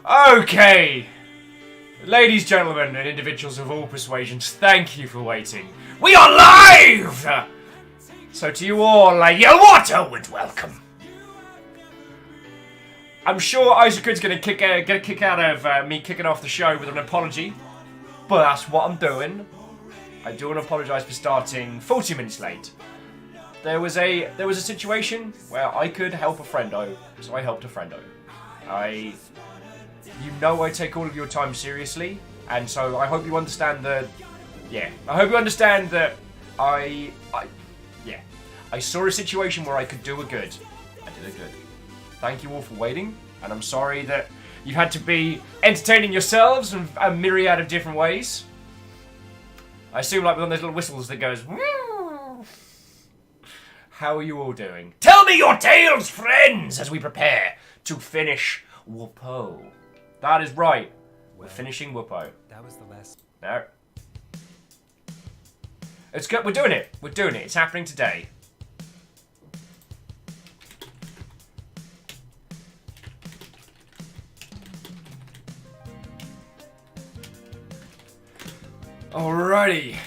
Okay. Ladies, gentlemen, and individuals of all persuasions, thank you for waiting. We are live! So to you all, I yell Wuppo and welcome. I'm sure Isaac's going to get a kick out of me kicking off the show with an apology, but that's what I'm doing. I do want to apologise for starting 40 minutes late. There was a situation where I could help a friendo, so I helped a friendo. You know I take all of your time seriously, and so I hope you understand that. Yeah, I hope you understand that I saw a situation where I could do a good. I did a good. Thank you all for waiting, and I'm sorry that you've had to be entertaining yourselves in a myriad of different ways. I assume like one of those little whistles that goes, woo! How are you all doing? Tell me your tales, friends, as we prepare to finish Wuppo. That is right. We're finishing Wuppo. That was the last. No. It's good. We're doing it. We're doing it. It's happening today. Alrighty.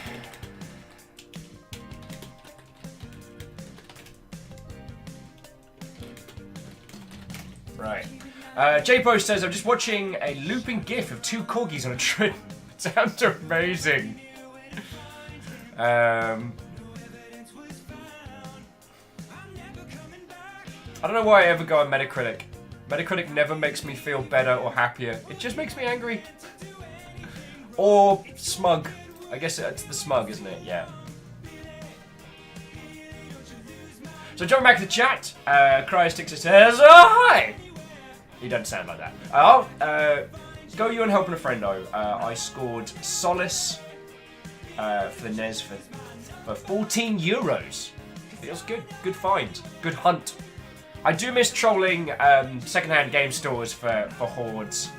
Right. J-Post says, I'm just watching a looping gif of two corgis on a trip. Sounds amazing. I don't know why I ever go on Metacritic. Metacritic never makes me feel better or happier. It just makes me angry. Or smug. I guess it's the smug, isn't it? Yeah. So jumping back to the chat, Cryosticks says, oh, hi! He doesn't sound like that. Go you and helping a friendo. I scored Solace for the NES for 14 euros. Feels good. Good find. Good hunt. I do miss trolling secondhand game stores for hordes.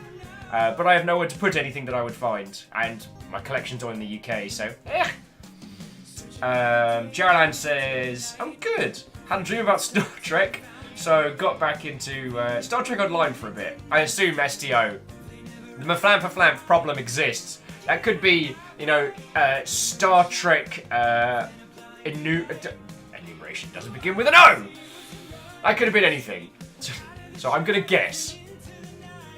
But I have nowhere to put anything that I would find. And my collection's all in the UK, so Geraldine says, I'm good. Had a dream about Star Trek, so got back into Star Trek Online for a bit. I assume STO. The Maflam for Flam problem exists. That could be, you know, Star Trek enumeration doesn't begin with an O. That could have been anything. So I'm gonna guess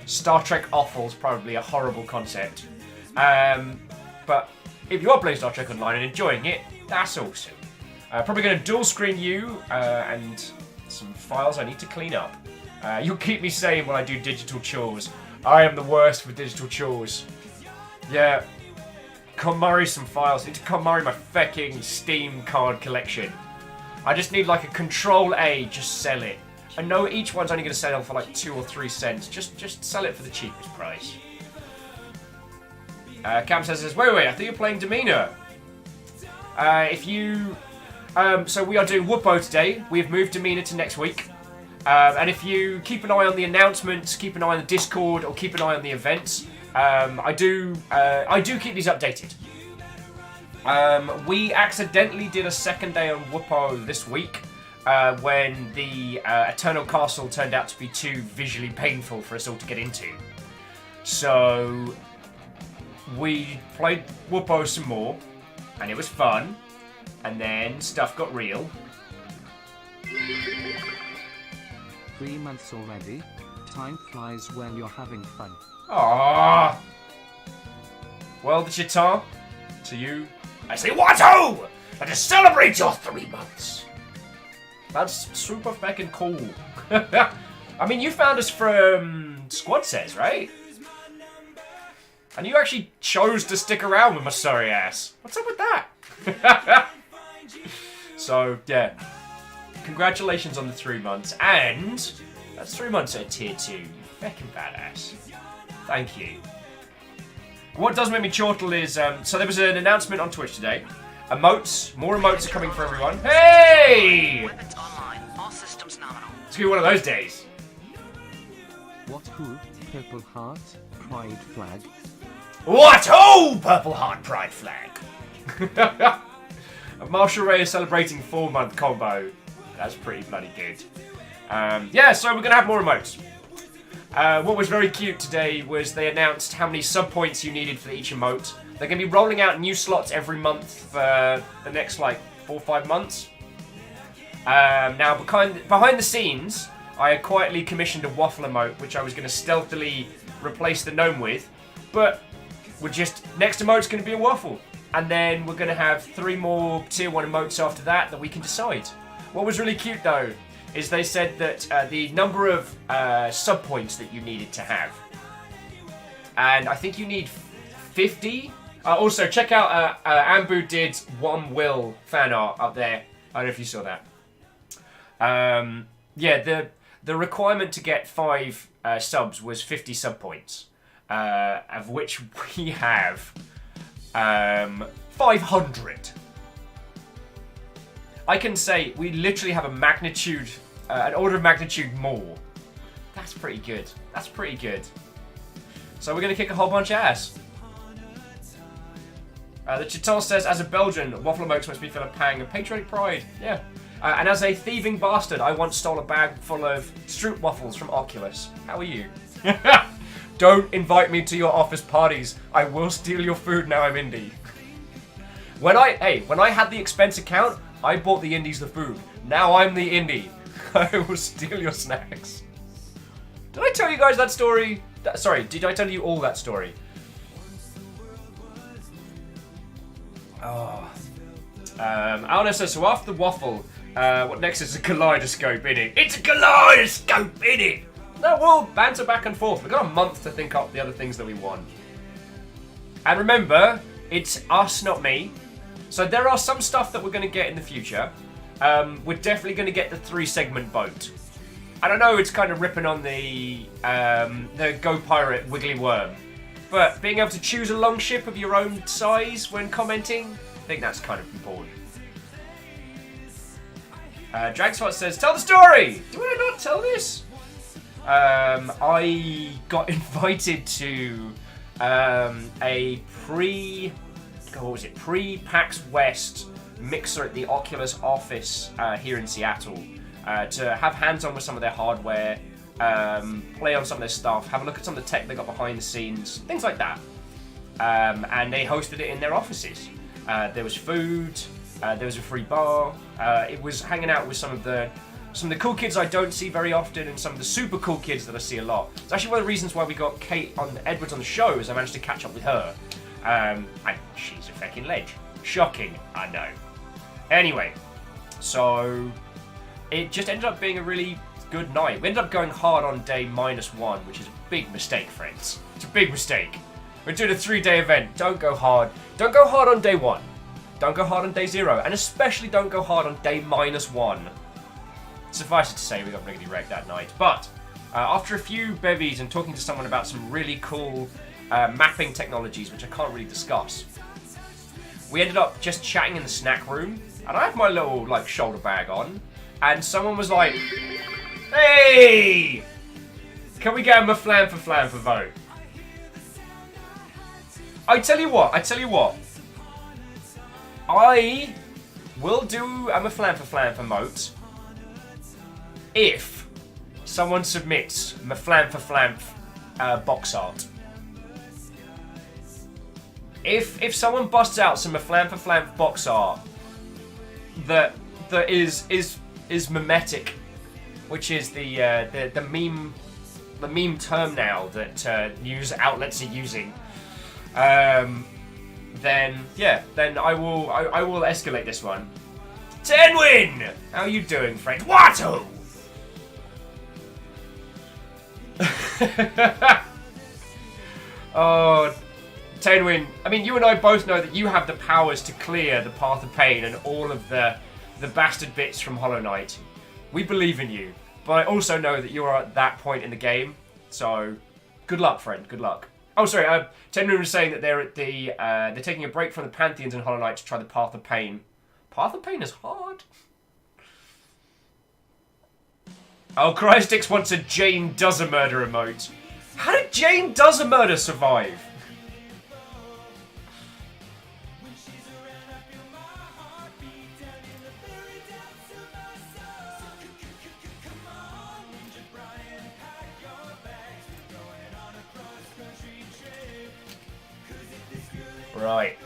Star Trek Offal's probably a horrible concept. But if you are playing Star Trek Online and enjoying it, that's awesome. Probably going to dual screen you and some files I need to clean up. You'll keep me sane when I do digital chores. I am the worst for digital chores. Yeah. KonMari some files. I need to KonMari my fucking Steam card collection. I just need like a Control-A, just sell it. I know each one's only going to sell for like 2 or 3 cents. Just sell it for the cheapest price. Cam says, wait, I think you're playing Demeanor. So we are doing Wuppo today. We have moved Demeanor to next week. And if you keep an eye on the announcements, keep an eye on the Discord, or keep an eye on the events, I do keep these updated. We accidentally did a second day on Wuppo this week. When the Eternal Castle turned out to be too visually painful for us all to get into. So we played Wuppo some more, and it was fun, and then stuff got real. 3 months already. Time flies when you're having fun. Ah. Well, the Chitar, to you, I say Wuppo! And to celebrate your 3 months. That's super fucking cool. I mean, you found us from Squad Says, right? And you actually chose to stick around with my sorry ass. What's up with that? So, yeah. Congratulations on the 3 months. And that's 3 months at tier 2. You fucking badass. Thank you. What does make me chortle is, so there was an announcement on Twitch today. Emotes. More emotes are coming for everyone. Hey! Weapons online. All systems nominal. It's gonna be one of those days. What who? Purple heart? Pride flag? What? Oh, Purple Heart Pride Flag. Marshall Ray is celebrating 4-month combo. That's pretty bloody good. Yeah, so we're going to have more emotes. What was very cute today was they announced how many sub points you needed for each emote. They're going to be rolling out new slots every month for the next like 4 or 5 months. Now behind the scenes, I had quietly commissioned a waffle emote, which I was going to stealthily replace the gnome with, but next emote's going to be a waffle, and then we're going to have 3 more tier 1 emotes after that we can decide. What was really cute though is they said that the number of sub points that you needed to have, and I think you need 50. Also, check out Ambu did One Will fan art up there. I don't know if you saw that. Yeah, the requirement to get 5 subs was 50 sub points, of which we have 500. I can say we literally have an order of magnitude more. That's pretty good. That's pretty good. So we're going to kick a whole bunch of ass. The Chiton says, as a Belgian, waffle emotes makes me feel a pang of patriotic pride. Yeah. And as a thieving bastard, I once stole a bag full of Stroop waffles from Oculus. How are you? Don't invite me to your office parties. I will steal your food now I'm indie. When I had the expense account, I bought the indies the food. Now I'm the indie. I will steal your snacks. Did I tell you guys that story? Sorry, did I tell you all that story? Oh. Alna says, so after the waffle, what next is a kaleidoscope in it? It's a kaleidoscope in it! No, we'll banter back and forth. We've got a month to think up the other things that we want. And remember, it's us, not me. So there are some stuff that we're going to get in the future. We're definitely going to get the 3-segment boat. I don't know, it's kind of ripping on the Go Pirate Wiggly Worm. But being able to choose a long ship of your own size when commenting, I think that's kind of important. Dragspot says, tell the story! Did I not tell this? I got invited to a pre-PAX West mixer at the Oculus office here in Seattle to have hands-on with some of their hardware, play on some of their stuff, have a look at some of the tech they got behind the scenes, things like that. And they hosted it in their offices. There was food, there was a free bar. It was hanging out with some of the cool kids I don't see very often, and some of the super cool kids that I see a lot. It's actually one of the reasons why we got Kate Edwards on the show, is I managed to catch up with her. And she's a fucking ledge. Shocking, I know. Anyway, so it just ended up being a really good night. We ended up going hard on day -1, which is a big mistake, friends. It's a big mistake. We're doing a 3-day event. Don't go hard. Don't go hard on day 1. Don't go hard on day 0. And especially don't go hard on day -1. Suffice it to say, we got really wrecked that night. But after a few bevies and talking to someone about some really cool mapping technologies, which I can't really discuss, we ended up just chatting in the snack room. And I have my little shoulder bag on, and someone was like, "Hey, can we get a Maflan for vote?" I tell you what. I will do a Maflan for moat if someone submits Maflan box art. If someone busts out some Maflan box art that is mimetic, which is the meme term now that news outlets are using, then I will escalate this one. Tenwin, how you doing, friend? Watto. Oh, Tenwin, I mean, you and I both know that you have the powers to clear the Path of Pain and all of the bastard bits from Hollow Knight. We believe in you, but I also know that you are at that point in the game, so good luck, friend, good luck. Oh, sorry, Tenwin was saying that they're taking a break from the Pantheons in Hollow Knight to try the Path of Pain. Path of Pain is hard. Oh, Cryostix wants a Jane Does a Murder emote. How did Jane Does a Murder survive? Right.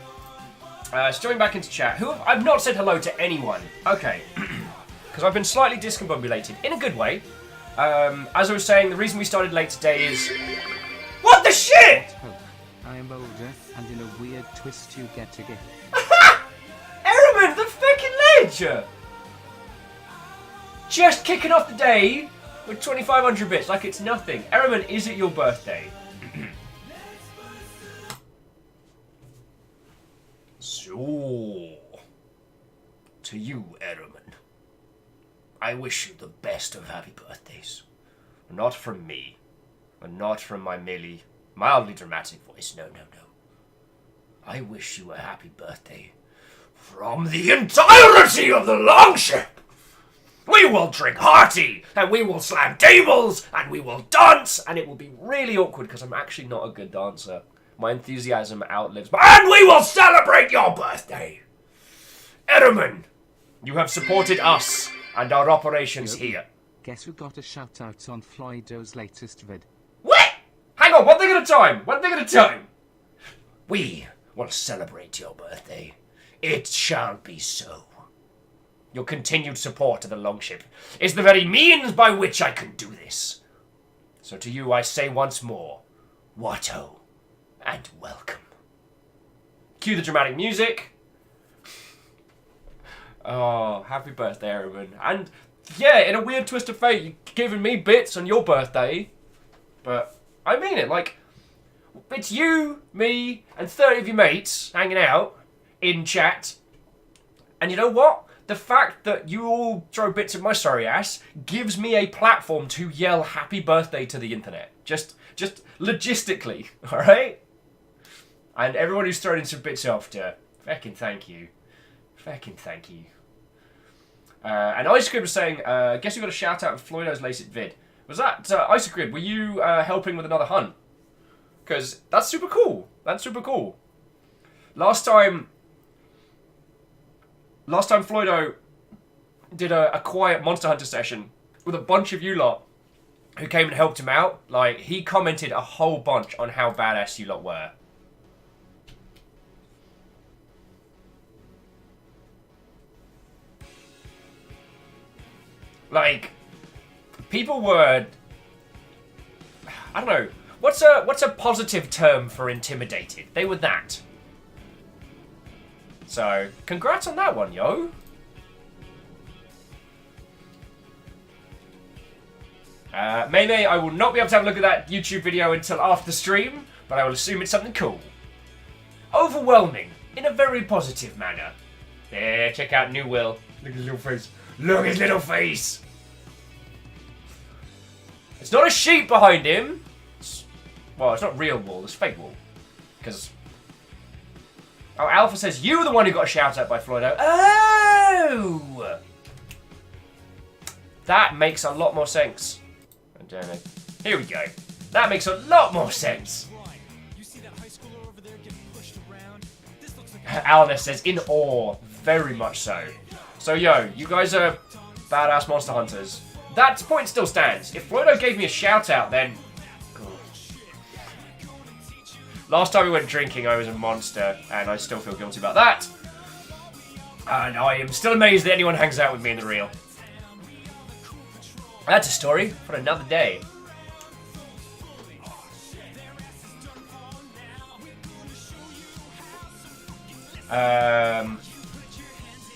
So join back into chat. I've not said hello to anyone. Okay. Because I've been slightly discombobulated. In a good way. As I was saying, the reason we started late today is... What the shit?! Oh, I am older, and in a weird twist you get a gift. Ehrman, the fucking ledge! Just kicking off the day with 2,500 bits like it's nothing. Ehrman, is it your birthday? So, to you, Ehrman, I wish you the best of happy birthdays. Not from me, and not from my merely mildly dramatic voice. No, no, no. I wish you a happy birthday from the entirety of the Longship. We will drink hearty, and we will slam tables, and we will dance, and it will be really awkward because I'm actually not a good dancer. My enthusiasm outlives me. And we will celebrate your birthday! Ehrman, you have supported us and our operations here. Guess who got a shout out on Floydo's latest vid? What? Hang on, one thing at a time. One thing at a time. We will celebrate your birthday. It shall be so. Your continued support of the Longship is the very means by which I can do this. So to you I say once more, Wuppo, and welcome. Cue the dramatic music. Oh, happy birthday, Ehrman. And yeah, in a weird twist of fate, you've given me bits on your birthday. But I mean it, like, it's you, me, and 30 of your mates hanging out in chat. And you know what? The fact that you all throw bits at my sorry ass gives me a platform to yell happy birthday to the internet. Just logistically, alright? And everyone who's thrown in some bits after, feckin' thank you. Feckin' thank you. And Isogrid was saying, guess you got a shout out on Floydo's latest vid. Was that, Isogrid, were you helping with another hunt? Because that's super cool. That's super cool. Last time Floydo did a quiet Monster Hunter session with a bunch of you lot who came and helped him out. Like, he commented a whole bunch on how badass you lot were. Like, people were, I don't know, what's a positive term for intimidated? They were that. So, congrats on that one, yo. May, I will not be able to have a look at that YouTube video until after the stream, but I will assume it's something cool. Overwhelming, in a very positive manner. There, check out New Will. Look at his little face. Look at his little face! It's not a sheep behind him. Well, it's not real wool, it's fake wool. Because... Oh, Alpha says you were the one who got a shout out by Floydo. Oh! That makes a lot more sense. Here we go. That makes a lot more sense. Alness says, in awe. Very much so. So, yo, you guys are badass monster hunters. That point still stands. If Floydo gave me a shout out, then... Last time we went drinking, I was a monster, and I still feel guilty about that. And I am still amazed that anyone hangs out with me in the real. That's a story for another day.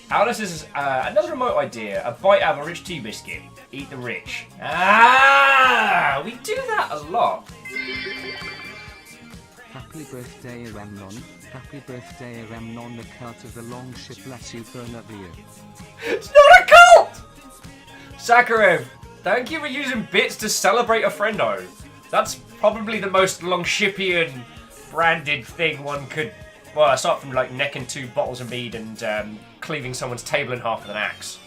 Alice is another remote idea. A bite out of a rich tea biscuit. Eat the rich. Ah, we do that a lot. Happy birthday, Ramnon. Happy birthday, Ramnon. The cult of the Longship. Bless you for another year. It's not a cult! Sakharev, thank you for using bits to celebrate a friendo. That's probably the most Longshipian branded thing one could... Well, aside from like necking 2 bottles of mead and cleaving someone's table in half with an axe.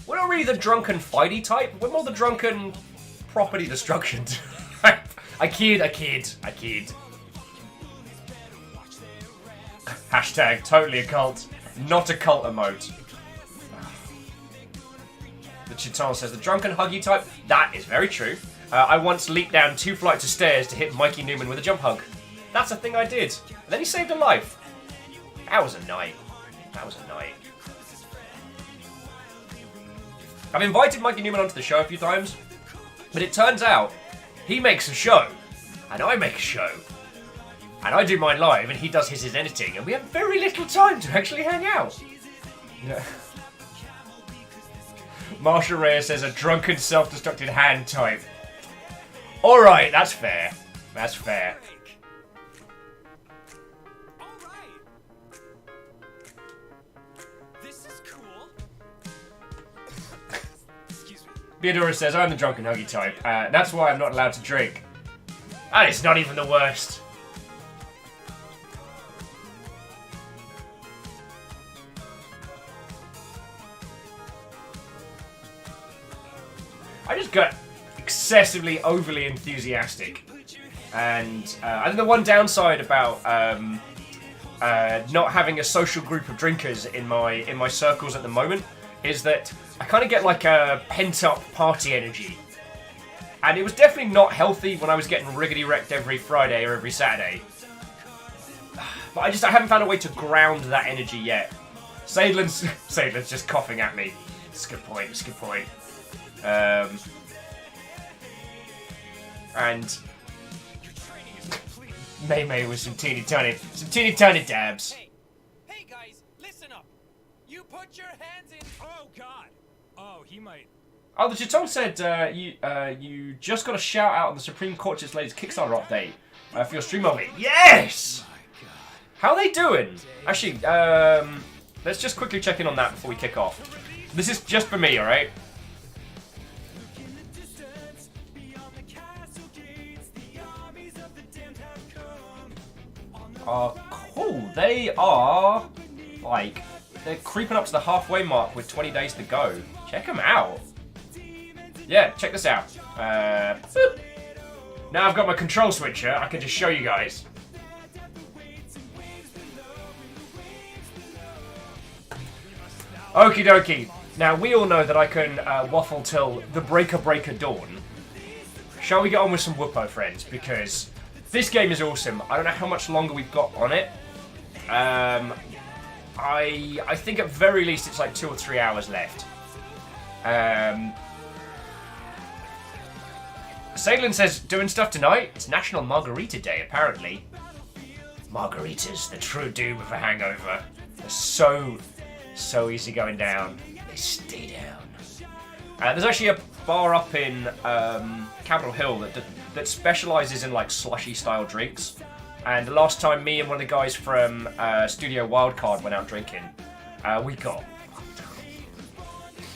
We're not really the drunken fighty type. We're more the drunken property destruction. I kid. Hashtag totally a cult. Not a cult emote. The Chiton says the drunken huggy type. That is very true. I once leaped down 2 flights of stairs to hit Mikey Newman with a jump hug. That's a thing I did. And then he saved a life. That was a night. That was a night. I've invited Mikey Newman onto the show a few times, but it turns out he makes a show, and I make a show, and I do mine live, and he does his editing, and we have very little time to actually hang out. Yeah. Marsha Reyes says a drunken, self-destructed hand type. Alright, that's fair. That's fair. Theodora says, I'm the drunken huggy type. That's why I'm not allowed to drink. And it's not even the worst. I just got excessively, overly enthusiastic. And I think the one downside about not having a social group of drinkers in my circles at the moment is that I kind of get like a pent-up party energy. And it was definitely not healthy when I was getting riggedy-wrecked every Friday or every Saturday. But I haven't found a way to ground that energy yet. Sadlin's just coughing at me. It's a good point, it's a good point. And May with some teeny tiny dabs. Hey guys, listen up. You put your hands in. Oh God. Oh, he might. Oh, the Chitong said you just got a shout out on the Supreme Court's latest Kickstarter update for your stream of it. Yes. How are they doing? Actually, let's just quickly check in on that before we kick off. This is just for me, all right? Cool. They are, like, they're creeping up to the halfway mark with 20 days to go. Check them out. Yeah, check this out. Boop. Now I've got my control switcher, I can just show you guys. Okie dokie. Now, we all know that I can waffle till the break of dawn. Shall we get on with some Wuppo, friends? Because this game is awesome. I don't know how much longer we've got on it. I think at very least it's like 2 or 3 hours left. Saglin says, doing stuff tonight? It's National Margarita Day, apparently. Margaritas, the true doom of a hangover. They're so easy going down. They stay down. There's actually a bar up in Capitol Hill that specialises in like slushy style drinks. And the last time me and one of the guys from Studio Wildcard went out drinking, we got fucked up.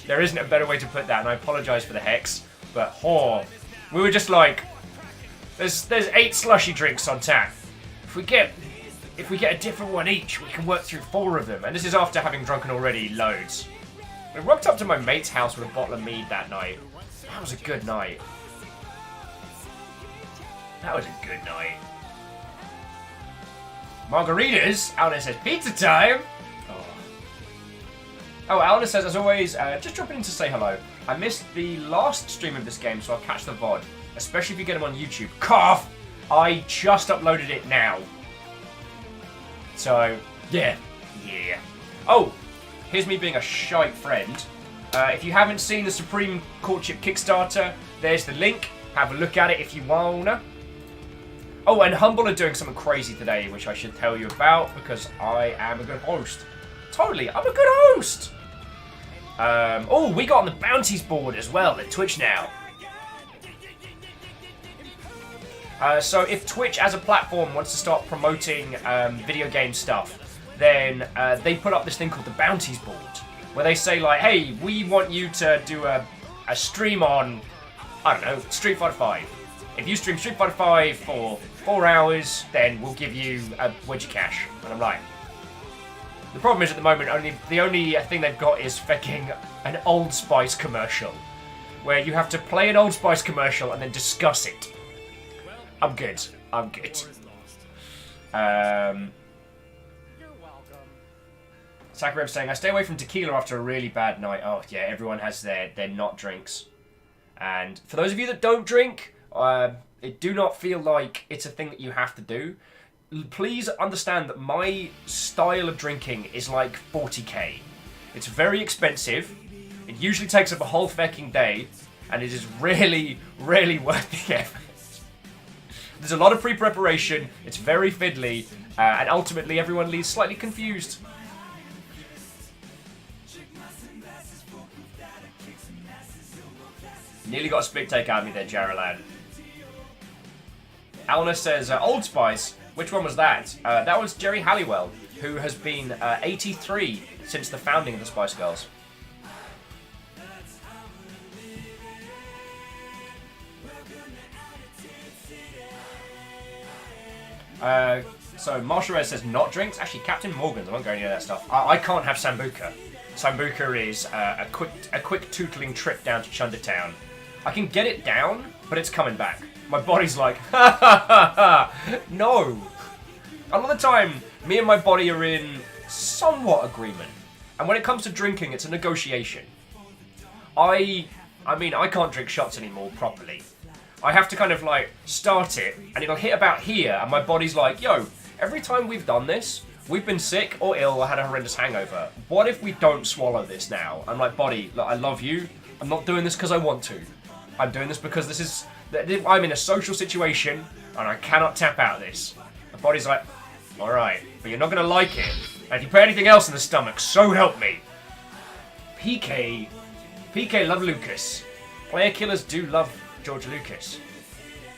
There isn't a better way to put that, and I apologise for the hex, but we were just like, there's 8 slushy drinks on tap. If we get a different one each, we can work through 4 of them. And this is after having drunken already loads. We rocked up to my mate's house with a bottle of mead that night. That was a good night. That was a good night. Margaritas? Alna says, pizza time! Oh, Alna says, as always, just dropping in to say hello. I missed the last stream of this game, so I'll catch the VOD. Especially if you get them on YouTube. Cough! I just uploaded it now. So, yeah. Oh, here's me being a shite friend. If you haven't seen the Supreme Courtship Kickstarter, there's the link. Have a look at it if you wanna. Oh, and Humble are doing something crazy today, which I should tell you about, because I am a good host. Totally, I'm a good host! Oh, we got on the bounties board as well at Twitch now. So if Twitch as a platform wants to start promoting video game stuff, then they put up this thing called the bounties board, where they say like, hey, we want you to do a stream on, I don't know, Street Fighter 5. If you stream Street Fighter 5 for 4 hours, then we'll give you a wedgie cash. And I'm like, the problem is at the moment, the only thing they've got is fucking an Old Spice commercial, where you have to play an Old Spice commercial and then discuss it. I'm good. Sakurev's saying, I stay away from tequila after a really bad night. Oh yeah, everyone has their not drinks. And for those of you that don't drink, do not feel like it's a thing that you have to do. please understand that my style of drinking is like 40k. It's very expensive. It usually takes up a whole fucking day, and it is really, really worth the effort. There's a lot of pre-preparation. It's very fiddly, and ultimately everyone leaves slightly confused. Nearly got a split take out of me there, Jarrelad. Alna says, Old Spice. Which one was that? That was Jerry Halliwell, who has been 83 since the founding of the Spice Girls. So Marshall Red says not drinks. Actually, Captain Morgan's. I won't go any of that stuff. I can't have Sambuca. Sambuca is a quick tootling trip down to Chundertown. I can get it down, but it's coming back. My body's like, ha ha ha ha. No. A lot of the time, me and my body are in somewhat agreement. And when it comes to drinking, it's a negotiation. I mean, I can't drink shots anymore properly. I have to kind of like start it, and it'll hit about here, and my body's like, yo, every time we've done this, we've been sick or ill or had a horrendous hangover. What if we don't swallow this now? I'm like, body, look, I love you. I'm not doing this because I want to. I'm doing this because this is... I'm in a social situation, and I cannot tap out of this. My body's like, alright, but you're not going to like it. And if you put anything else in the stomach, so help me. PK love Lucas. Player killers do love George Lucas.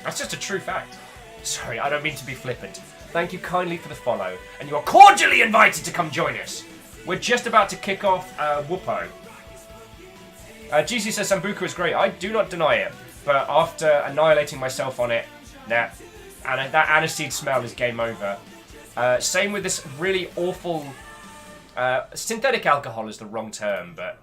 That's just a true fact. Sorry, I don't mean to be flippant. Thank you kindly for the follow, and you are cordially invited to come join us. We're just about to kick off Wuppo. GC says Sambuca is great. I do not deny it, but after annihilating myself on it, nah, and that aniseed smell is game over. Same with this really awful... synthetic alcohol is the wrong term, but...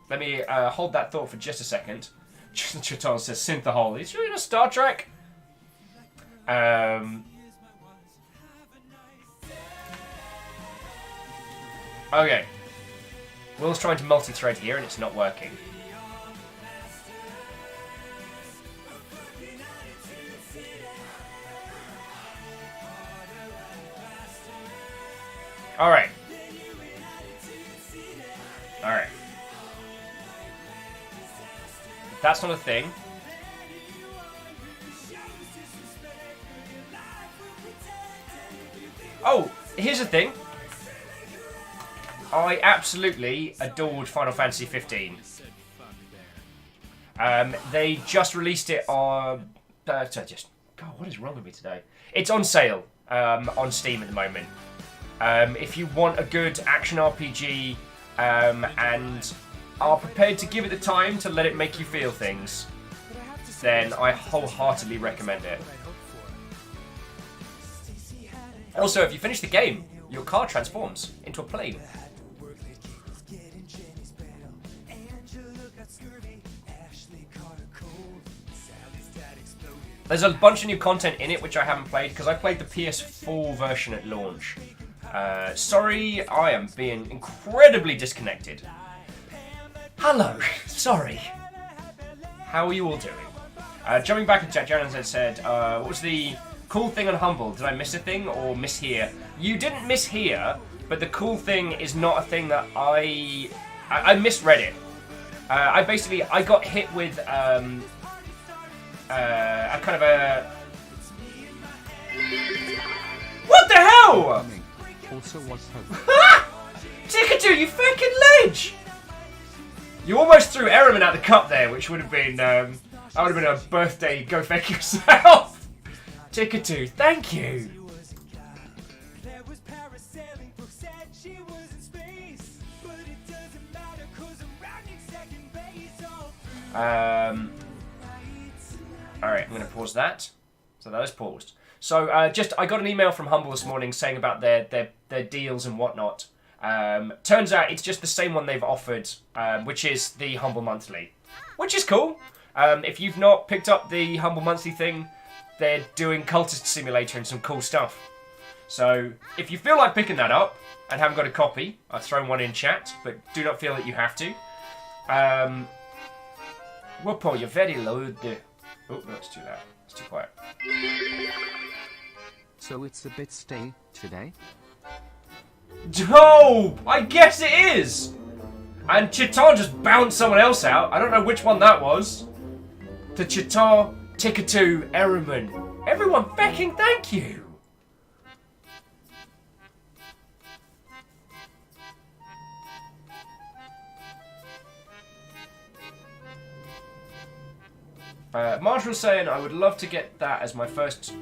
let me hold that thought for just a second. Chiton says Synthahol. Is you in a Star Trek? Okay. Will's trying to multi-thread here and it's not working. Alright. Alright. That's not a thing. Oh, here's the thing. I absolutely adored Final Fantasy 15. They just released it on... God, what is wrong with me today? It's on sale on Steam at the moment. If you want a good action RPG and are prepared to give it the time to let it make you feel things, then I wholeheartedly recommend it. Also, if you finish the game, your car transforms into a plane. There's a bunch of new content in it which I haven't played because I played the PS4 version at launch. Sorry, I am being incredibly disconnected. Hello, sorry. How are you all doing? Jumping back in chat, Jaron said, what was the cool thing on Humble? Did I miss a thing or miss here? You didn't miss here, but the cool thing is not a thing that I misread it. I got hit with a kind of a... What the hell? Also was Tickatu, you fucking ledge! You almost threw Ehrman out the cup there, which would have been, that would have been a birthday go feck yourself. Tickatu, thank you. Alright, I'm going to pause that. So that is paused. So, I got an email from Humble this morning saying about their deals and whatnot. Turns out it's just the same one they've offered, which is the Humble Monthly. Which is cool. If you've not picked up the Humble Monthly thing, they're doing Cultist Simulator and some cool stuff. So, if you feel like picking that up and haven't got a copy, I've thrown one in chat, but do not feel that you have to. Wuppo, you're very loud. Oh, no, it's too loud. It's too quiet. So it's a bit stay today? Oh, I guess it is! And Chitar just bounced someone else out. I don't know which one that was. To Chitar, Tickatu, Erriman. Everyone, fucking thank you! Marshall's saying, I would love to get that as my first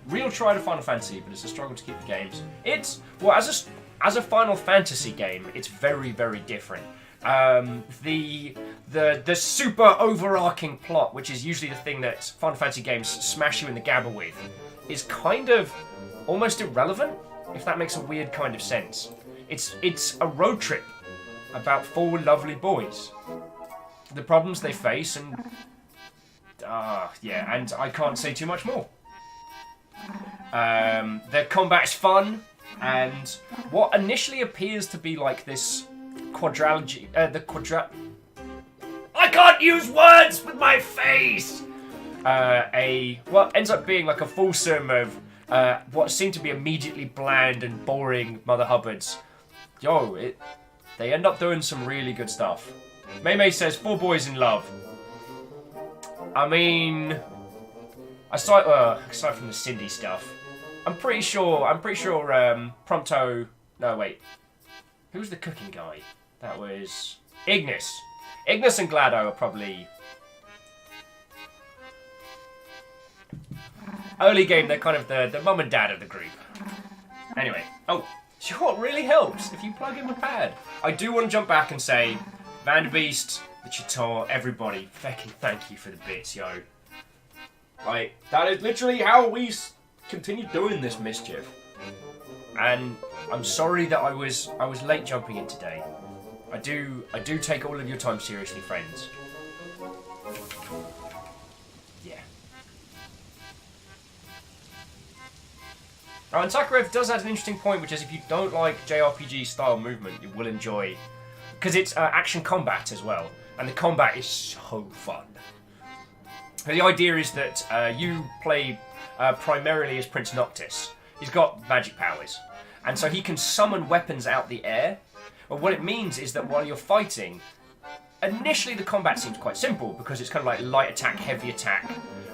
real try to Final Fantasy, but it's a struggle to keep the games. It's, well, as a Final Fantasy game, it's very, very different. The super overarching plot, which is usually the thing that Final Fantasy games smash you in the gabba with, is kind of almost irrelevant, if that makes a weird kind of sense. It's a road trip about 4 lovely boys. The problems they face and... yeah, and I can't say too much more. The combat's fun, and what initially appears to be like this quadrilogy... I can't use words with my face! What ends up being like a fulsome of what seemed to be immediately bland and boring Mother Hubbards. They end up doing some really good stuff. May says, 4 boys in love. I mean, aside from the Cindy stuff, I'm pretty sure, Prompto, no wait, who's the cooking guy? That was Ignis. Ignis and Glado are probably, early game, they're kind of the mum and dad of the group. Anyway, what really helps if you plug in the pad. I do want to jump back and say, Vanderbeest, the Chitor, everybody, fucking thank you for the bits, yo. Like, that is literally how we continue doing this mischief. And I'm sorry that I was late jumping in today. I do take all of your time seriously, friends. Yeah. Oh, and Sakarev does add an interesting point, which is if you don't like JRPG style movement, you will enjoy, because it's action combat as well. And the combat is so fun. The idea is that you play primarily as Prince Noctis. He's got magic powers. And so he can summon weapons out the air. But what it means is that while you're fighting, initially the combat seems quite simple because it's kind of like light attack, heavy attack.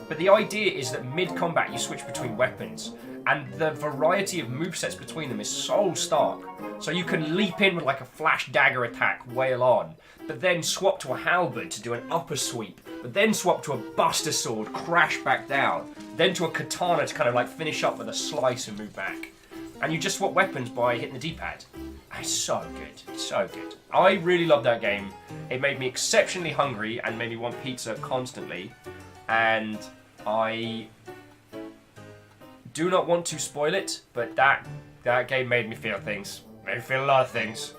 But the idea is that mid-combat you switch between weapons. And the variety of movesets between them is so stark. So you can leap in with like a flash dagger attack, wail on, but then swap to a halberd to do an upper sweep, but then swap to a buster sword, crash back down, then to a katana to kind of like finish up with a slice and move back. And you just swap weapons by hitting the D-pad. It's so good, it's so good. I really love that game. It made me exceptionally hungry and made me want pizza constantly. And I do not want to spoil it, but that game made me feel things. Made me feel a lot of things.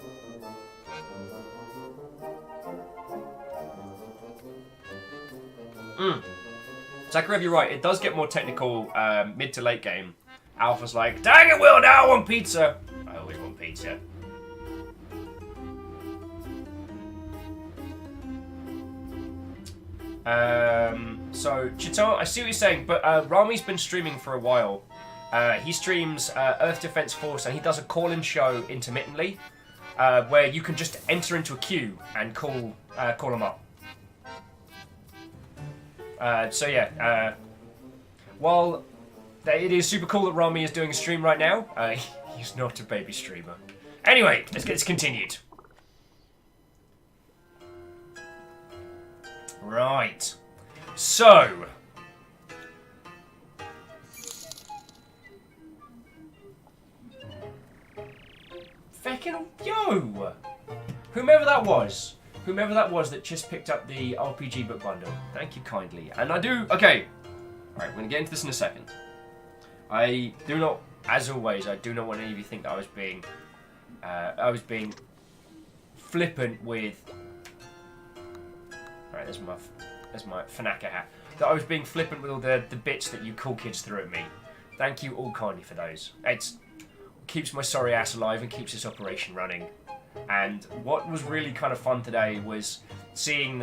Sakarev, you're right. It does get more technical mid to late game. Alpha's like, dang it, Will, now I want pizza. I always want pizza. So, Chiton, I see what you're saying, but Rami's been streaming for a while. He streams Earth Defense Force, and he does a call-in show intermittently, where you can just enter into a queue and call him up. So yeah, while it is super cool that Rami is doing a stream right now, he's not a baby streamer. Anyway, let's get this continued. Right. So. Feckin' yo! Whomever that was that just picked up the RPG book bundle, thank you kindly. And I do, okay. Alright, we're gonna get into this in a second. I do not, as always, I do not want any of you to think that I was being flippant with, alright, there's my Fanaka hat. That I was being flippant with all the bits that you cool kids threw at me. Thank you all kindly for those. It keeps my sorry ass alive and keeps this operation running. And what was really kind of fun today was seeing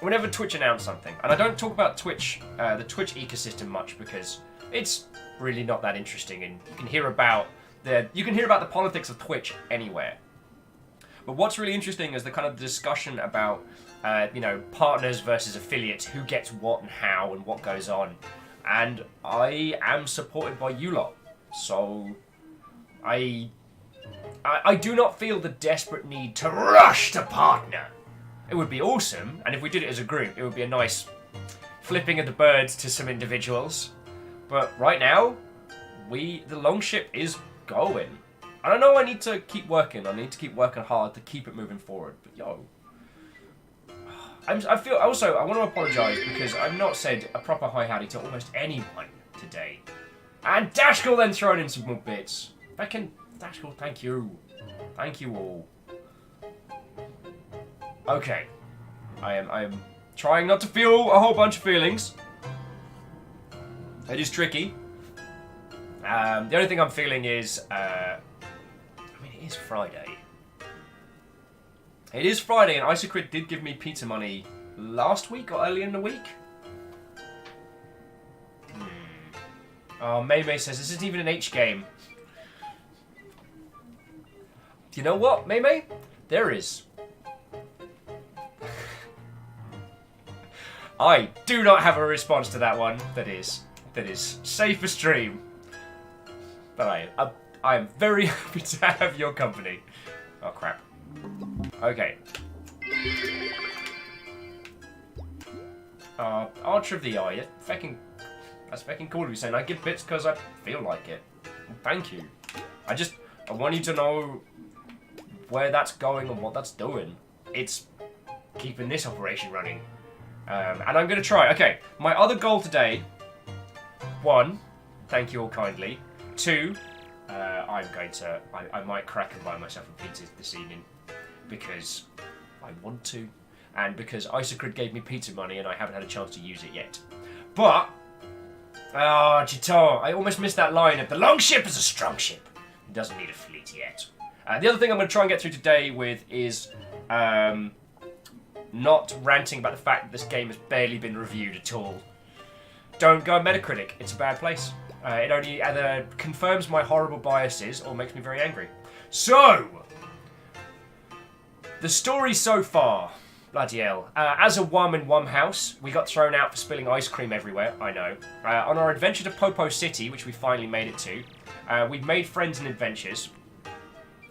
whenever Twitch announced something, and I don't talk about Twitch, the Twitch ecosystem much because it's really not that interesting, and you can hear about the politics of Twitch anywhere. But what's really interesting is the kind of discussion about partners versus affiliates, who gets what and how and what goes on. And I am supported by you lot, so I do not feel the desperate need to rush to partner. It would be awesome, and if we did it as a group, it would be a nice flipping of the birds to some individuals. But right now, the Longship is going. And I know I need to keep working. I need to keep working hard to keep it moving forward. But yo, I want to apologise because I've not said a proper hi howdy to almost anyone today. And Dashkell then thrown in some more bits. Dashkell, thank you. Thank you all. Okay. I am trying not to feel a whole bunch of feelings. It is tricky. The only thing I'm feeling is, it is Friday. It is Friday, and Isocrit did give me pizza money last week or early in the week. Oh, May says, this isn't even an H game. Do you know what, May? There is. I do not have a response to that one. That is safe for stream. But I am very happy to have your company. Oh crap. Okay. Archer of the Eye. That's fucking cool of you saying I give bits because I feel like it. Thank you. I want you to know where that's going and what that's doing. It's keeping this operation running. And I'm going to try. Okay, my other goal today. 1, thank you all kindly. 2, I might crack and buy myself a pizza this evening. Because I want to. And because Isocrit gave me pizza money and I haven't had a chance to use it yet. But, Jitar, I almost missed that line of the Longship is a strong ship. It doesn't need a fleet yet. The other thing I'm going to try and get through today with is not ranting about the fact that this game has barely been reviewed at all. Don't go on Metacritic. It's a bad place. It only either confirms my horrible biases or makes me very angry. So, the story so far, bloody hell. As a Wum in Wum House, we got thrown out for spilling ice cream everywhere, I know. On our adventure to Popo City, which we finally made it to, we've made friends and adventures.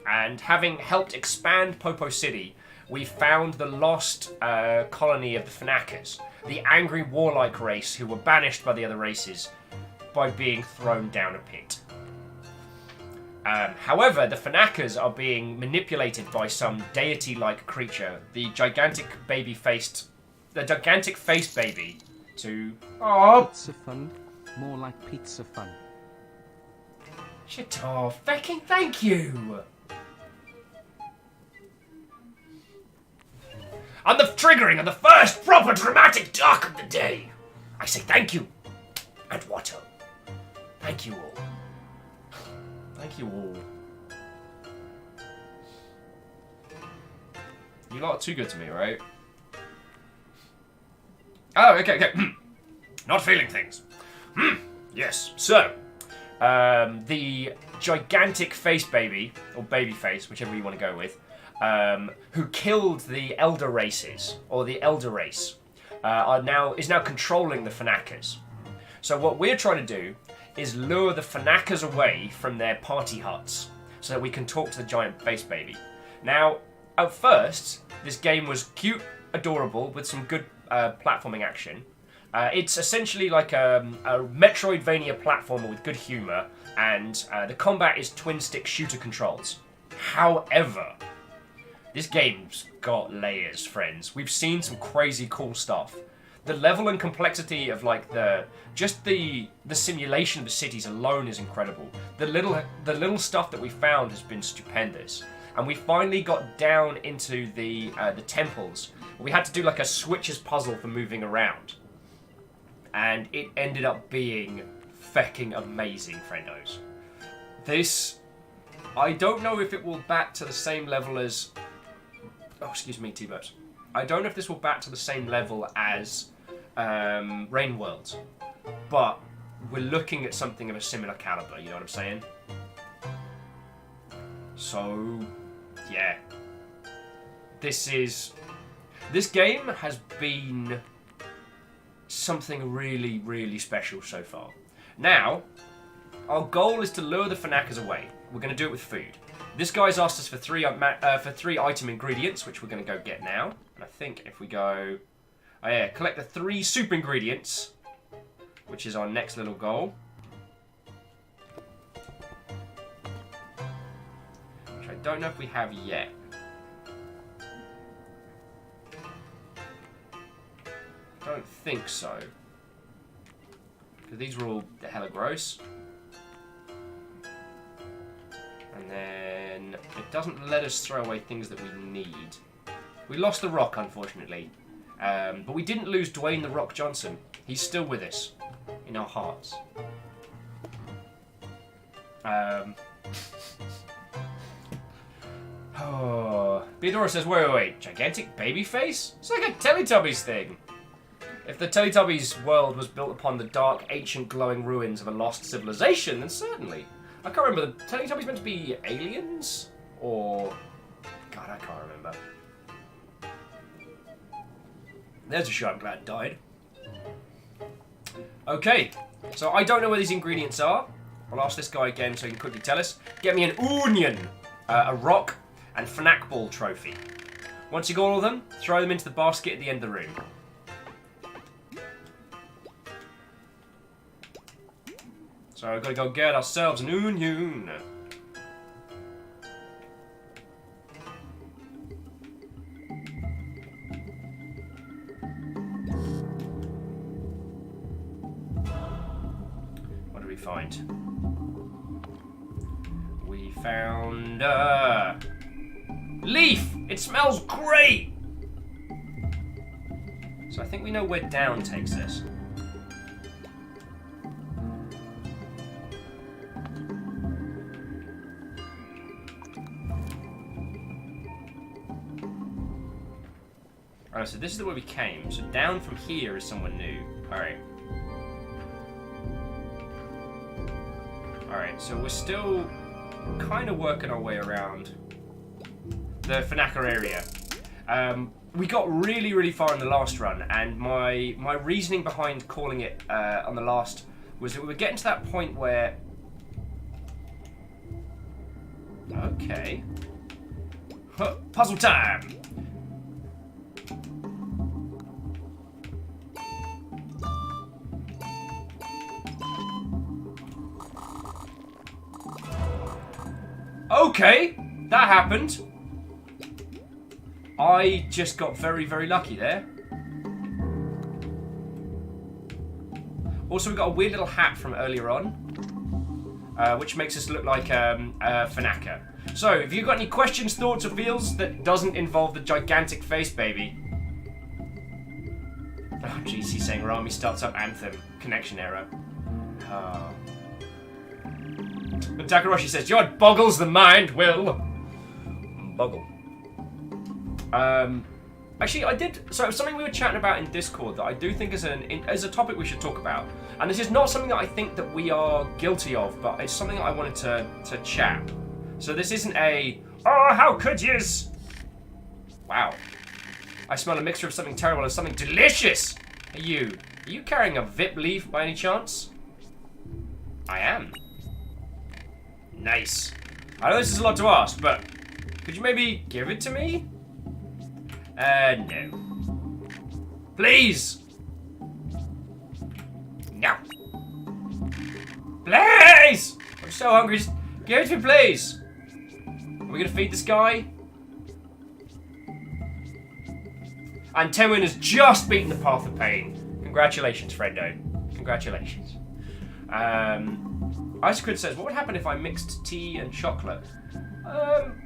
And having helped expand Popo City, we found the lost colony of the Fanakas, the angry warlike race who were banished by the other races by being thrown down a pit. However, the Fanakas are being manipulated by some deity-like creature, the gigantic face baby, to... Oh! Pizza fun? More like pizza fun. Shit off. Fucking thank you! On the first proper dramatic talk of the day, I say thank you, and Watto. Thank you all. Thank you all. You lot are too good to me, right? Oh, okay. Not feeling things. Yes. So, the gigantic face baby, or baby face, whichever you want to go with, who killed the elder races, or the elder race, is now controlling the Fanakas. So what we're trying to do is lure the Fanakas away from their party huts so that we can talk to the giant face baby. Now, at first, this game was cute, adorable, with some good platforming action. It's essentially like a Metroidvania platformer with good humour, and the combat is twin-stick shooter controls. However, this game's got layers, friends. We've seen some crazy cool stuff. The level and complexity of the simulation of the cities alone is incredible. The little stuff that we found has been stupendous. And we finally got down into the temples. We had to do a switches puzzle for moving around. And it ended up being fecking amazing, friendos. This, I don't know if it will bat to the same level as... Oh, excuse me, T-Birds. I don't know if this will bat to the same level as Rain Worlds, but we're looking at something of a similar caliber, you know what I'm saying? So, yeah. This game has been something really, really special so far. Now, our goal is to lure the Fanakas away. We're going to do it with food. This guy's asked us for three item ingredients, which we're going to go get now. And I think if we go... Oh yeah, collect the 3 soup ingredients, which is our next little goal. Which I don't know if we have yet. Don't think so. Because these were all hella gross. And then it doesn't let us throw away things that we need. We lost the Rock, unfortunately. But we didn't lose Dwayne the Rock Johnson. He's still with us. In our hearts. Oh. Beadora says, wait. Gigantic baby face? It's like a Teletubbies thing. If the Teletubbies world was built upon the dark, ancient, glowing ruins of a lost civilization, then certainly. I can't remember. The Teletubbies meant to be aliens? Or... God, I can't remember. There's a show I'm glad died. Okay, so I don't know where these ingredients are. I'll ask this guy again so he can quickly tell us. Get me an onion, a rock, and Fnac Ball trophy. Once you got all of them, throw them into the basket at the end of the room. So we've got to go get ourselves an onion. What did we find? We found leaf! It smells great! So I think we know where down takes us. Alright, so this is the way we came. So down from here is somewhere new. Alright. Alright, so we're still kind of working our way around the Fanaka area. We got really, really far in the last run, and my reasoning behind calling it on the last was that we were getting to that point where... Okay. Huh, puzzle time! Okay, that happened. I just got very, very lucky there. Also, we got a weird little hat from earlier on, which makes us look like Fanaka. So, if you've got any questions, thoughts, or feels that doesn't involve the gigantic face baby. Oh, jeez, he's saying Rami starts up Anthem. Connection error. Oh. But Takaroshi says, "Your boggles the mind, Will." Boggle. Actually, I did. So something we were chatting about in Discord that I do think is a topic we should talk about, and this is not something that I think that we are guilty of, but it's something that I wanted to chat. So this isn't a how could yous? Wow, I smell a mixture of something terrible and something delicious. Are you carrying a VIP leaf by any chance? I am. Nice. I know this is a lot to ask, but could you maybe give it to me? No. Please! No. Please! I'm so hungry, just give it to me, please! Are we gonna feed this guy? And Tenwin has just beaten the Path of Pain. Congratulations, friendo. Congratulations. Icecrid says, what would happen if I mixed tea and chocolate?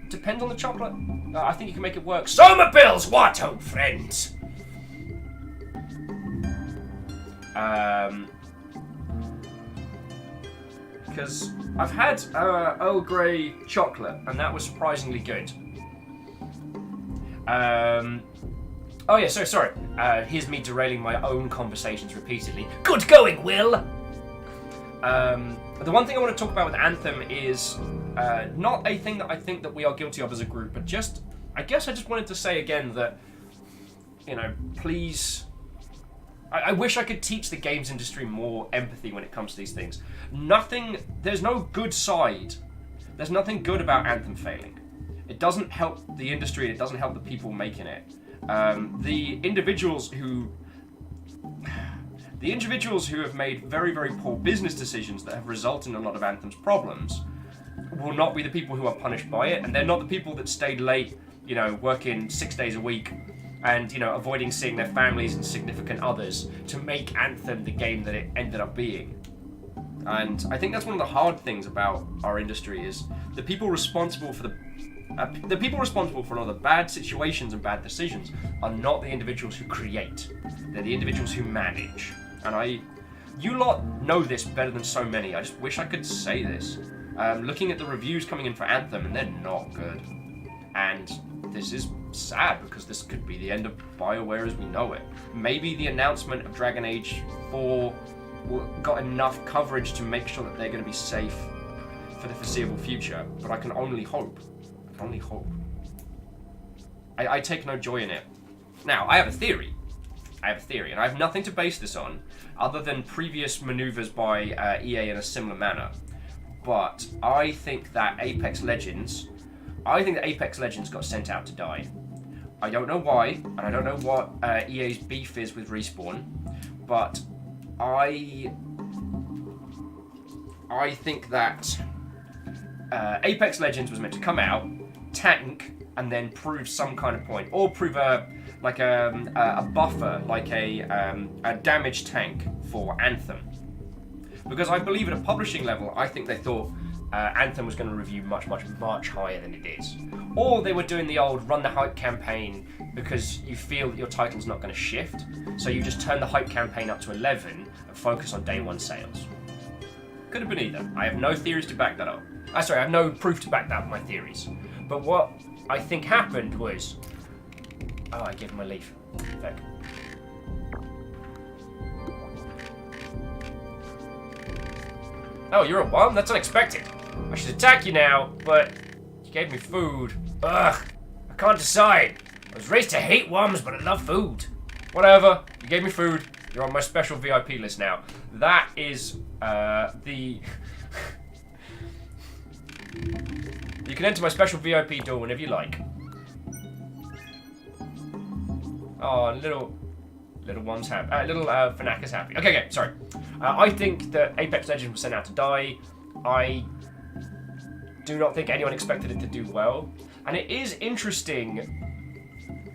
Depends on the chocolate. I think you can make it work. Soma pills, what, old friends? because I've had Earl Grey chocolate, and that was surprisingly good. Oh yeah, so sorry. Here's me derailing my own conversations repeatedly. Good going, Will! The one thing I want to talk about with Anthem is not a thing that I think that we are guilty of as a group, but just, I guess I just wanted to say again that, you know, please... I wish I could teach the games industry more empathy when it comes to these things. There's no good side. There's nothing good about Anthem failing. It doesn't help the industry, it doesn't help the people making it. The individuals who have made very, very poor business decisions that have resulted in a lot of Anthem's problems will not be the people who are punished by it, and they're not the people that stayed late, you know, working 6 days a week and, you know, avoiding seeing their families and significant others to make Anthem the game that it ended up being. And I think that's one of the hard things about our industry is the people responsible for the people responsible for all the bad situations and bad decisions are not the individuals who create. They're the individuals who manage. And you lot know this better than so many. I just wish I could say this. Looking at the reviews coming in for Anthem, and they're not good. And this is sad because this could be the end of BioWare as we know it. Maybe the announcement of Dragon Age 4 got enough coverage to make sure that they're going to be safe for the foreseeable future, but I can only hope. Only hope. I take no joy in it. Now, I have a theory, and I have nothing to base this on other than previous maneuvers by EA in a similar manner. But I think that Apex Legends got sent out to die. I don't know why, and I don't know what EA's beef is with Respawn, but I think that Apex Legends was meant to come out, tank, and then prove some kind of point, or prove a buffer, like a damage tank for Anthem. Because I believe at a publishing level, I think they thought Anthem was going to review much higher than it is. Or they were doing the old run the hype campaign because you feel that your title's not going to shift, so you just turn the hype campaign up to 11 and focus on day one sales. Could have been either. I have no theories to back that up. I have no proof to back up my theories. But what I think happened was... Oh, I gave him a leaf. Feck. Oh, you're a worm? That's unexpected. I should attack you now, but you gave me food. Ugh, I can't decide. I was raised to hate worms, but I love food. Whatever, you gave me food. You're on my special VIP list now. That is the... You can enter my special VIP door whenever you like. Oh, little one's happy. Little Fanaka's happy. Okay, sorry. I think that Apex Legends was sent out to die. I do not think anyone expected it to do well. And it is interesting.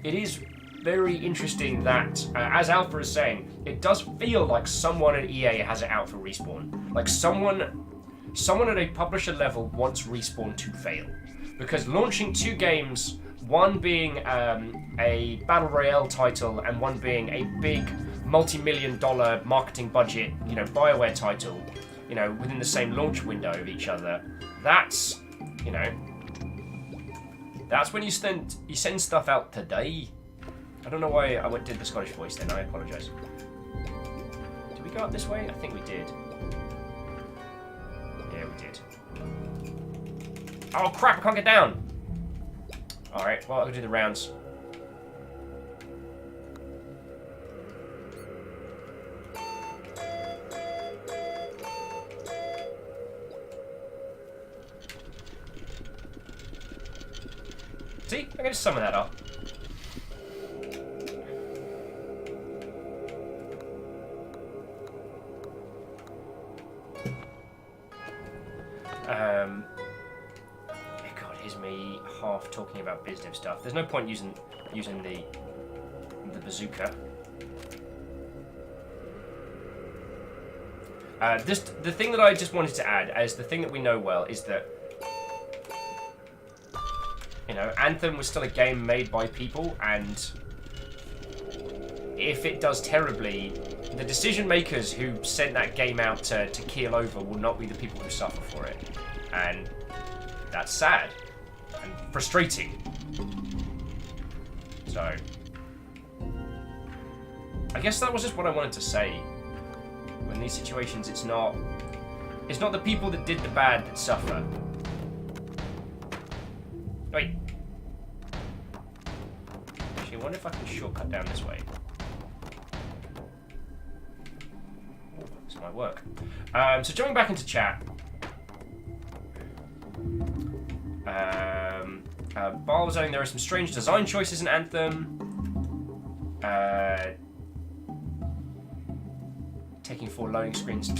It is very interesting that, as Alpha is saying, it does feel like someone at EA has it out for Respawn. Like someone at a publisher level wants Respawn to fail. Because launching two games, one being a Battle Royale title and one being a big multi-million-dollar marketing budget, you know, BioWare title, you know, within the same launch window of each other, that's, you know, that's when you send stuff out today. I don't know why I did the Scottish voice then, I apologise. Did we go up this way? I think we did. Yeah, we did. Oh crap, I can't get down! Alright, well, I'll go do the rounds. See? I can just summon that up. God, here's me half talking about biz dev stuff. There's no point using the bazooka. The thing that I just wanted to add, as the thing that we know well, is that, you know, Anthem was still a game made by people, and if it does terribly, the decision makers who sent that game out to keel over will not be the people who suffer for it. And that's sad and frustrating. So, I guess that was just what I wanted to say. In these situations, it's not the people that did the bad that suffer. Wait. Actually, I wonder if I can shortcut down this way. Oh, this might work. So jumping back into chat. Bar was saying there are some strange design choices in Anthem. Taking 4 loading screens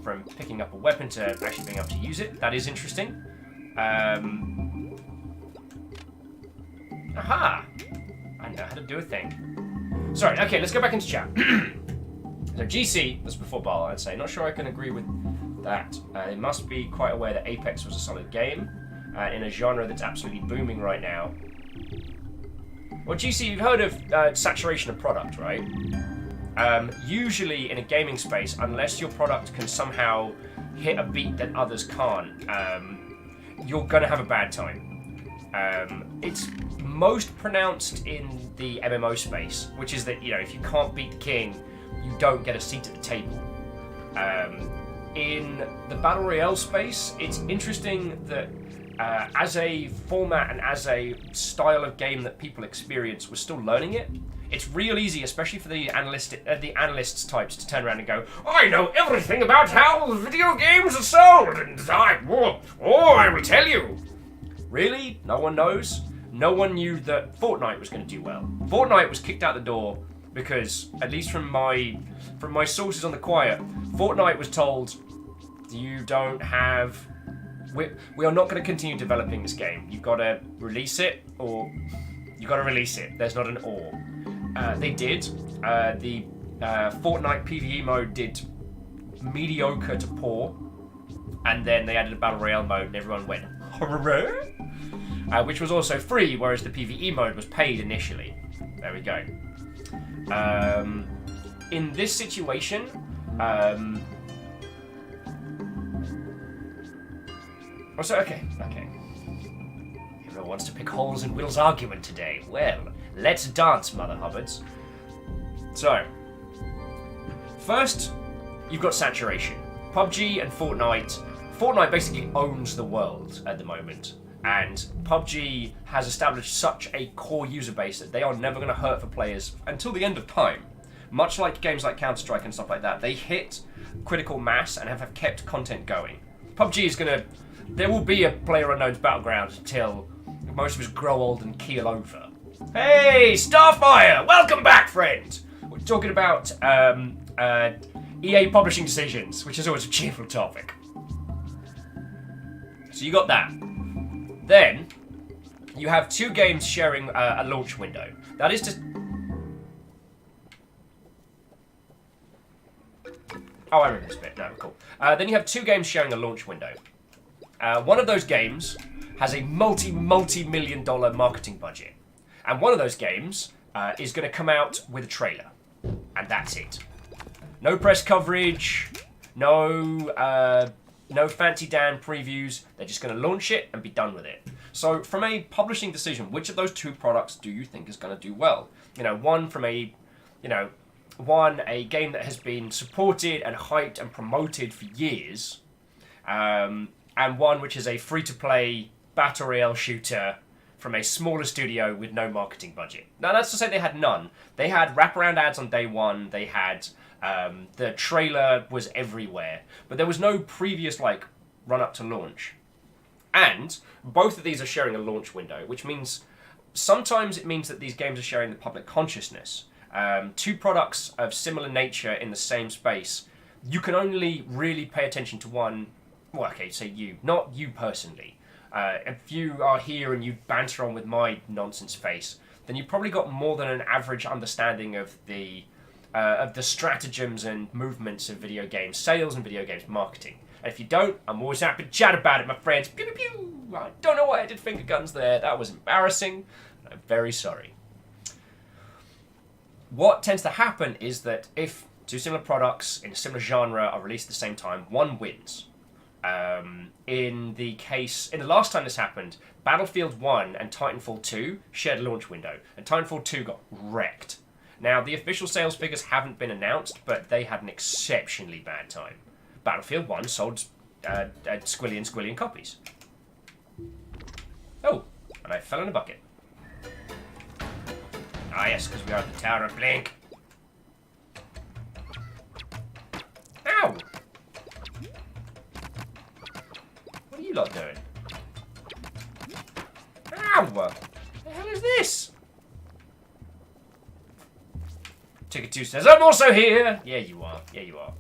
from picking up a weapon to actually being able to use it. That is interesting. Aha! I know how to do a thing. Sorry, okay, let's go back into chat. So GC, that's before Bal, I'd say. Not sure I can agree with that. They must be quite aware that Apex was a solid game in a genre that's absolutely booming right now. Well, GC, you've heard of saturation of product, right? Usually in a gaming space, unless your product can somehow hit a beat that others can't, you're going to have a bad time. It's most pronounced in the MMO space, which is that, if you can't beat the king, you don't get a seat at the table. In the Battle Royale space, it's interesting that as a format and as a style of game that people experience, we're still learning it. It's real easy, especially for the analysts types, to turn around and go, I know everything about how video games are sold, and I will tell you. Really? No one knows? No one knew that Fortnite was going to do well. Fortnite was kicked out the door because, at least from my sources on the quiet, Fortnite was told, you don't have... We are not going to continue developing this game. You've got to release it, or... You've got to release it. There's not an or. They did. The Fortnite PvE mode did mediocre to poor, and then they added a Battle Royale mode, and everyone went, which was also free, whereas the PvE mode was paid initially. There we go. In this situation, okay. Everyone wants to pick holes in Will's argument today. Well, let's dance, Mother Hubbards. So, first, you've got saturation. PUBG and Fortnite. Fortnite basically owns the world at the moment. And PUBG has established such a core user base that they are never going to hurt for players until the end of time. Much like games like Counter-Strike and stuff like that, they hit critical mass and have kept content going. PUBG is going to... There will be a PlayerUnknown's Battleground until most of us grow old and keel over. Hey, Starfire! Welcome back, friend! We're talking about EA publishing decisions, which is always a cheerful topic. So you got that. Then, you have 2 games sharing a launch window. That is to... Oh, I remember this bit. No, cool. Then you have 2 games sharing a launch window. One of those games has a multi-million-dollar marketing budget. And one of those games is going to come out with a trailer. And that's it. No press coverage, no fancy Dan previews. They're just going to launch it and be done with it. So from a publishing decision, which of those 2 products do you think is going to do well? One from a game that has been supported and hyped and promoted for years, and one which is a free-to-play Battle Royale shooter from a smaller studio with no marketing budget. Now, that's to say they had none. They had wraparound ads on day one. They had... the trailer was everywhere. But there was no previous, run-up to launch. And both of these are sharing a launch window, which means... Sometimes it means that these games are sharing the public consciousness. 2 products of similar nature in the same space. You can only really pay attention to one... Well, okay, say you. Not you personally. If you are here and you banter on with my nonsense face, then you've probably got more than an average understanding of the stratagems and movements of video games, sales and video games marketing. And if you don't, I'm always happy to chat about it, my friends. Pew, pew, pew. I don't know why I did finger guns there. That was embarrassing. I'm very sorry. What tends to happen is that if two similar products in a similar genre are released at the same time, one wins. In the last time this happened, Battlefield 1 and Titanfall 2 shared a launch window, and Titanfall 2 got wrecked. Now, the official sales figures haven't been announced, but they had an exceptionally bad time. Battlefield 1 sold squillion copies. Oh, and I fell in a bucket. Ah, yes, because we are at the Tower of Blink. Ow! What are you lot doing? Ow! What the hell is this? Ticket 2 says, I'm also here! Yeah, you are. Yeah, you are.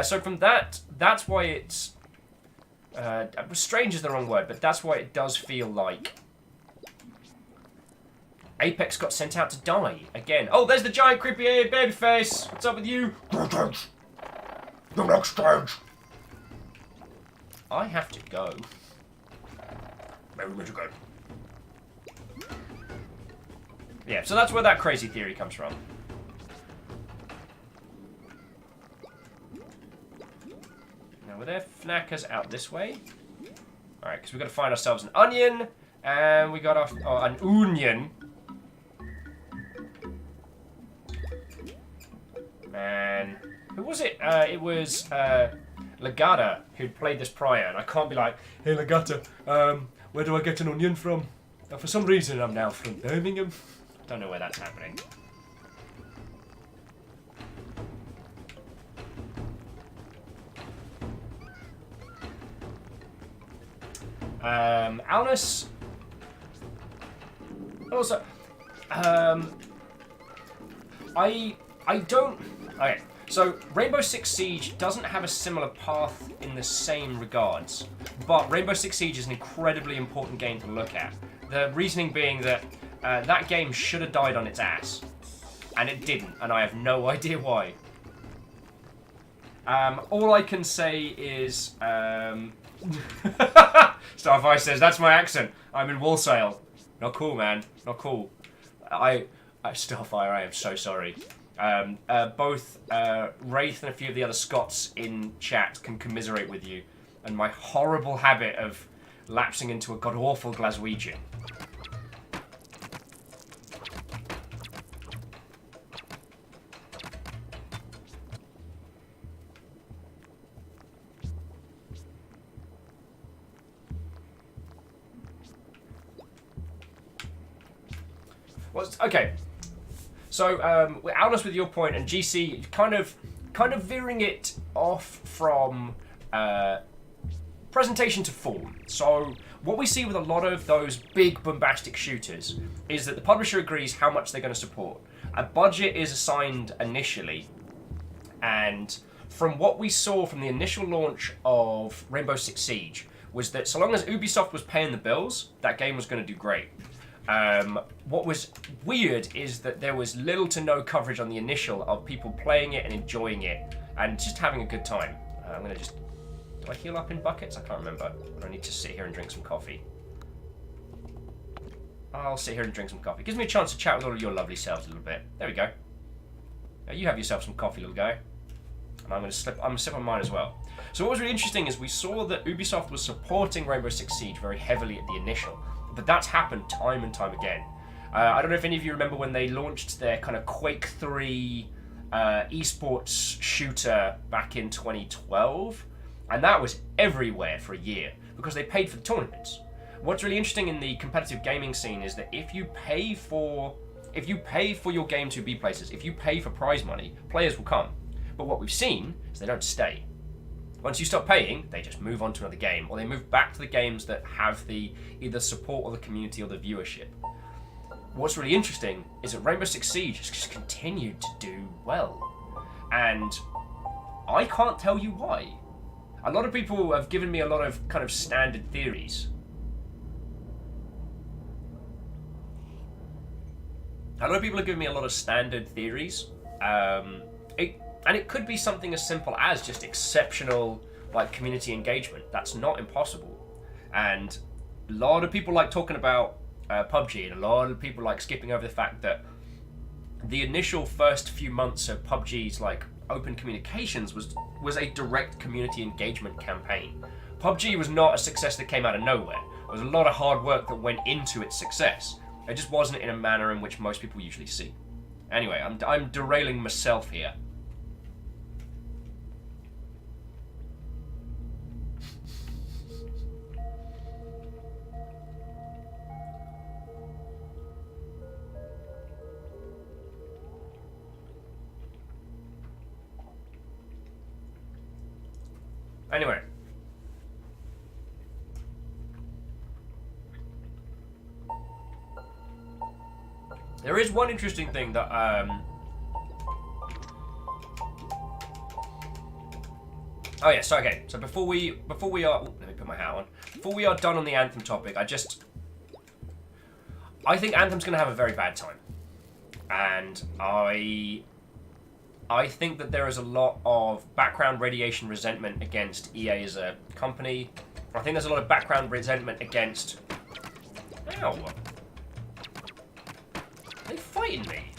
So from that's why it's... strange is the wrong word, but that's why it does feel like Apex got sent out to die again. Oh, there's the giant creepy baby face. What's up with you? Greetings. The next stage. I have to go. Maybe we should go. Yeah, so that's where that crazy theory comes from. Now, were there fnackers out this way? Alright, because we've got to find ourselves an onion. And we got an onion. Man, who was it? It was Legata who'd played this prior, and I can't be like, hey Legata, where do I get an onion from? For some reason, I'm now from Birmingham. Don't know where that's happening. Alnus. Also, I don't... Okay, so Rainbow Six Siege doesn't have a similar path in the same regards, but Rainbow Six Siege is an incredibly important game to look at. The reasoning being that that game should have died on its ass, and it didn't, and I have no idea why. All I can say is... Starfire says, that's my accent. I'm in Walsale. Not cool, man. Not cool. Starfire, I am so sorry. Both Wraith and a few of the other Scots in chat can commiserate with you, and my horrible habit of lapsing into a god-awful Glaswegian. Okay, so we're honest with your point, and GC kind of veering it off from presentation to form. So what we see with a lot of those big bombastic shooters is that the publisher agrees how much they're going to support. A budget is assigned initially, and from what we saw from the initial launch of Rainbow Six Siege was that so long as Ubisoft was paying the bills, that game was going to do great. What was weird is that there was little to no coverage on the initial of people playing it and enjoying it and just having a good time. I'm going to just... Do I heal up in buckets? I can't remember. Or I need to sit here and drink some coffee. I'll sit here and drink some coffee. Gives me a chance to chat with all of your lovely selves a little bit. There we go. Now you have yourself some coffee, little guy. And I'm going to sip on mine as well. So what was really interesting is we saw that Ubisoft was supporting Rainbow Six Siege very heavily at the initial. But that's happened time and time again. I don't know if any of you remember when they launched their kind of Quake 3 esports shooter back in 2012. And that was everywhere for a year because they paid for the tournaments. What's really interesting in the competitive gaming scene is that if you pay for your game to be places, if you pay for prize money, players will come. But what we've seen is they don't stay. Once you stop paying, they just move on to another game, or they move back to the games that have the either support or the community or the viewership. What's really interesting is that Rainbow Six Siege has just continued to do well. And I can't tell you why. A lot of people have given me a lot of kind of standard theories. A lot of people have given me a lot of standard theories. And it could be something as simple as just exceptional like community engagement. That's not impossible. And a lot of people like talking about PUBG, and a lot of people like skipping over the fact that the initial first few months of PUBG's like open communications was a direct community engagement campaign. PUBG was not a success that came out of nowhere. There was a lot of hard work that went into its success. It just wasn't in a manner in which most people usually see. Anyway, I'm derailing myself here. Anyway. There is one interesting thing that oh yeah, so okay. So before we are let me put my hat on. Before we are done on the Anthem topic, I think Anthem's gonna have a very bad time. And I think that there is a lot of background radiation resentment against EA as a company. I think there's a lot of background resentment against... Ow! Are they fighting me?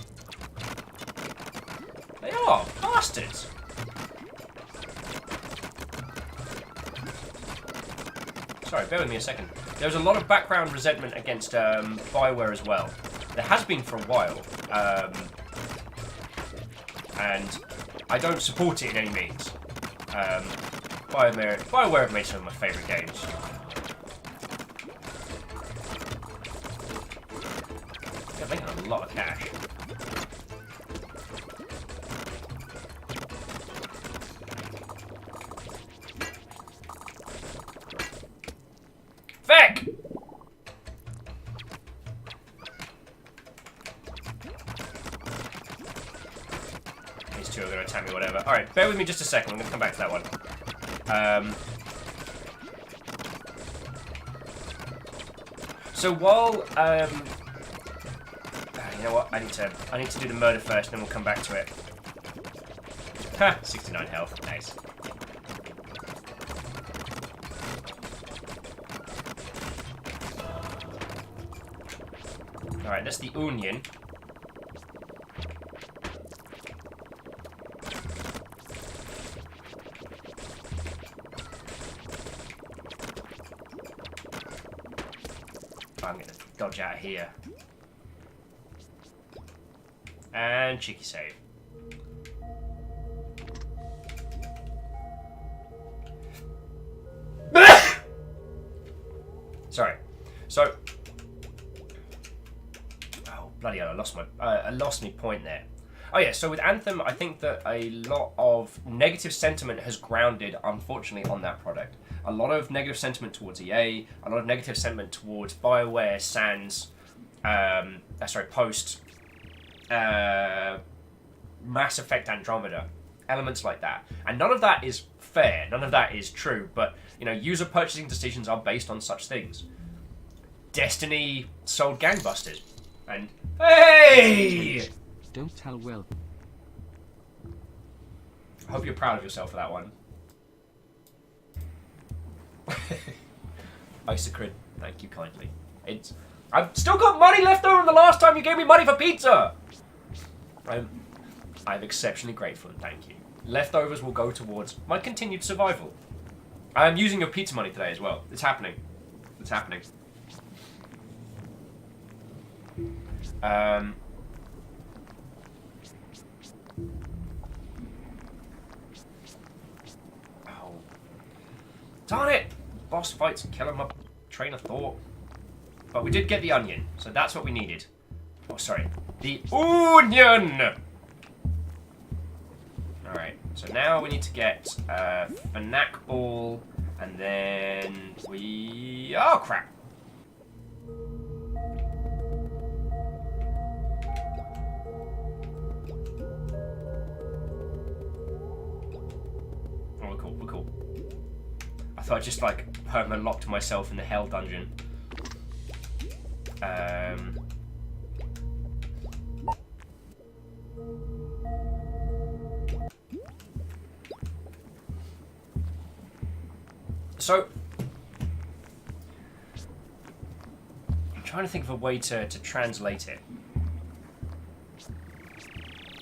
They are! Bastards! Sorry, bear with me a second. There's a lot of background resentment against Bioware as well. There has been for a while. And I don't support it in any means. Bioware have made some of my favourite games. They're making a lot of cash. Feck! These two are going to attack me, whatever. Alright, bear with me just a second. I'm going to come back to that one. So while, you know what? I need to do the murder first, and then we'll come back to it. Ha! 69 health. Nice. Alright, that's the onion. I'm gonna dodge out here. And cheeky save. Sorry. So. Oh bloody hell! I lost my point there. Oh yeah. So with Anthem, I think that a lot of negative sentiment has grounded, unfortunately, on that product. A lot of negative sentiment towards EA, a lot of negative sentiment towards BioWare, sans, post Mass Effect Andromeda, elements like that. And none of that is fair, none of that is true, but, you know, user purchasing decisions are based on such things. Destiny sold gangbusters. And, hey! Don't tell Will. I hope you're proud of yourself for that one. Isocrid, thank you kindly. I've still got money left over from the last time you gave me money for pizza! I'm exceptionally grateful and thank you. Leftovers will go towards my continued survival. I am using your pizza money today as well. It's happening. It's happening. Oh. Darn it! Boss fights killing my train of thought. But we did get the onion, so that's what we needed. Oh, sorry. The onion! Alright, so now we need to get Fnac Ball, and then we... Oh, crap! Oh, we're cool, we're cool. I thought I just, like, perma-locked myself in the Hell Dungeon. So, I'm trying to think of a way to translate it.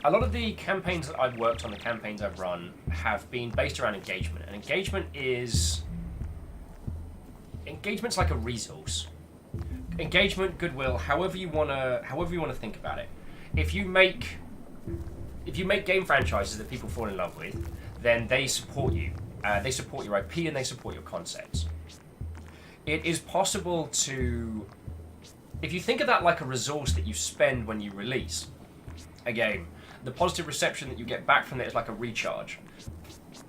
a lot of the campaigns that I've worked on, the campaigns I've run, have been based around engagement. And engagement's like a resource. Engagement, goodwill, however you wanna think about it. If you make game franchises that people fall in love with, then they support you. They support your IP and they support your concepts. It is possible to, if you think of that like a resource that you spend when you release a game, the positive reception that you get back from it is like a recharge.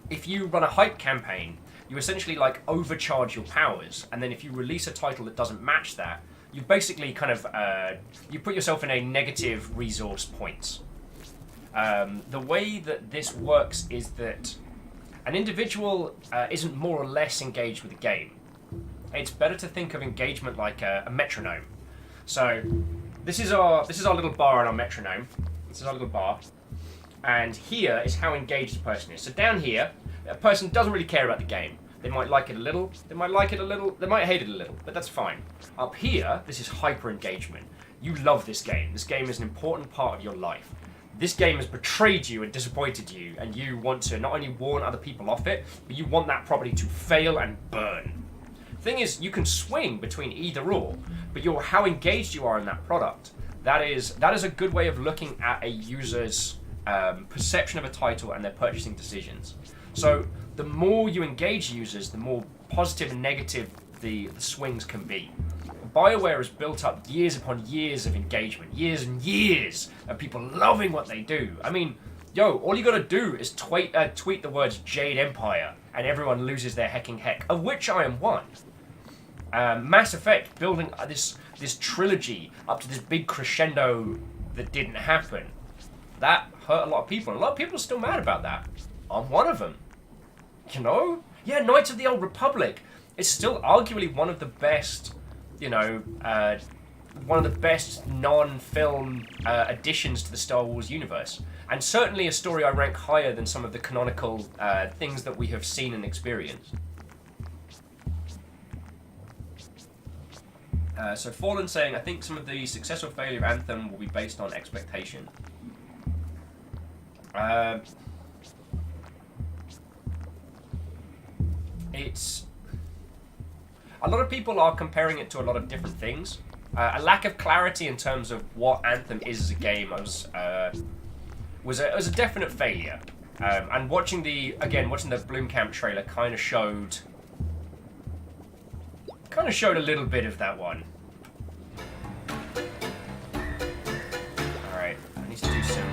If you run a hype campaign, you essentially like overcharge your powers, and then if you release a title that doesn't match that, you basically kind of you put yourself in a negative resource points. The way that this works is that an individual isn't more or less engaged with the game. It's better to think of engagement like a metronome. So this is our little bar on our metronome. This is our little bar, and here is how engaged a person is. So down here, a person doesn't really care about the game. They might like it a little, they might like it a little, they might hate it a little, but that's fine. Up here, this is hyper engagement. You love this game. This game is an important part of your life. This game has betrayed you and disappointed you, and you want to not only warn other people off it, but you want that property to fail and burn. Thing is, you can swing between either or, but how engaged you are in that product. That is a good way of looking at a user's perception of a title and their purchasing decisions. So the more you engage users, the more positive and negative the swings can be. BioWare has built up years upon years of engagement, years and years of people loving what they do. I mean, all you gotta do is tweet the words Jade Empire and everyone loses their hecking heck, of which I am one. Mass Effect, building this trilogy up to this big crescendo that didn't happen. That hurt a lot of people. A lot of people are still mad about that. I'm one of them. You know? Yeah, Knights of the Old Republic is still arguably one of the best, one of the best non-film additions to the Star Wars universe. And certainly a story I rank higher than some of the canonical things that we have seen and experienced. So Fallen saying, I think some of the success or failure of Anthem will be based on expectation. It's... A lot of people are comparing it to a lot of different things. A lack of clarity in terms of what Anthem is as a game was a definite failure. And watching the Bloomcamp trailer kind of showed a little bit of that one. Alright, I need to do some...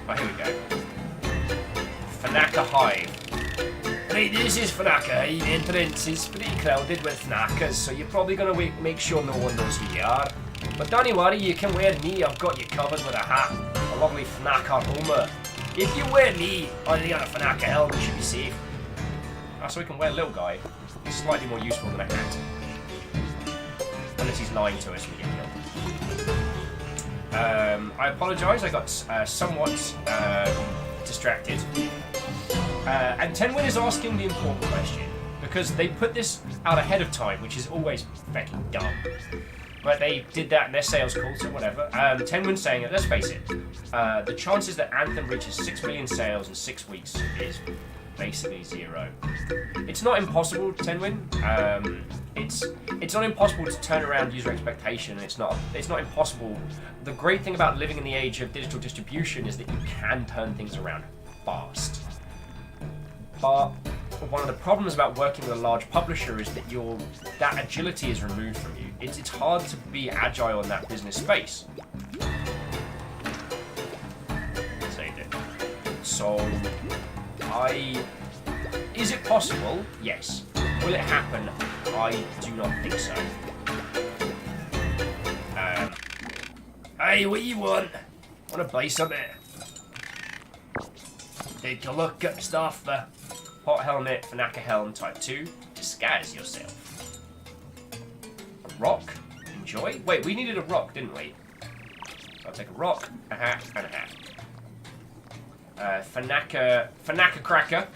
Oh, here we go. Fanaka Hive. Right, this is Fanaka Hive. Entrance is pretty crowded with Fnakas, so you're probably going to make sure no one knows who you are. But don't worry, you can wear me. I've got you covered with a hat. A lovely Fnaka Homer. If you wear me on the other Fanaka helmet, you should be safe. So we can wear little guy. He's slightly more useful than a hat. Unless he's lying to us and we get killed. I apologise, I got somewhat distracted. And Tenwin is asking the important question, because they put this out ahead of time, which is always fucking dumb. But they did that in their sales call, so whatever. Tenwin's saying, let's face it, the chances that Anthem reaches 6 million sales in 6 weeks is basically zero. It's not impossible, Tenwin. It's not impossible to turn around user expectation. It's not impossible. The great thing about living in the age of digital distribution is that you can turn things around fast. But one of the problems about working with a large publisher is that that agility is removed from you. It's hard to be agile in that business space. Saved it. So, is it possible? Yes. Will it happen? I do not think so. Hey, what you want? Want to buy something? Take a look at stuff. Hot helmet, Fanaka helm, type 2. Disguise yourself. A rock. Enjoy. Wait, we needed a rock, didn't we? So I'll take a rock, a hat, and a hat. Fanaka cracker.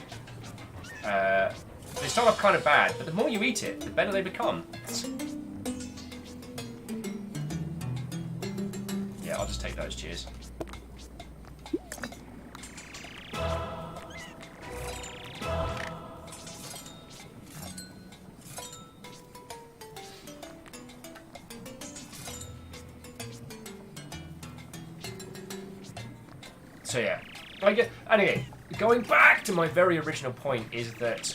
They start off kind of bad, but the more you eat it, the better they become. Yeah, I'll just take those. Cheers. So yeah, anyway, going back to my very original point is that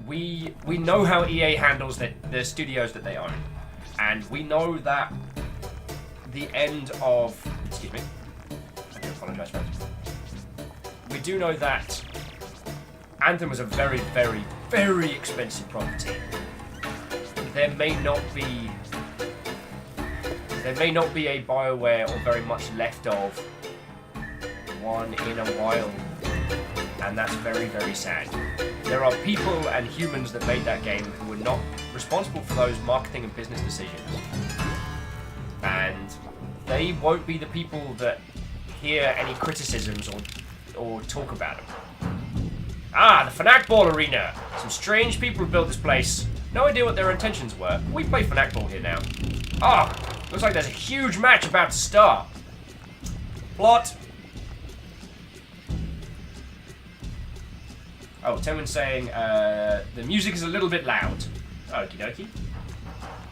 we know how EA handles the studios that they own, and we know that the end of, excuse me, I do apologise, friends. We do know that Anthem was a very, very, very expensive property. There may not be a BioWare or very much left of one in a while, and that's very, very sad. There are people and humans that made that game who were not responsible for those marketing and business decisions, and they won't be the people that hear any criticisms or talk about them. Ah, the Fnac Ball Arena. Some strange people built this place. No idea what their intentions were. We play Fnac Ball here now. Ah, looks like there's a huge match about to start. Plot. Oh, Temin's saying the music is a little bit loud. Okie dokie.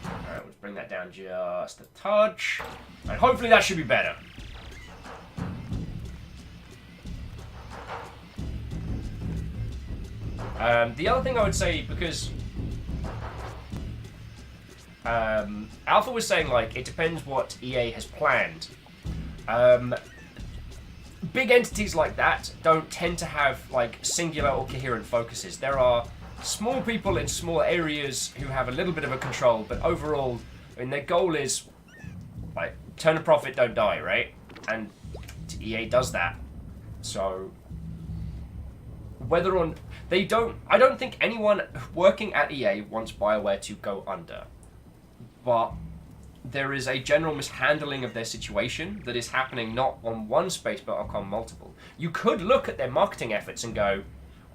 Alright, let's bring that down just a touch. And hopefully that should be better. The other thing I would say, because Alpha was saying, like, it depends what EA has planned. Big entities like that don't tend to have, like, singular or coherent focuses. There are small people in small areas who have a little bit of a control, but overall, I mean, their goal is, like, turn a profit, don't die, right? And EA does that. So, whether or not they don't, I don't think anyone working at EA wants BioWare to go under. But there is a general mishandling of their situation that is happening not on one space but on multiple. You could look at their marketing efforts and go,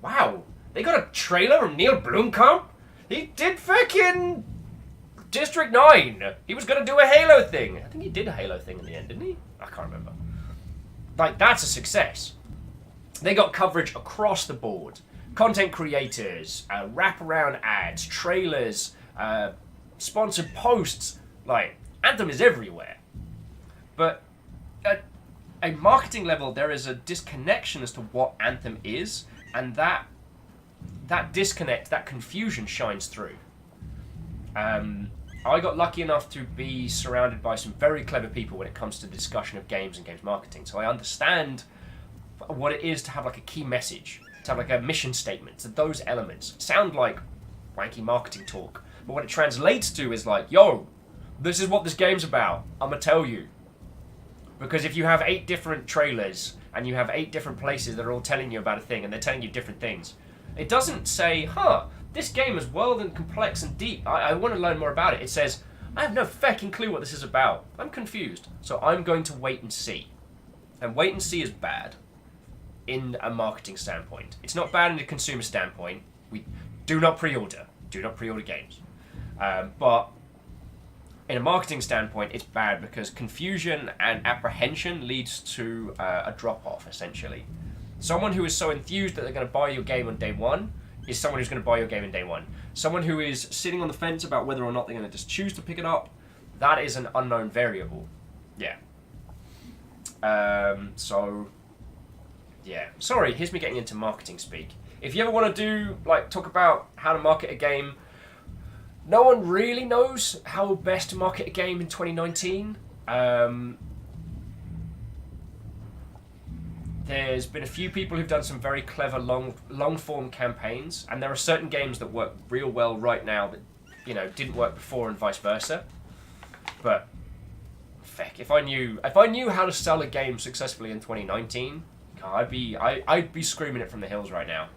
wow, they got a trailer of Neil Blomkamp? He did fucking District 9. He was going to do a Halo thing. I think he did a Halo thing in the end, didn't he? I can't remember. Like, that's a success. They got coverage across the board. Content creators, wraparound ads, trailers, sponsored posts. Like, Anthem is everywhere. But at a marketing level, there is a disconnection as to what Anthem is, and that disconnect, that confusion shines through. I got lucky enough to be surrounded by some very clever people when it comes to the discussion of games and games marketing, so I understand what it is to have like a key message, to have like a mission statement, to those elements. Sound like wanky marketing talk, but what it translates to is like, yo, this is what this game's about. I'm gonna tell you. Because if you have 8 different trailers and you have 8 different places that are all telling you about a thing and they're telling you different things, it doesn't say, this game is wild and complex and deep. I want to learn more about it. It says, I have no fucking clue what this is about. I'm confused. So I'm going to wait and see. And wait and see is bad in a marketing standpoint. It's not bad in a consumer standpoint. We do not pre-order. Do not pre-order games. But in a marketing standpoint, it's bad because confusion and apprehension leads to a drop-off, essentially. Someone who is so enthused that they're going to buy your game on day one is someone who's going to buy your game on day one. Someone who is sitting on the fence about whether or not they're going to just choose to pick it up, that is an unknown variable. Yeah. Yeah. Sorry, here's me getting into marketing speak. If you ever want to talk about how to market a game, no one really knows how best to market a game in 2019. There's been a few people who've done some very clever long-form campaigns, and there are certain games that work real well right now that, didn't work before and vice versa. But, feck, if I knew how to sell a game successfully in 2019, I'd be screaming it from the hills right now.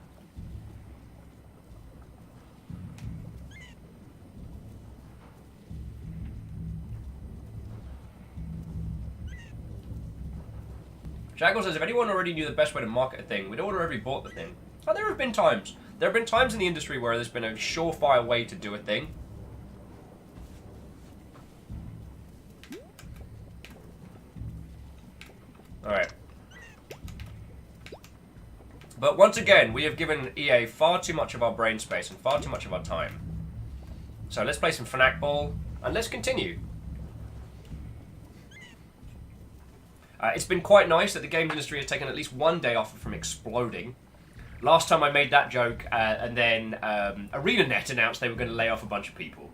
Jackal says, if anyone already knew the best way to market a thing, we'd order every bought the thing. Oh, there have been times. There have been times in the industry where there's been a surefire way to do a thing. But once again, we have given EA far too much of our brain space and far too much of our time. So let's play some Fnac Ball, and let's continue. It's been quite nice that the games industry has taken at least one day off from exploding. Last time I made that joke, and then ArenaNet announced they were going to lay off a bunch of people.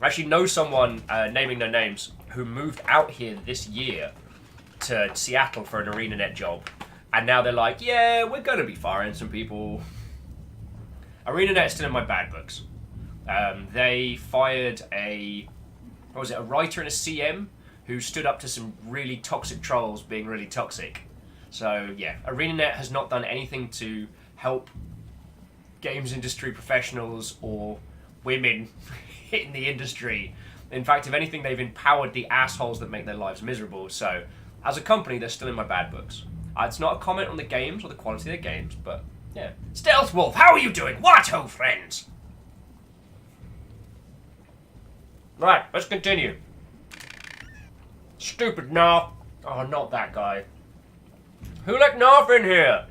I actually know someone, naming their names, who moved out here this year to Seattle for an ArenaNet job. And now they're like, yeah, we're going to be firing some people. ArenaNet's still in my bad books. They fired a writer and a CM who stood up to some really toxic trolls being really toxic. So, yeah, ArenaNet has not done anything to help games industry professionals or women in the industry. In fact, if anything, they've empowered the assholes that make their lives miserable. So, as a company, they're still in my bad books. It's not a comment on the games or the quality of the games, but, yeah. Stealth Wolf, how are you doing? Watto, friends! Right, let's continue. Stupid Narf. Oh, not that guy. Who let Narf in here?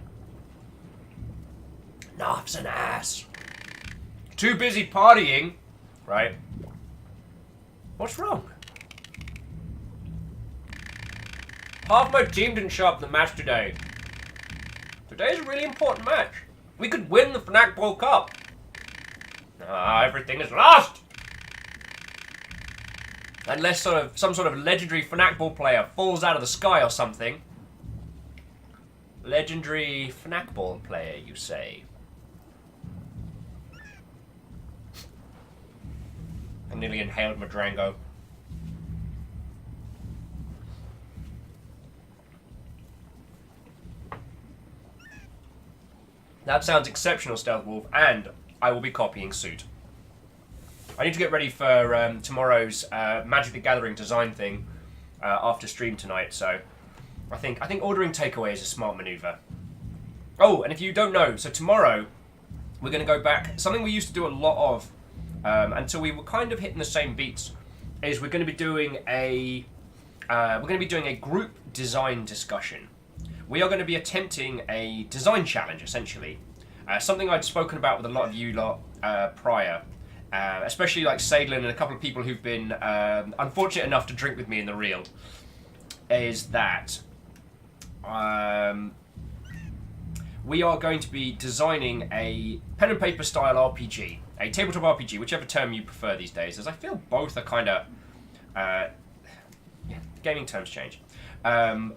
Narf's an ass. Too busy partying. Right. What's wrong? Half my team didn't show up in the match today. Today's a really important match. We could win the Fnac Ball Cup. Everything is lost. Unless some sort of legendary Fnac Ball player falls out of the sky or something. Legendary Fnac Ball player, you say? I nearly inhaled Madrango. That sounds exceptional, Stealth Wolf, and I will be copying suit. I need to get ready for tomorrow's Magic the Gathering design thing after stream tonight, so I think ordering takeaway is a smart maneuver. Oh, and if you don't know, so tomorrow we're going to go back. Something we used to do a lot of until we were kind of hitting the same beats is we're going to be doing a group design discussion. We are going to be attempting a design challenge, essentially. Something I'd spoken about with a lot of you lot prior. Especially like Sadlin and a couple of people who've been unfortunate enough to drink with me in the real, is that we are going to be designing a pen and paper style RPG, a tabletop RPG, whichever term you prefer these days, as I feel both are kind of gaming terms change.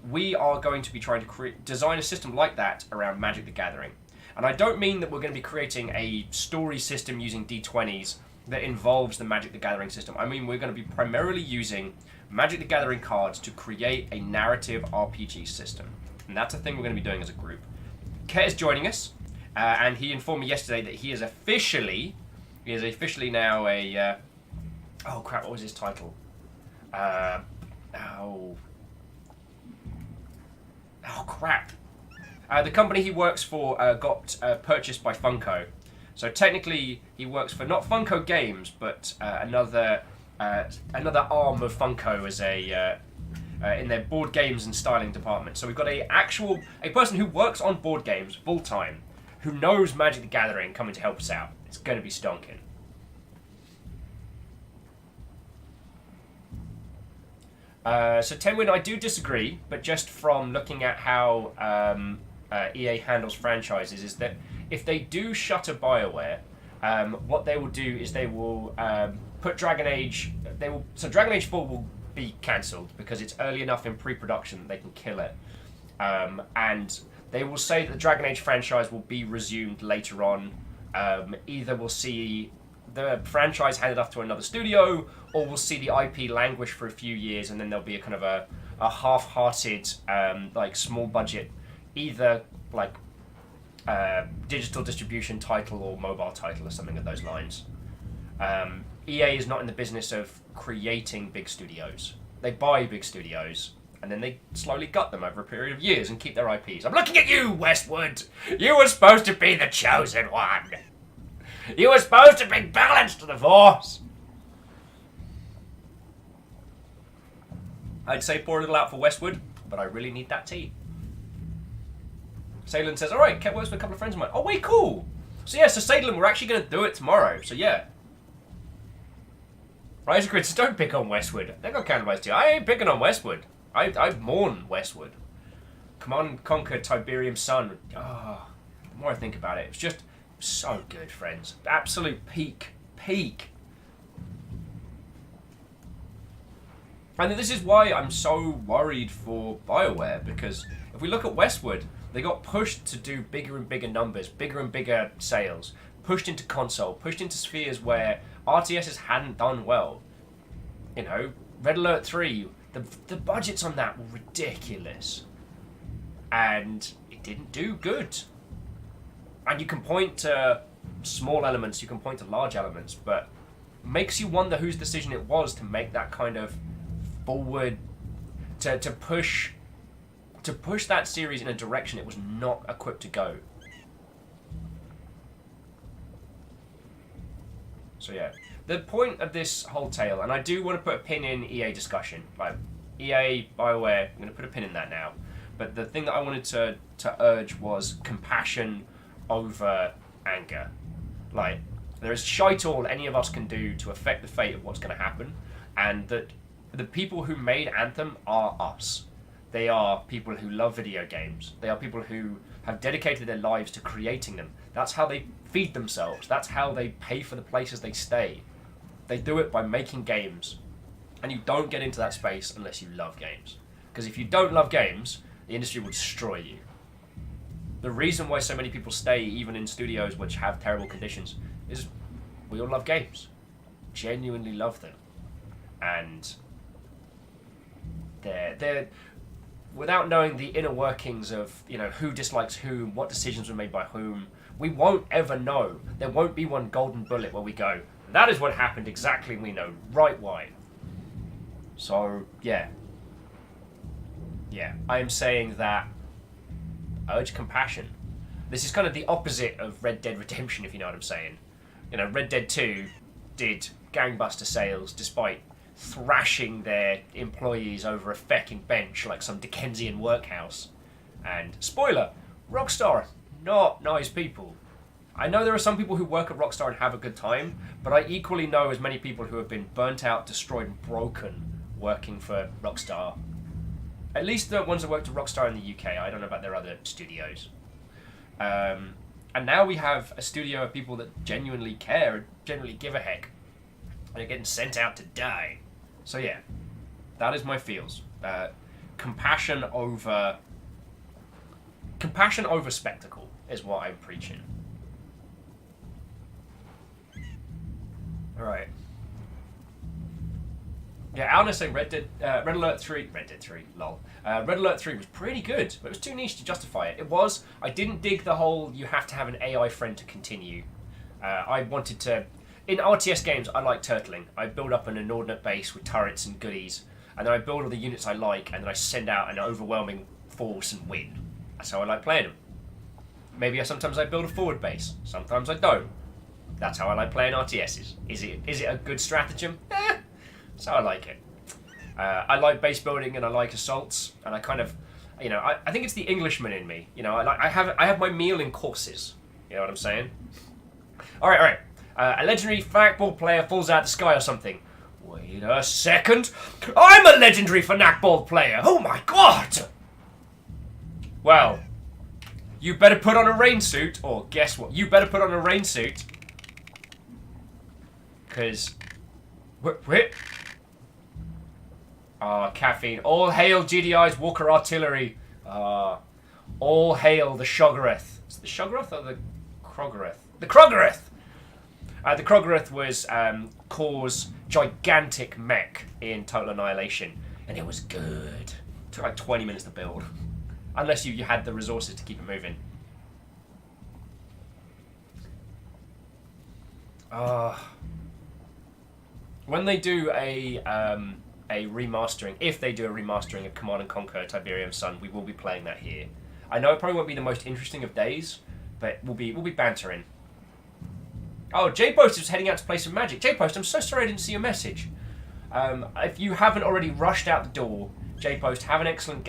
We are going to be trying to design a system like that around Magic the Gathering. And I don't mean that we're going to be creating a story system using D20s that involves the Magic the Gathering system. I mean we're going to be primarily using Magic the Gathering cards to create a narrative RPG system. And that's a thing we're going to be doing as a group. Ket is joining us, and he informed me yesterday that he is officially now a... oh crap, what was his title? Oh crap. The company he works for got purchased by Funko. So technically he works for not Funko Games, but another arm of Funko as in their board games and styling department. So we've got a person who works on board games full time, who knows Magic the Gathering, coming to help us out. It's going to be stonking. So Tenwin, I do disagree, but just from looking at how EA handles franchises, is that if they do shutter BioWare, what they will do is they will put Dragon Age. So Dragon Age 4 will be cancelled because it's early enough in pre-production that they can kill it, and they will say that the Dragon Age franchise will be resumed later on. Either we'll see the franchise handed off to another studio, or we'll see the IP languish for a few years, and then there'll be a kind of a half-hearted, like small budget, either like digital distribution title or mobile title or something of those lines. EA is not in the business of creating big studios. They buy big studios, and then they slowly gut them over a period of years and keep their IPs. I'm looking at you, Westwood! You were supposed to be the chosen one! You were supposed to bring balance to the Force! I'd say pour a little out for Westwood, but I really need that tea. Salem says, alright, Ket works with a couple of friends of mine. Oh, wait, cool. So yeah, so Salem, we're actually going to do it tomorrow. So yeah. Rise of Crits, don't pick on Westwood. They got cannibalized too. I ain't picking on Westwood. I mourn Westwood. Command and Conquer Tiberium Sun. Ah, the more I think about it, it's just so good, friends. Absolute peak. And this is why I'm so worried for BioWare, because if we look at Westwood, they got pushed to do bigger and bigger numbers, bigger and bigger sales, pushed into console, pushed into spheres where RTSs hadn't done well. You know, Red Alert 3, the budgets on that were ridiculous. And it didn't do good. And you can point to small elements, you can point to large elements, but makes you wonder whose decision it was to make that kind of forward, to push that series in a direction it was not equipped to go. So yeah, the point of this whole tale, and I do want to put a pin in EA discussion, like EA, BioWare, I'm going to put a pin in that now, but the thing that I wanted to urge was compassion over anger. Like, there is shite all any of us can do to affect the fate of what's going to happen, and that the people who made Anthem are us. They are people who love video games. They are people who have dedicated their lives to creating them. That's how they feed themselves. That's how they pay for the places they stay. They do it by making games. And you don't get into that space unless you love games. Because if you don't love games, the industry will destroy you. The reason why so many people stay, even in studios which have terrible conditions, is we all love games. Genuinely love them. And they're without knowing the inner workings of, you know, who dislikes whom, what decisions were made by whom, we won't ever know. There won't be one golden bullet where we go, that is what happened exactly, we know right why. So, yeah. Yeah, I am saying that urge compassion. This is kind of the opposite of Red Dead Redemption, if you know what I'm saying. You know, Red Dead 2 did gangbuster sales despite thrashing their employees over a fecking bench like some Dickensian workhouse. And, spoiler, Rockstar, not nice people. I know there are some people who work at Rockstar and have a good time, but I equally know as many people who have been burnt out, destroyed, and broken working for Rockstar. At least the ones that worked at Rockstar in the UK. I don't know about their other studios. And now we have a studio of people that genuinely care, genuinely give a heck, and are getting sent out to die. So yeah, that is my feels. Compassion over spectacle is what I'm preaching. All right. Yeah, Alna's saying Red Alert 3, lol. Red Alert 3 was pretty good, but it was too niche to justify it. It was. I didn't dig the whole you have to have an AI friend to continue. I wanted to. In RTS games, I like turtling. I build up an inordinate base with turrets and goodies, and then I build all the units I like, and then I send out an overwhelming force and win. That's how I like playing them. Maybe sometimes I build a forward base, sometimes I don't. That's how I like playing RTSs. Is it a good stratagem? That's how I like it. I like base building and I like assaults, and I kind of, you know, I think it's the Englishman in me. You know, I have my meal in courses. You know what I'm saying? All right. A legendary Fnac ball player falls out of the sky or something. Wait a second. I'm a legendary Fnac ball player. Oh my god. Well, you better put on a rain suit, or guess what? You better put on a rain suit. Because, wait. Caffeine. All hail GDI's Walker Artillery. All hail the Shoggorath. Is it the Shoggorath or the Kroggerath? The Kroggerath! The Kroggerath was Core's gigantic mech in Total Annihilation, and it was good. It took like 20 minutes to build. Unless you had the resources to keep it moving. When they do a remastering, if they do a remastering of Command & Conquer Tiberium Sun, we will be playing that here. I know it probably won't be the most interesting of days, but we'll be bantering. Oh, J-Post is heading out to play some Magic. J-Post, I'm so sorry I didn't see your message. If you haven't already rushed out the door, J-Post, have an excellent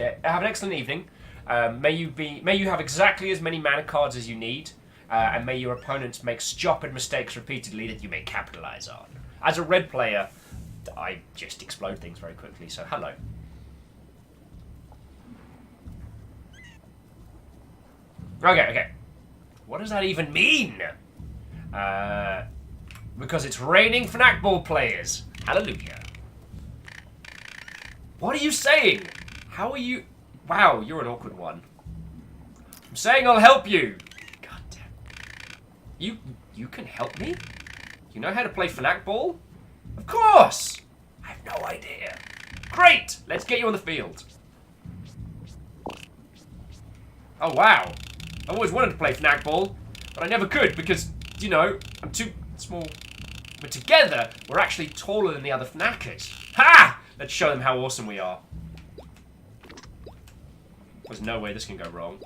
evening. May you have exactly as many mana cards as you need, and may your opponents make stupid mistakes repeatedly that you may capitalize on. As a red player, I just explode things very quickly, so hello. Okay. What does that even mean? Because it's raining Fnac Ball players. Hallelujah. What are you saying? How are you... Wow, you're an awkward one. I'm saying I'll help you. God damn. You can help me? You know how to play Fnac Ball? Of course! I have no idea. Great! Let's get you on the field. Oh, wow. I always wanted to play Fnac Ball, but I never could because, you know, I'm too small. But together, we're actually taller than the other Fnackers. Ha! Let's show them how awesome we are. There's no way this can go wrong.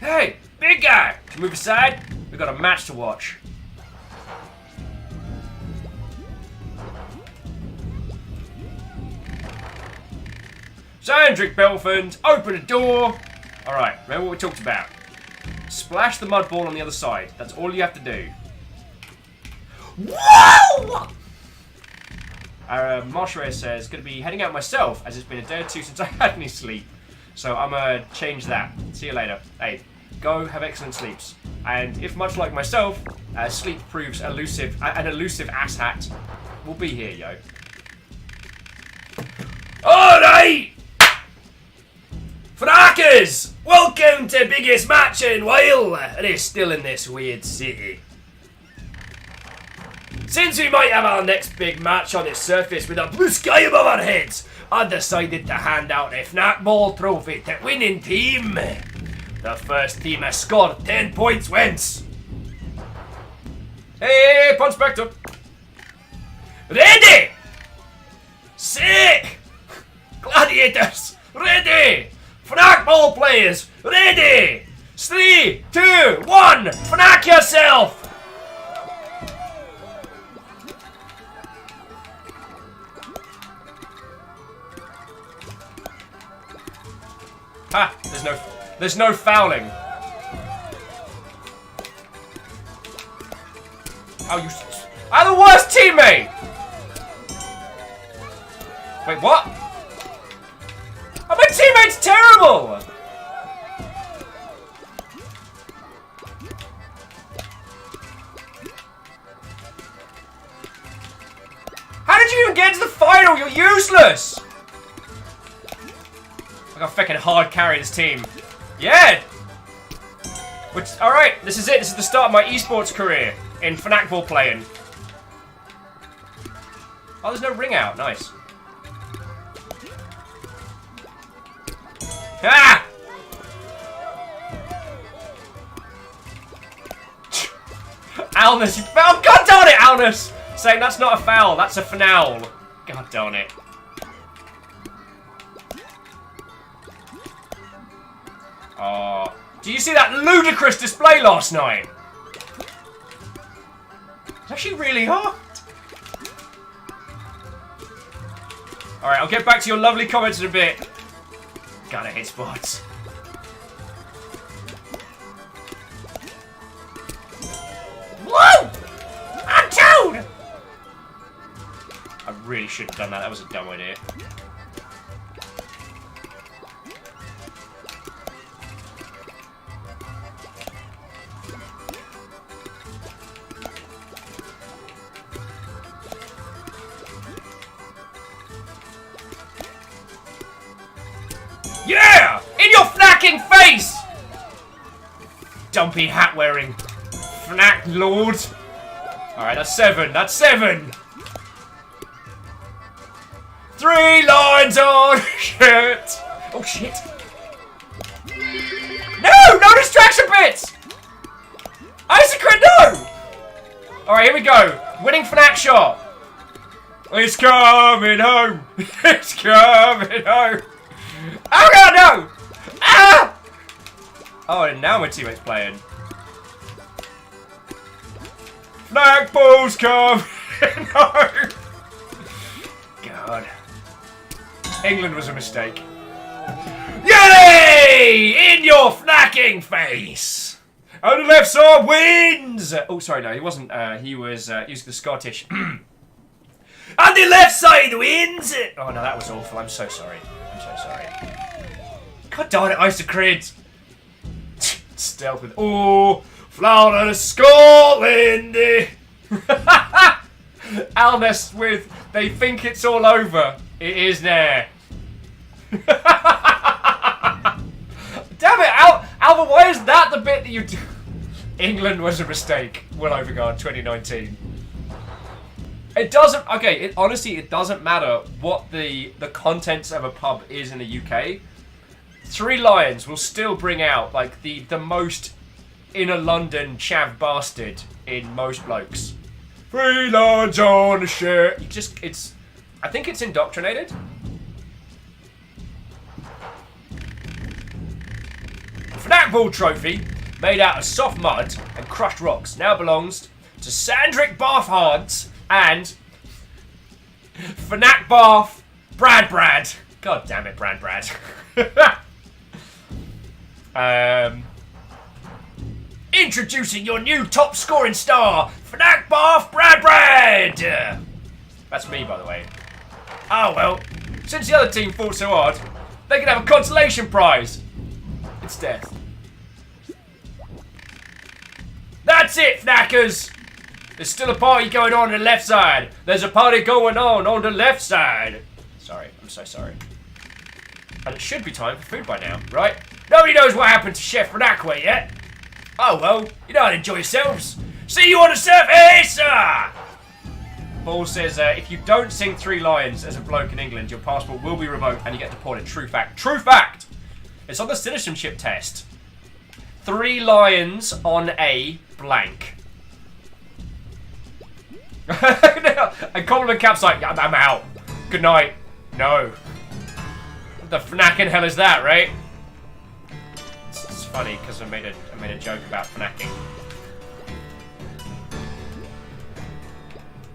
Hey, big guy! Move aside. We've got a match to watch. Sandrick Belfond, open a door. Alright, remember what we talked about. Splash the mud ball on the other side. That's all you have to do. Whoa! Marshall says, going to be heading out myself, as it's been a day or two since I had any sleep. So I'm going to change that. See you later. Hey, go have excellent sleeps. And if much like myself, sleep proves an elusive asshat, we'll be here, yo. Alright! Frackers! Welcome to biggest match in while, and it's still in this weird city. Since we might have our next big match on this surface with a blue sky above our heads, I decided to hand out a Fnac Ball trophy to winning team. The first team has scored 10 points wins. Hey, Punch Spectre. Ready! Sick! Gladiators, ready! Fnac Ball players, ready! 3, 2, 1, Fnac yourself! Ha! There's no fouling. Oh, you... I'm the worst teammate! Wait, what? Oh, my teammate's terrible! How did you even get to the final? You're useless! I gotta fucking hard carry this team. Yeah! Alright, this is it. This is the start of my esports career in Fnac Ball playing. Oh, there's no ring out. Nice. Ah! Alnus, you foul! God darn it, Alnus! Saying that's not a foul, that's a finale. God darn it. Oh, did you see that ludicrous display last night? It's actually really hard. Alright, I'll get back to your lovely comments in a bit. God, I hate sports. Whoa! I'm toad! I really shouldn't have done that. That was a dumb idea. Yeah! In your Fnacking face! Dumpy hat wearing Fnac Lord. Alright, that's 7. That's 7! 3 lines on shit! Oh shit! No! No distraction bits! Isaac, no! Alright, here we go. Winning Fnac shot. It's coming home. It's coming home. Oh god, no! Ah! Oh, and now my teammate's playing. Fnac Ball's come! No! God. England was a mistake. Yay! In your fnacking face! And the left side wins! Oh, sorry, no, he wasn't. He was the Scottish. And the left side wins! Oh, no, that was awful. I'm so sorry. I'm so sorry. God darn it, I used to cringe. Stealth with. Oh, flawless Scotland! Alness with. They think it's all over. It is now. Damn it, Alva, why is that the bit that you do? England was a mistake. Will Overguard 2019. It doesn't, okay, honestly, it doesn't matter what the contents of a pub is in the UK. Three Lions will still bring out, like, the most inner London chav bastard in most blokes. Three Lions on the shirt. I think it's indoctrinated. Fnac Ball trophy, made out of soft mud and crushed rocks, now belongs to Sandrick Barfhards and Fnac Barf Brad. God damn it, Brad. Introducing your new top scoring star, Fnac Barf Brad. That's me, by the way. Oh well, since the other team fought so hard, they can have a consolation prize. It's death. That's it, Fnackers! There's still a party going on the left side. There's a party going on the left side. Sorry, I'm so sorry. And it should be time for food by now, right? Nobody knows what happened to Chef Renacque yet. Oh well, you know how to enjoy yourselves. See you on the surface! Ball says, if you don't sing Three Lions as a bloke in England, your passport will be revoked and you get deported. True fact. True fact! It's on the citizenship test. 3 lions on a blank. And Compliment Cap's like, yeah, I'm out. Good night. No. What the fnacking hell is that, right? It's funny because I made a joke about fnacking.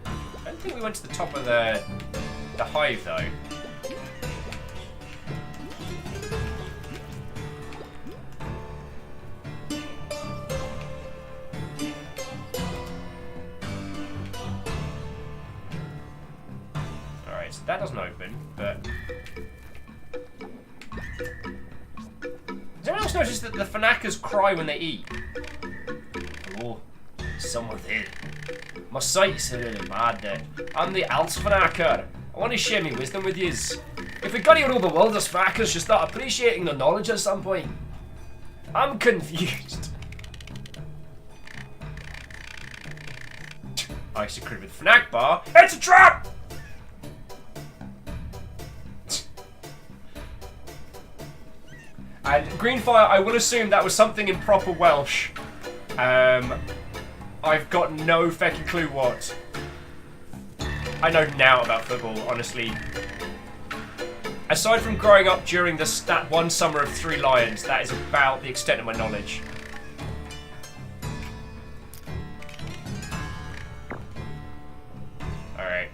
I don't think we went to the top of the hive though. Alright, so that doesn't open, but has anyone else noticed that the Fnackers cry when they eat? Oh, someone there. My sight's really bad there. I'm the Alts Fnacker. I want to share my wisdom with yous. If we got here all the world as Fnackers should start appreciating the knowledge at some point. I'm confused. I secret with Fnac Bar. It's a trap! And Greenfire, I will assume that was something in proper Welsh. I've got no fucking clue what. I know now about football, honestly. Aside from growing up during that one summer of 3 Lions, that is about the extent of my knowledge. Alright.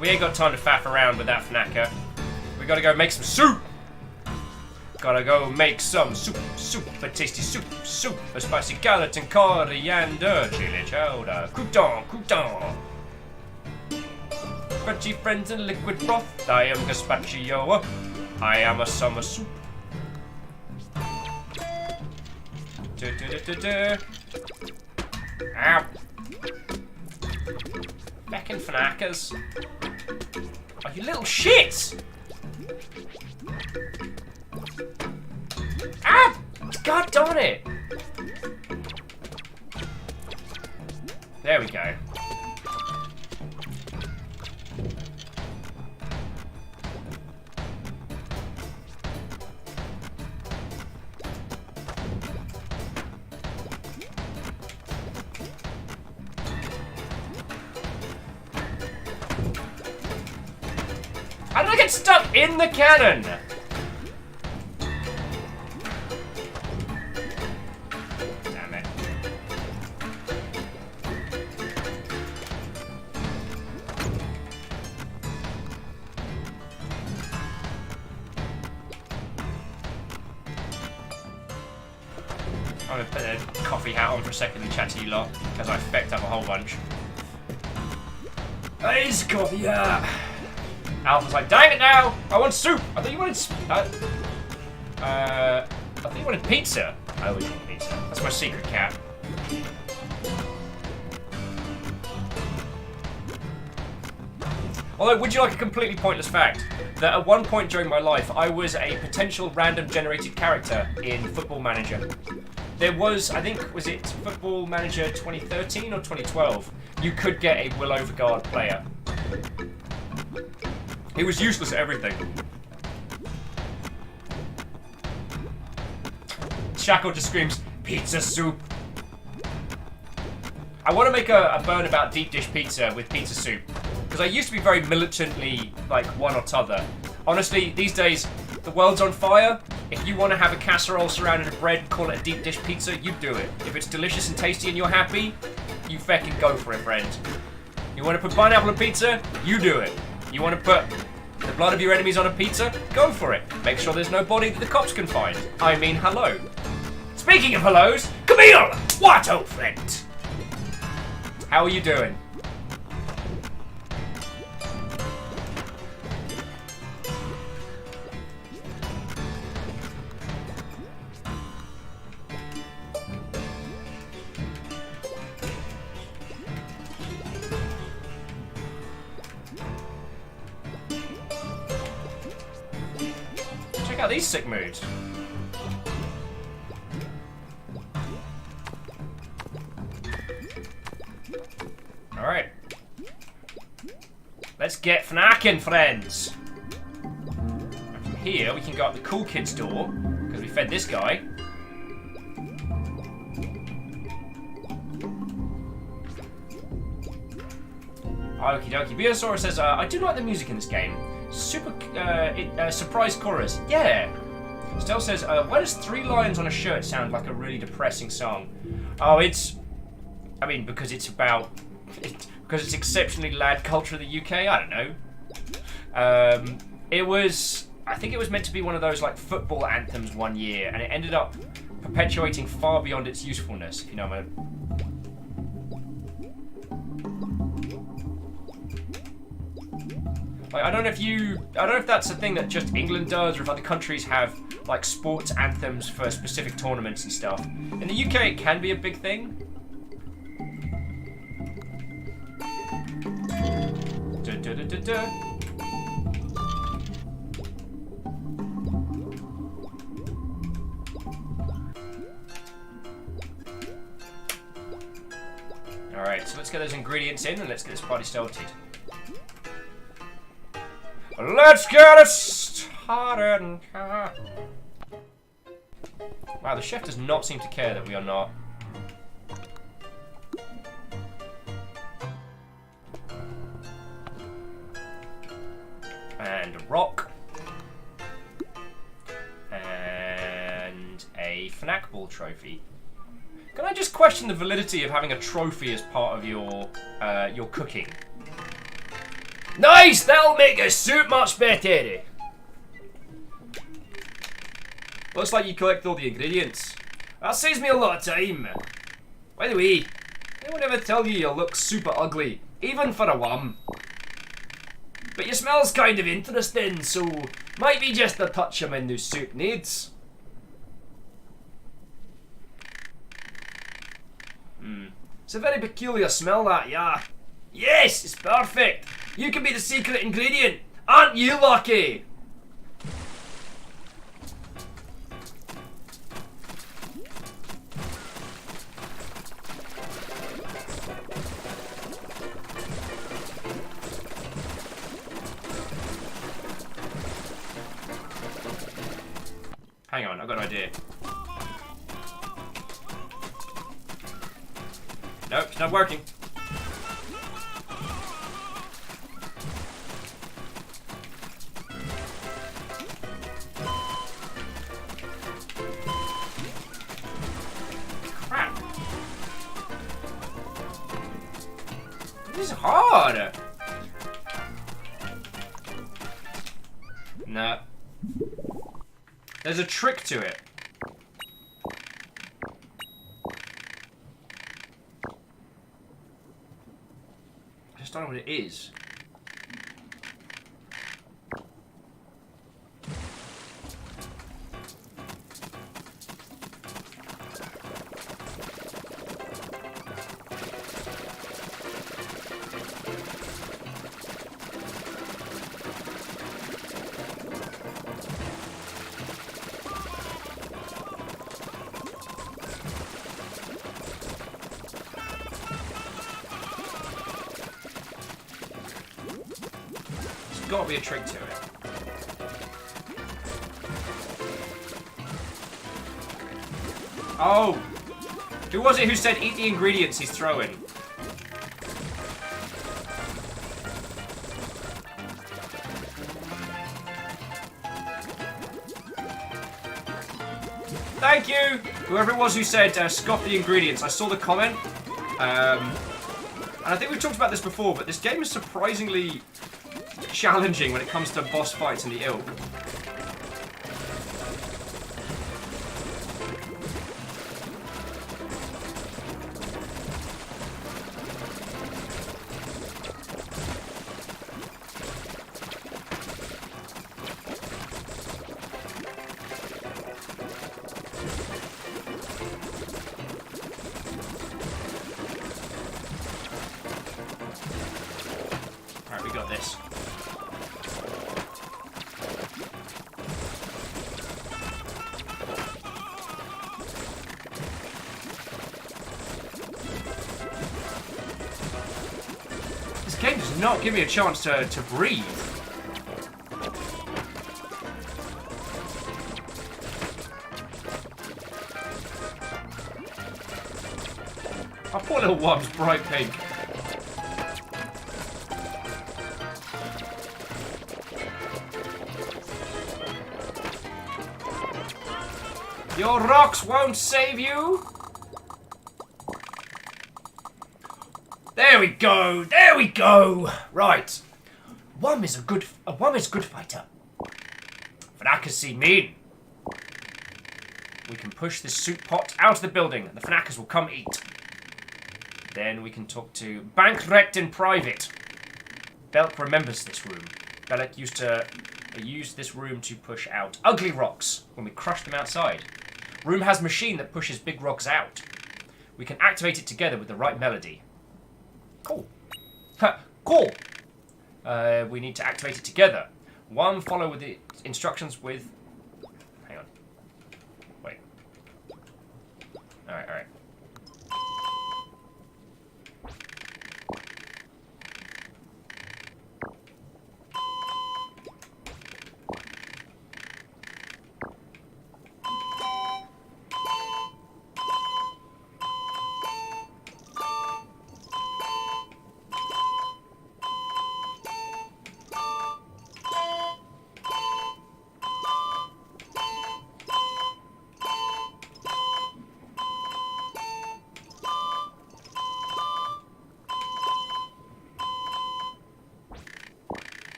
We ain't got time to faff around with that Fnacker. We gotta go make some soup! Gotta go make some soup, a tasty soup, a spicy gelatin, coriander, chili chowder, crouton. Crunchy friends in liquid broth, I am gazpacho, I am a summer soup. Ow. Feckin' Fnackers. Oh, you little shits! Ah! God darn it! There we go. How did I get stuck in the cannon? I'm gonna put a coffee hat on for a second and chat to you lot, because I fecked up a whole bunch. Here's coffee hat. Alpha's like, dang it now! I want soup! I thought you wanted I thought you wanted pizza. I always want pizza. That's my secret cat. Although, would you like a completely pointless fact? That at one point during my life, I was a potential random generated character in Football Manager. There was, I think, was it Football Manager 2013 or 2012? You could get a Will Overguard player. He was useless at everything. Shackle just screams, pizza soup. I want to make a burn about deep dish pizza with pizza soup. Because I used to be very militantly, like, one or t'other. Honestly, these days, the world's on fire. If you want to have a casserole surrounded in bread and call it a deep dish pizza, you do it. If it's delicious and tasty and you're happy, you feckin' go for it, friend. You want to put pineapple on pizza? You do it. You want to put the blood of your enemies on a pizza? Go for it. Make sure there's no body that the cops can find. I mean, hello. Speaking of hellos, come here! What, old friend? How are you doing? Check out these sick moves. Alright. Let's get fnacking, friends. And from here, we can go up the cool kid's door, because we fed this guy. Okie dokie. Biosaurus says, I do like the music in this game. Super, surprise chorus. Yeah. Stell says, why does 3 lions on a shirt sound like a really depressing song? Oh, it's... I mean, because it's about... because it's exceptionally lad culture of the UK, I don't know. It was... I think it was meant to be one of those, like, football anthems one year, and it ended up perpetuating far beyond its usefulness, if you know what I mean. Like, I don't know if that's a thing that just England does, or if other countries have, like, sports anthems for specific tournaments and stuff. In the UK, it can be a big thing. Alright, so let's get those ingredients in and let's get this party started. Let's get it started. Wow, the chef does not seem to care that we are not. And a rock. And a Fnac Ball trophy. Can I just question the validity of having a trophy as part of your cooking? Nice! That'll make a soup much better! Looks like you collect all the ingredients. That saves me a lot of time. By the way, anyone ever tell you look super ugly, even for a worm? But your smell's kind of interesting, so might be just a touch of my new soup needs. It's a very peculiar smell, that, yeah. Yes, it's perfect. You can be the secret ingredient. Aren't you lucky? Hang on, I've got an idea. Nope, it's not working. Crap. This is hard. No. There's a trick to it. don't know what it is. There's got to be a trick to it. Oh! Who was it who said eat the ingredients he's throwing? Thank you! Whoever it was who said scoff the ingredients. I saw the comment. And I think we've talked about this before, but this game is surprisingly challenging when it comes to boss fights in the ilk. Alright, we got this. This game does not give me a chance to breathe. Our poor little one's bright pink. Your rocks won't save you. There we go. There we go. Right. Wum is a good fighter. Fanakasi mean. We can push this soup pot out of the building, and the Fanakas will come eat. Then we can talk to Bankrekt in private. Belk remembers this room. Belk used to use this room to push out ugly rocks when we crushed them outside. Room has machine that pushes big rocks out. We can activate it together with the right melody. Cool. Ha, cool. We need to activate it together. One, follow with the instructions with... Hang on. Wait. Alright, alright.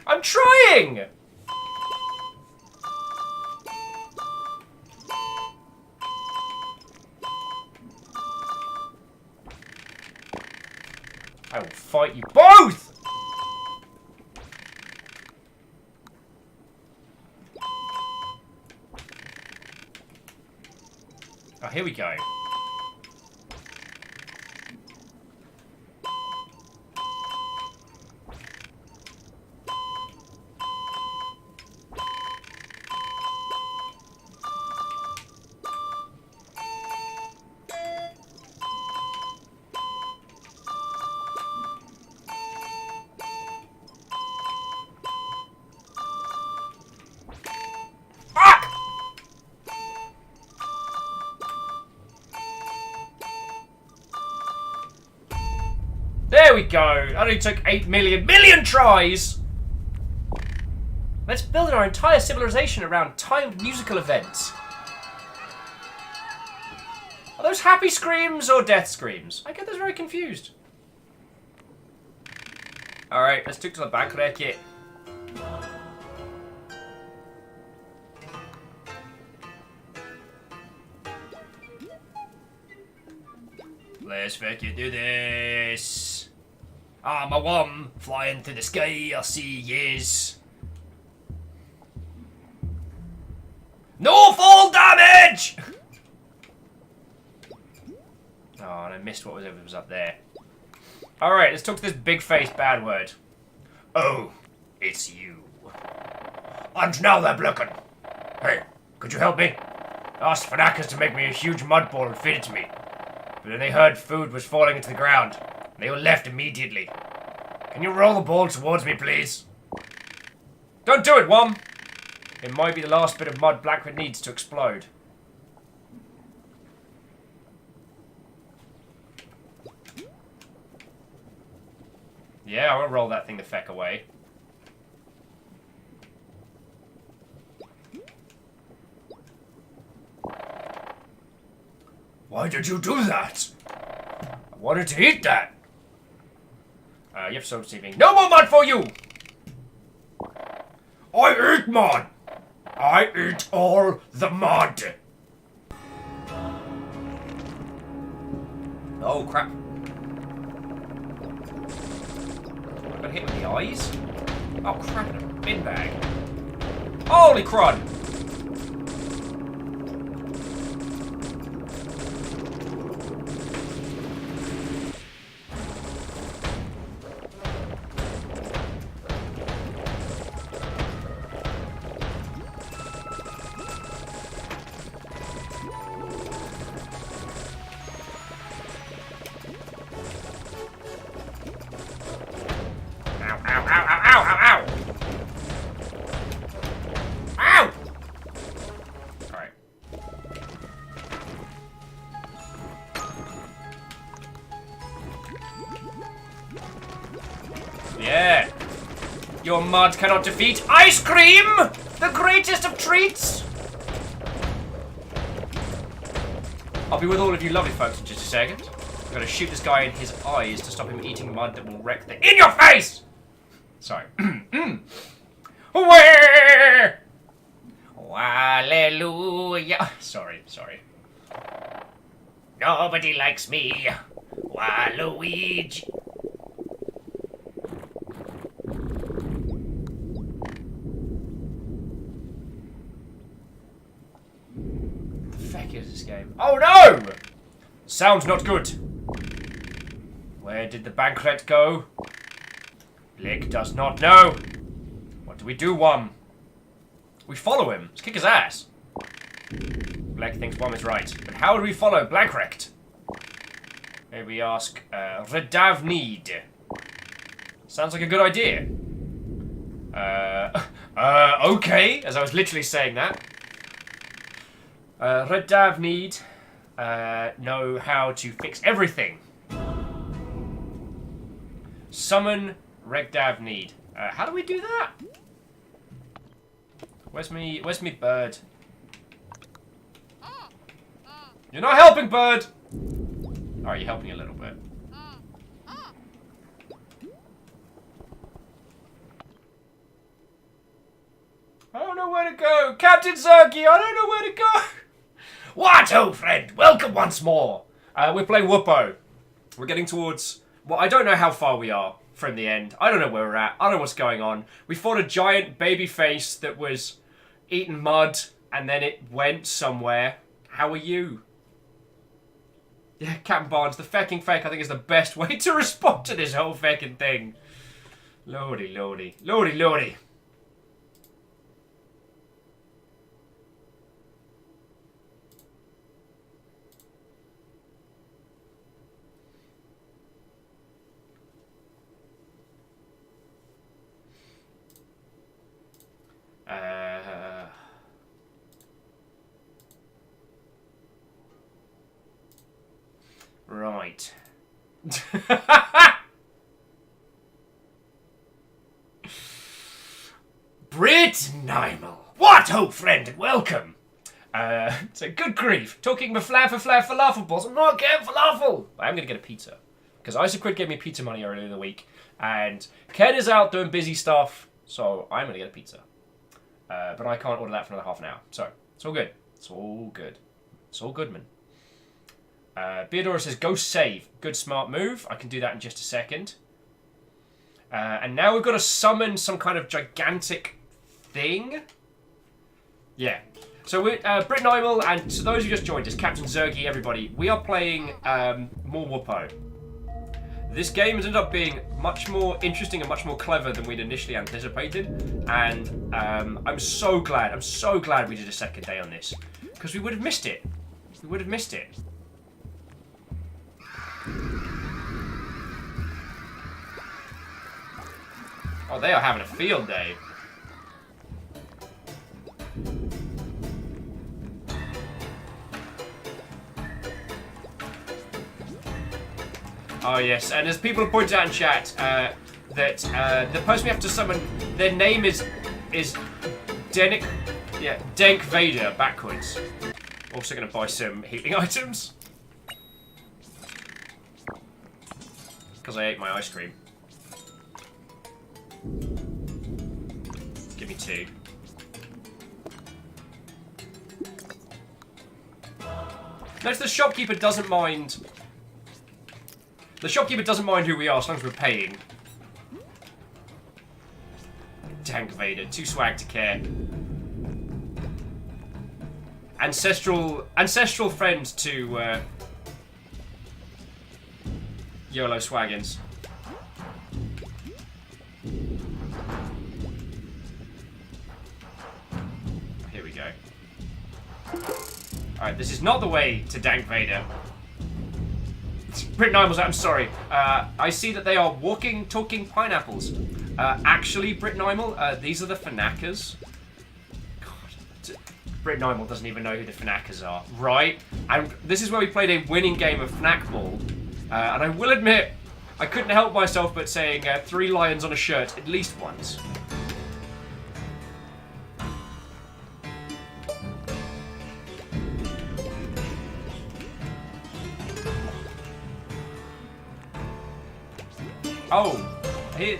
I'm trying! I will fight you both! Oh, here we go. There we go. It only took 8 million tries. Let's build our entire civilization around timed musical events. Are those happy screams or death screams? I get those very confused. Alright, let's take to the back wreck it. Let's fucking do this. I'm a worm flying through the sky. I see years. No fall damage! Oh, and I missed what was up there. Alright, let's talk to this big-faced bad word. Oh, it's you. And now they're blocking. Hey, could you help me? I asked Fanakas to make me a huge mud ball and feed it to me. But then they heard food was falling into the ground. And they were left immediately. Can you roll the ball towards me, please? Don't do it, Wom! It might be the last bit of mud Blackwood needs to explode. Yeah, I won't roll that thing the feck away. Why did you do that? I wanted to eat that. You have soap receiving. No more mud for you! I eat mud! I eat all the mud! Oh, crap. I got hit with the eyes? Oh, crap, in a bin bag. Holy crud! Yeah. Your mud cannot defeat ice cream! The greatest of treats! I'll be with all of you lovely folks in just a second. I'm gonna shoot this guy in his eyes to stop him eating mud that will wreck the— in your face! Sorry. Where? Hallelujah. Sorry. Nobody likes me. Waluigi. The feck is this game? Oh no! Sounds not good. Where did the banquet go? Blake does not know. What do we do, Wom? We follow him. Let's kick his ass. Black thinks Wom is right. But how do we follow Blackrecht? Maybe we ask Redavneed. Sounds like a good idea. Okay, as I was literally saying that. Redavneed know how to fix everything. Summon Redavneed. How do we do that? Where's me bird? You're not helping, bird! Oh, you're helping a little bit. I don't know where to go. Captain Zerky, I don't know where to go. What, old friend? Welcome once more. We're playing Wuppo. We're getting towards... well, I don't know how far we are from the end. I don't know where we're at. I don't know what's going on. We fought a giant baby face that was eating mud, and then it went somewhere. How are you? Yeah, Captain Barnes, the fecking fake I think is the best way to respond to this whole fecking thing. Lordy, lordy. Lordy, lordy. Right. Brit Nymal. What hope, friend, and welcome. So good grief. Talking falafel balls. I'm not getting falafel. I'm gonna get a pizza. Because Isaac gave me pizza money earlier in the week. And Ken is out doing busy stuff. So I'm gonna get a pizza. But I can't order that for another half an hour. So it's all good. It's all good. It's all good, man. Beardora says, go save. Good smart move. I can do that in just a second. And now we've got to summon some kind of gigantic thing. Yeah. So we're Brit Nymel, and to those who just joined us, Captain Zergy, everybody, we are playing more Wuppo. This game has ended up being much more interesting and much more clever than we'd initially anticipated, and I'm so glad we did a second day on this, because we would have missed it. We would have missed it. Oh, they are having a field day. Oh yes, and as people have pointed out in chat, that the person we have to summon, their name is Denk Vader backwards. Also going to buy some healing items because I ate my ice cream. Give me 2. Notice the shopkeeper doesn't mind. The shopkeeper doesn't mind who we are as long as we're paying. Tank Vader, too swag to care. Ancestral friend to YOLO Swaggins. Here we go. Alright, this is not the way to Dank Vader. Brit Nymel's, I'm sorry. I see that they are walking, talking pineapples. Actually, Brit Nymel, these are the Fnackers. God, Brit Nymel doesn't even know who the Fnackers are, right? And this is where we played a winning game of Fnack Ball. And I will admit, I couldn't help myself but saying 3 lions on a shirt at least once. Oh,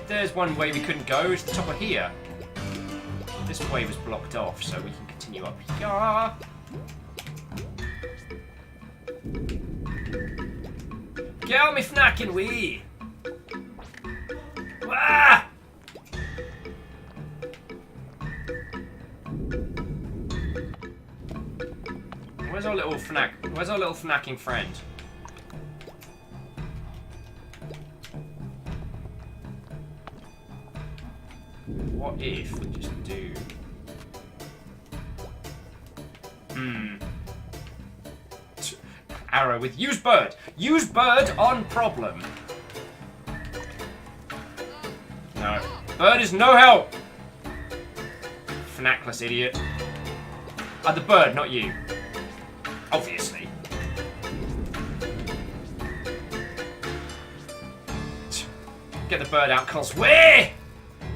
there's one way we couldn't go. It's the top of here. This way was blocked off, so we can continue up here. Get out me fnacking wee! Ah! Where's our little fnacking friend? What if we just do... Arrow with use bird! Use bird on problem! No. Bird is no help! Fnackless idiot. The bird, not you. Obviously. Get the bird out, cause where?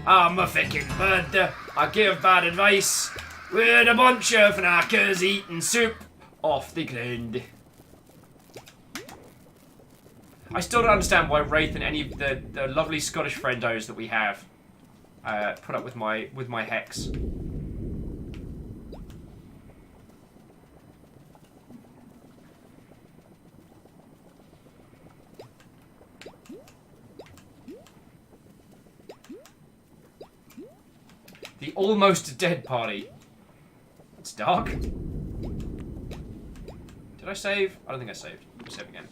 I'm a fucking bird. I give bad advice. We're a bunch of fnackers eating soup off the ground. I still don't understand why Wraith and any of the lovely Scottish friendos that we have put up with my hex. The almost dead party. It's dark. Did I save? I don't think I saved. Let me save again.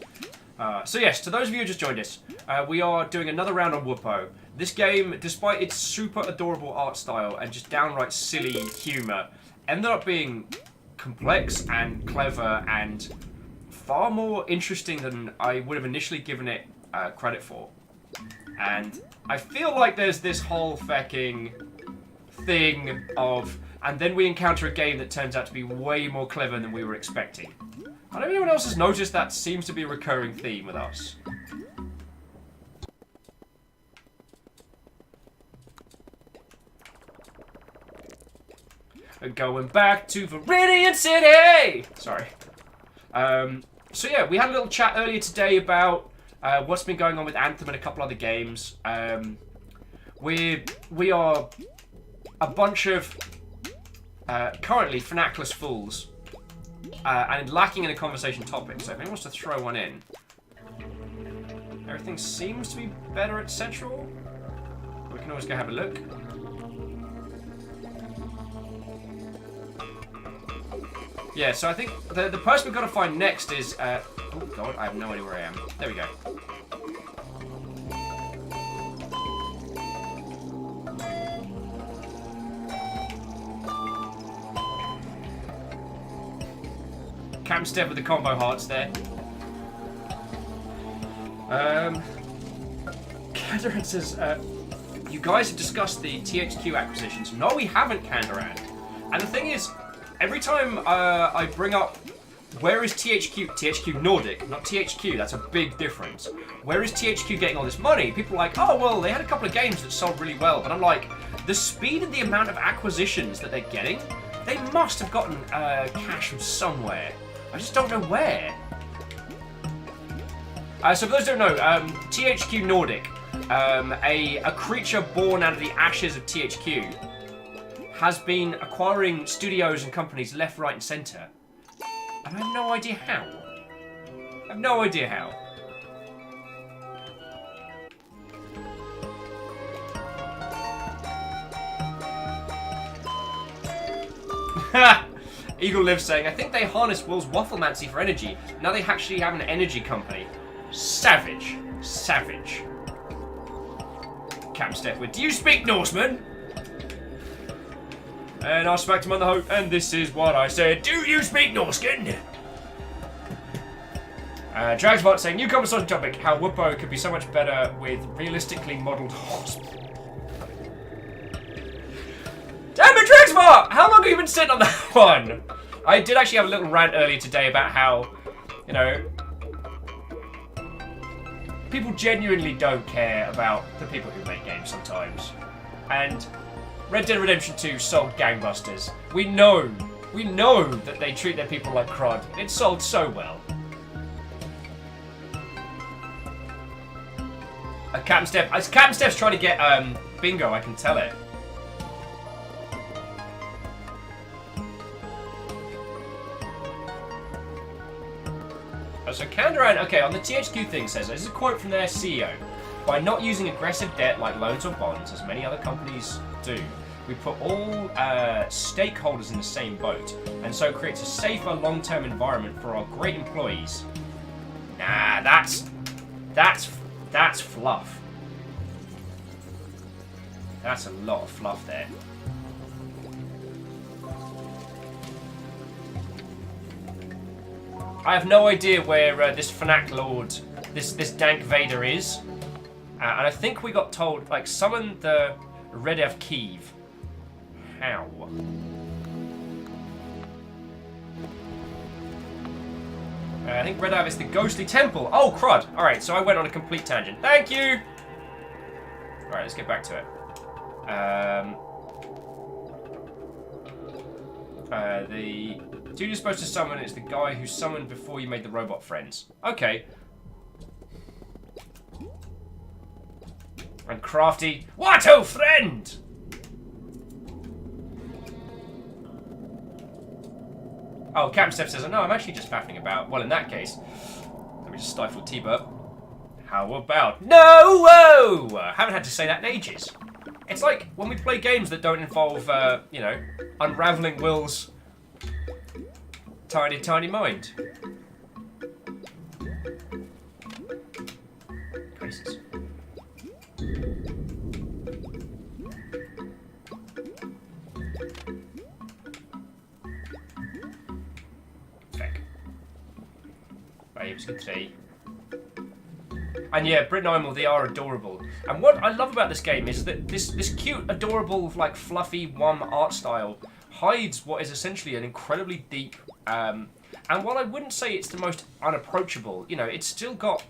So yes, to those of you who just joined us, we are doing another round on Wuppo. This game, despite its super adorable art style and just downright silly humour, ended up being complex and clever and far more interesting than I would have initially given it credit for. And I feel like there's this whole fucking thing of, and then we encounter a game that turns out to be way more clever than we were expecting. I don't know if anyone else has noticed that seems to be a recurring theme with us. Going back to Viridian City! Sorry. So yeah, we had a little chat earlier today about what's been going on with Anthem and a couple other games. We are a bunch of currently Fnackless fools and lacking in a conversation topic, so if anyone wants to throw one in. Everything seems to be better at Central. can always go have a look. Yeah, so I think the person we've got to find next is... oh, God, I have no idea where I am. There we go. Cam Step with the combo hearts there. Kandaran says, you guys have discussed the THQ acquisitions. No, we haven't, Kandaran. And the thing is, every time I bring up where is THQ Nordic, not THQ, that's a big difference. Where is THQ getting all this money? People are like, oh, well, they had a couple of games that sold really well. But I'm like, the speed and the amount of acquisitions that they're getting, they must have gotten cash from somewhere. I just don't know where. So for those who don't know, THQ Nordic, a creature born out of the ashes of THQ, has been acquiring studios and companies left, right, and centre. And I have no idea how. I have no idea how. Eagle Lives saying, I think they harness Will's wafflemancy for energy. Now they actually have an energy company. Savage. Savage. Captain Steph with, do you speak Norseman? And I smacked him on the hoe, and this is what I said. Do you speak Norskin? Dragsbot saying, newcomers on topic, how Wuppo could be so much better with realistically modelled horse. Damn it, Dragsbot! How long have you been sitting on that one? I did actually have a little rant earlier today about how, you know, people genuinely don't care about the people who make games sometimes. And Red Dead Redemption 2 sold gangbusters. We know that they treat their people like crud. It sold so well. Captain Steph's trying to get bingo, I can tell it. So Kandaran, okay, on the THQ thing says, this is a quote from their CEO. By not using aggressive debt like loans or bonds, as many other companies do, we put all stakeholders in the same boat, and so creates a safer long-term environment for our great employees. Nah, that's fluff. That's a lot of fluff there. I have no idea where this Fnac Lord, this Dank Vader is. And I think we got told, like, summon the Redev Kiev. How? I think Redev is the ghostly temple. Oh, crud. Alright, so I went on a complete tangent. Thank you! Alright, let's get back to it. The dude you're supposed to summon is the guy who summoned before you made the robot friends. Okay. And crafty. What, oh friend? Oh, Captain Steph says, no, I'm actually just faffing about. Well, in that case, let me just stifle a T-burp. How about... No! Whoa! Haven't had to say that in ages. It's like when we play games that don't involve, you know, unraveling Will's tiny, tiny mind. Crisis. Feck. Babes, good tea. And yeah, Brit and Imel, they are adorable. And what I love about this game is that this cute, adorable, like fluffy, warm art style hides what is essentially an incredibly deep, and while I wouldn't say it's the most unapproachable, you know, it's still got,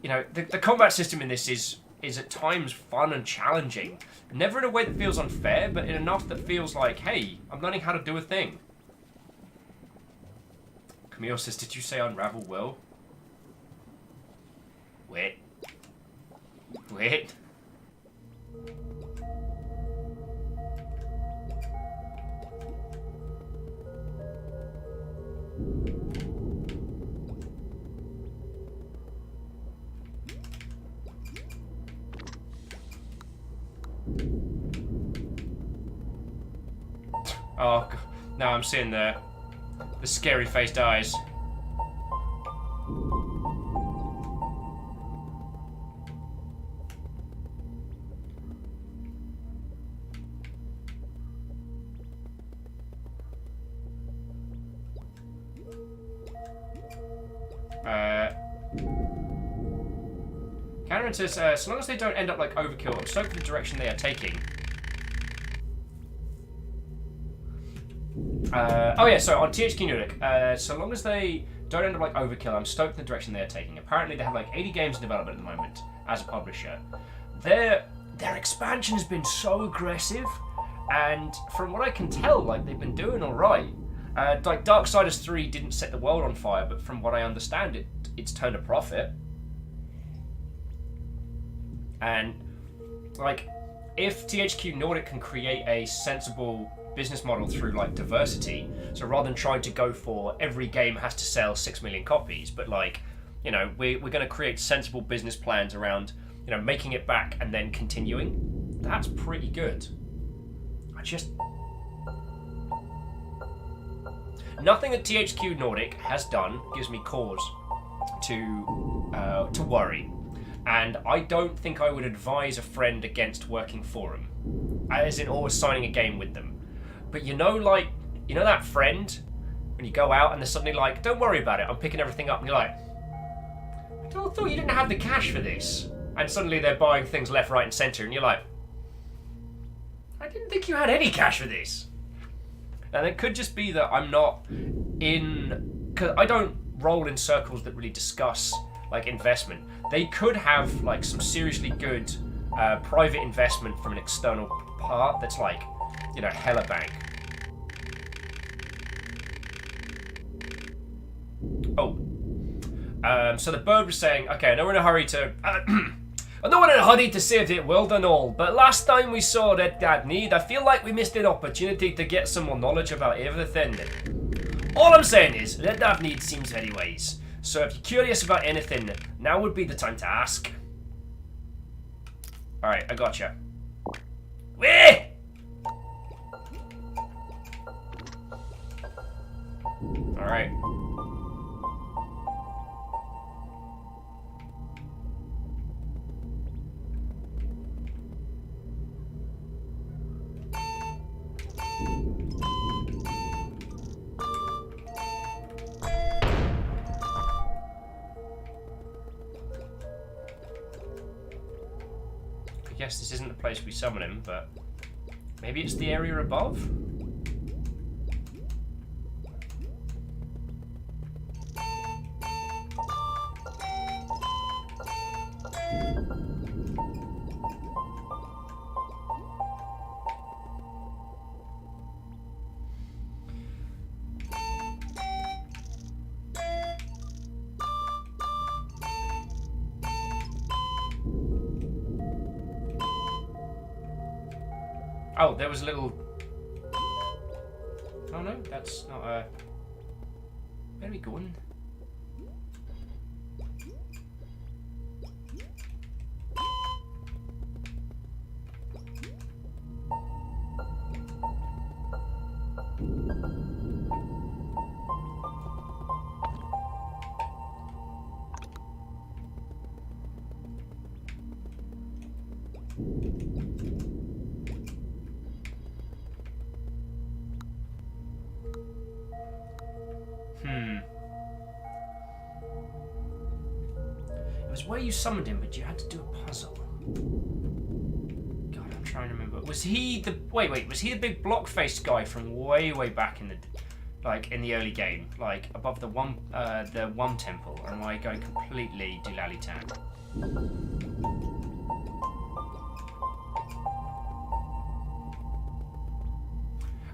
you know, the combat system in this is at times fun and challenging. Never in a way that feels unfair, but in enough that feels like, hey, I'm learning how to do a thing. Camille says, did you say unravel Will? Wait. Wait. Oh, now I'm seeing the scary faced eyes. Cameron says, so long as they don't end up like overkill, I'm stoked for the direction they are taking. Oh yeah, so on THQ Nordic, so long as they don't end up like overkill, I'm stoked for the direction they are taking. Apparently they have like 80 games in development at the moment as a publisher. Their expansion has been so aggressive, and from what I can tell, like they've been doing alright. Like Darksiders 3 didn't set the world on fire, but from what I understand, it's turned a profit. And like, if THQ Nordic can create a sensible business model through like diversity, so rather than trying to go for every game has to sell 6 million copies, but like, you know, we're going to create sensible business plans around, you know, making it back and then continuing. That's pretty good. Nothing that THQ Nordic has done gives me cause to worry. And I don't think I would advise a friend against working for them, as in always signing a game with them. But you know that friend, when you go out and they're suddenly like, don't worry about it, I'm picking everything up, and you're like, I thought you didn't have the cash for this. And suddenly they're buying things left, right, and centre, and you're like, I didn't think you had any cash for this. And it could just be that I'm not because I don't roll in circles that really discuss like investment. They could have like some seriously good private investment from an external part that's like, you know, hella bank. Oh. So the bird was saying, okay, I know we're in a hurry to... I know we're in a hurry to save the world and all, but last time we saw Red Dead Need, I feel like we missed an opportunity to get some more knowledge about everything. All I'm saying is, Red Dead Need seems very wise. So if you're curious about anything, now would be the time to ask. Alright, I gotcha. Wait! Alright. I guess this isn't the place we summon him, but maybe it's the area above? Oh, there was a little... Oh no, that's not a... Where are we going? It was where you summoned him, but you had to do a puzzle. God, I'm trying to remember. Was he the... Wait, was he the big block-faced guy from way back in the... Like, in the early game? Like, above the Wum temple? Or am I going completely doolally-tan?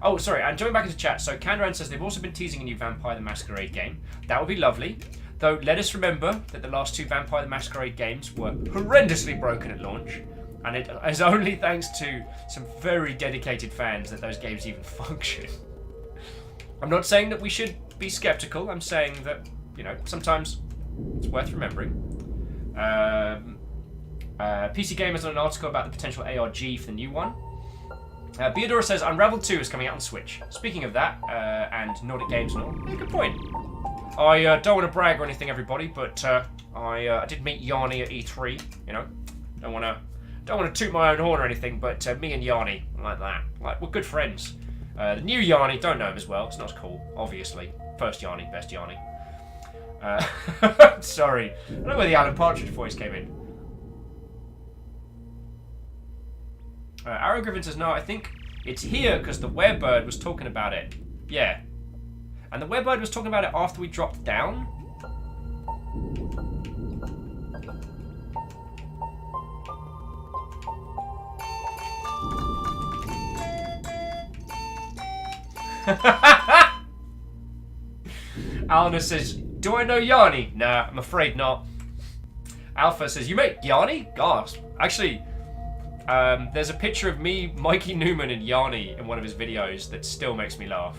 Oh, sorry, I'm jumping back into chat. So, Kandaran says they've also been teasing a new Vampire the Masquerade game. That would be lovely. Though, let us remember that the last two Vampire the Masquerade games were horrendously broken at launch. And it is only thanks to some very dedicated fans that those games even function. I'm not saying that we should be skeptical. I'm saying that, you know, sometimes it's worth remembering. PC Gamer's done an article about the potential ARG for the new one. Beodora says Unravel 2 is coming out on Switch. Speaking of that, and Nordic Games and all, yeah, good point. I don't want to brag or anything, everybody, but I did meet Yanni at E3. You know, don't want to toot my own horn or anything, but me and Yanni, like that, like we're good friends. The new Yanni, don't know him as well. It's not as cool, obviously. First Yanni, best Yanni. Sorry, I don't know where the Alan Partridge voice came in. Arrow Griffin says, no, I think it's here because the werebird was talking about it. Yeah. And the werebird was talking about it after we dropped down? Alana says, do I know Yanni? Nah, I'm afraid not. Alpha says, you make Yanni? Gosh. Actually, there's a picture of me, Mikey Newman, and Yanni in one of his videos that still makes me laugh.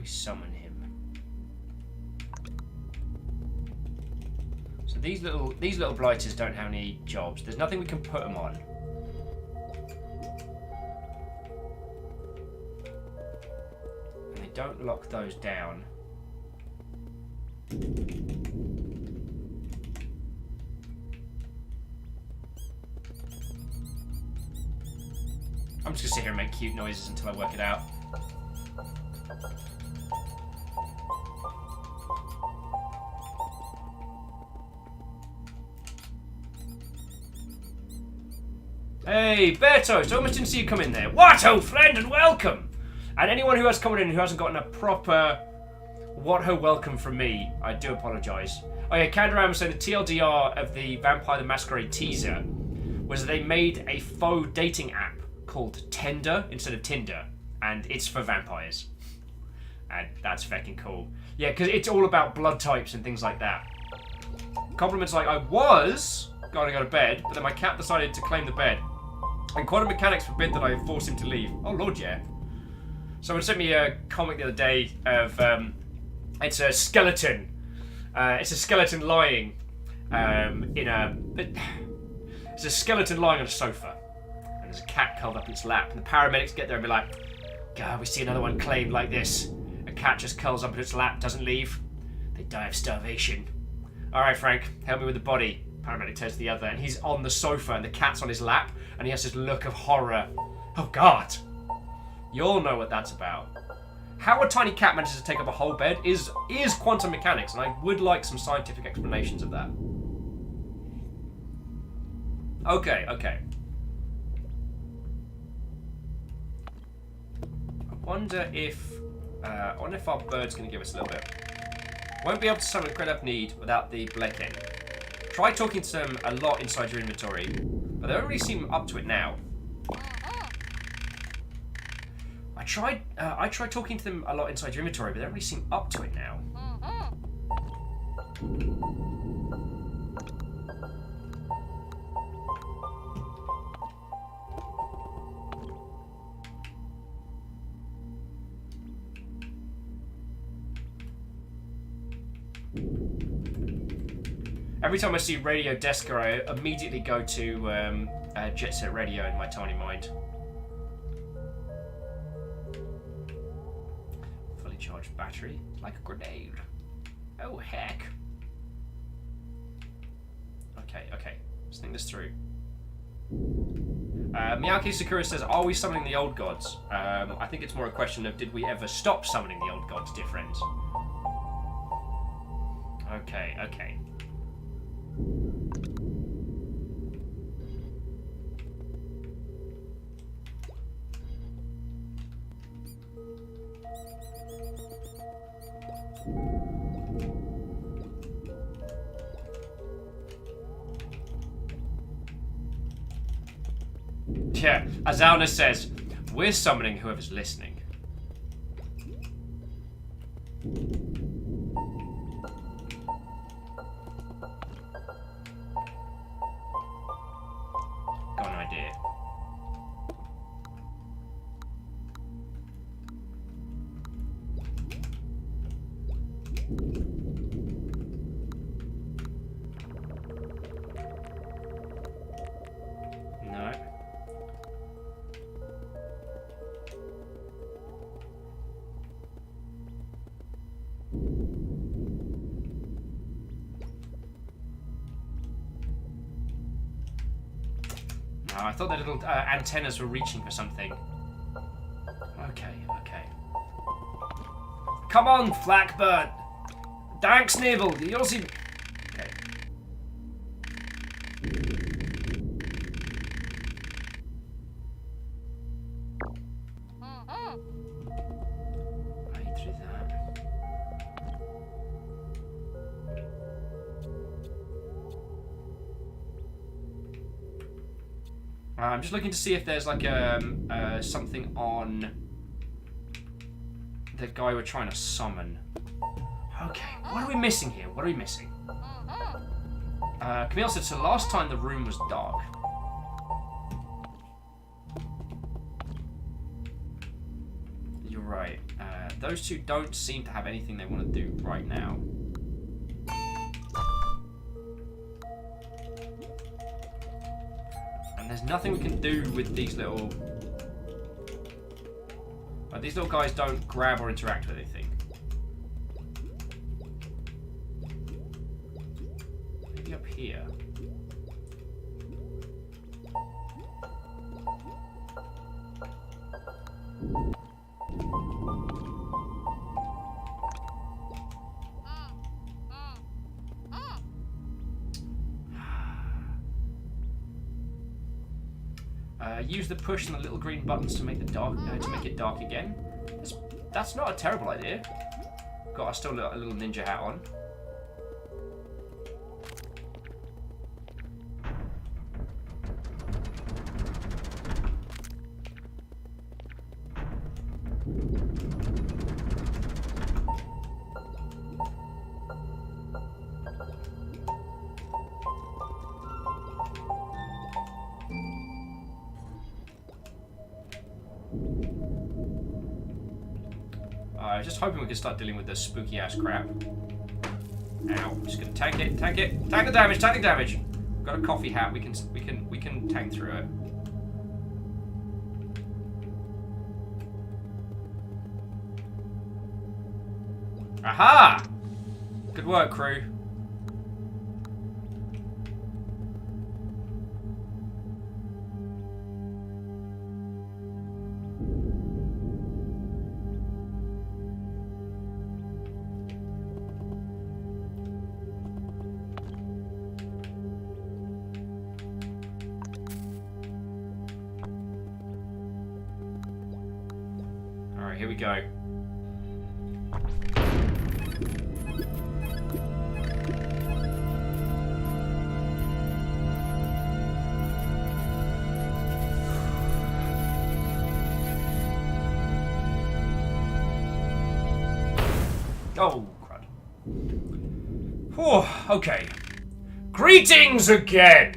Summon him. So these little blighters don't have any jobs. There's nothing we can put them on. And they don't lock those down. I'm just gonna sit here and make cute noises until I work it out. Hey, Bear Toast, I almost didn't see you come in there. What-ho, friend, and welcome! And anyone who has come in and who hasn't gotten a proper what-ho welcome from me, I do apologise. Oh yeah, Candoram was saying the TLDR of the Vampire the Masquerade teaser was they made a faux dating app called Tender instead of Tinder, and it's for vampires. And that's fucking cool. Yeah, because it's all about blood types and things like that. Compliments like, I was going to go to bed, but then my cat decided to claim the bed. And quantum mechanics forbid that I force him to leave. Oh lord, yeah. Someone sent me a comic the other day of, it's a skeleton. It's a skeleton lying it's a skeleton lying on a sofa. And there's a cat curled up in its lap. And the paramedics get there and be like, God, we see another one claimed like this. A cat just curls up in its lap, doesn't leave. They die of starvation. Alright, Frank, help me with the body. Paramedic turns to the other, and he's on the sofa, and the cat's on his lap, and he has this look of horror. Oh, God. You all know what that's about. How a tiny cat manages to take up a whole bed is quantum mechanics, and I would like some scientific explanations of that. Okay. I wonder if our bird's going to give us a little bit. Won't be able to summon Credit of Need without the Blecken. Try talking to them a lot inside your inventory, but they don't really seem up to it now. I tried talking to them a lot inside your inventory, but they don't really seem up to it now. Every time I see Radio Desker, I immediately go to Jet Set Radio in my tiny mind. Fully charged battery, like a grenade. Oh heck. Okay. Let's think this through. Miyaki Sakura says, are we summoning the old gods? I think it's more a question of, did we ever stop summoning the old gods, dear friends? Okay, okay. Yeah, Azalna says, we're summoning whoever's listening. Got an idea. No. Oh, I thought the little antennas were reaching for something. Okay, okay. Come on, Flackbird! Thanks, Navel! You'll see. Okay. Right through that. I'm just looking to see if there's like something on the guy we're trying to summon. Okay, what are we missing here? What are we missing? Camille said, so last time the room was dark. You're right. Those two don't seem to have anything they want to do right now. There's nothing we can do with these little... these little guys don't grab or interact with anything. Maybe up here. Use the push and the little green buttons to make the dark to make it dark again. That's not a terrible idea. Got still a little ninja hat on. I was just hoping we could start dealing with this spooky ass crap. Ow! I'm just gonna tank it, tank the damage, tank the damage. We've got a coffee hat. We can tank through it. Aha! Good work, crew. Alright, here we go. Oh, crud. Whew, okay. Greetings again!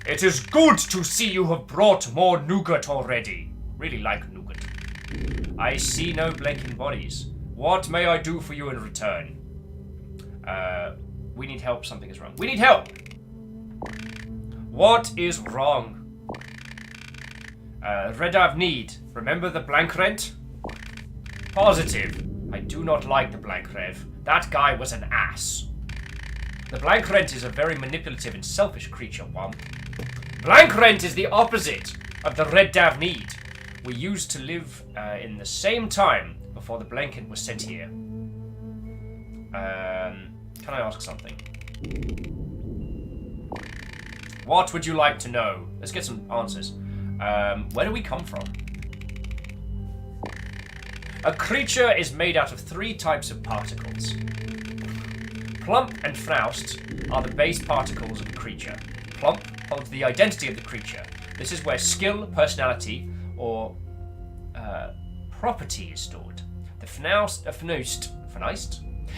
It is good to see you have brought more nougat already. Really like nougat. I see no blinking bodies. What may I do for you in return? We need help. Something is wrong. We need help! What is wrong? Redav need. Remember the blank rent? Positive. I do not like the blank rev. That guy was an ass. The blank rent is a very manipulative and selfish creature, Womp. Blank rent is the opposite. of the Red Davneed. We used to live in the same time before the blanket was sent here. Can I ask something? What would you like to know? Let's get some answers. Where do we come from? A creature is made out of 3 types of particles. Plump and Fnaust are the base particles of the creature. Plump holds the identity of the creature. This is where skill, personality, or property is stored. The Fnaust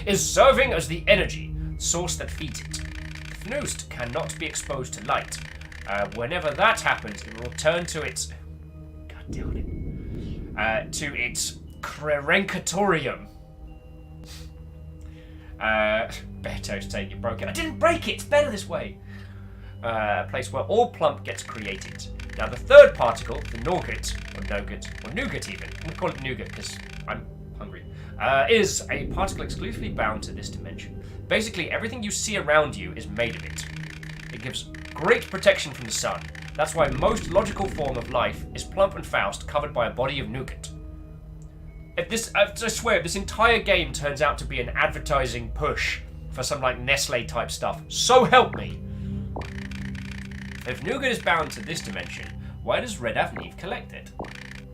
is serving as the energy source that feeds it. The Fnaust cannot be exposed to light. Whenever that happens, it will return to its... God damn it. To its Krerenkatorium. Beto's saying you broke it. I didn't break it! It's better this way. Place where all plump gets created. Now the third particle, the nougat, or nougat even, I'm gonna call it nougat because I'm hungry, is a particle exclusively bound to this dimension. Basically, everything you see around you is made of it. It gives great protection from the sun. That's why most logical form of life is plump and Faust covered by a body of nougat. If this, I swear, if this entire game turns out to be an advertising push for some like Nestle type stuff, so help me. If nougat is bound to this dimension, why does Red Avenue collect it?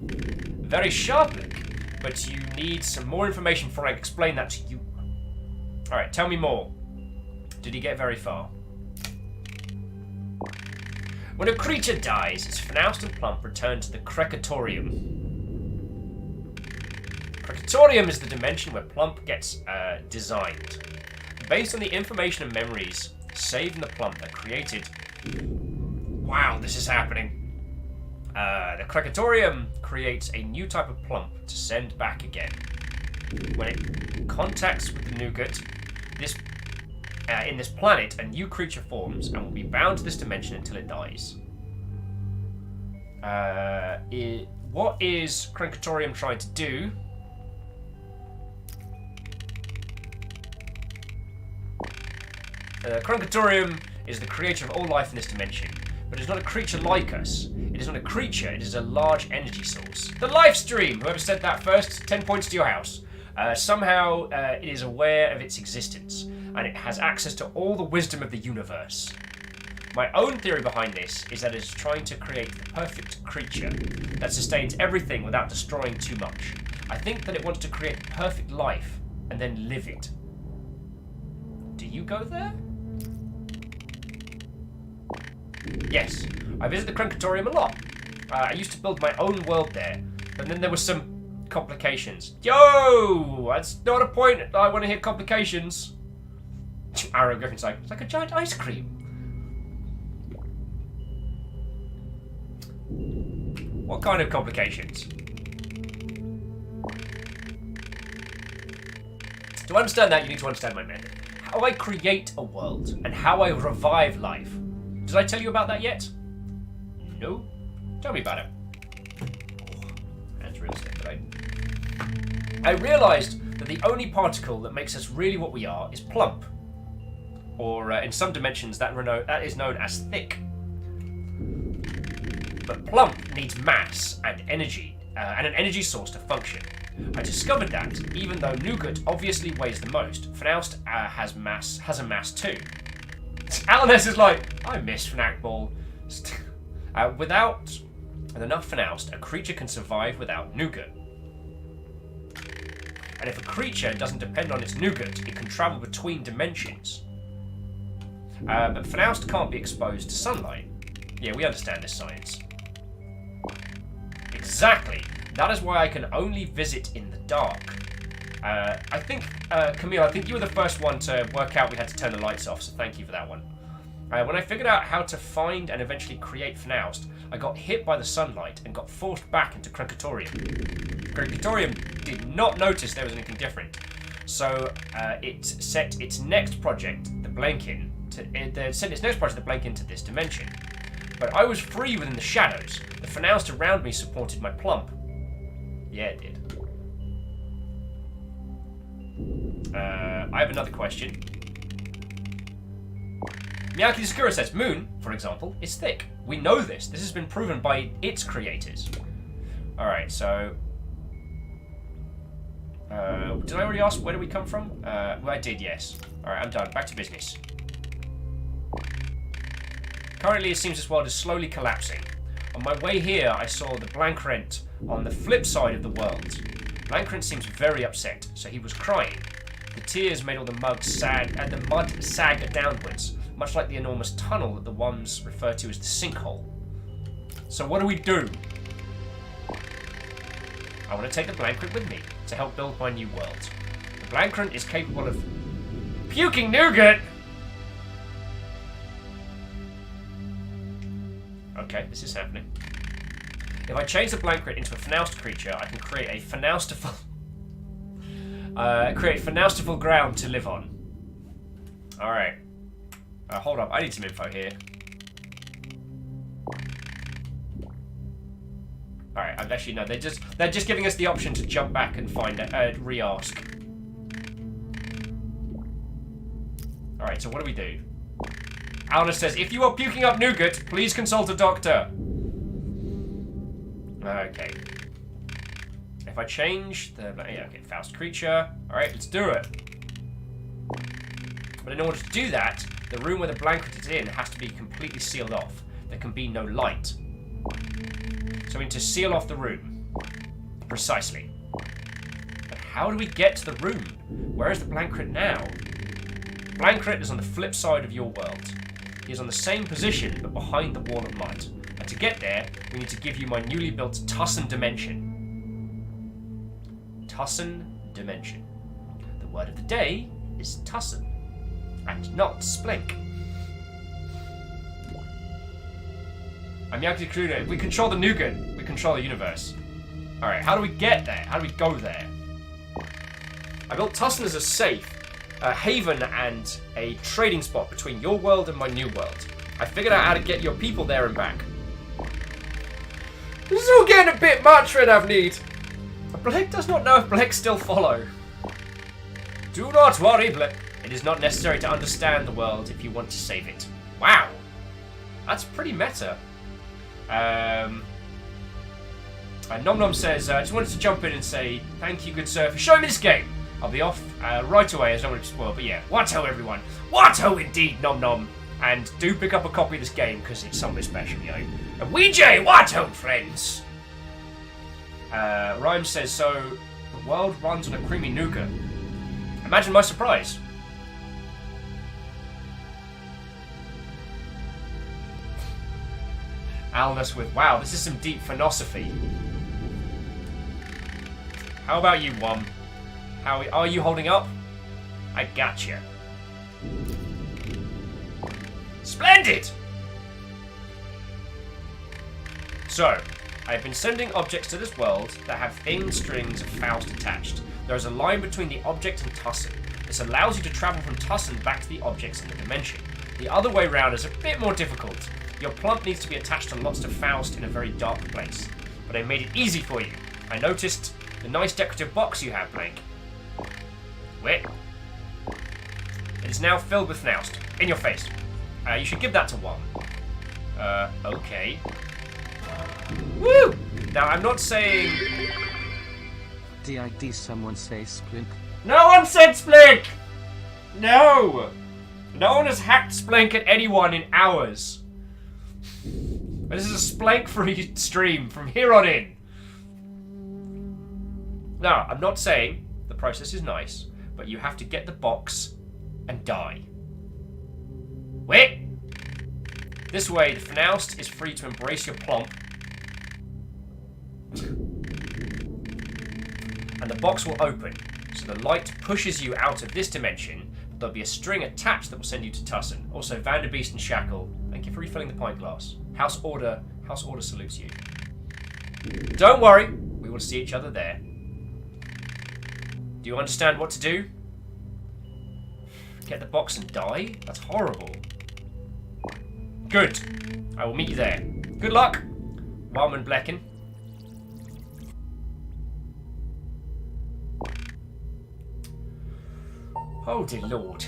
Very sharp link, but you need some more information before I explain that to you. Alright, tell me more. Did he get very far? When a creature dies, its Fnaust and Plump return to the Krekatorium. Krekatorium is the dimension where Plump gets designed. Based on the information and memories saved in the Plump that created... Wow, this is happening. The Krekatorium creates a new type of Plump to send back again. When it contacts with the nougat, in this planet, a new creature forms and will be bound to this dimension until it dies. What is Krekatorium trying to do? Krekatorium is the creator of all life in this dimension, but it is not a creature like us. It is not a creature, it is a large energy source. The live stream! Whoever said that first, 10 points to your house. Somehow, it is aware of its existence, and it has access to all the wisdom of the universe. My own theory behind this is that it is trying to create the perfect creature that sustains everything without destroying too much. I think that it wants to create the perfect life, and then live it. Do you go there? Yes, I visit the Krekatorium a lot. I used to build my own world there, but then there were some complications. Yo! That's not a point. I want to hear complications. Arrow Griffin's like, it's like a giant ice cream. What kind of complications? To understand that, you need to understand my method. How I create a world, and how I revive life. Did I tell you about that yet? No? Tell me about it. Oh, hands real stiff today. I realised that the only particle that makes us really what we are is plump. Or in some dimensions that is known as thick. But plump needs mass and energy, and an energy source to function. I discovered that, even though nougat obviously weighs the most, Fnaust has a mass too. Alanis is like, I miss Fnac Ball. Without enough Fnaust, a creature can survive without nougat. And if a creature doesn't depend on its nougat, it can travel between dimensions. But Fnaust can't be exposed to sunlight. Yeah, we understand this science. Exactly. That is why I can only visit in the dark. I think, Camille, I think you were the first one to work out we had to turn the lights off, so thank you for that one. When I figured out how to find and eventually create Fnaust, I got hit by the sunlight and got forced back into Krekatorium. Krekatorium did not notice there was anything different, so it set its next project, the Blankin, to this dimension. But I was free within the shadows. The Fnaust around me supported my plump. Yeah, it did. I have another question. Miyaki Sakura says, Moon, for example, is thick. We know this. This has been proven by its creators. Alright, so... did I already ask where do we come from? Well, I did, yes. Alright, I'm done. Back to business. Currently, it seems this world is slowly collapsing. On my way here, I saw the Blankrent on the flip side of the world. Blankrent seems very upset, so he was crying. The tears made all the mud sag downwards, much like the enormous tunnel that the ones refer to as the sinkhole. So what do we do? I want to take the Blankrent with me to help build my new world. The Blankrent is capable of puking nougat! Okay, this is happening. If I change the Blankrent into a Fnaust creature, I can create a Fnaustiful... Fnaustiful ground to live on. Alright. Hold up, I need some info here. Alright, actually no, they're just giving us the option to jump back and find re-ask. Alright, so what do we do? Alna says, if you are puking up nougat, please consult a doctor. Okay. If I change the... Yeah, okay, Faust creature. Alright, let's do it. But in order to do that, the room where the Blankrent is in has to be completely sealed off. There can be no light. So we need to seal off the room. Precisely. But how do we get to the room? Where is the Blankrent now? Blankrent is on the flip side of your world. He is on the same position, but behind the wall of light. And to get there, we need to give you my newly built Tussin Dimension. Tussin Dimension. The word of the day is Tussin, and not Splink. I'm Yakuza Kurudo. We control the nougat. We control the universe. Alright, how do we get there? How do we go there? I built Tussin as a safe, a haven, and a trading spot between your world and my new world. I figured out how to get your people there and back. This is all getting a bit much, Red Avneed. Blake does not know if Blake still follow. Do not worry, Blake. It is not necessary to understand the world if you want to save it. Wow. That's pretty meta. Nom Nom says, I just wanted to jump in and say, thank you, good sir, for showing me this game. I'll be off right away, as I don't want to spoil, but yeah, Watto, everyone. Watto, indeed, Nom Nom. And do pick up a copy of this game, because it's something special, you know. And Weejay, Watto, friends. Rhyme says, so the world runs on a creamy nougat. Imagine my surprise. Alnus with, wow, this is some deep philosophy. How about you, Wom? How are you holding up? I gotcha. Splendid! So, I've been sending objects to this world that have thin strings of Faust attached. There is a line between the object and Tussin. This allows you to travel from Tussin back to the objects in the dimension. The other way round is a bit more difficult. Your plump needs to be attached to lots of Faust in a very dark place. But I made it easy for you. I noticed the nice decorative box you have, Blank. Wait. It is now filled with Faust. In your face. You should give that to one. Okay. Woo! Now, I'm not saying... Did someone say Splink? No one said Splink! No! No one has hacked Splink at anyone in hours. But this is a Splank-free stream from here on in. Now, I'm not saying the process is nice, but you have to get the box and die. Wait! This way, the Fnaust is free to embrace your plump. And the box will open, so the light pushes you out of this dimension, but there'll be a string attached that will send you to Tussin. Also, Vanderbeest and Shackle, thank you for refilling the pint glass. House Order salutes you. Don't worry, we will see each other there. Do you understand what to do? Get the box and die? That's horrible. Good. I will meet you there. Good luck, Wildman Blecken. Oh dear lord.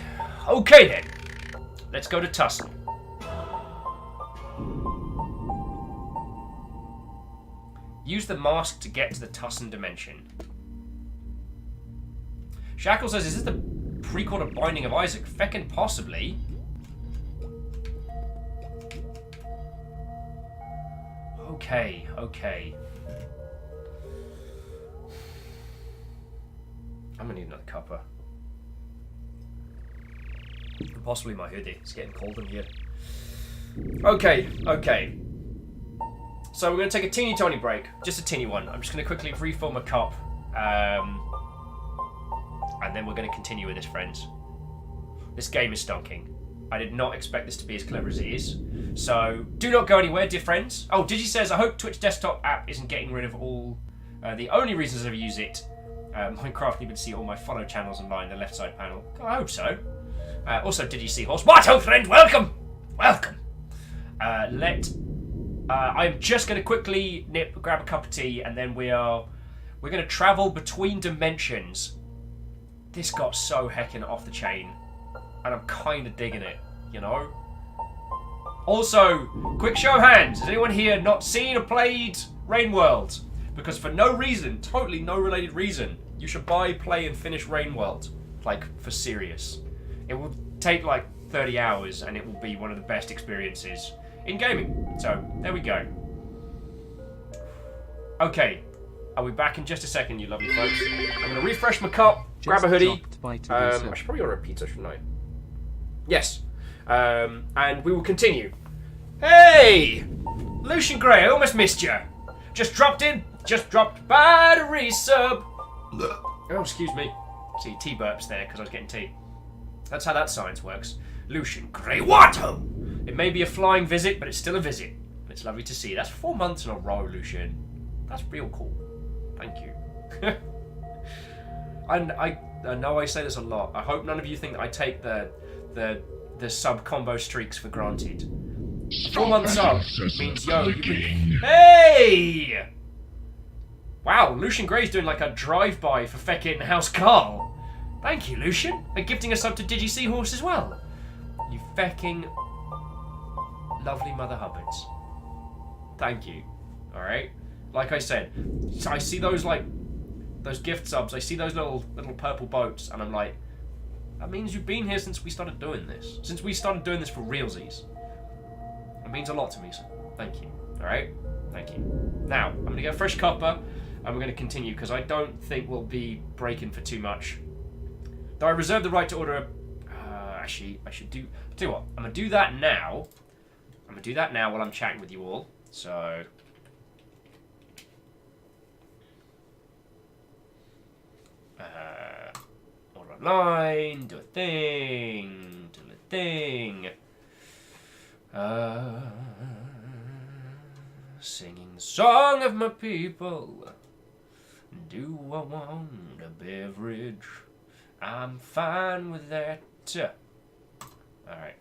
Okay then. Let's go to Tussin. use the mask to get to the Tussin dimension. Shackle says, is this the prequel to Binding of Isaac? Feckin' possibly. Okay, okay. I'm gonna need another cuppa. And possibly my hoodie. It's getting cold in here. Okay, okay. So we're gonna take a teeny tiny break. Just a teeny one. I'm just gonna quickly refill my cup. And then we're gonna continue with this, friends. This game is stonking. I did not expect this to be as clever as it is. So, do not go anywhere, dear friends. Oh, Digi says, I hope Twitch desktop app isn't getting rid of all the only reasons I use it. Minecraft, you can see all my follow channels online, the left side panel. I hope so. Also, Digi Seahorse. What, old friend? Welcome! Welcome! I'm just going to quickly grab a cup of tea, and then we're going to travel between dimensions. This got so heckin' off the chain. And I'm kind of digging it, you know? Also, quick show of hands. Has anyone here not seen or played Rain World? Because for no reason, totally no related reason, you should buy, play, and finish Rain World. Like, for serious. It will take like 30 hours, and it will be one of the best experiences in gaming. So, there we go. Okay. I'll be back in just a second, you lovely folks. I'm going to refresh my cup, grab a hoodie. I should probably order a pizza, shouldn't I? Yes. And we will continue. Hey! Lucian Grey, I almost missed you. Just dropped by to resub. Oh, excuse me. See, tea burps there because I was getting tea. That's how that science works. Lucian Grey, Wuppo! It may be a flying visit, but it's still a visit. It's lovely to see you. That's 4 months in a row, Lucian. That's real cool. Thank you. And I know I say this a lot. I hope none of you think that I take the sub combo streaks for granted. 4 months up means, yo, you've been... Hey! Wow, Lucian Grey's doing like a drive-by for feckin' House Carl. Thank you, Lucian. And gifting a sub to Digi Seahorse as well. You fecking lovely Mother Hubbards. Thank you. Alright? Like I said, I see those gift subs, I see those little purple boats, and I'm like, that means you've been here since we started doing this. Since we started doing this for realsies. It means a lot to me, so thank you. Alright? Thank you. Now, I'm going to get a fresh cuppa, and we're going to continue, because I don't think we'll be breaking for too much. Though I reserve the right to order a... actually, I should do... I'll tell you what, I'm going to do that now. I'm going to do that now while I'm chatting with you all. So... order online, do a thing, singing the song of my people. Do I want a beverage? I'm fine with that. Alright.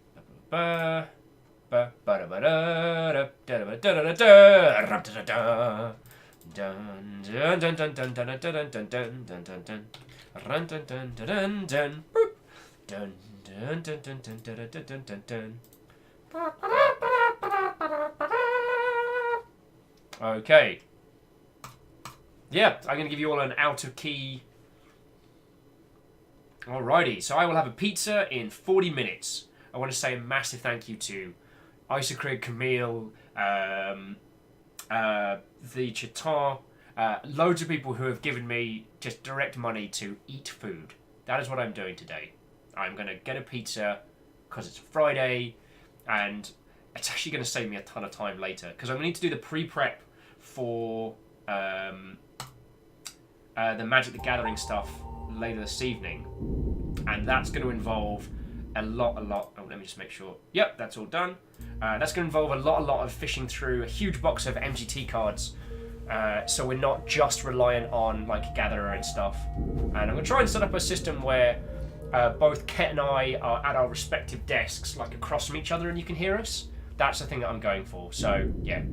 Dun dun dun dun dun dun dun dun dun dun dun dun dun. Run dun dun dun dun dun. Boop. Dun dun dun dun dun dun dun dun dun dun. Okay. Yeah, I'm gonna give you all an out of key. Alrighty, so I will have a pizza in 40 minutes. I want to say a massive thank you to Isacrid, Camille, the Chiton, loads of people who have given me just direct money to eat food. That is what I'm doing today. I'm going to get a pizza because it's a Friday, and it's actually going to save me a ton of time later because I'm going to need to do the pre-prep for the Magic the Gathering stuff later this evening, and that's going to involve a lot. Oh, let me just make sure. Yep, that's all done. That's going to involve a lot of fishing through a huge box of MGT cards, so we're not just reliant on like Gatherer and stuff. And I'm going to try and set up a system where both Ket and I are at our respective desks, like across from each other, and you can hear us. That's the thing that I'm going for. So yeah,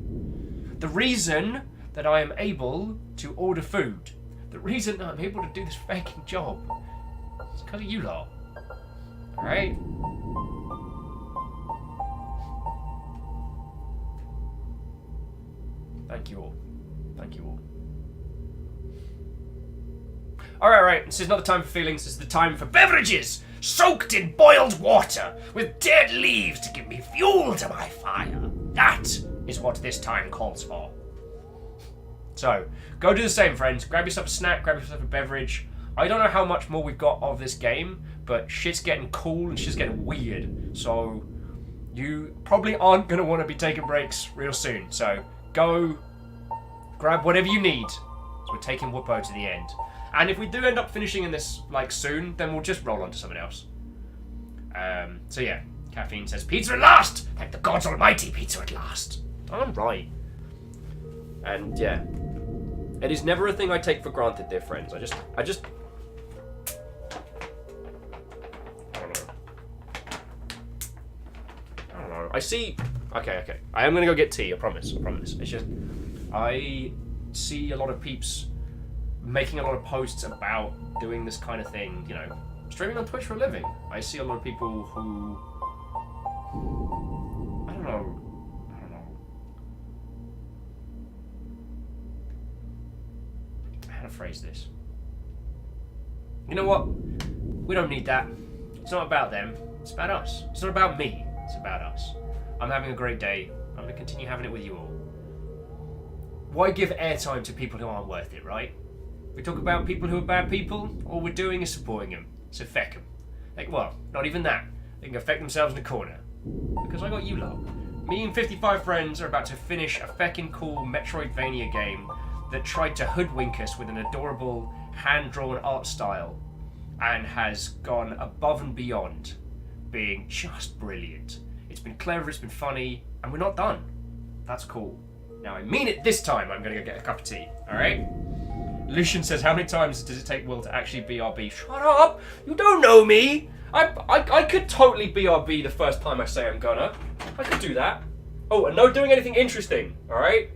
the reason that I am able to order food, the reason that I'm able to do this fucking job, is because of you lot. Alright? Thank you all. Thank you all. Alright, this is not the time for feelings, this is the time for beverages! Soaked in boiled water, with dead leaves to give me fuel to my fire. That is what this time calls for. So, go do the same, friends. Grab yourself a snack, grab yourself a beverage. I don't know how much more we've got of this game, but shit's getting cool and shit's getting weird. So, you probably aren't going to want to be taking breaks real soon. So, go grab whatever you need. So we're taking Wuppo to the end. And if we do end up finishing in this, like, soon, then we'll just roll on to something else. So yeah, Caffeine says, pizza at last! Thank the gods almighty, pizza at last. I'm right. And yeah, it is never a thing I take for granted, dear friends. I just I don't know. I see. Okay. I am gonna go get tea. I promise. It's just I see a lot of peeps making a lot of posts about doing this kind of thing. You know, streaming on Twitch for a living. I see a lot of people who I don't know. How to phrase this? You know what? We don't need that. It's not about them. It's about us. It's not about me. It's about us. I'm having a great day. I'm going to continue having it with you all. Why give airtime to people who aren't worth it, right? We talk about people who are bad people. All we're doing is supporting them. So feck them. Like, well, not even that. They can go feck themselves in the corner. Because I got you lot. Me and 55 friends are about to finish a feckin' cool Metroidvania game that tried to hoodwink us with an adorable hand-drawn art style and has gone above and beyond being just brilliant. It's been clever, it's been funny, and we're not done. That's cool. Now, I mean it this time. I'm going to go get a cup of tea, alright? Lucian says, how many times does it take Will to actually BRB? Shut up! You don't know me! I could totally BRB the first time I say I'm gonna. I could do that. Oh, and no doing anything interesting, alright?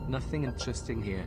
Nothing interesting here.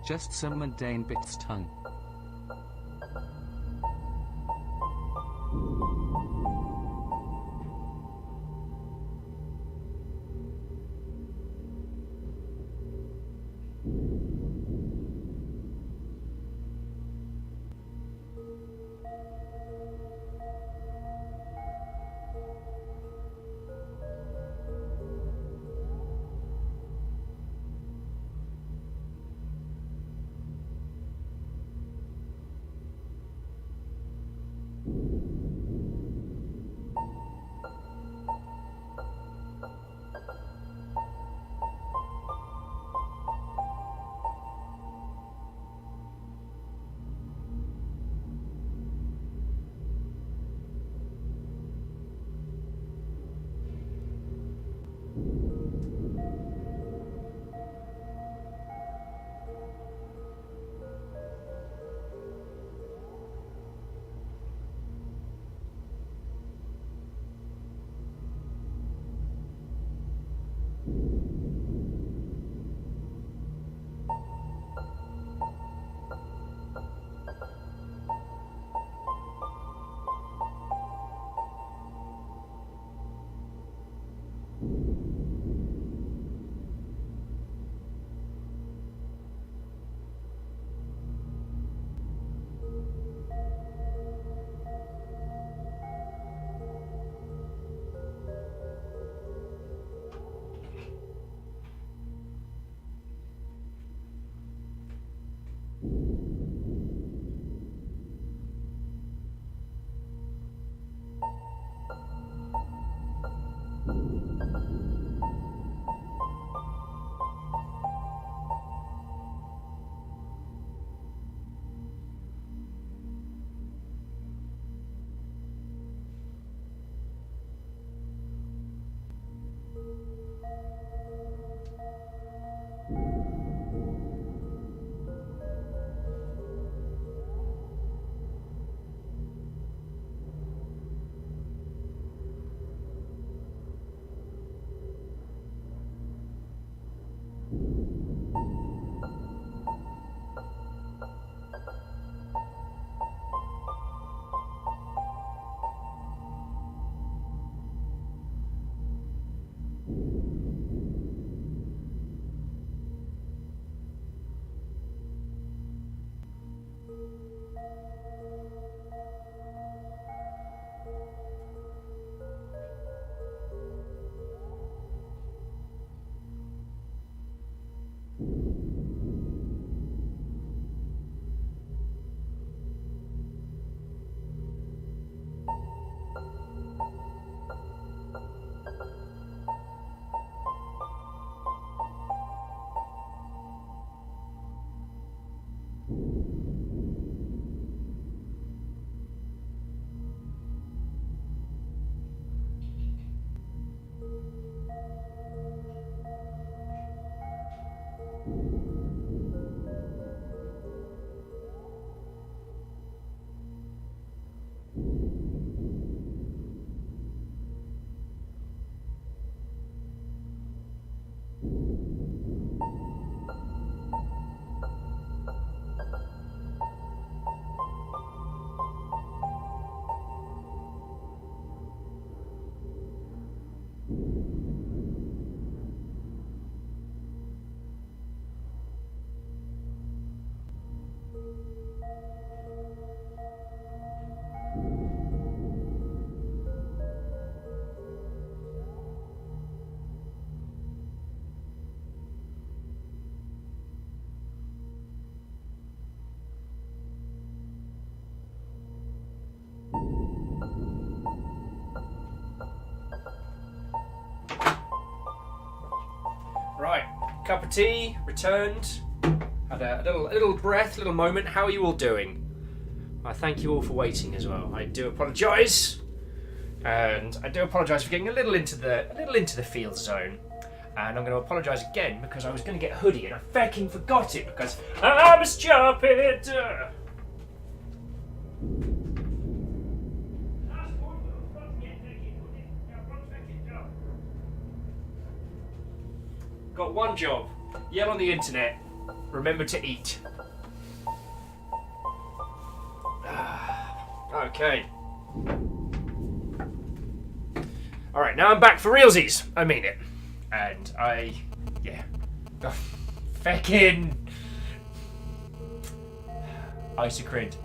Just some mundane bits tongue. of tea, returned, had a little breath, little moment. How are you all doing? I thank you all for waiting as well. I do apologise, and I do apologise for getting a little into the field zone. And I'm going to apologise again because I was going to get a hoodie and I fucking forgot it because I'm a stupid. Got one job. Yell on the internet. Remember to eat. Okay. Alright, now I'm back for realsies. I mean it. And yeah. Oh, feckin' Isocrid.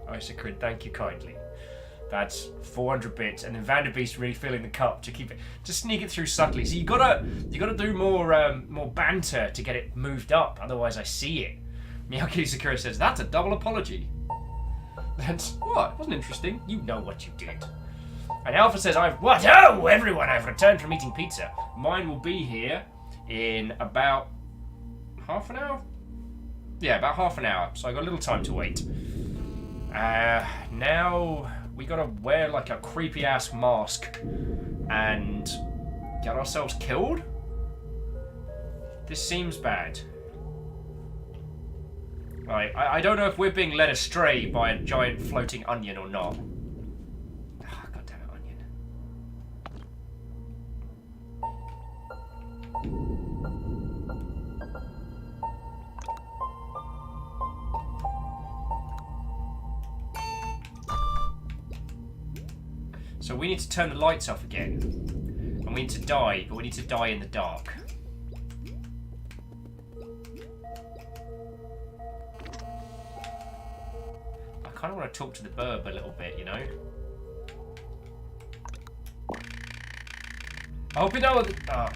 Isocrid, thank you kindly. That's 400 bits, and then Vanderbeest really filling the cup to keep it, to sneak it through subtly. So you gotta do more banter to get it moved up. Otherwise, I see it. Miyaki Sakura says that's a double apology. That's what? It wasn't interesting. You know what you did. And Alpha says, what? Oh, everyone, I've returned from eating pizza. Mine will be here in about half an hour? Yeah, about half an hour. So I got a little time to wait. Now we gotta wear like a creepy ass mask and get ourselves killed? This seems bad. Right, I don't know if we're being led astray by a giant floating onion or not. God damn it, onion. So we need to turn the lights off again. And we need to die, but we need to die in the dark. I kind of want to talk to the burb a little bit, you know? I hope you know that...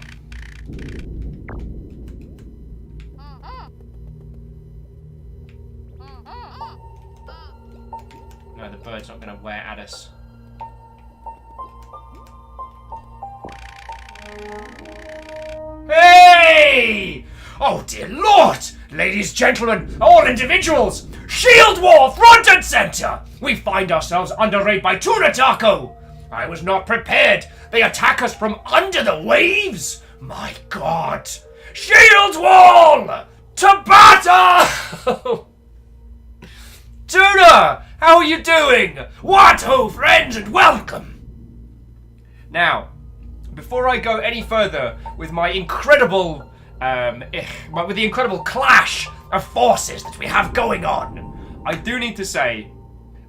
No, the bird's not going to wear at us. Hey! Oh dear Lord! Ladies, gentlemen, all individuals! Shield wall, front and center! We find ourselves under raid by Tuna Taco! I was not prepared! They attack us from under the waves! My God! Shield wall! To battle! Tuna! How are you doing? What ho, friends, and welcome! Now, before I go any further with my incredible, with the incredible clash of forces that we have going on, I do need to say,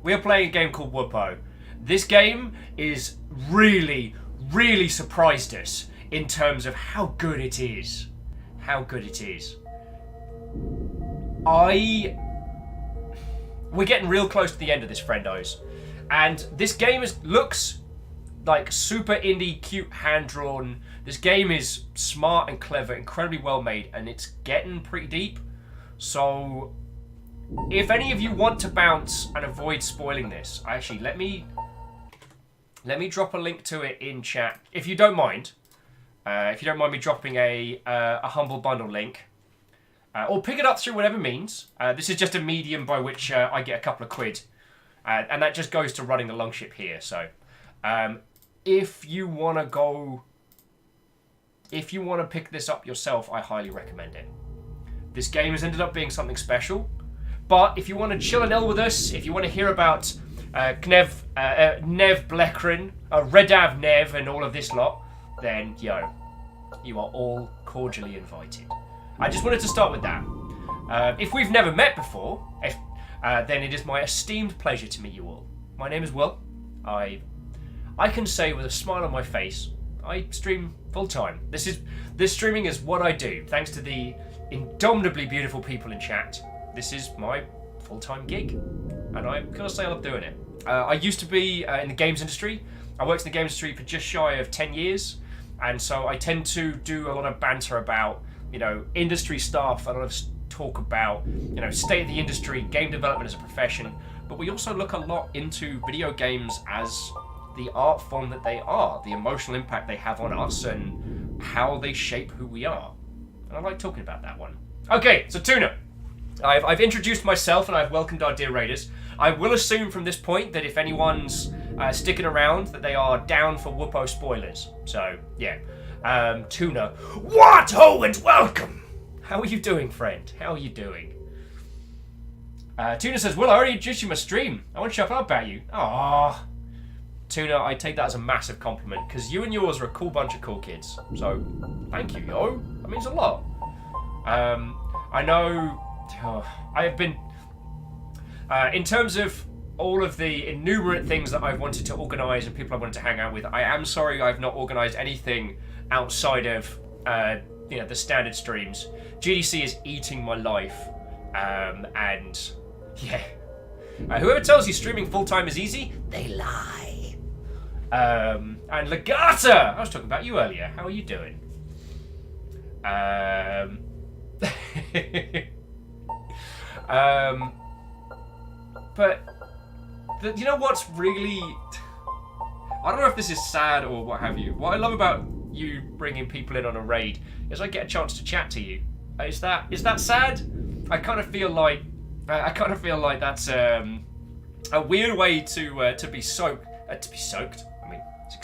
we are playing a game called Wuppo. This game is really, really surprised us in terms of how good it is. How good it is. We're getting real close to the end of this, friendos. And this game looks like super indie, cute, hand-drawn. This game is smart and clever, incredibly well made, and it's getting pretty deep. So, if any of you want to bounce and avoid spoiling this, actually, let me drop a link to it in chat, if you don't mind. If you don't mind me dropping a Humble Bundle link. Or pick it up through whatever means. This is just a medium by which I get a couple of quid. And that just goes to running the Longship here, so... if you want to pick this up yourself, I highly recommend it. This game has ended up being something special, but if you want to chill and ill with us, if you want to hear about Nev Blekrin, Redav Nev, and all of this lot, then, yo, you are all cordially invited. I just wanted to start with that. If we've never met before, then it is my esteemed pleasure to meet you all. My name is Will. I can say with a smile on my face, I stream full-time. This streaming is what I do. Thanks to the indomitably beautiful people in chat, this is my full-time gig. And I'm gonna say I love doing it. I used to be in the games industry. I worked in the games industry for just shy of 10 years. And so I tend to do a lot of banter about, you know, industry stuff, a lot of talk about, you know, state of the industry, game development as a profession. But we also look a lot into video games as the art form that they are, the emotional impact they have on us, and how they shape who we are. And I like talking about that one. Okay, so Tuna. I've introduced myself and I've welcomed our dear raiders. I will assume from this point that if anyone's sticking around that they are down for Wuppo spoilers. So, yeah. Tuna. What? Oh, and welcome! How are you doing, friend? How are you doing? Tuna says, well, I already introduced you my stream. I want to shout out about you. Aww. Tuna, I take that as a massive compliment, because you and yours are a cool bunch of cool kids. So, thank you, yo. That means a lot. I know... I have been... in terms of all of the innumerate things that I've wanted to organise and people I wanted to hang out with, I am sorry I've not organised anything outside of, the standard streams. GDC is eating my life. And... yeah. Whoever tells you streaming full-time is easy, they lie. And Legata! I was talking about you earlier. How are you doing? But you know what's really... I don't know if this is sad or what have you. What I love about you bringing people in on a raid is I get a chance to chat to you. Is that sad? I kind of feel like that's a weird way to be soaked. To be soaked. I mean, it's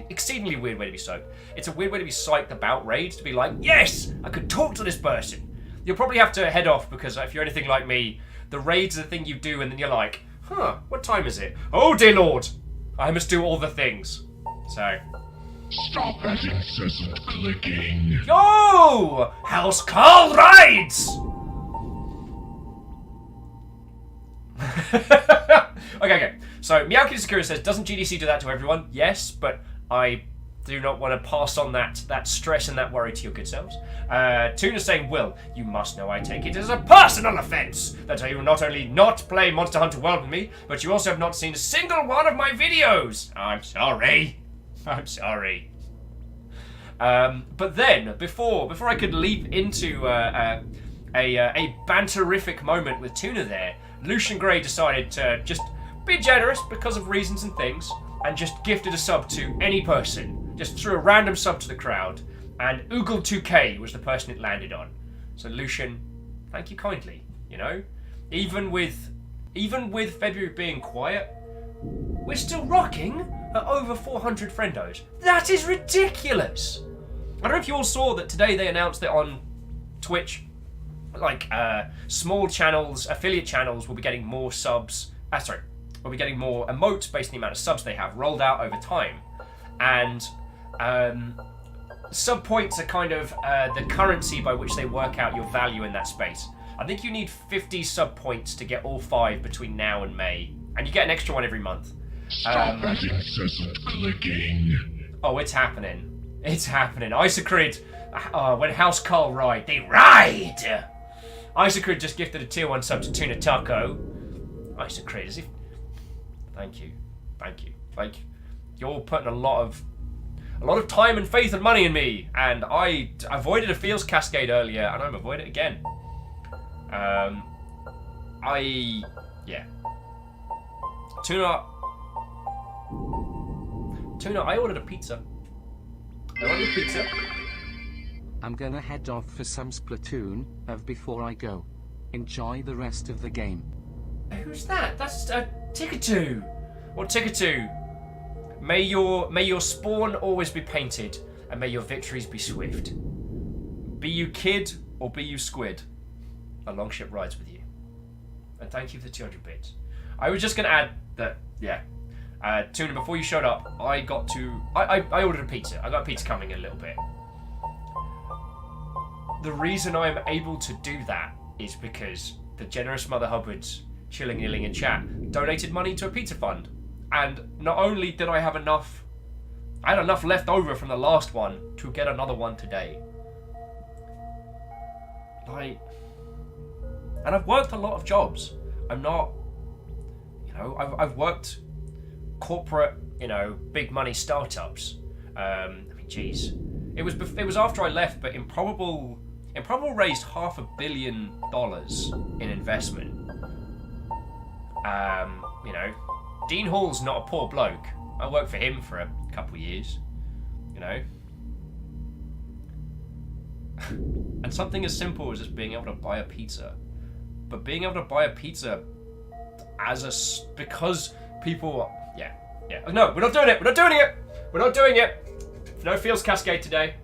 exceedingly weird way to be soaked. It's a weird way to be psyched about raids. To be like, yes, I could talk to this person. You'll probably have to head off because if you're anything like me, the raid's the thing you do, and then you're like, huh, what time is it? Oh dear Lord, I must do all the things. So. Stop that incessant clicking. Yo! House Carl rides! Okay. So, Meowkid Sakura says, doesn't GDC do that to everyone? Yes, but I do not want to pass on that stress and that worry to your good selves. Tuna's saying, Will, you must know I take it as a personal offence that you not only not play Monster Hunter World with me, but you also have not seen a single one of my videos. I'm sorry. I'm sorry. But then, before I could leap into a banterific moment with Tuna there, Lucian Grey decided to just be generous because of reasons and things, and just gifted a sub to any person. Just threw a random sub to the crowd, and Oogle2K was the person it landed on. So Lucian, thank you kindly. You know, even with February being quiet, we're still rocking at over 400 friendos. That is ridiculous. I don't know if you all saw that today they announced that on Twitch, like small channels, affiliate channels will be getting more subs. Will be getting more emotes based on the amount of subs they have rolled out over time, and sub points are kind of the currency by which they work out your value in that space. I think you need 50 sub points to get all 5 between now and May, and you get an extra one every month. Stop that incessant clicking. Oh, it's happening. It's happening. Isocrid, when House Carl ride, they ride! Isocrid just gifted a tier 1 sub to Tuna Taco. Isocrid, as if... Thank you. Like, you're putting a lot of time and faith and money in me, and I avoided a feels cascade earlier, and I'm avoiding it again. Tuna, I ordered a pizza. I'm gonna head off for some Splatoon before I go. Enjoy the rest of the game. Who's that? That's Tickatoo. Or Tickatoo. May your spawn always be painted, and may your victories be swift. Be you kid or be you squid, a long ship rides with you. And thank you for the 200 bits. I was just gonna add that, yeah. Tuna, before you showed up, I ordered a pizza. I got a pizza coming in a little bit. The reason I'm able to do that is because the generous Mother Hubbards, chilling kneeling in chat, donated money to a pizza fund. And not only did I have enough, I had enough left over from the last one to get another one today. Like, and I've worked a lot of jobs. I'm not, I've worked corporate, big money startups. I mean, geez, it was after I left, but Improbable raised $500 million in investment. Dean Hall's not a poor bloke. I worked for him for a couple of years, And something as simple as just being able to buy a pizza. But being able to buy a pizza because people... Yeah. No, we're not doing it! We're not doing it! We're not doing it! No Feels Cascade today.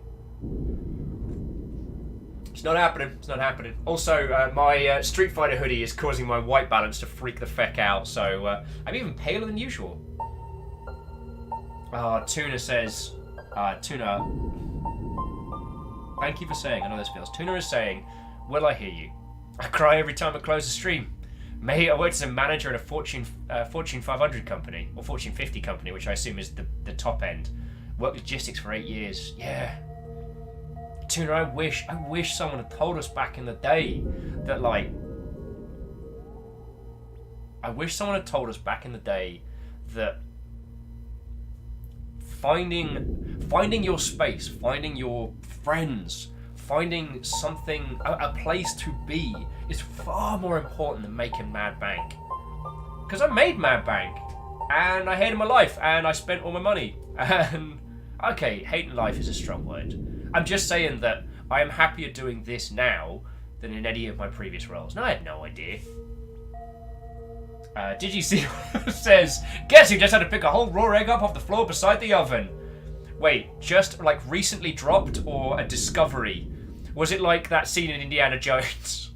It's not happening. It's not happening. Also, my Street Fighter hoodie is causing my white balance to freak the feck out, so I'm even paler than usual. Tuna says... Tuna... Thank you for saying, I know this feels. Tuna is saying, will I hear you? I cry every time I close the stream. Mate, I worked as a manager at a Fortune 500 company, or Fortune 50 company, which I assume is the top end. Worked logistics for 8 years. Yeah. Tuna, I wish someone had told us back in the day that, like... I wish someone had told us back in the day that finding your space, finding your friends, finding something, a place to be is far more important than making mad bank. Because I made mad bank, and I hated my life, and I spent all my money. And, okay, hating life is a strong word. I'm just saying that I am happier doing this now than in any of my previous roles. No, I had no idea. Did you see what it says? Guess who just had to pick a whole raw egg up off the floor beside the oven? Wait, just like recently dropped or a discovery? Was it like that scene in Indiana Jones?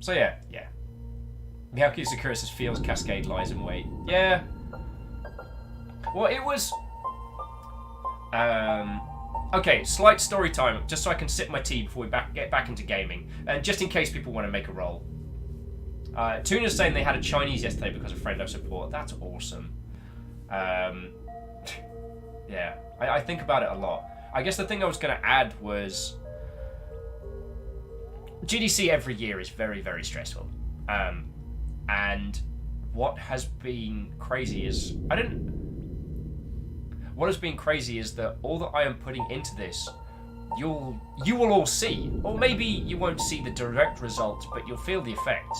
So yeah. Miyaki Sakura says Feels Cascade lies in wait. Yeah. Well, it was... Okay, slight story time, just so I can sip my tea before we get back into gaming. And just in case people want to make a roll. Tuna's saying they had a Chinese yesterday because of friend of support. That's awesome. Yeah, I think about it a lot. I guess the thing I was going to add was... GDC every year is very, very stressful. And what has been crazy is... What has been crazy is that all that I am putting into this, you will all see. Or maybe you won't see the direct results, but you'll feel the effect.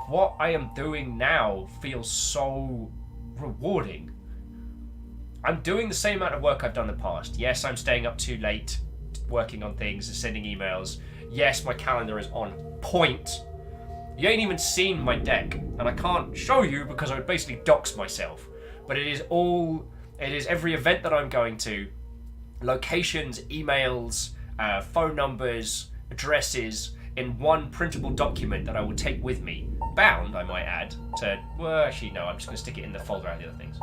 What I am doing now feels so rewarding. I'm doing the same amount of work I've done in the past. Yes, I'm staying up too late, working on things and sending emails. Yes, my calendar is on point. You ain't even seen my deck, and I can't show you because I would basically dox myself. But it is every event that I'm going to, locations, emails, phone numbers, addresses, in one printable document that I will take with me. Bound, I might add, to... Well, actually, no, I'm just going to stick it in the folder out of the other things.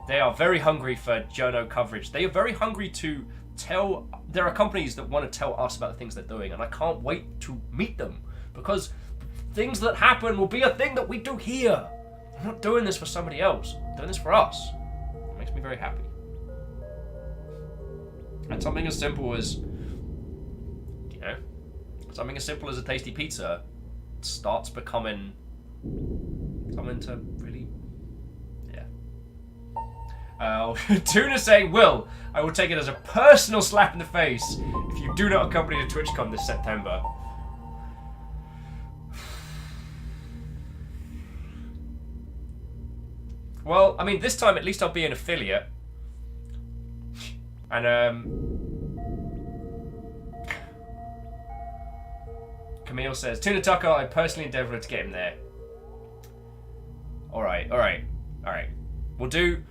They are very hungry for journo coverage. They are very hungry to tell... There are companies that want to tell us about the things they're doing, and I can't wait to meet them, because things that happen will be a thing that we do here. I'm not doing this for somebody else. I'm doing this for us. It makes me very happy. And something as simple as... Something as simple as a tasty pizza starts becoming something to really... Yeah. Tuna saying, Will, I will take it as a personal slap in the face if you do not accompany to TwitchCon this September. Well, I mean, this time at least I'll be an affiliate. And, Camille says, Tuna Tucker, I personally endeavoured to get him there. Alright. We'll do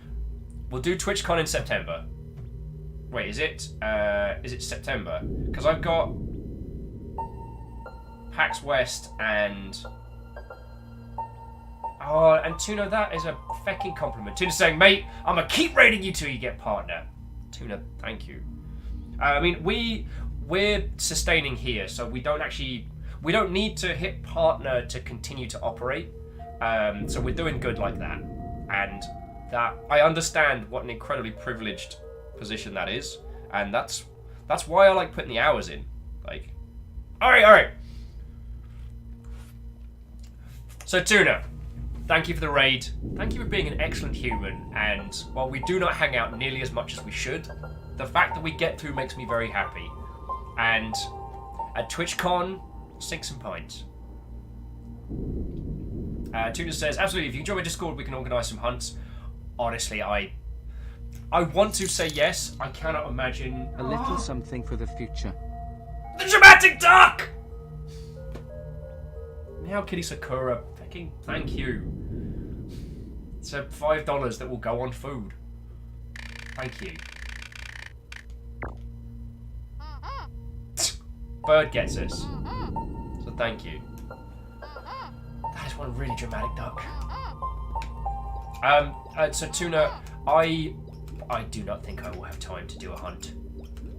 TwitchCon in September. Wait, is it September? Because I've got PAX West and... Oh, and Tuna, that is a fecking compliment. Tuna's saying, mate, I'm gonna keep rating you till you get partner. Tuna, thank you. I mean, we're sustaining here, so we don't need to hit partner to continue to operate. So we're doing good like that. And that, I understand what an incredibly privileged position that is. And that's why I like putting the hours in. Like, alright. So Tuna, thank you for the raid. Thank you for being an excellent human. And while we do not hang out nearly as much as we should, the fact that we get through makes me very happy. And at TwitchCon, sink some pints. Tuna says, absolutely, if you join my Discord, we can organise some hunts. Honestly, I want to say yes. I cannot imagine. A little something for the future. The dramatic duck! Meow Kitty Sakura, fucking thank you. It's a $5 that will go on food. Thank you. Bird gets us. So thank you. That is one really dramatic duck. So Tuna, I do not think I will have time to do a hunt.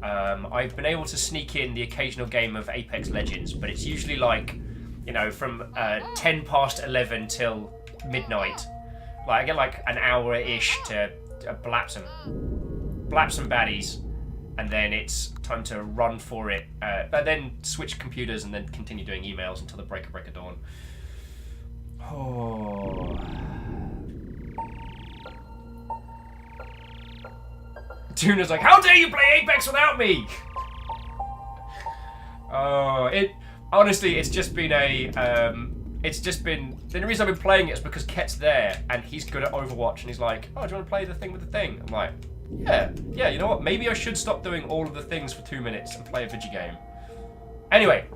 I've been able to sneak in the occasional game of Apex Legends, but it's usually like, you know, from 10 past 11 till midnight. Like I get like an hour-ish to blap some baddies, and then it's time to run for it. But then switch computers and then continue doing emails until the break of dawn. Oh. Tuna's like, how dare you play Apex without me? Honestly, it's just been the only reason I've been playing it is because Ket's there and he's good at Overwatch and he's like, oh, do you want to play the thing with the thing? I'm like, yeah, you know what? Maybe I should stop doing all of the things for 2 minutes and play a video game. Anyway,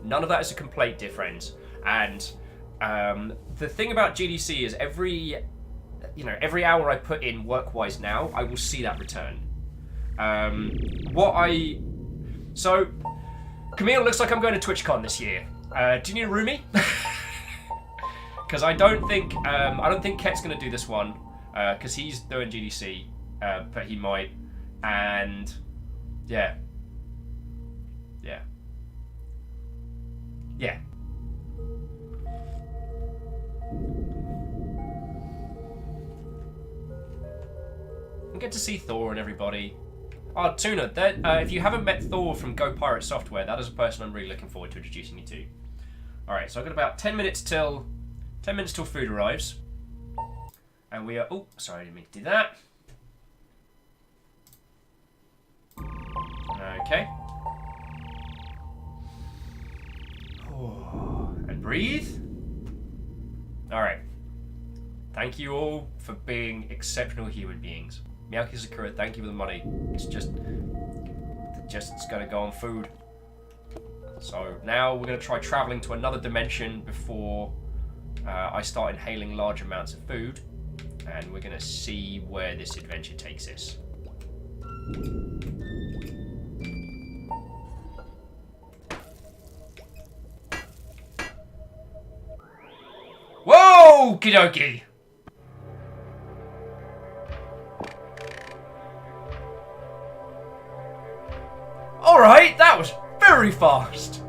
none of that is a complaint, dear friends. And the thing about GDC is every hour I put in work-wise now, I will see that return. So, Camille, looks like I'm going to TwitchCon this year. Do you need a roomie? Because I don't think Ket's going to do this one, because he's doing GDC, but he might, and yeah. And get to see Thor and everybody. Oh, Tuna, if you haven't met Thor from Go Pirate Software, that is a person I'm really looking forward to introducing you to. Alright, so I've got about 10 minutes till food arrives. And we are... Oh, sorry, I didn't mean to do that. Okay. Oh, and breathe. Alright. Thank you all for being exceptional human beings. Miyaki Sakura, thank you for the money. It's gonna go on food. So now we're gonna try traveling to another dimension before I start inhaling large amounts of food, and we're gonna see where this adventure takes us. Whoa, kidoki! Alright, that was very fast.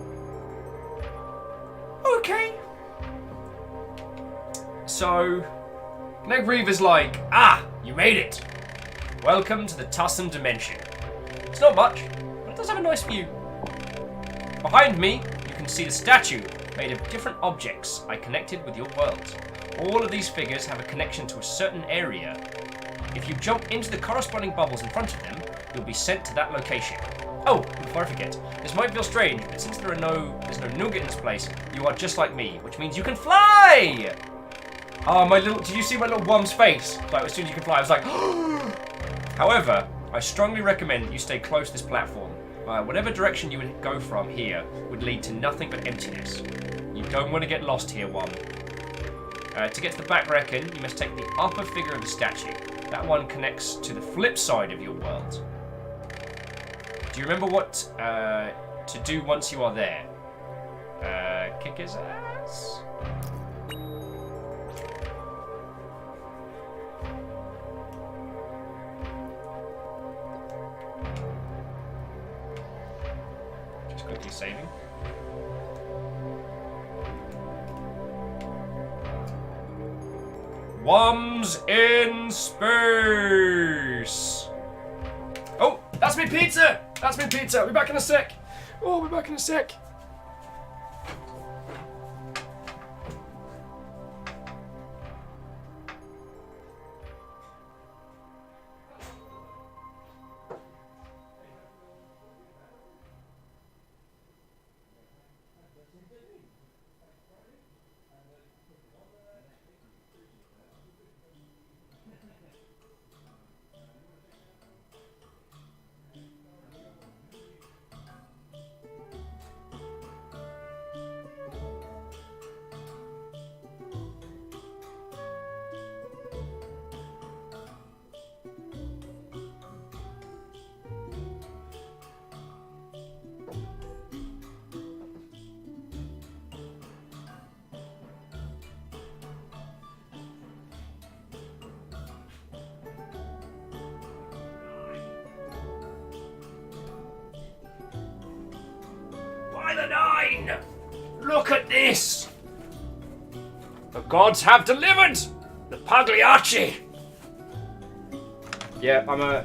Okay. So, Negreeva's like, you made it. Welcome to the Tussin Dimension. It's not much, but it does have a nice view. Behind me, you can see the statue made of different objects I connected with your world. All of these figures have a connection to a certain area. If you jump into the corresponding bubbles in front of them, you'll be sent to that location. Oh, before I forget, this might feel strange, but since there's no nougat in this place, you are just like me, which means you can fly! Oh, did you see my little worm's face? Like, as soon as you can fly, I was like, However, I strongly recommend that you stay close to this platform. Whatever direction you would go from here would lead to nothing but emptiness. You don't want to get lost here, Wum. To get to the back reckon, you must take the upper figure of the statue. That one connects to the flip side of your world. Do you remember what to do once you are there? Kick his ass? Just quickly saving. Wums in space! Oh, that's me pizza! That's me pizza! I'll be back in a sec! Oh, I'll be back in a sec! the 9! Look at this! The gods have delivered! The Pagliacci! Yeah, I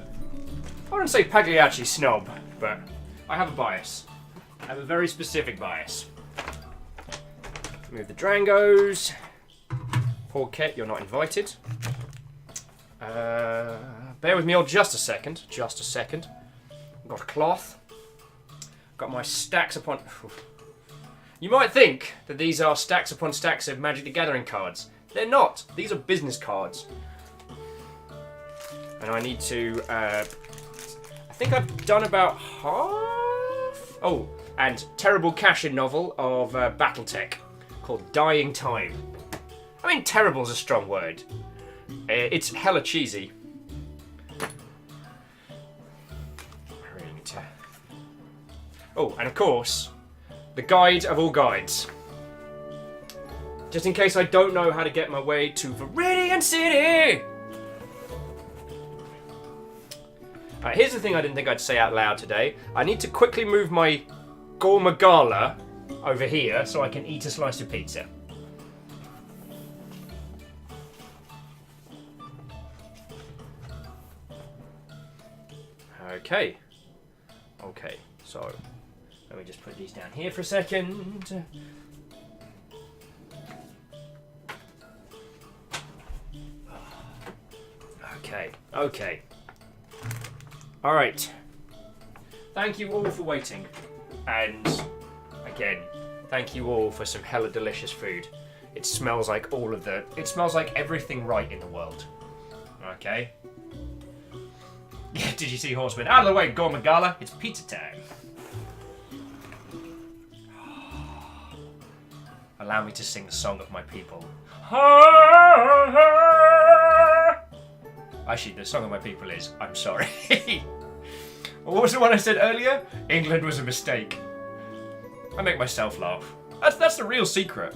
wouldn't say Pagliacci snob, but I have a bias. I have a very specific bias. Move the Drangos. Poor Ket, you're not invited. Bear with me all just a second. Just a second. Got a cloth. Got my stacks upon... You might think that these are stacks upon stacks of Magic the Gathering cards. They're not. These are business cards. And I need to... I think I've done about half... Oh, and terrible cash-in novel of Battletech called Dying Time. I mean, terrible's a strong word. It's hella cheesy. I really need to... Oh, and of course, the guide of all guides. Just in case I don't know how to get my way to Viridian City! Here's the thing I didn't think I'd say out loud today. I need to quickly move my Gormagala over here so I can eat a slice of pizza. Okay. Okay, so let me just put these down here for a second. Okay, okay. Alright. Thank you all for waiting. And, again, thank you all for some hella delicious food. It smells like all of the... It smells like everything right in the world. Okay? Yeah, did you see Horseman? Out of the way, Gormagala. It's pizza time. Allow me to sing the song of my people. Actually, the song of my people is I'm sorry. What was the one I said earlier? England was a mistake. I make myself laugh. That's the real secret.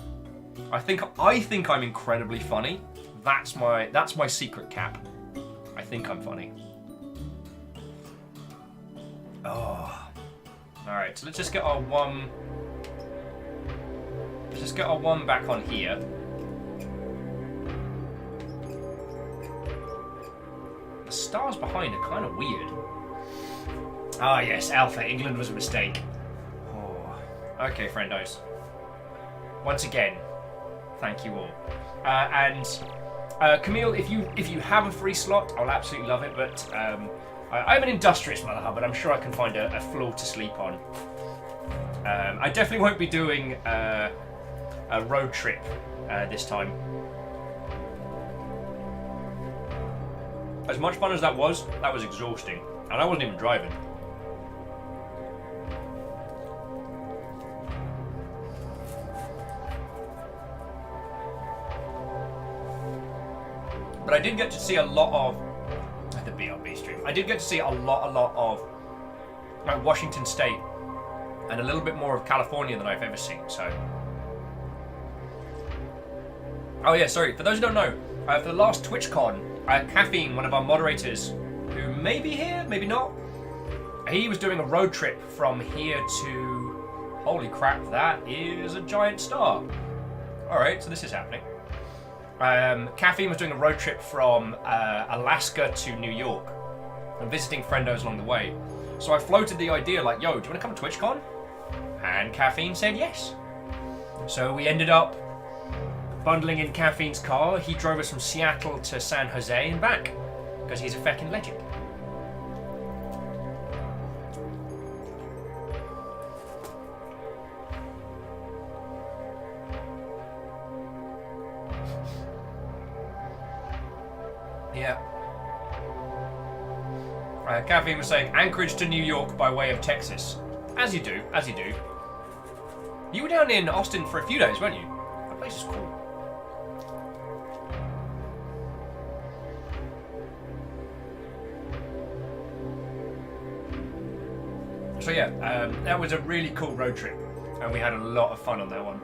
I think I'm incredibly funny. That's my secret cap. I think I'm funny. Oh. Alright, so let's just get our one. Let's just get our one back on here. The stars behind are kind of weird. Ah, yes, Alpha. England was a mistake. Oh. Okay, friendos. Once again, thank you all. Camille, if you have a free slot, I'll absolutely love it. But I'm an industrious mother hub, but I'm sure I can find a floor to sleep on. I definitely won't be doing a road trip this time. As much fun as that was exhausting. And I wasn't even driving. But I did get to see a lot of the BRB stream. I did get to see a lot of like Washington State and a little bit more of California than I've ever seen. So, oh yeah, sorry. For those who don't know, for the last TwitchCon, Caffeine, one of our moderators, who may be here, maybe not, he was doing a road trip from here to... Holy crap, that is a giant star. Alright, so this is happening. Caffeine was doing a road trip from Alaska to New York and visiting friendos along the way. So I floated the idea like, yo, do you want to come to TwitchCon? And Caffeine said yes. So we ended up bundling in Caffeine's car. He drove us from Seattle to San Jose and back because he's a feckin' legend. Yeah. Caffeine was saying Anchorage to New York by way of Texas. As you do, as you do. You were down in Austin for a few days, weren't you? That place is cool. So yeah, that was a really cool road trip, and we had a lot of fun on that one.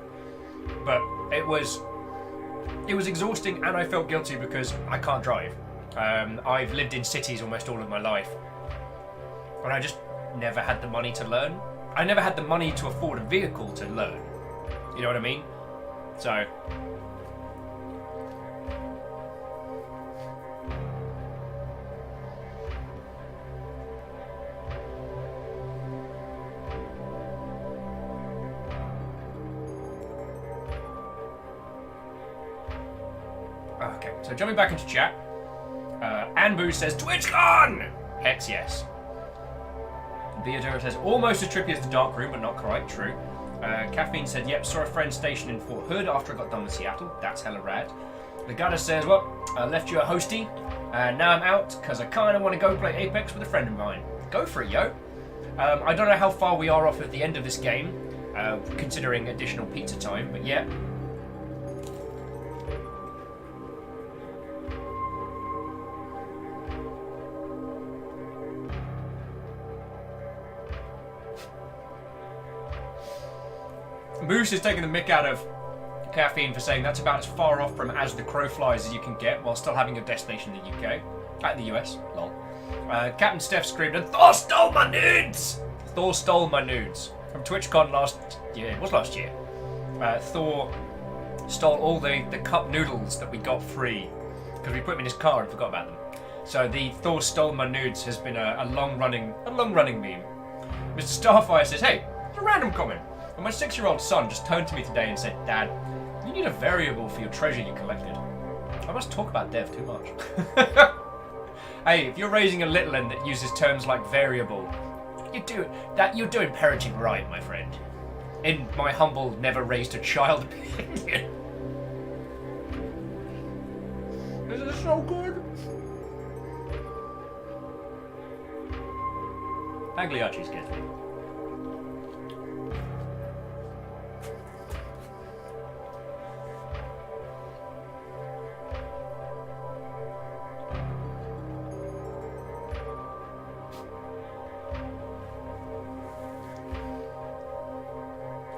But it was exhausting, and I felt guilty because I can't drive. I've lived in cities almost all of my life, and I just never had the money to learn. I never had the money to afford a vehicle to learn. You know what I mean? So... Okay, so jumping back into chat. Anbu says, TwitchCon! Hex yes. Theodora says, almost as trippy as the Dark Room, but not quite true. Caffeine said, yep, saw a friend stationed in Fort Hood after I got done with Seattle. That's hella rad. The Gutter says, well, I left you a hostie, and now I'm out, because I kind of want to go play Apex with a friend of mine. Go for it, yo. I don't know how far we are off at the end of this game, considering additional pizza time, but yeah. Moose is taking the mick out of Caffeine for saying that's about as far off from As the Crow Flies as you can get while still having a destination in the UK. In the US, lol. Captain Steph screamed, and Thor stole my nudes! Thor stole my nudes. From TwitchCon last year. It was last year. Thor stole all the cup noodles that we got free because we put them in his car and forgot about them. So the Thor stole my nudes has been a long-running meme. Mr. Starfire says, hey, it's a random comment. And my 6-year-old son just turned to me today and said, Dad, you need a variable for your treasure you collected. I must talk about Dev too much. Hey, if you're raising a little one that uses terms like variable, you're doing parenting right, my friend. In my humble, never raised a child opinion. This is so good. Pagliacci scares me.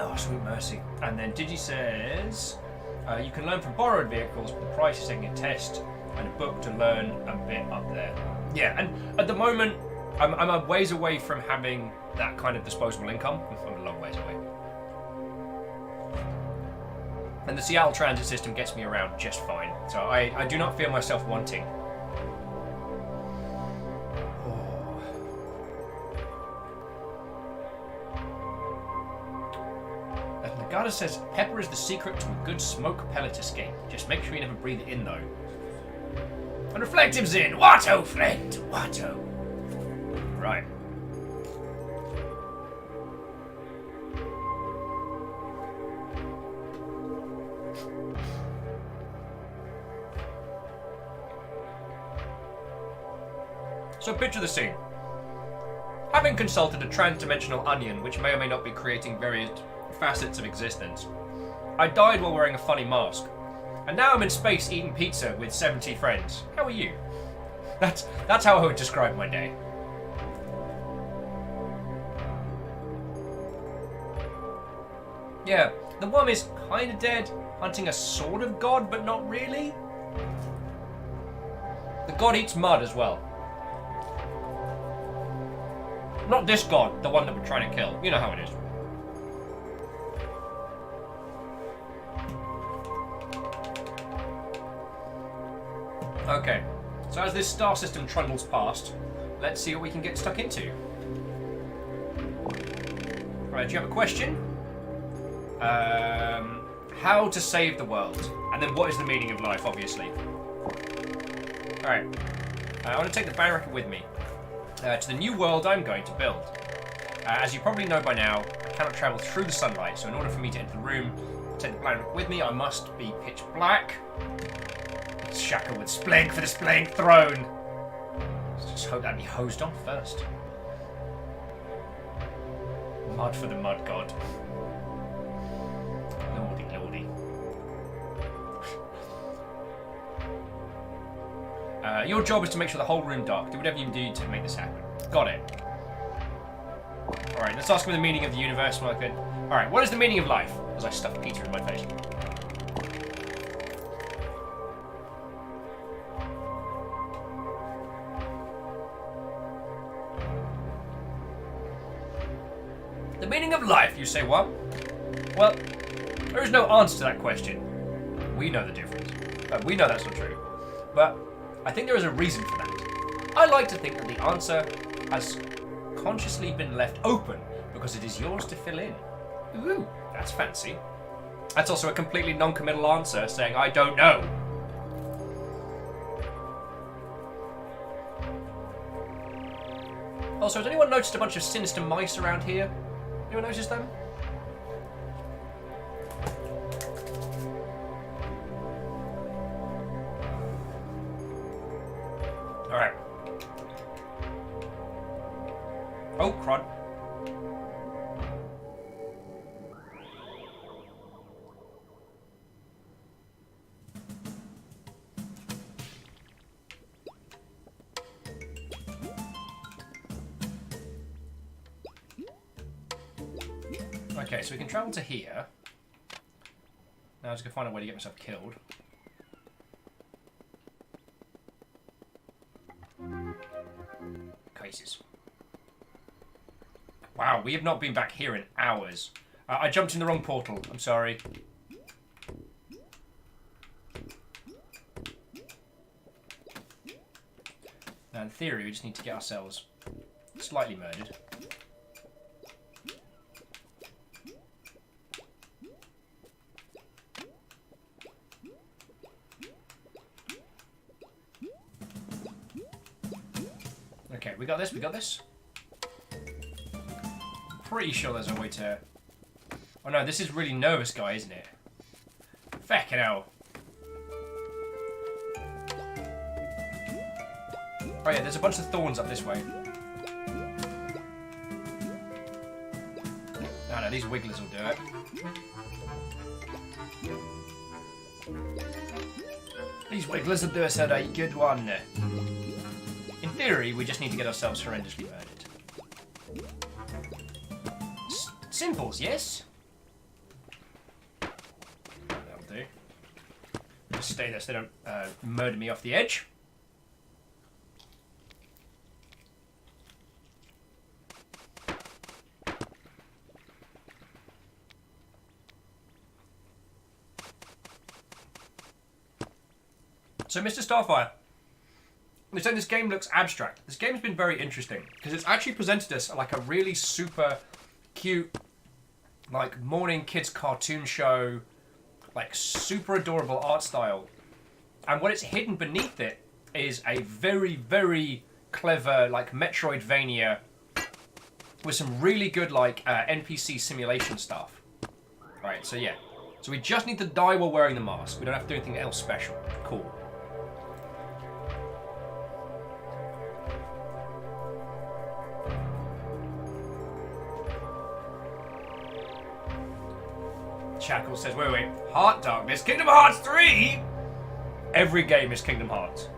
Oh, sweet mercy. And then Digi says, you can learn from borrowed vehicles, but the price is taking a test and a book to learn a bit up there. Yeah, and at the moment, I'm a ways away from having that kind of disposable income. I'm a long ways away. And the Seattle transit system gets me around just fine. So I do not feel myself wanting. Nagata says pepper is the secret to a good smoke pellet escape. Just make sure you never breathe it in though. And Reflective's in! Watto, friend! Watto! Right. So picture the scene. Having consulted a trans-dimensional onion, which may or may not be creating various facets of existence, I died while wearing a funny mask. And now I'm in space eating pizza with 70 friends. How are you? That's how I would describe my day. Yeah, the worm is kinda dead, hunting a sort of god, but not really. The god eats mud as well. Not this god, the one that we're trying to kill. You know how it is. Okay, so as this star system trundles past, let's see what we can get stuck into. Right, do you have a question? How to save the world. And then what is the meaning of life, obviously. Alright, I want to take the Barracker with me to the new world I'm going to build. As you probably know by now, I cannot travel through the sunlight, so in order for me to enter the room, take the Barracker with me, I must be pitch black. Shaka would splank for the splank throne. Let's just hope that'd be hosed off first. Mud for the mud god. Lordy, lordy. Your job is to make sure the whole room dark. Do whatever you do to make this happen. Got it. Alright, let's ask me the meaning of the universe. Alright, what is the meaning of life? As I stuff pizza in my face. The You say what? Well, there is no answer to that question. We know the difference. We know that's not true. But I think there is a reason for that. I like to think that the answer has consciously been left open because it is yours to fill in. Ooh, that's fancy. That's also a completely non-committal answer saying, I don't know. Also, has anyone noticed a bunch of sinister mice around here? Anyone notice them? Alright. Oh, crud. Okay, so we can travel to here. Now I'm just going to find a way to get myself killed. Cases. Wow, we have not been back here in hours. I jumped in the wrong portal. I'm sorry. Now, in theory, we just need to get ourselves slightly murdered. Okay, we got this, we got this. Pretty sure there's a way to... Oh no, this is really nervous guy, isn't it? Feckin' hell. Oh yeah, there's a bunch of thorns up this way. No, no, these wigglers will do it. These wigglers will do us a good one. In theory, we just need to get ourselves horrendously murdered. Simples, yes? That'll do. Just stay there so they don't murder me off the edge. So, Mr. Starfire, they said this game looks abstract. This game's been very interesting because it's actually presented us like a really super cute, like morning kids cartoon show, like super adorable art style. And what it's hidden beneath it is a very, very clever like Metroidvania with some really good like NPC simulation stuff. Right, so yeah. So we just need to die while wearing the mask. We don't have to do anything else special. Cool. Shackle says, wait, Heart Darkness, Kingdom Hearts 3? Every game is Kingdom Hearts.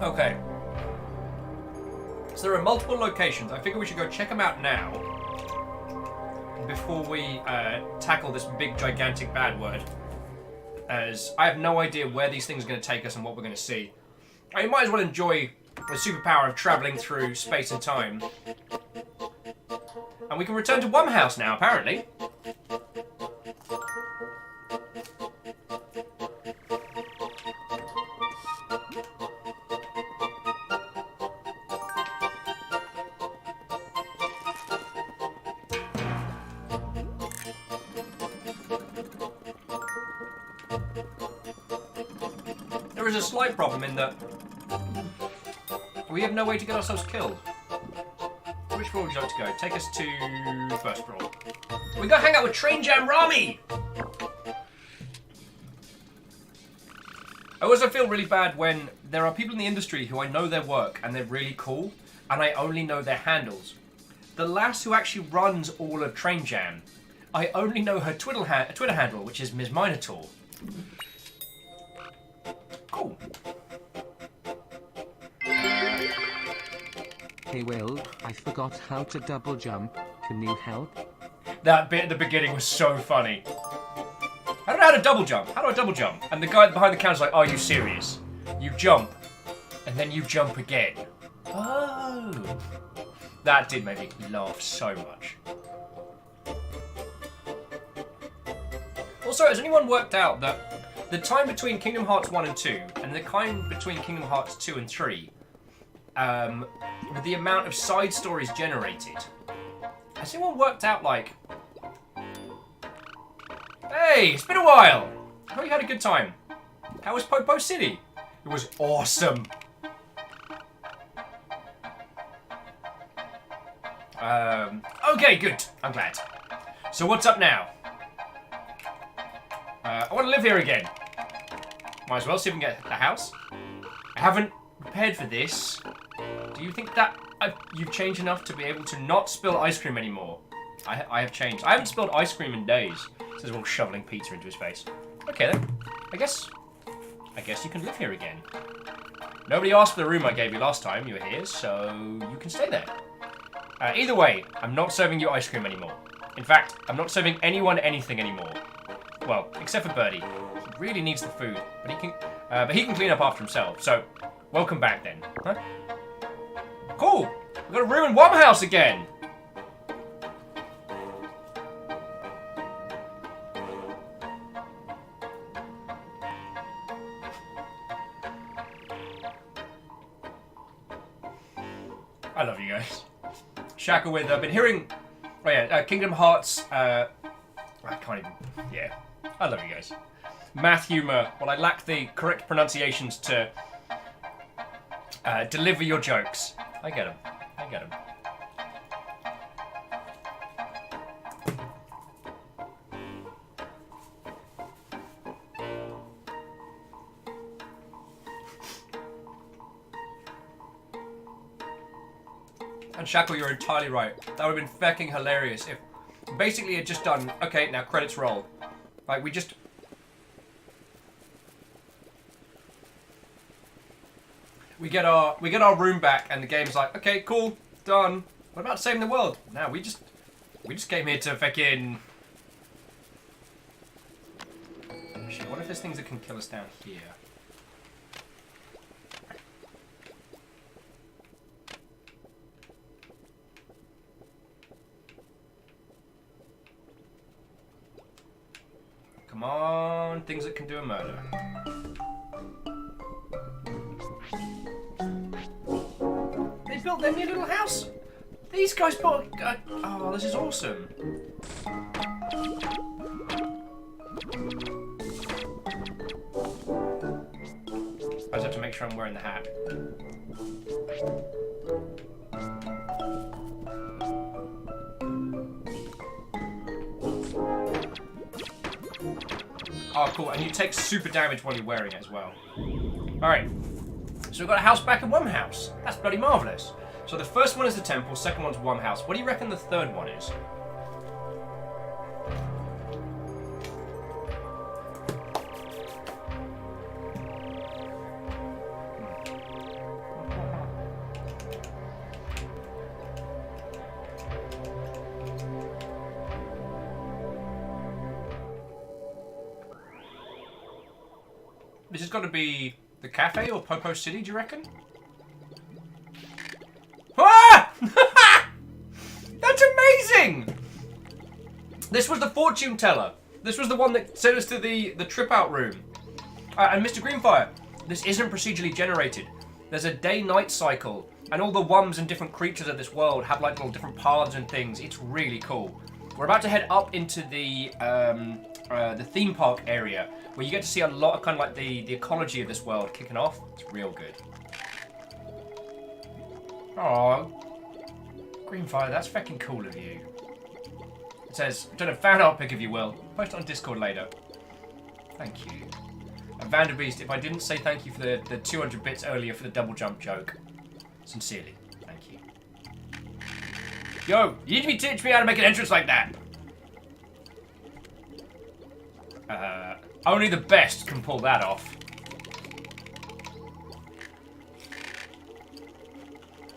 Okay. So there are multiple locations. I figure we should go check them out now before we tackle this big, gigantic bad word. As I have no idea where these things are going to take us and what we're going to see. I mean, might as well enjoy the superpower of travelling through space and time. And we can return to Wumhouse now, apparently. There is a slight problem in that we have no way to get ourselves killed. Which floor would you like to go? Take us to first floor. We go hang out with Train Jam Rami! I also feel really bad when there are people in the industry who I know their work and they're really cool, and I only know their handles. The lass who actually runs all of Train Jam, I only know her Twitter handle, which is Ms. Minotaur. Cool. Hey Will, I forgot how to double jump. Can you help? That bit at the beginning was so funny. I don't know how to double jump. How do I double jump? And the guy behind the counter's like, are you serious? You jump, and then you jump again. Oh. That did make me laugh so much. Also, has anyone worked out that the time between Kingdom Hearts 1 and 2, and the time between Kingdom Hearts 2 and 3, the amount of side stories generated, has anyone worked out, like... Hey, it's been a while! I hope you had a good time. How was Popo City? It was awesome. Okay, good. I'm glad. So what's up now? I want to live here again. Might as well see if we can get a house. I haven't prepared for this. Do you think that you've changed enough to be able to not spill ice cream anymore? I have changed. I haven't spilled ice cream in days. Says while shoveling pizza into his face. Okay then. I guess you can live here again. Nobody asked for the room I gave you last time you were here, so you can stay there. Either way, I'm not serving you ice cream anymore. In fact, I'm not serving anyone anything anymore. Well, except for Birdie. He really needs the food, but he can clean up after himself. So, welcome back then. Huh? Cool. We've got a room in Wumhouse again. I love you guys. Shaka with, I've been hearing... Oh yeah, Kingdom Hearts... I can't even... Yeah. I love you guys. Math humor. Well, I lack the correct pronunciations to deliver your jokes. I get them. I get them. And Shackle, you're entirely right. That would have been fucking hilarious if basically it just done, okay, now credits roll. Like, we get our room back and the game's like, okay, cool, done. What about saving the world? Now we just came here to fucking... Shit, what if there's things that can kill us down here? Come on, things that can do a murder. They built their new little house. These guys built. Oh, this is awesome. I just have to make sure I'm wearing the hat. Oh, cool. And you take super damage while you're wearing it as well. Alright. So we've got a house back in Wumhouse. That's bloody marvellous. So the first one is the temple, second one's Wumhouse. What do you reckon the third one is? This has got to be the cafe or Popo City, do you reckon? Ah! That's amazing! This was the fortune teller. This was the one that sent us to the trip out room. And Mr. Greenfire, this isn't procedurally generated. There's a day-night cycle, and all the wums and different creatures of this world have like little different paths and things. It's really cool. We're about to head up into the theme park area, where you get to see a lot of kind of like the ecology of this world kicking off. It's real good. Oh, Greenfire, that's fucking cool of you. It says, I've done a fan art pic of you, Will. Post it on Discord later. Thank you. And Vanderbeest, if I didn't say thank you for the 200 bits earlier for the double jump joke, sincerely, thank you. Yo, you need to teach me how to make an entrance like that. Only the best can pull that off.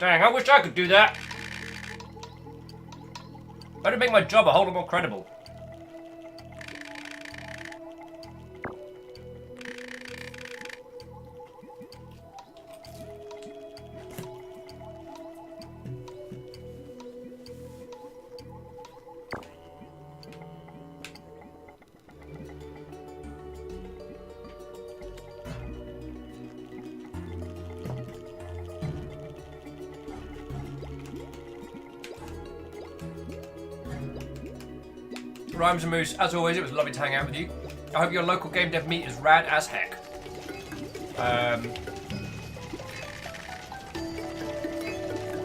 Dang, I wish I could do that. Better make my job a whole lot more credible. Rhymes and Moose, as always, it was lovely to hang out with you. I hope your local game dev meet is rad as heck.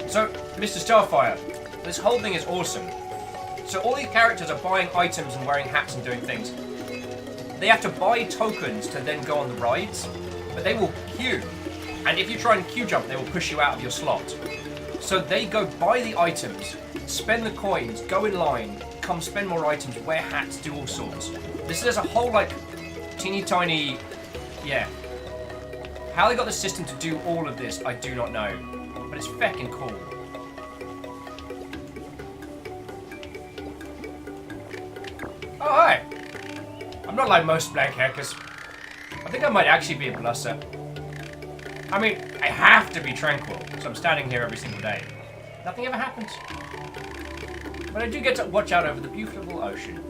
So, Mr. Starfire, this whole thing is awesome. So all these characters are buying items and wearing hats and doing things. They have to buy tokens to then go on the rides, but they will queue. And if you try and queue jump, they will push you out of your slot. So they go buy the items, spend the coins, go in line, come spend more items, wear hats, do all sorts. This is a whole, like, teeny tiny, yeah. How they got the system to do all of this, I do not know. But it's feckin' cool. Oh, hi. I'm not like most blank hackers. I think I might actually be a blusser. I mean, I have to be tranquil, so I'm standing here every single day. Nothing ever happens. But I do get to watch out over the beautiful ocean.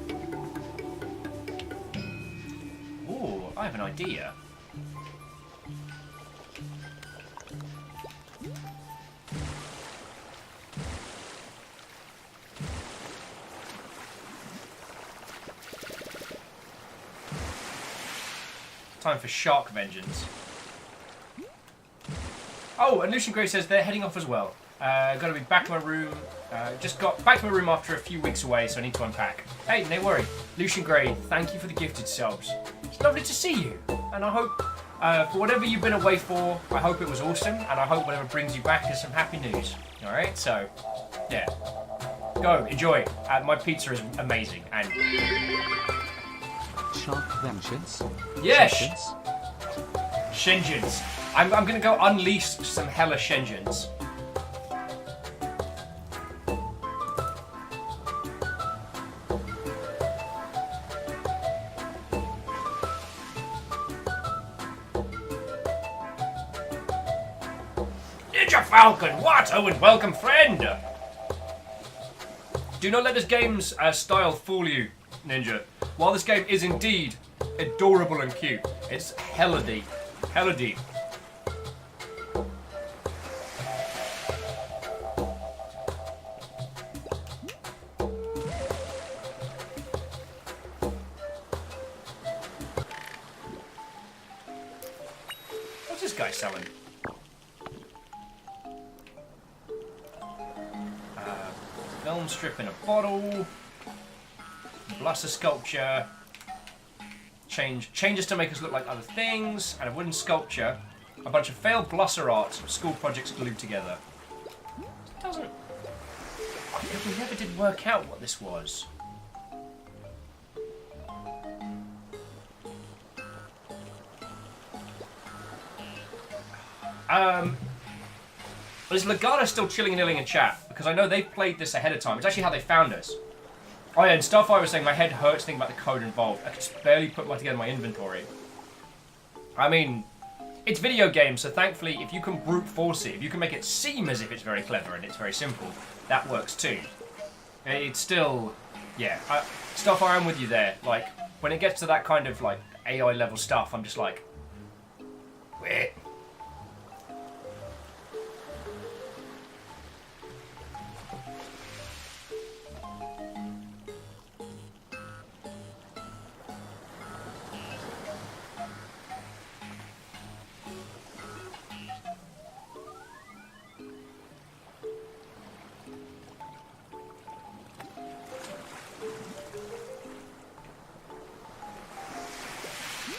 Ooh, I have an idea. Time for shark vengeance. Oh, and Lucian Gray says they're heading off as well. Gotta be back to my room. Just got back to my room after a few weeks away, so I need to unpack. Hey, no worry. Lucian Gray, thank you for the gifted subs. It's lovely to see you. And I hope, for whatever you've been away for, I hope it was awesome. And I hope whatever brings you back is some happy news. Alright, so, yeah. Go, enjoy. My pizza is amazing. And Shark vengeance? yeah, Vengeance? Shenjins. I'm gonna go unleash some hella Shenjins. Ninja Falcon, Watto, and welcome, friend! Do not let this game's style fool you, Ninja. While this game is indeed adorable and cute, it's hella deep. Hella deep. What's this guy selling? Film strip in a bottle. Blusser sculpture. Changes to make us look like other things. And a wooden sculpture. A bunch of failed blusser art. School projects glued together. It doesn't... We never did work out what this was. Is Legata still chilling and illing in chat? Because I know they've played this ahead of time. It's actually how they found us. Oh yeah, and Starfire was saying my head hurts thinking about the code involved. I could just barely put together my inventory. I mean, it's video games, so thankfully if you can brute force it, if you can make it seem as if it's very clever and it's very simple, that works too. It's still, yeah. Starfire, I'm with you there. Like, when it gets to that kind of like AI level stuff, I'm just like, wait.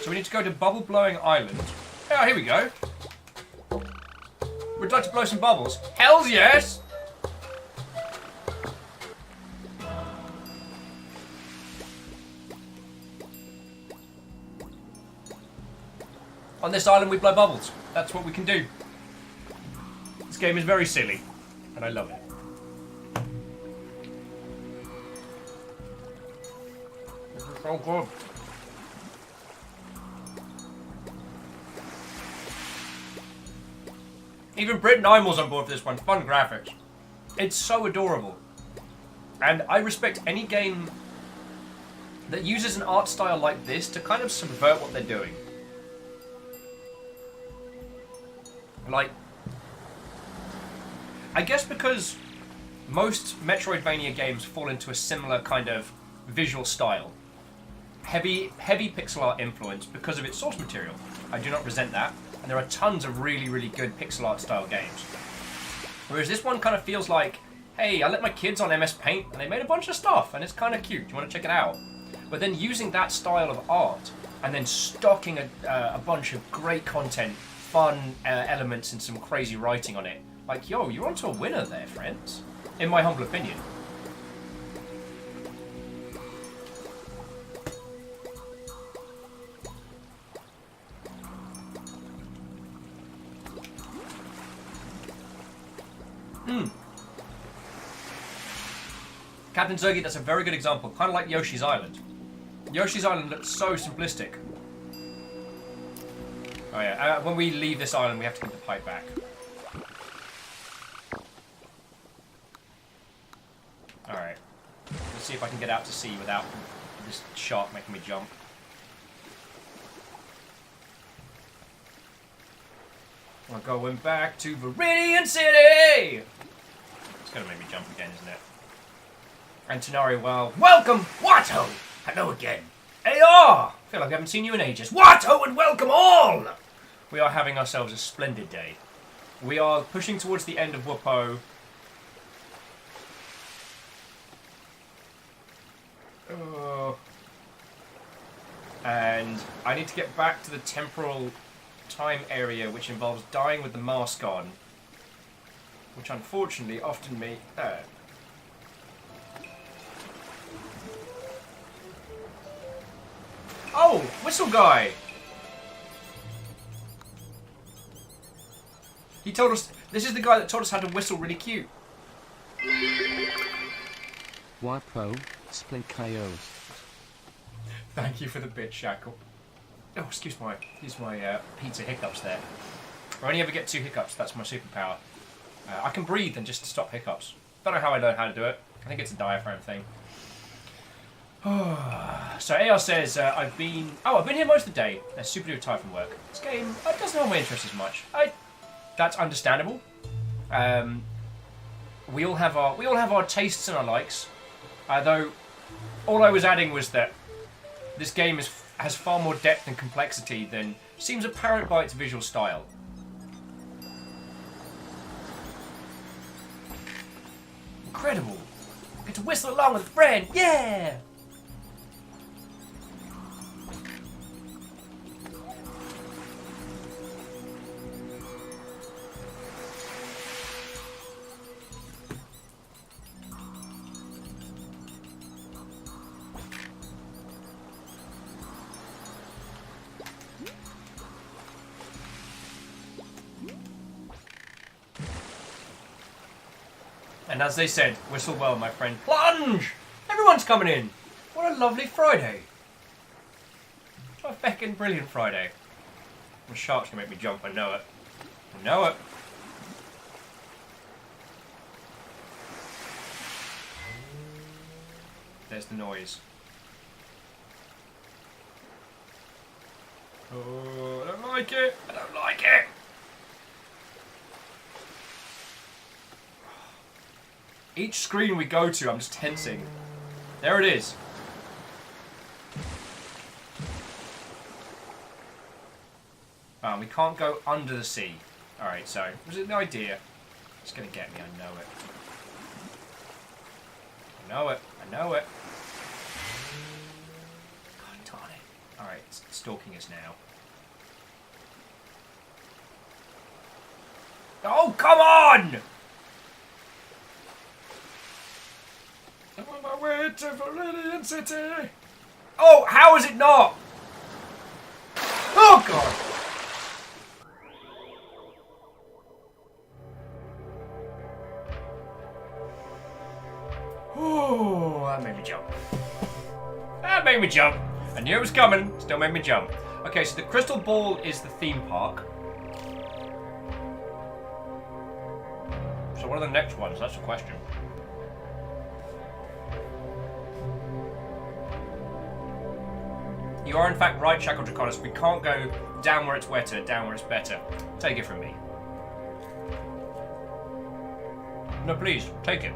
So we need to go to Bubble Blowing Island. Oh, here we go. Would you like to blow some bubbles? Hells yes! On this island we blow bubbles. That's what we can do. This game is very silly, and I love it. This is so good. Even Brit and Imel's on board for this one. Fun graphics. It's so adorable. And I respect any game that uses an art style like this to kind of subvert what they're doing. Like, I guess because most Metroidvania games fall into a similar kind of visual style. Heavy pixel art influence because of its source material. I do not resent that. And there are tons of really, really good pixel art style games. Whereas this one kind of feels like, hey, I let my kids on MS Paint and they made a bunch of stuff and it's kind of cute. Do you want to check it out? But then using that style of art and then stocking a bunch of great content, fun elements and some crazy writing on it. Like, yo, you're onto a winner there, friends. In my humble opinion. Captain Zergy, that's a very good example. Kind of like Yoshi's Island. Yoshi's Island looks so simplistic. Oh yeah, when we leave this island, we have to give the pipe back. Alright. Let's see if I can get out to sea without this shark making me jump. We're going back to Viridian City! It's gonna make me jump again, isn't it? And Tenari, well, welcome, Watto! Hello again. AR! Feel like I haven't seen you in ages. Watto and welcome all! We are having ourselves a splendid day. We are pushing towards the end of Wuppo. And I need to get back to the temporal time area, which involves dying with the mask on. Which unfortunately often me... Oh! Whistle guy! He told us... This is the guy that told us how to whistle really cute. Wuppo, Splint KOs. Thank you for the bit, Shackle. Oh, excuse my pizza hiccups there. I only ever get 2 hiccups, that's my superpower. I can breathe and just stop hiccups. Don't know how I learned how to do it. I think it's a diaphragm thing. So AR says, I've been here most of the day. I'm super duper tired from work. This game doesn't hold my interest as much. That's understandable. We all have our tastes and our likes. Though, all I was adding was that this game has far more depth and complexity than seems apparent by its visual style. Incredible! Get to whistle along with a friend, yeah! And as they said, whistle well, my friend. Plunge! Everyone's coming in! What a lovely Friday. What a feckin' brilliant Friday. The shark's gonna make me jump, I know it. I know it. There's the noise. Oh, I don't like it! I don't like it! Each screen we go to, I'm just tensing. There it is. We can't go under the sea. Alright, so, was it the idea? It's gonna get me, I know it. I know it, I know it. God darn it. Alright, it's stalking us now. Oh, come on! I'm on my way to Viridian City! Oh, how is it not? Oh, God! that made me jump. That made me jump. I knew it was coming. Still made me jump. Okay, so the crystal ball is the theme park. So what are the next ones? That's the question. You are in fact right, Shackle Draconis. We can't go down where it's wetter, down where it's better. Take it from me. No, please, take it.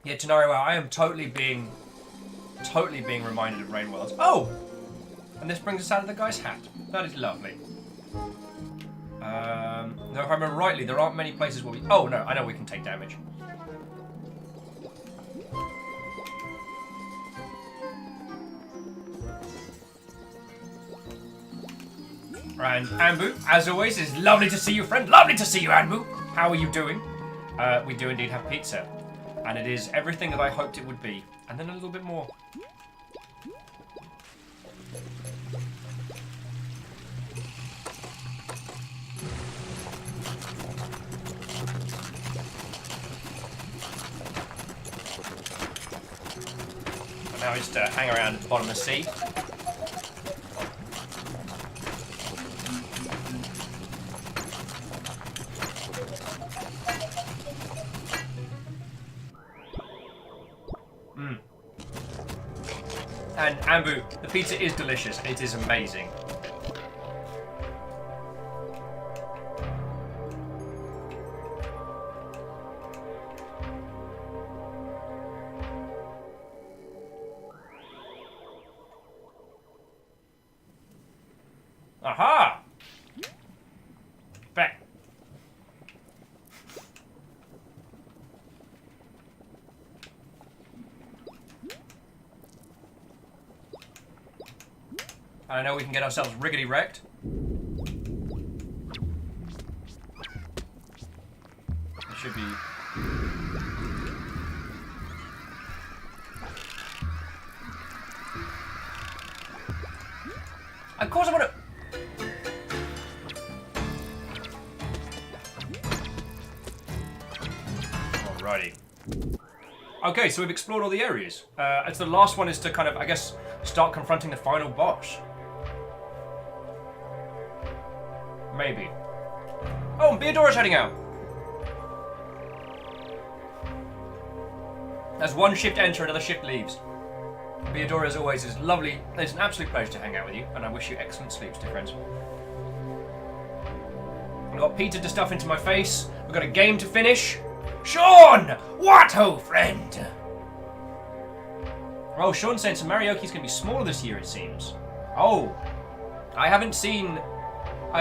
Yeah, Tenari, wow, I am totally being reminded of Rain Worlds. Oh! And this brings us out of the guy's hat. That is lovely. No, if I remember rightly, there aren't many places where we... Oh, no, I know we can take damage. And Ambu, as always, it's lovely to see you, friend. Lovely to see you, Ambu. How are you doing? We do indeed have pizza. And it is everything that I hoped it would be. And then a little bit more. And now we just hang around at the bottom of the sea. And Ambu, the pizza is delicious. It is amazing. Aha! Back. I know we can get ourselves riggedy wrecked. It should be... Of course I want to... Alrighty. Okay, so we've explored all the areas. It's the last one is to kind of, I guess, start confronting the final boss. Maybe. Oh, and Beadora's heading out. As one shift enter, another shift leaves. Beadora, as always, is lovely. It's an absolute pleasure to hang out with you, and I wish you excellent sleeps, dear friends. I've got Peter to stuff into my face. We've got a game to finish. Sean! What ho, friend? Oh, Sean's saying so Marioki's going to be smaller this year, it seems. Oh. I haven't seen...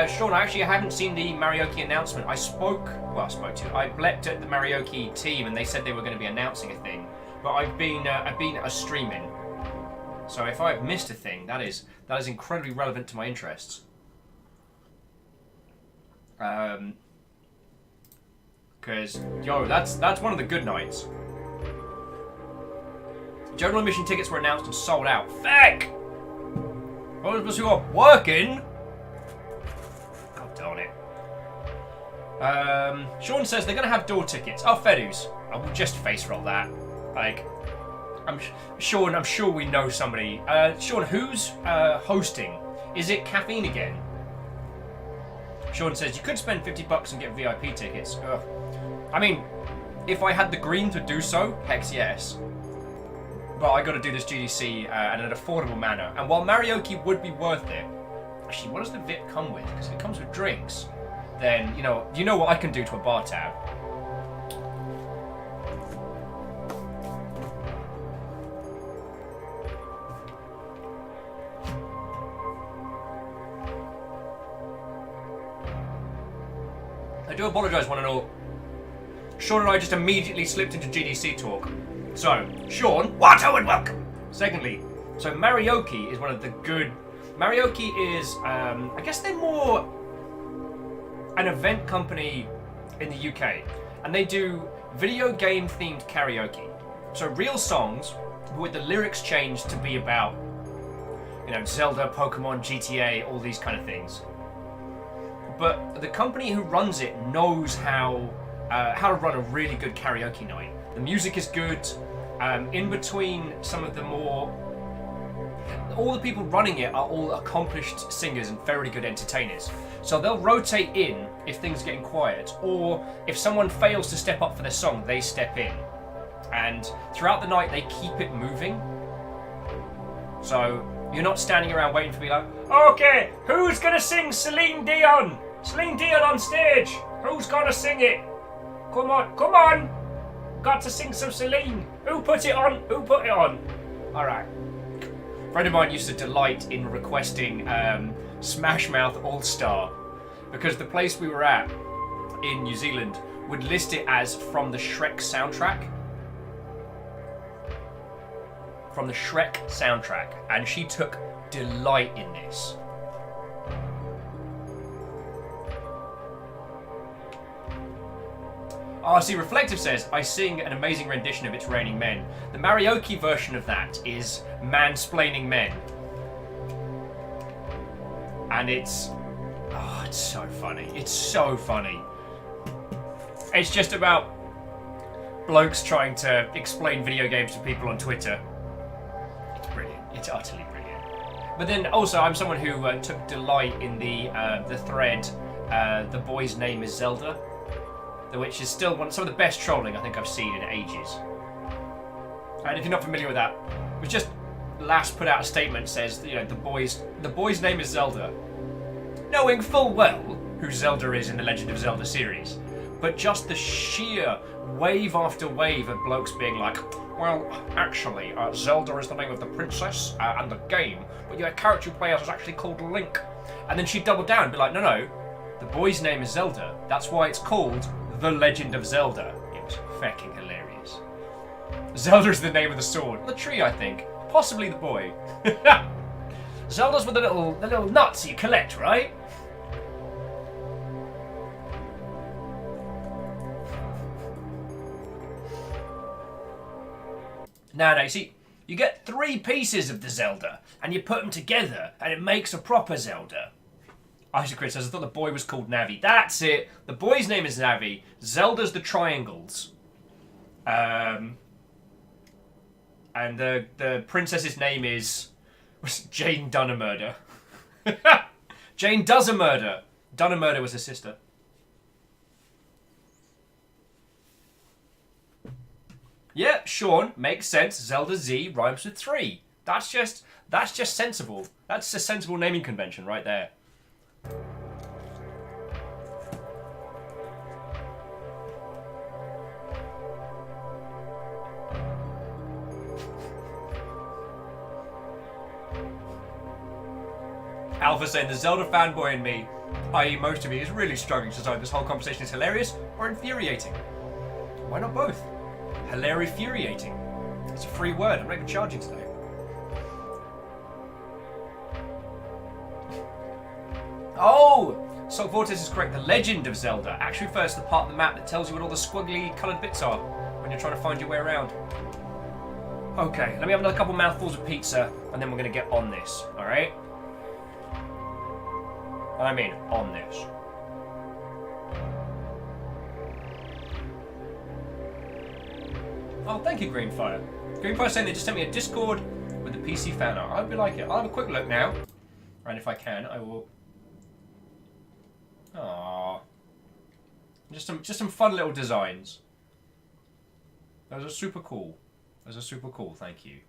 Sean, I haven't seen the Marioki announcement. I blepped at the Marioki team and they said they were going to be announcing a thing. But I've been streaming. So if I've missed a thing, that is incredibly relevant to my interests. Because, yo, that's one of the good nights. General admission tickets were announced and sold out. Feck! Those of us who are working... God darn it. Sean says they're going to have door tickets. Oh, Fedus. I will just face roll that. Like, Sean, I'm sure we know somebody. Sean, who's hosting? Is it Caffeine again? Sean says you could spend $50 and get VIP tickets. Ugh. I mean, if I had the green to do so, heck yes. But I got to do this GDC in an affordable manner. And while Marioki would be worth it, actually, what does the VIP come with? Because if it comes with drinks, then you know what I can do to a bar tab. I do apologise, one and all. Sean and I just immediately slipped into GDC talk. So, Sean, what and welcome! Secondly, so Marioki is one of the good Marioki is, I guess they're more an event company in the UK, and they do video game themed karaoke. So real songs with the lyrics changed to be about, you know, Zelda, Pokemon, GTA, all these kind of things. But the company who runs it knows how to run a really good karaoke night. The music is good. In between some of the more... all the people running it are all accomplished singers and very good entertainers. So they'll rotate in if things are getting quiet, or if someone fails to step up for their song, they step in. And throughout the night, they keep it moving. So you're not standing around waiting for me like, okay, who's gonna sing Celine Dion? Celine Dion on stage. Who's gonna sing it? Come on, come on. Got to sing some Celine. Who put it on? Who put it on? All right. A friend of mine used to delight in requesting Smash Mouth All Star because the place we were at in New Zealand would list it as from the Shrek soundtrack. From the Shrek soundtrack, and she took delight in this. RC Reflective says, I sing an amazing rendition of It's Raining Men. The Marioki version of that is Mansplaining Men. And it's so funny. It's so funny. It's just about blokes trying to explain video games to people on Twitter. It's brilliant. It's utterly brilliant. But then also, I'm someone who took delight in the thread, The Boy's Name is Zelda, which is still some of the best trolling I think I've seen in ages. And if you're not familiar with that, it was just Lass put out a statement says, you know, the boy's name is Zelda, knowing full well who Zelda is in the Legend of Zelda series, but just the sheer wave after wave of blokes being like, well, actually, Zelda is the name of the princess and the game, but your character you play as is actually called Link. And then she'd double down and be like, no, the boy's name is Zelda. That's why it's called The Legend of Zelda. It was fucking hilarious. Zelda's the name of the sword. The tree, I think. Possibly the boy. Zelda's with the little nuts you collect, right? No, you see, you get 3 pieces of the Zelda, and you put them together, and it makes a proper Zelda. Isaac Chris says, I thought the boy was called Navi. That's it. The boy's name is Navi. Zelda's the triangles. And the princess's name is Jane Dunamurder. Jane does a murder. Dunamurder was her sister. Yeah, Sean, makes sense. Zelda Z rhymes with 3. That's just sensible. That's a sensible naming convention right there. Alpha saying the Zelda fanboy in me, i.e. most of me, is really struggling to decide this whole conversation is hilarious or infuriating. Why not both? Hilarious-furiating. It's a free word. I'm not even charging today. Oh! Sock Vortex is correct. The Legend of Zelda actually refers to the part of the map that tells you what all the squiggly coloured bits are when you're trying to find your way around. Okay, let me have another couple mouthfuls of pizza, and then we're going to get on this, alright? I mean, on this. Oh, thank you, Greenfire. Greenfire saying they just sent me a Discord with the PC fan art. I hope you like it. I'll have a quick look now. And if I can, I will... Aww. Just some fun little designs. Those are super cool. Those are super cool, thank you.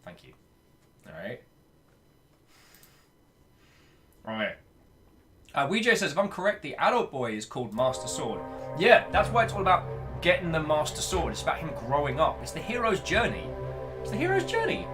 Thank you. Alright. Alright. Weejay says, if I'm correct, the adult boy is called Master Sword. Yeah, that's why it's all about getting the Master Sword. It's about him growing up. It's the hero's journey. It's the hero's journey.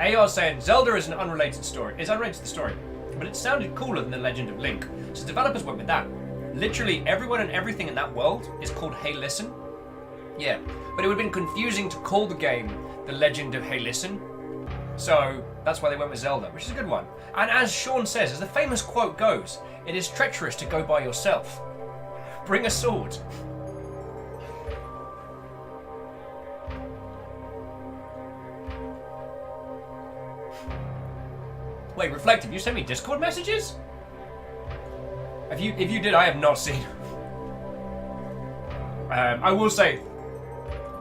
AR's saying Zelda is an unrelated story. It's unrelated to the story, but it sounded cooler than The Legend of Link. So developers went with that. Literally everyone and everything in that world is called Hey Listen. Yeah, but it would have been confusing to call the game The Legend of Hey Listen. So that's why they went with Zelda, which is a good one. And as Sean says, as the famous quote goes, it is treacherous to go by yourself. Bring a sword. Wait, Reflective, you sent me Discord messages? If you did, I have not seen. I will say,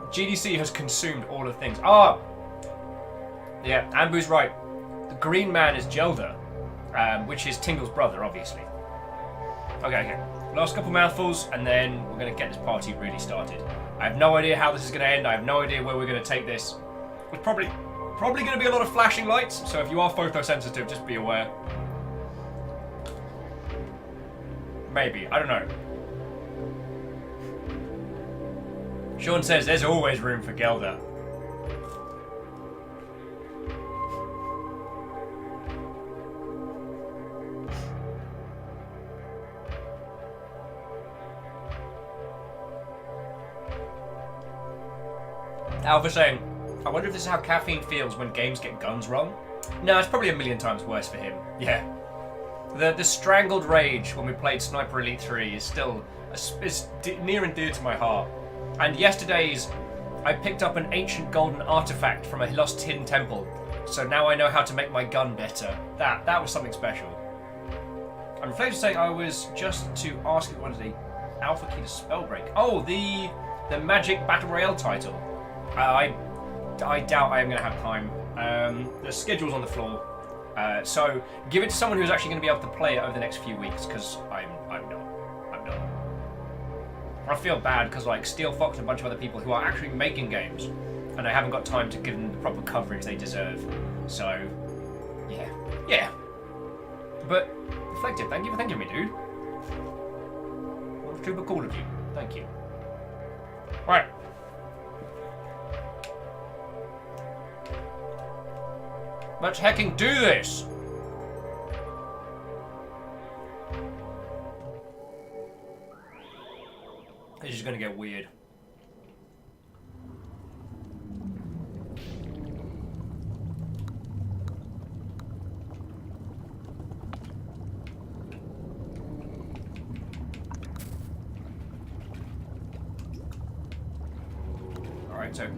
GDC has consumed all of the things. Yeah, Ambu's right. The green man is Gelda, which is Tingle's brother, obviously. Okay. Last couple mouthfuls, and then we're going to get this party really started. I have no idea how this is going to end. I have no idea where we're going to take this. It's probably going to be a lot of flashing lights, so if you are photosensitive, just be aware. Maybe. I don't know. Sean says there's always room for Gelda. Alpha saying, I wonder if this is how caffeine feels when games get guns wrong. No, it's probably a million times worse for him. Yeah. The strangled rage when we played Sniper Elite 3 is still is near and dear to my heart. And yesterday's, I picked up an ancient golden artifact from a lost hidden temple, so now I know how to make my gun better. That was something special. And Reflective saying I was just to ask if you wanted the alpha key to Spellbreak. Oh, the Magic Battle Royale title. I doubt I am going to have time. The schedule's on the floor. So give it to someone who's actually going to be able to play it over the next few weeks, because I'm not. I feel bad because like Steel Fox and a bunch of other people who are actually making games, and I haven't got time to give them the proper coverage they deserve. So, yeah. But Reflective, thank you for thanking me, dude. Well, super cool of you. Thank you. Right. Let's hecking do this! This is gonna get weird. Alright, so...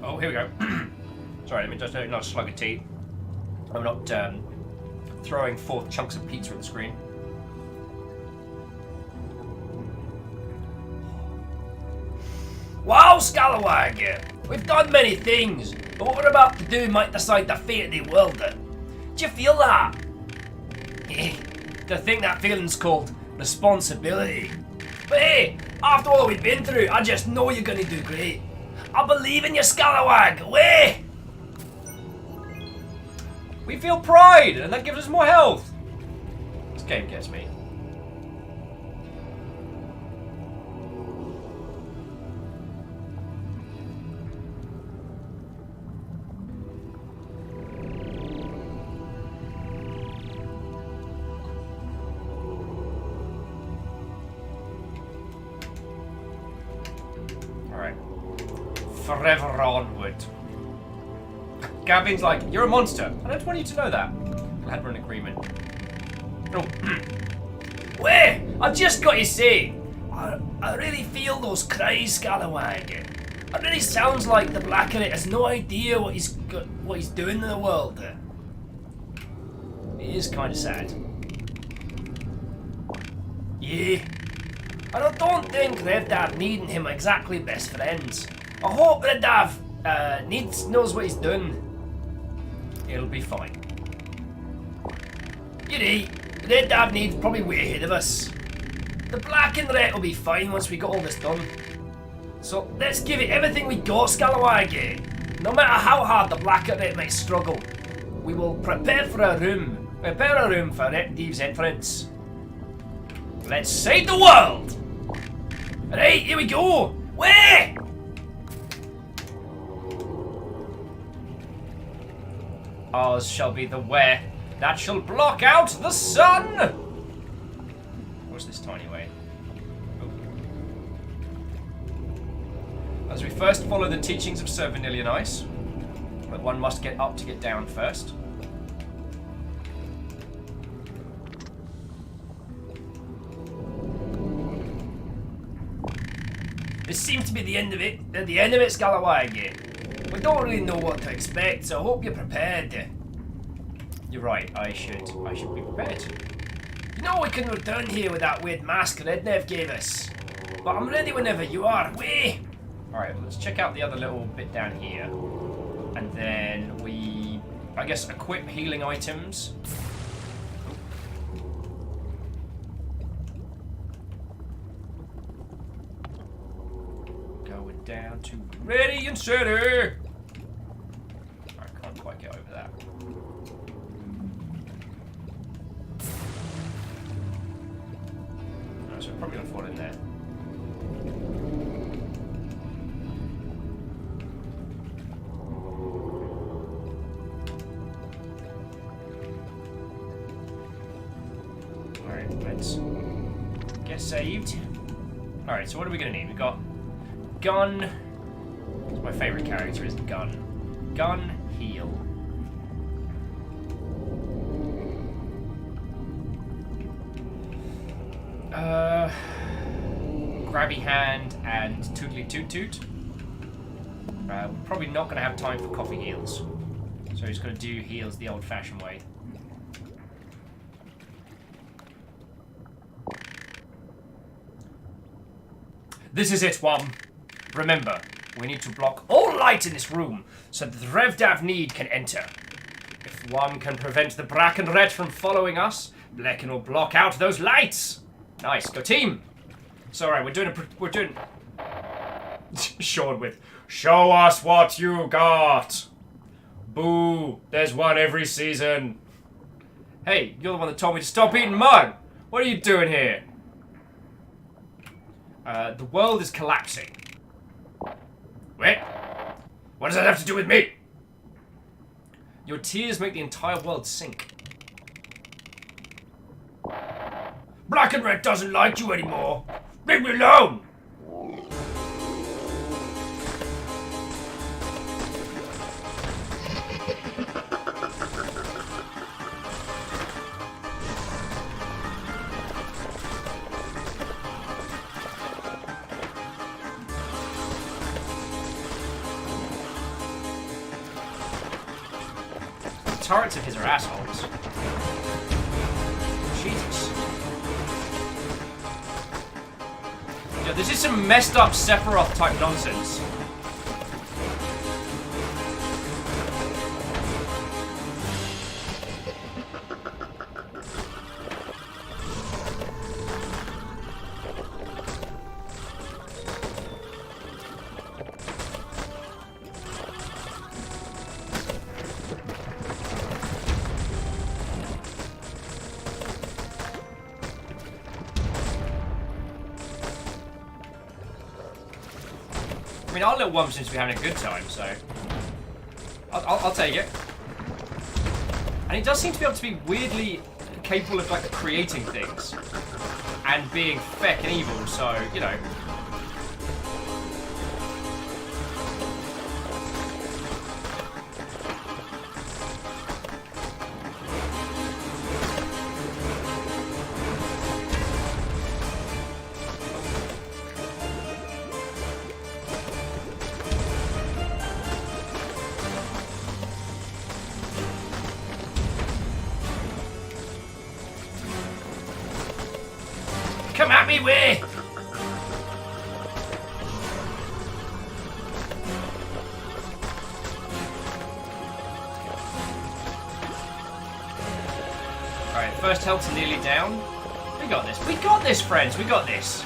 Oh, here we go. Sorry, let me just not a slug of tea. I'm not throwing forth chunks of pizza at the screen. Wow, Scalawag! We've done many things, but what we're about to do might decide the fate of the world. Do you feel that? To think that feeling's called responsibility. But hey, after all we've been through, I just know you're gonna do great. I believe in you, Scalawag! Way! We feel pride, and that gives us more health. This game gets me. Alright. Forever onward. Gavin's like, you're a monster. I don't want you to know that. Glad we're in agreement. Oh. Wait! I just got to say, I really feel those cries, Scalawag. It really sounds like the Blackheart has no idea what he's doing in the world. It is kind of sad. Yeah. And I don't think Red Dad needing him exactly best friends. I hope Red Dad knows what he's doing. It'll be fine. You know, Red Dad needs probably way ahead of us. The Black and Red will be fine once we got all this done. So let's give it everything we got, Scalawag. No matter how hard the Black and Red might struggle, we will prepare a room for Red Thieves' entrance. Let's save the world! Alright, here we go! Way! Ours shall be the way that shall block out the sun! What's this tiny way? Oh. As we first follow the teachings of Sir Vanillion Ice, but one must get up to get down first. This seems to be the end of it. At the end of it, Scalawag. We don't really know what to expect, so I hope you're prepared. You're right, I should be prepared. You know we can return here with that weird mask Rednev gave us. But I'm ready whenever you are. Way! Alright, let's check out the other little bit down here. And then we, I guess, equip healing items. Going down to ready and steady! I can't quite get over that. No, so we're probably gonna fall in there. Alright, let's get saved. Alright, so what are we gonna need? We've got gun. My favourite character is gun. Gun, heal. Grabby hand and tootly toot toot. We're probably not going to have time for coffee heals. So he's going to do heals the old-fashioned way. This is it, Wom. Remember, we need to block all light in this room so that the Revdav need can enter. If Wom can prevent the Bracken Red from following us, Blecken will block out those lights. Nice, go team. It's alright, we're doing Sean with, show us what you got. Boo, there's one every season. Hey, you're the one that told me to stop eating mud. What are you doing here? The world is collapsing. Wait, what does that have to do with me? Your tears make the entire world sink. Black and Red doesn't like you anymore. Leave me alone! The turrets of his are assholes. Jesus. Yeah, this is some messed up Sephiroth type nonsense. I mean, our little one seems to be having a good time, so I'll take it. And he does seem to be able to be weirdly capable of like creating things and being feck and evil. So you know. Come at me, way! Alright, first health's nearly down. We got this. We got this, friends. We got this.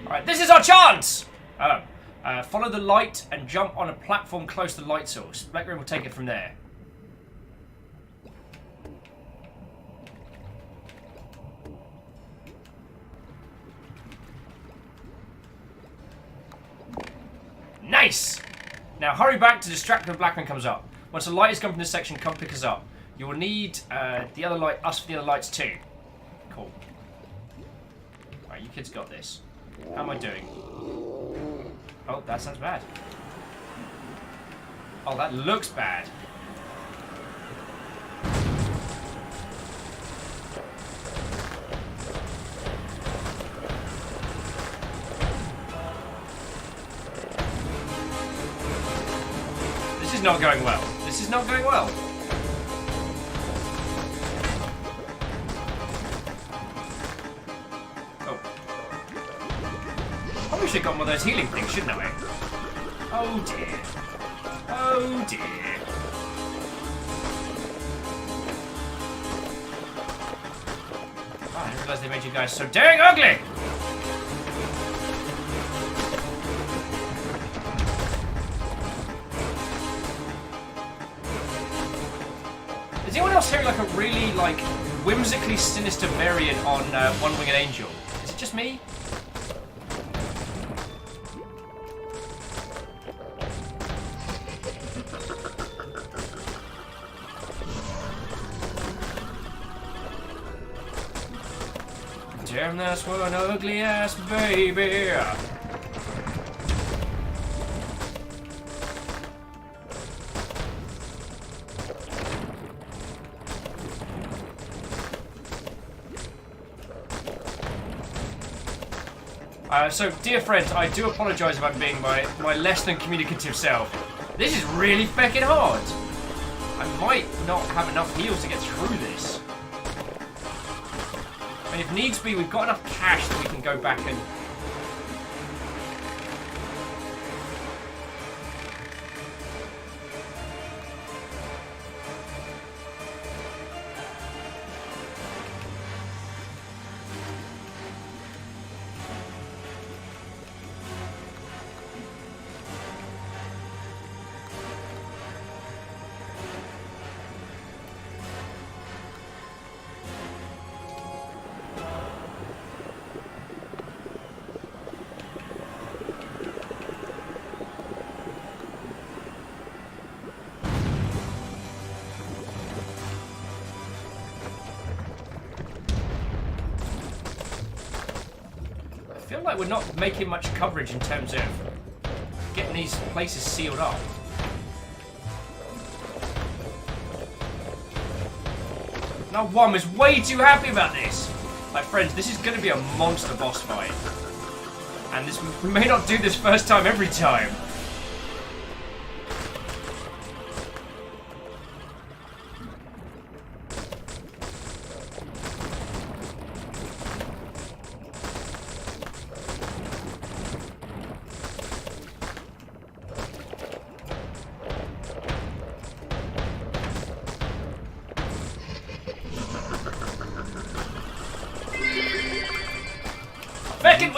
Alright, this is our chance! Follow the light and jump on a platform close to the light source. Black Ring will take it from there. Nice! Now hurry back to distract when Black Ring comes up. Once the light has come from this section, come pick us up. You will need the other light, us for the other lights too. Cool. Alright, you kids got this. How am I doing? Oh, that sounds bad. Oh, that looks bad. This is not going well. This is not going well. Oh. Probably should have got one of those healing things, shouldn't I? Oh dear. Oh dear. Oh, I didn't realise they made you guys so dang ugly! Is anyone else hearing like a really like whimsically sinister variant on One Winged Angel? Is it just me? Damn, that's one ugly ass baby. So, dear friends, I do apologise if I'm being my less than communicative self. This is really feckin' hard. I might not have enough heals to get through this. And if needs be, we've got enough cash that we can go back and... I feel like we're not making much coverage in terms of getting these places sealed up. Now One is way too happy about this. Like friends, this is going to be a monster boss fight. And this, we may not do this first time every time.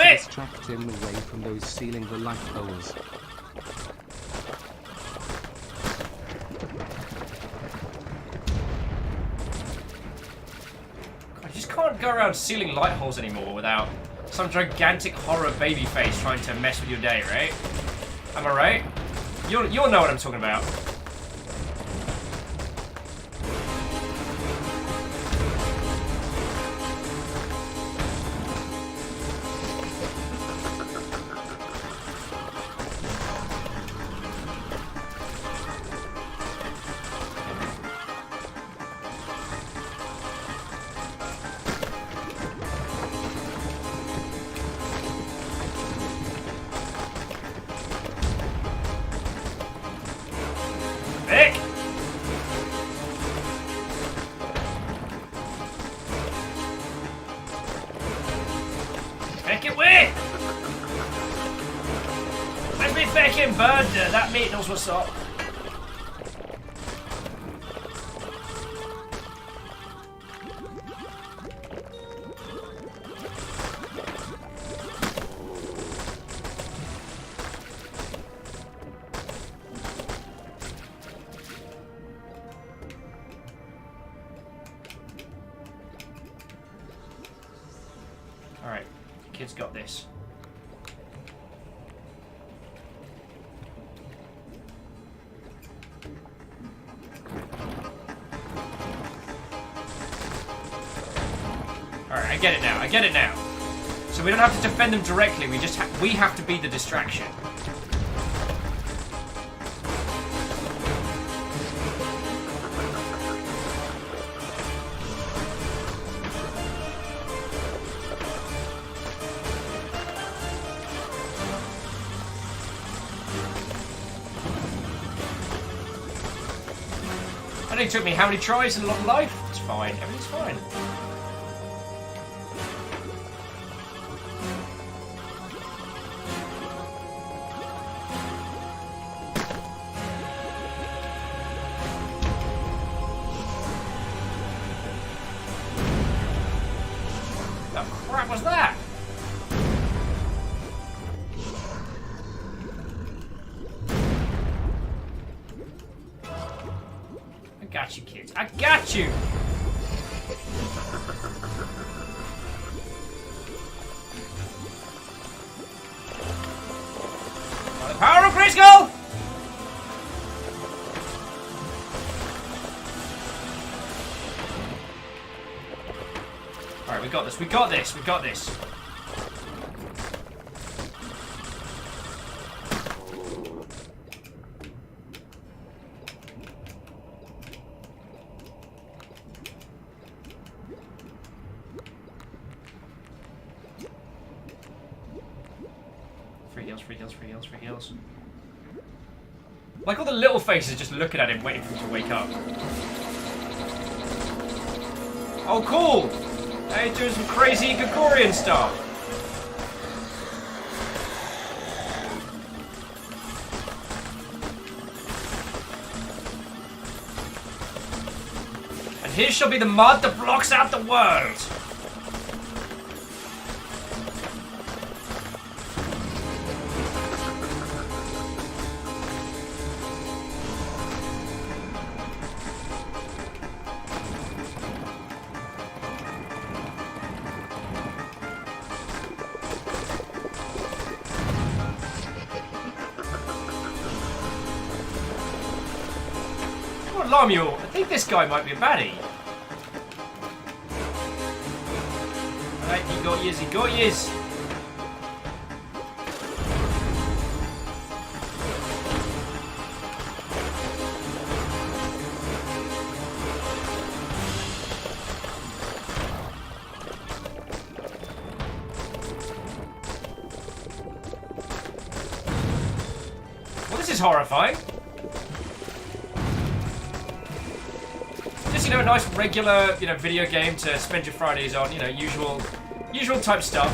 Distract him away from those sealing the light holes. I just can't go around sealing light holes anymore without some gigantic horror baby face trying to mess with your day, right? Am I right? You'll know what I'm talking about. That mate knows what's up. Alright, kid's got this. Alright, I get it now. I get it now. So we don't have to defend them directly. We just we have to be the distraction. It only took me how many tries and a lot of life? It's fine. Everything's fine. What the crap was that? I got you, kids. I got you! By the power of Grayskull! Alright, we got this, we got this, we got this. Free heals. Like all the little faces just looking at him, waiting for him to wake up. Oh, cool! Hey, doing some crazy Gregorian stuff. And here shall be the mud that blocks out the world. Alarm you all. I think this guy might be a baddie. Alright, he got yous, he got yous. Well, this is horrifying. You know, a nice regular, video game to spend your Fridays on, usual type stuff.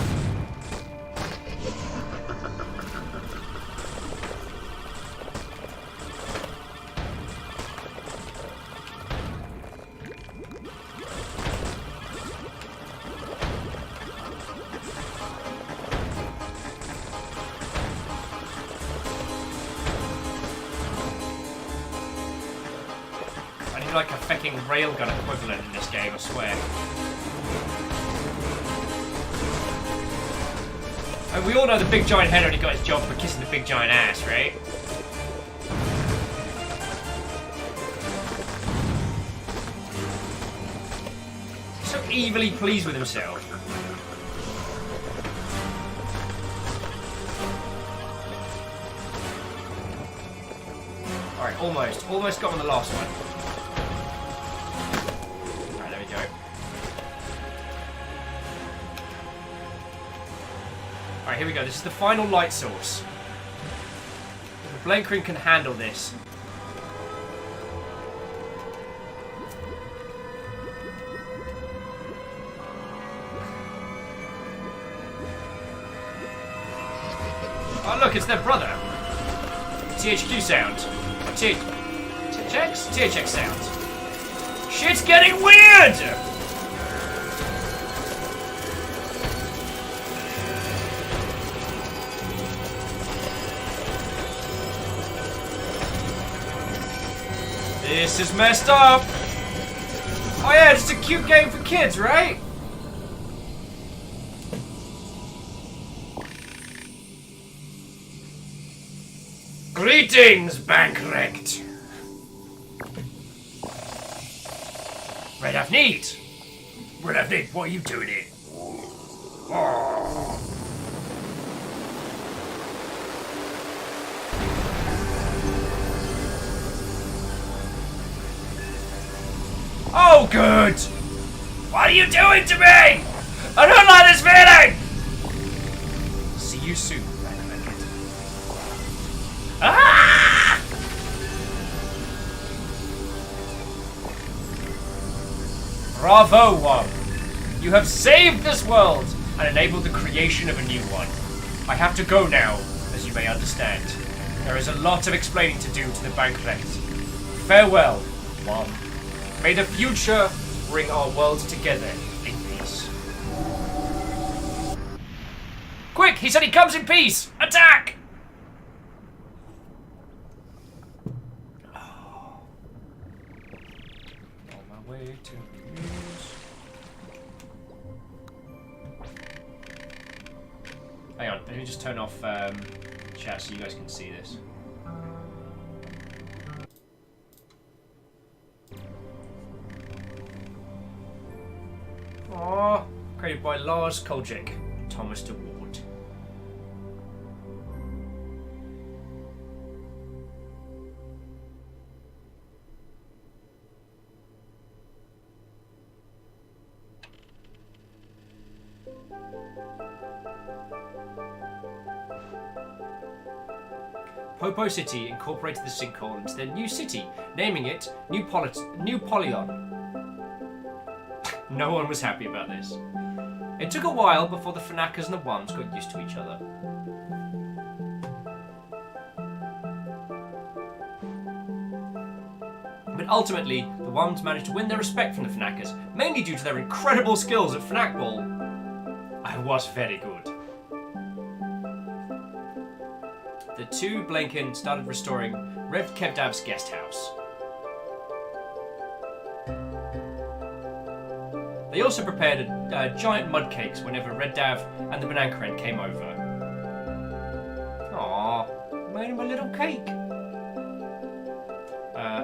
Like a fucking railgun equivalent in this game, I swear. And we all know the big giant head only got his job for kissing the big giant ass, right? He's so evilly pleased with himself. Alright, almost got on the last one. Alright, here we go. This is the final light source. The Blink Ring can handle this. Oh look, it's their brother. THQ sound. THX? THX sound. Shit's getting weird! This is messed up! Oh yeah, it's a cute game for kids, right? Greetings, Bankwrecked. Red Afneed. Red Afneed, what are you doing here? Oh. Oh, good! What are you doing to me? I don't like this feeling! See you soon, Bankwrecked. Ah! Bravo, Wub! You have saved this world and enabled the creation of a new one. I have to go now, as you may understand. There is a lot of explaining to do to the Bankwrecked. Farewell, Wub. May the future bring our worlds together in peace. Quick! He said he comes in peace! Attack! Oh. On my way to news. Hang on, let me just turn off chat so you guys can see this. Aww, created by Lars Koljek, Thomas de Ward. Popo City incorporated the sinkhole into their new city, naming it New Polyon. No one was happy about this. It took a while before the Fanakas and the Ones got used to each other. But ultimately, the Ones managed to win their respect from the Fanakas, mainly due to their incredible skills at Fnac Ball. I was very good. The two Blanken started restoring Rev Kevdav's guest house. They also prepared giant mud cakes whenever Red Dav and the Banankaran came over. Aww, made him a little cake.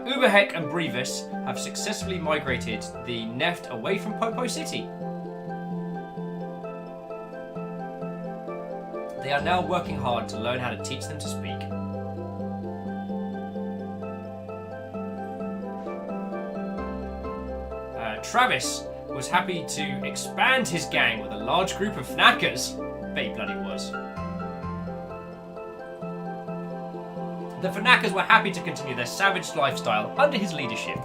Uberheck and Brevis have successfully migrated the Neft away from Popo City. They are now working hard to learn how to teach them to speak. Travis was happy to expand his gang with a large group of Fnackers. Bet he bloody was. The Fnackers were happy to continue their savage lifestyle under his leadership.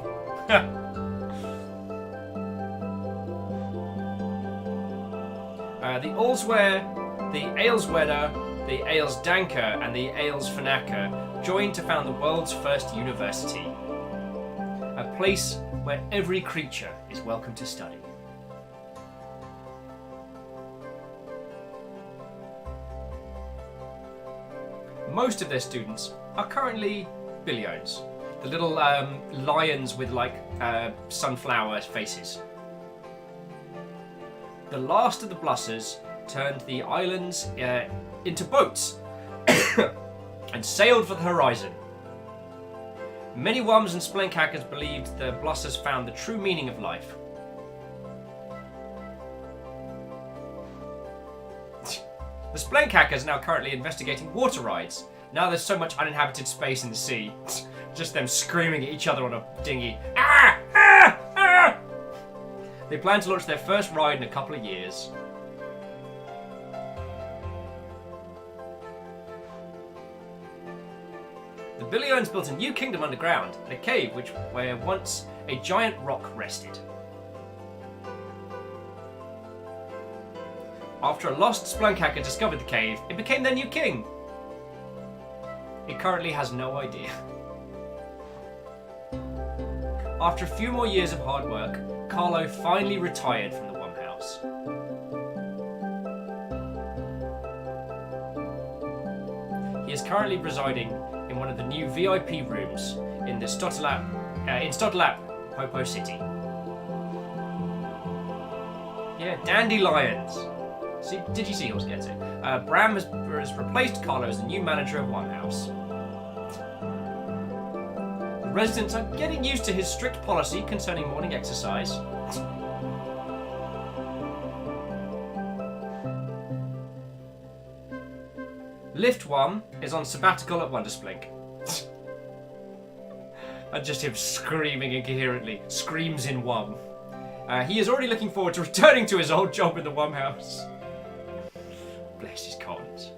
The Allsware, the Ayleswedder, the Aylesdanker, and the Aylesfnacker joined to found the world's first university. A place where every creature is welcome to study. Most of their students are currently Billiones, the little lions with like sunflower faces. The last of the Blussers turned the islands into boats and sailed for the horizon. Many Wums and Splenkhackers believed the Blussers found the true meaning of life. The Splenkhackers are now currently investigating water rides. Now there's so much uninhabited space in the sea. Just them screaming at each other on a dinghy. Ah! Ah! Ah! They plan to launch their first ride in a couple of years. The Billiones built a new kingdom underground, in a cave where once a giant rock rested. After a lost Splunkhacker discovered the cave, it became their new king. It currently has no idea. After a few more years of hard work, Carlo finally retired from the Wum House. He is currently residing in one of the new VIP rooms in the Stottelap, Popo City. Yeah, dandelions. See, did you see who I was getting? Bram has replaced Carlo as the new manager of One House. Residents are getting used to his strict policy concerning morning exercise. Lift 1 is on sabbatical at Wondersplink. And just him screaming incoherently. Screams in Wum. He is already looking forward to returning to his old job in the Wum house. Bless his cons.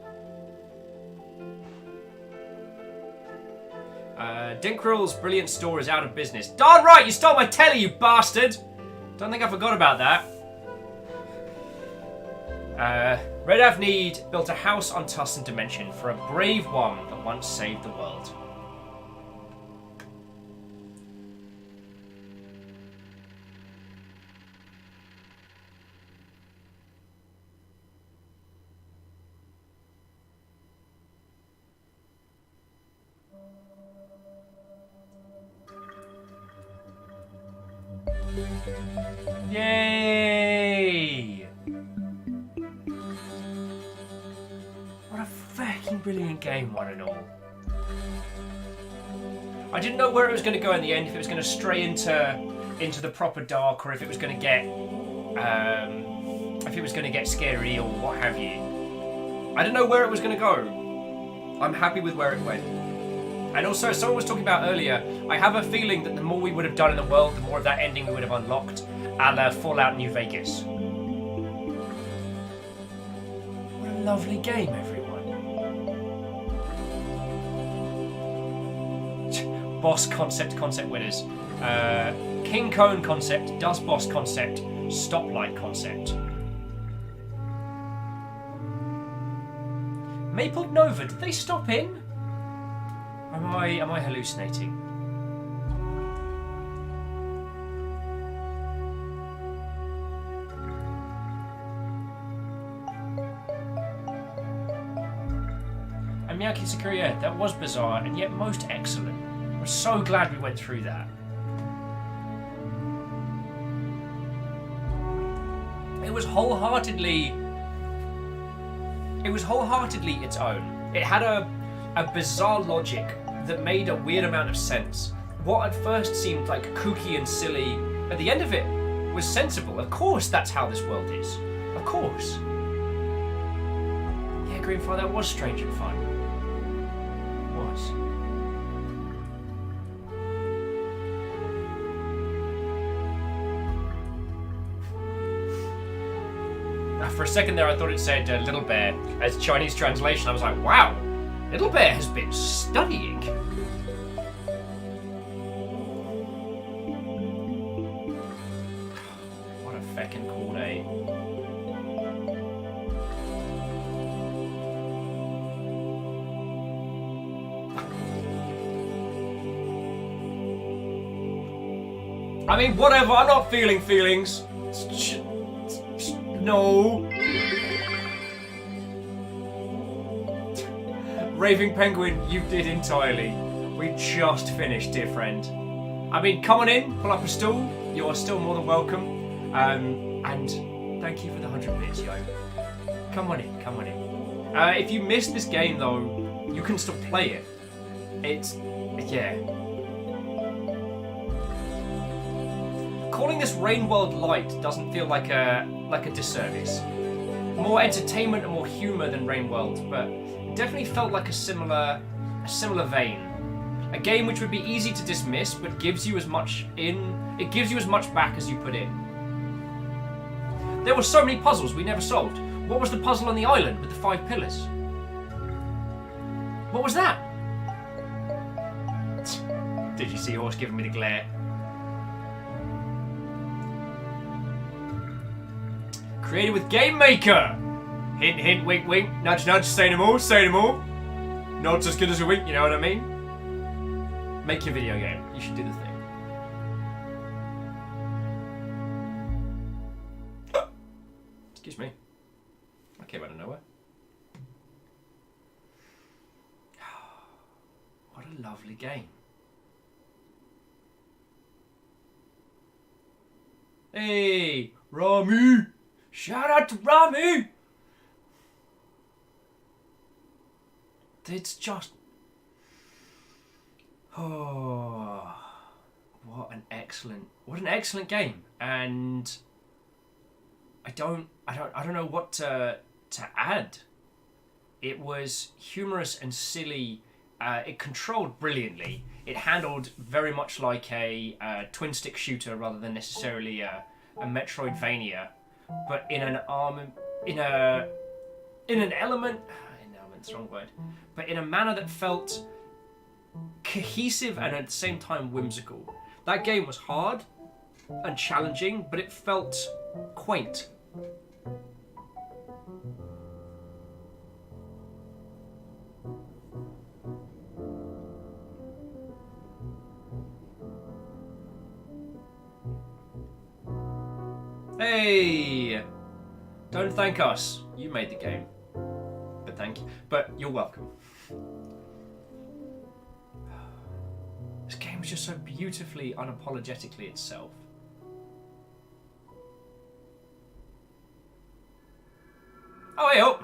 Dinkrill's brilliant store is out of business. Darn right, you stole my telly, you bastard! Don't think I forgot about that. Red Avneed built a house on Tuscan Dimension for a brave one that once saved the world. Yay! What a fucking brilliant game, one and all. I didn't know where it was going to go in the end, if it was going to stray into the proper dark, or if it was going to get scary or what have you. I didn't know where it was going to go. I'm happy with where it went. And also, someone was talking about earlier, I have a feeling that the more we would have done in the world, the more of that ending we would have unlocked, a la Fallout New Vegas. What a lovely game, everyone. Boss concept winners. King Cone concept, Does Boss concept, Stoplight concept. Maple Nova, did they stop in? Am I hallucinating? And Miyaki Sakuya, that was bizarre and yet most excellent. We're so glad we went through that. It was wholeheartedly its own. It had a bizarre logic that made a weird amount of sense. What at first seemed like kooky and silly, at the end of it was sensible. Of course that's how this world is. Of course. Yeah, Greenfire, that was strange and fun. It was. For a second there I thought it said Little Bear as Chinese translation. I was like, wow, Little Bear has been studying. What a feckin' cool day. I mean, whatever, I'm not feeling feelings. No. Raving Penguin, you did entirely. We just finished, dear friend. I mean, come on in, pull up a stool. You are still more than welcome. And thank you for the 100 bits, yo. Come on in, come on in. If you missed this game, though, you can still play it. It's... yeah. Calling this Rain World light doesn't feel like a disservice. More entertainment and more humour than Rain World, but it definitely felt like a similar vein. A game which would be easy to dismiss, but gives you as much back as you put in. There were so many puzzles we never solved. What was the puzzle on the island with the 5 pillars? What was that? Did you see Horse giving me the glare? Created with Game Maker! Hint, hint, wink, wink, nudge, nudge, say no more, say no more. Nod's as good as a wink, you know what I mean? Make your video game. You should do the thing. Excuse me. I came out of nowhere. What a lovely game. Hey, Rami! Shout out to Rami! It's just... Oh, what an excellent game. And I don't know what to add. It was humorous and silly. It controlled brilliantly. It handled very much like a twin stick shooter rather than necessarily a Metroidvania, but in an element's the wrong word, but in a manner that felt cohesive and at the same time whimsical. That game was hard and challenging, but it felt quaint. Hey! Don't thank us. You made the game. But thank you. But you're welcome. This game was just so beautifully, unapologetically itself. Oh, hey, oh!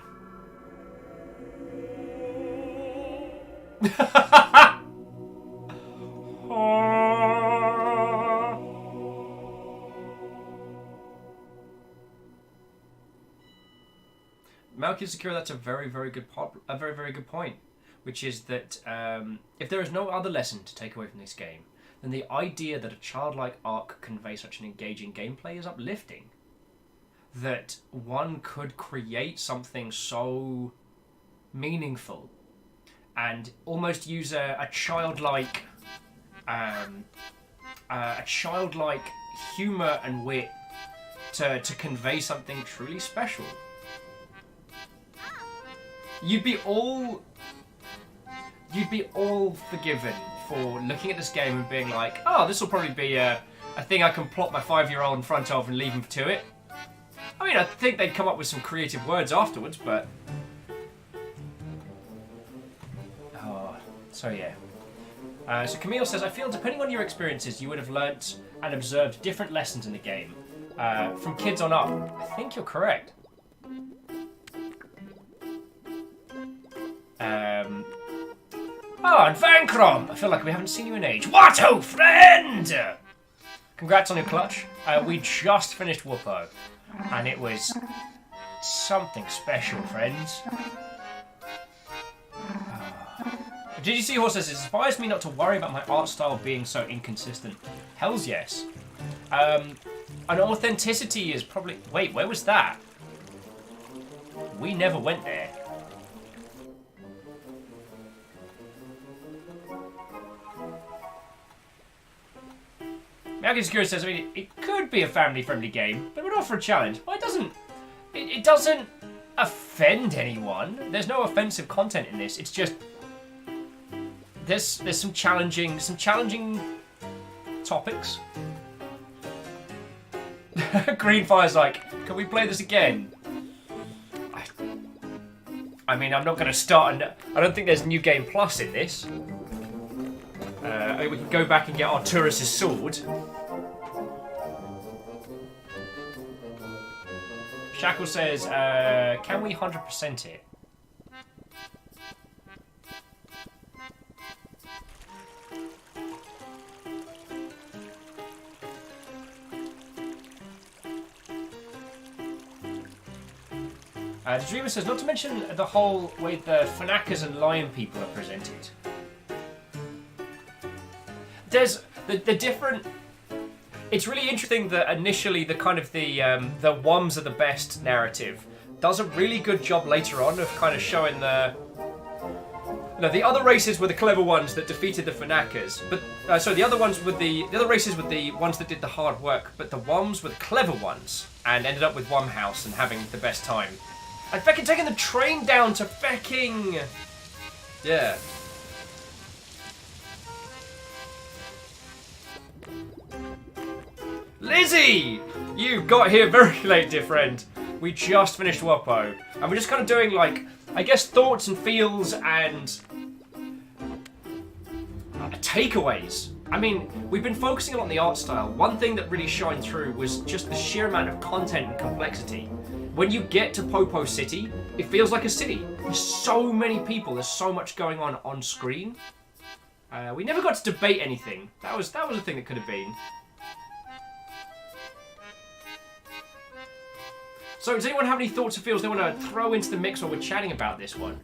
Malky Sakura, that's a very, very good point, which is that if there is no other lesson to take away from this game, then the idea that a childlike art could convey such an engaging gameplay is uplifting. That one could create something so meaningful and almost use a childlike humor and wit to convey something truly special. You'd be all forgiven for looking at this game and being like, oh, this will probably be a thing I can plop my 5-year-old in front of and leave him to it. I mean, I think they'd come up with some creative words afterwards, but... Oh, so yeah. So Camille says, I feel depending on your experiences, you would have learnt and observed different lessons in the game. From kids on up. I think you're correct. Oh, and Vankrom! I feel like we haven't seen you in age. Wuppo, friend! Congrats on your clutch. We just finished Wuppo, and it was something special, friends. Did you see Horse says, it inspires me not to worry about my art style being so inconsistent. Hells yes. An authenticity is probably... Wait, where was that? We never went there. Malky Secure says, I mean, it could be a family-friendly game, but it would offer a challenge. But it doesn't offend anyone. There's no offensive content in this. It's just there's some challenging topics. Greenfire's like, can we play this again? I mean, I'm not going to start. I don't think there's New Game Plus in this. We can go back and get Arturus' sword. Shackle says, can we 100% it? The Dreamer says, not to mention the whole way the Fanakas and Lion people are presented. There's the different... It's really interesting that initially the kind of the Wums are the best narrative does a really good job later on of kind of showing the... No, the other races were the clever ones that defeated the Fanakas, but so the other races were the ones that did the hard work, but the Wums were the clever ones and ended up with Wumhouse and having the best time. And fecking taking the train down to fecking... Yeah. Lizzie! You got here very late, dear friend. We just finished Wuppo. And we're just kind of doing, like, I guess thoughts and feels and... takeaways. I mean, we've been focusing a lot on the art style. One thing that really shined through was just the sheer amount of content and complexity. When you get to Popo City, it feels like a city. There's so many people, there's so much going on screen. We never got to debate anything. That was a thing that could have been. So, does anyone have any thoughts or feels they want to throw into the mix while we're chatting about this one?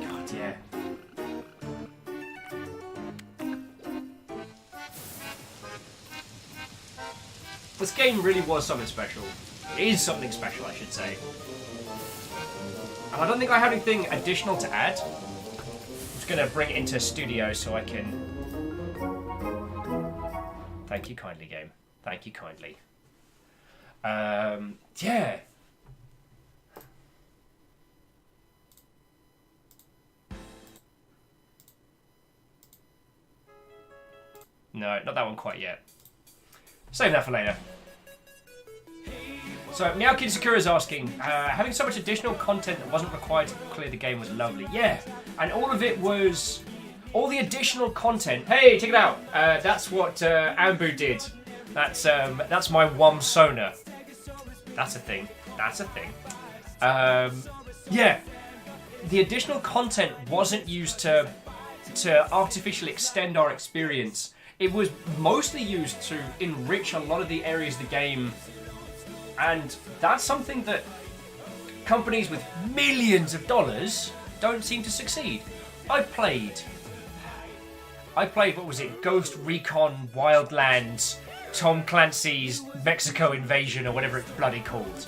God, yeah. This game really was something special. It is something special, I should say. And I don't think I have anything additional to add. I'm just going to bring it into studio so I can... Thank you kindly, game. Thank you kindly. Yeah. No, not that one quite yet. Save that for later. So, Meowkid Sakura is asking, having so much additional content that wasn't required to clear the game was lovely. Yeah, and all of it was... All the additional content... Hey, check it out. That's what Ambu did. That's my Wumsona. That's a thing. That's a thing. Yeah. The additional content wasn't used to artificially extend our experience. It was mostly used to enrich a lot of the areas of the game. And that's something that companies with millions of dollars don't seem to succeed. I played, what was it? Ghost Recon Wildlands, Tom Clancy's Mexico Invasion, or whatever it's bloody called.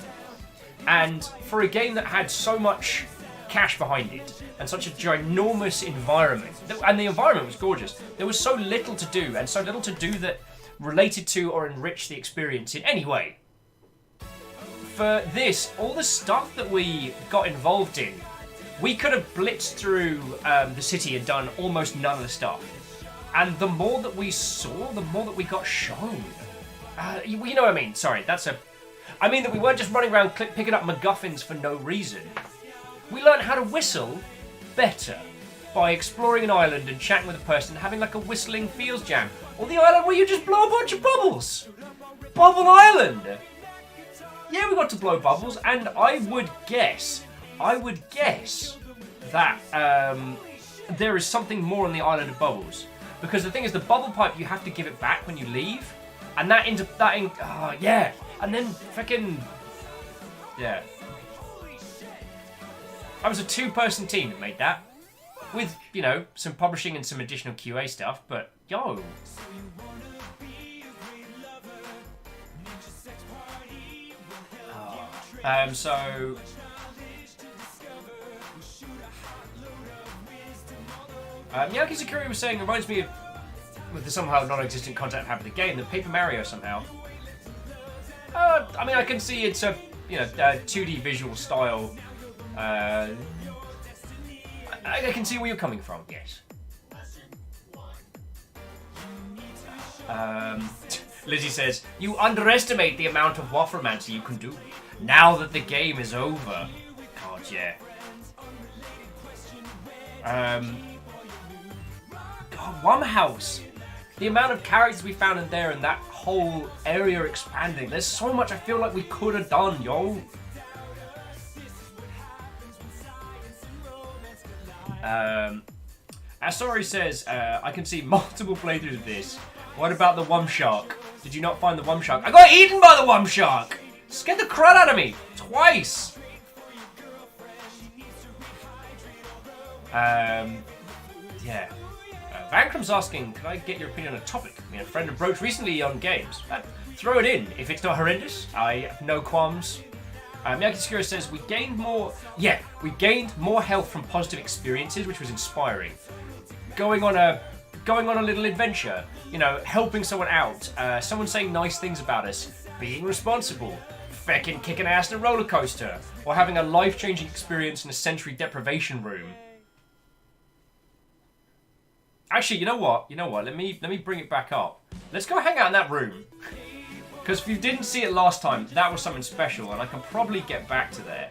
And for a game that had so much cash behind it, and such a ginormous environment, and the environment was gorgeous, there was so little to do, and so little to do that related to or enriched the experience in any way. For this, all the stuff that we got involved in, we could have blitzed through the city and done almost none of the stuff. And the more that we saw, the more that we got shown. You know what I mean? Sorry, I mean that we weren't just running around picking up MacGuffins for no reason. We learned how to whistle better by exploring an island and chatting with a person, having like a whistling fields jam. Or the island where you just blow a bunch of bubbles. Bubble Island! Yeah, we got to blow bubbles, and I would guess that there is something more on the island of bubbles. Because the thing is, the bubble pipe, you have to give it back when you leave, and yeah, and then freaking, yeah. I was a two-person team that made that, with, you know, some publishing and some additional QA stuff, but yo. So Miyaki Sakura was saying, it reminds me of, with the somehow non-existent content having the game, the Paper Mario somehow. I mean, I can see it's a, you know, 2D visual style. I can see where you're coming from, yes. Lizzie says, you underestimate the amount of wafflemancy you can do now that the game is over. God, yeah. God, Wumhouse. The amount of characters we found in there and that whole area expanding. There's so much I feel like we could have done, yo. Asori says, I can see multiple playthroughs of this. What about the Wum Shark? Did you not find the Wum Shark? I got eaten by the Wum Shark! Scared the crud out of me! Twice! Yeah. Vancrum's asking, can I get your opinion on a topic me and a friend approached recently on games? Throw it in. If it's not horrendous, I have no qualms. Miyaki Sakura says, we gained more health from positive experiences, which was inspiring. Going on a little adventure, you know, helping someone out, someone saying nice things about us, being responsible, feckin' kicking ass in a roller coaster, or having a life-changing experience in a sensory deprivation room. Actually, you know what? Let me bring it back up. Let's go hang out in that room. Because if you didn't see it last time, that was something special, and I can probably get back to there.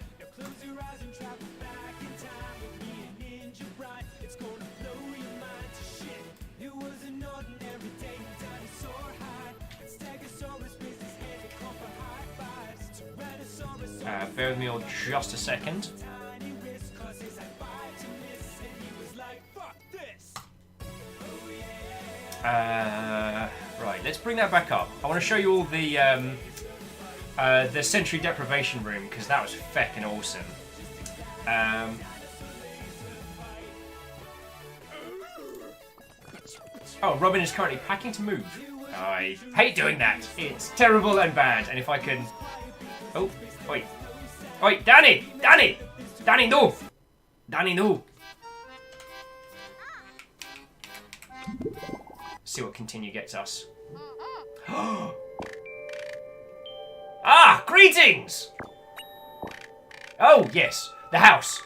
Bear with me just a second. Right, let's bring that back up. I want to show you all the sensory deprivation room, because that was feckin' awesome. Oh, Robin is currently packing to move. I hate doing that. It's terrible and bad. And if I can... Oh, wait. Wait, Danny! Danny! Danny, no! Danny, no! See what continue gets us. Ah, greetings! Oh, yes, the house.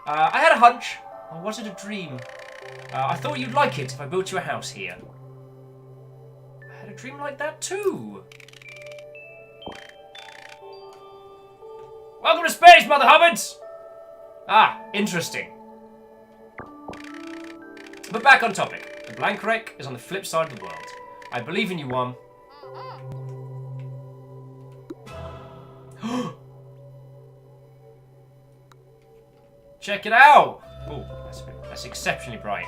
I had a hunch. Or was it a dream? I thought you'd like it if I built you a house here. I had a dream like that too. Welcome to space, Mother Hubbards! Ah, interesting. But back on topic. The blank wreck is on the flip side of the world. I believe in you, One. Check it out! Oh, that's exceptionally bright.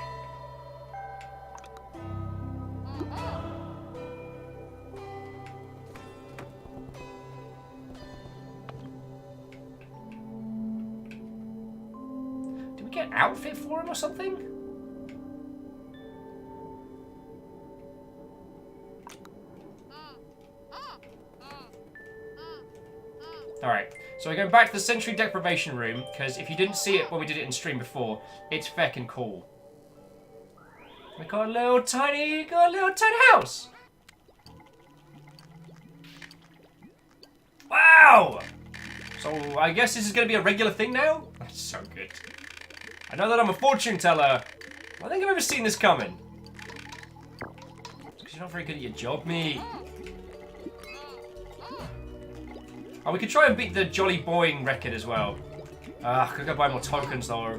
Did we get an outfit for him or something? Alright, so we're going back to the sensory deprivation room, because if you didn't see it when we did it in stream before, it's feckin' cool. We got a little tiny house! Wow! So I guess this is going to be a regular thing now? That's so good. I know that I'm a fortune teller. I think I've ever seen this coming. It's because you're not very good at your job, me. Oh, we could try and beat the Jolly Boying record as well. Gotta go buy more tokens though.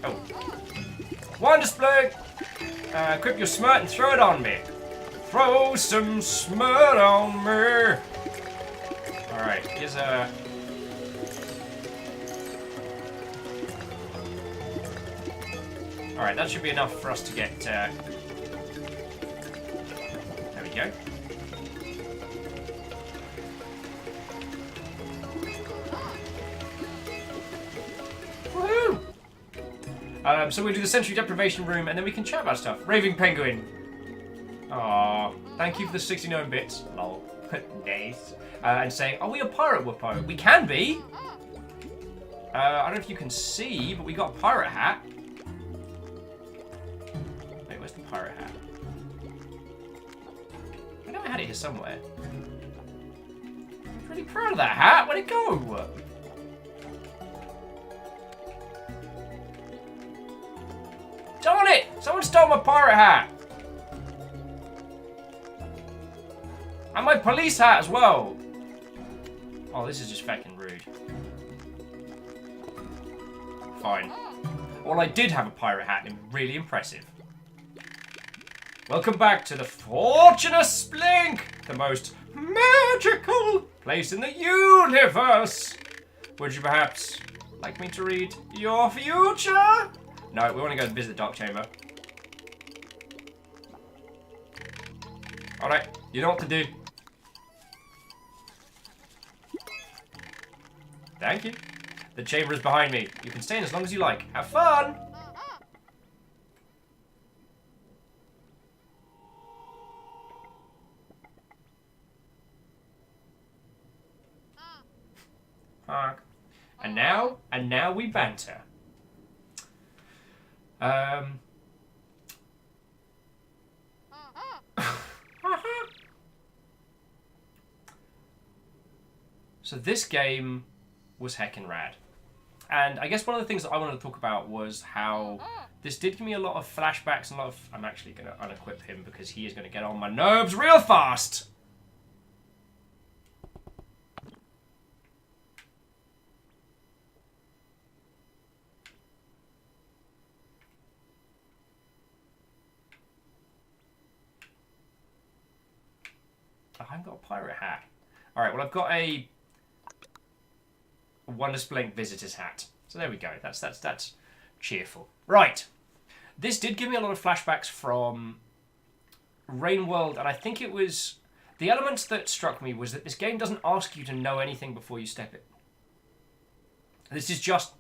Oh. One display! Equip your smut and throw it on me. Throw some smut on me! Alright, here's a... Alright, that should be enough for us to get... There we go. Woohoo! So we'll do the sensory deprivation room and then we can chat about stuff. Raving Penguin. Aww. Thank you for the 69 bits. Lol. Nice. And saying, are we a pirate, Wuppo? We can be! I don't know if you can see, but we got a pirate hat. Where's the pirate hat? I know I had it here somewhere. I'm pretty proud of that hat. Where'd it go? Darn it! Someone stole my pirate hat! And my police hat as well! Oh, this is just fucking rude. Fine. Well, I did have a pirate hat and really impressive. Welcome back to the Fortunous Splink, the most magical place in the universe. Would you perhaps like me to read your future? No, we want to go and visit the Dark Chamber. Alright, you know what to do. Thank you. The chamber is behind me. You can stay in as long as you like. Have fun! And now we banter. So this game was heckin' rad. And I guess one of the things that I wanted to talk about was how this did give me a lot of flashbacks and a lot of... I'm actually going to unequip him because he is going to get on my nerves real fast! I haven't got a pirate hat. Alright, well I've got a one displaying visitor's hat. So there we go. That's cheerful. Right. This did give me a lot of flashbacks from Rain World, and I think it was the elements that struck me was that this game doesn't ask you to know anything before you step it. This is just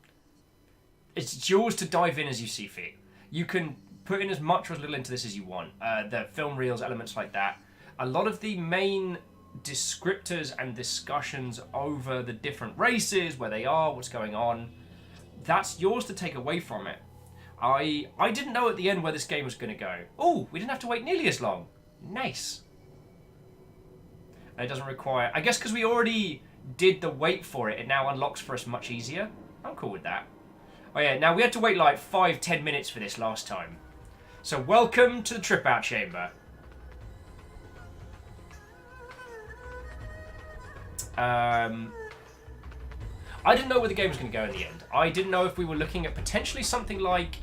it's yours to dive in as you see fit. You can put in as much or as little into this as you want. The film reels, elements like that. A lot of the main descriptors and discussions over the different races, where they are, what's going on, that's yours to take away from it. I didn't know at the end where this game was going to go. Oh, we didn't have to wait nearly as long. Nice. And it doesn't require... I guess because we already did the wait for it, it now unlocks for us much easier. I'm cool with that. Oh yeah, now we had to wait like 5-10 minutes for this last time. So welcome to the trip out chamber. I didn't know where the game was going to go in the end. I didn't know if we were looking at potentially something like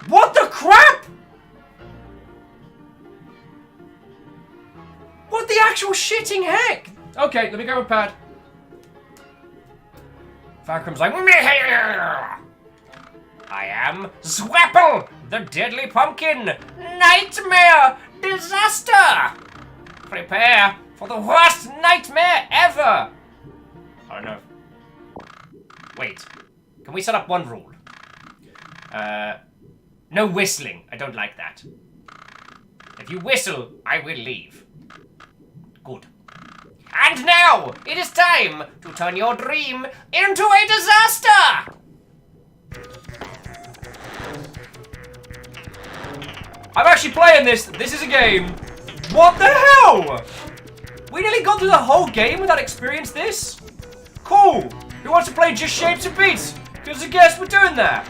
what the crap? What the actual shitting heck? Okay, let me grab a pad. Falcrum's like, I am Zwapple, the deadly pumpkin. Nightmare disaster. Prepare for the worst nightmare ever. I don't know. Wait, can we set up one rule? No whistling. I don't like that. If you whistle, I will leave. Good. And now, it is time to turn your dream into a disaster! I'm actually playing this. This is a game. What the hell? We nearly got through the whole game without experiencing this? Cool. Who wants to play Just Shapes and Beats? Because I guess we're doing that.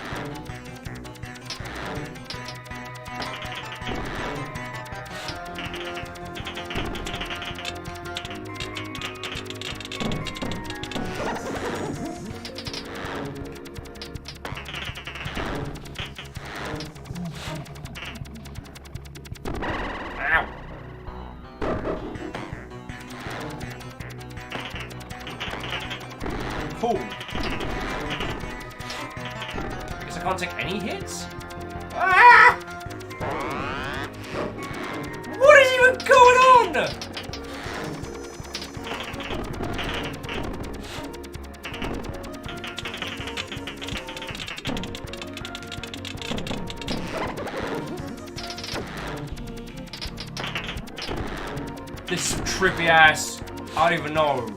Cool. Guess I can't take any hits? Ah! What is even going on? This is trippy ass. I don't even know.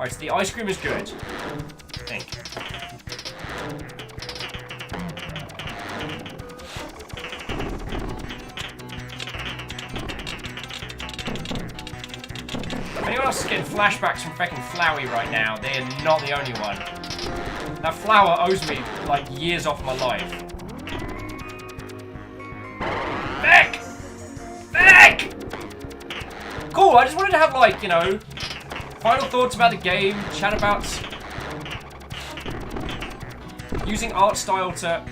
Alright, so the ice cream is good. I think. If anyone else is getting flashbacks from fucking Flowey right now, they are not the only one. That flower owes me, like, years off my life. Beck! Beck! Cool, I just wanted to have, like, you know, final thoughts about the game, chat about using art style to...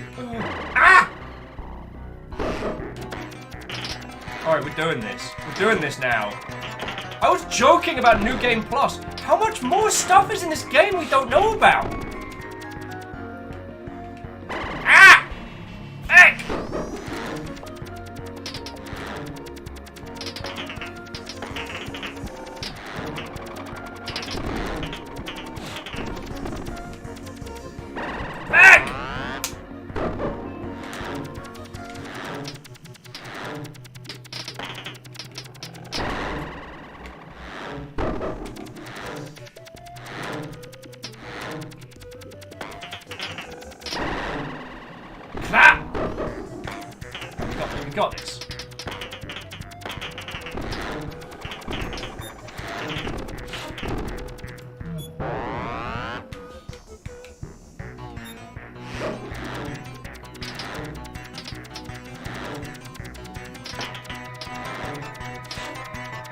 Ah! Alright, we're doing this. We're doing this now. I was joking about New Game Plus. How much more stuff is in this game we don't know about? Ah! Heck! Clap! We got this.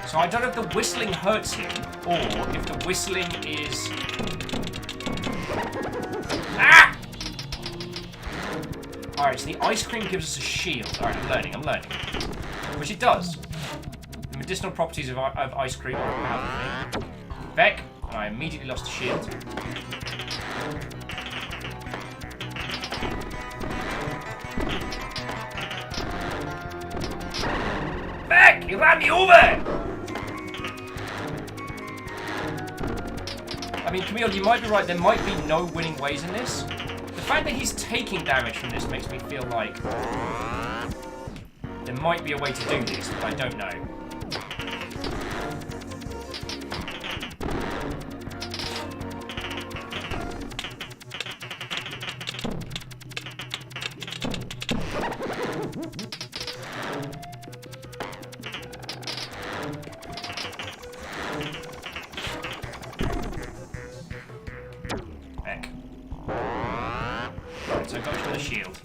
So I don't know if the whistling hurts him, or if the whistling is... Ah! Alright, so the ice cream gives us a shield. Alright, I'm learning. Which it does. The medicinal properties of ice cream are a powerful thing. Beck, and I immediately lost the shield. Beck, he ran me over! I mean, Camille, you might be right, there might be no winning ways in this. The fact that he's taking damage from this makes me feel like there might be a way to do this, but I don't know. So go for the shield.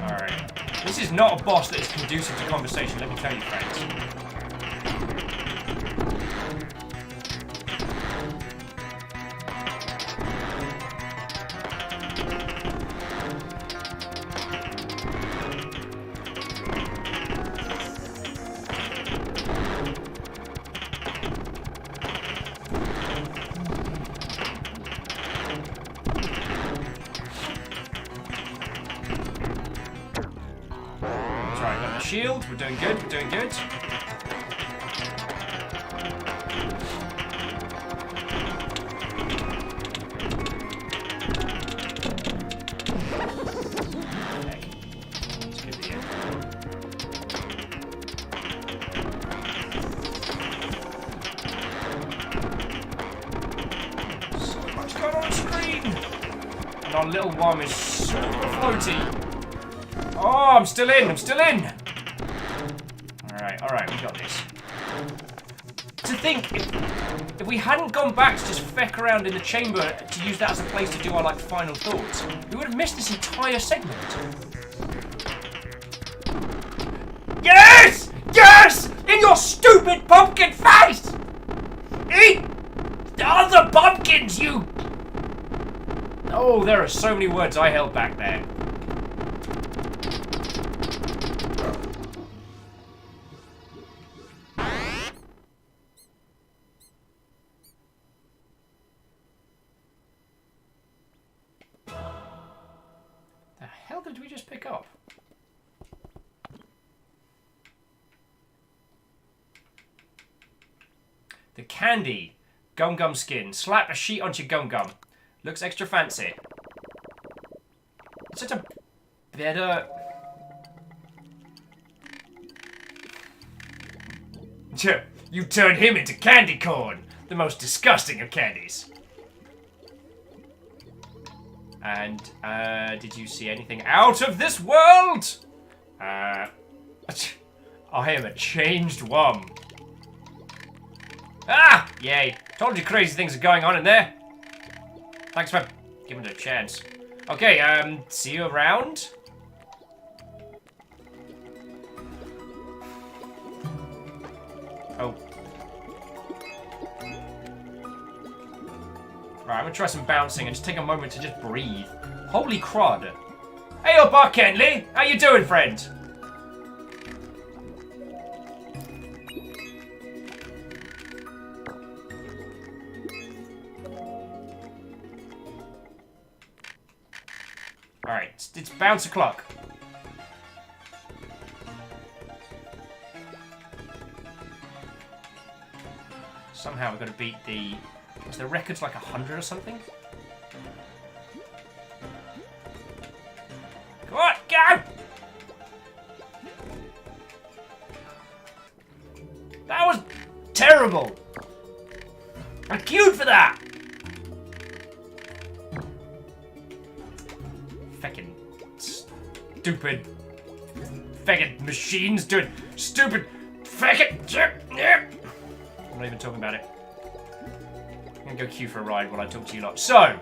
Alright. This is not a boss that is conducive to conversation, let me tell you, friends. Shield, we're doing good, we're doing good. So much going on screen! And our little worm is super floaty. Oh, I'm still in! Alright, we got this. To think, if we hadn't gone back to just feck around in the chamber to use that as a place to do our, like, final thoughts, we would have missed this entire segment. Yes! Yes! In your stupid pumpkin face! Eat the other pumpkins, you... Oh, there are so many words I held back there. The hell did we just pick up? The candy. Gum Gum skin. Slap a sheet onto your Gum Gum. Looks extra fancy. It's such a better... You turned him into candy corn. The most disgusting of candies. And, did you see anything out of this world? I am a changed worm. Ah! Yay. Told you crazy things are going on in there. Thanks for giving it a chance. Okay, see you around. Oh. Right, I'm gonna try some bouncing and just take a moment to just breathe. Holy crud. Hey up, Kenley! How you doing, friend? Alright, it's bounce o'clock. Somehow we've got to beat the... Is the record's like 100 or something? Come on, go! That was terrible! I queued for that! Feckin' stupid... Feckin' machines doing stupid... Feckin'... I'm not even talking about it. I'm gonna go queue for a ride while I talk to you lot. So,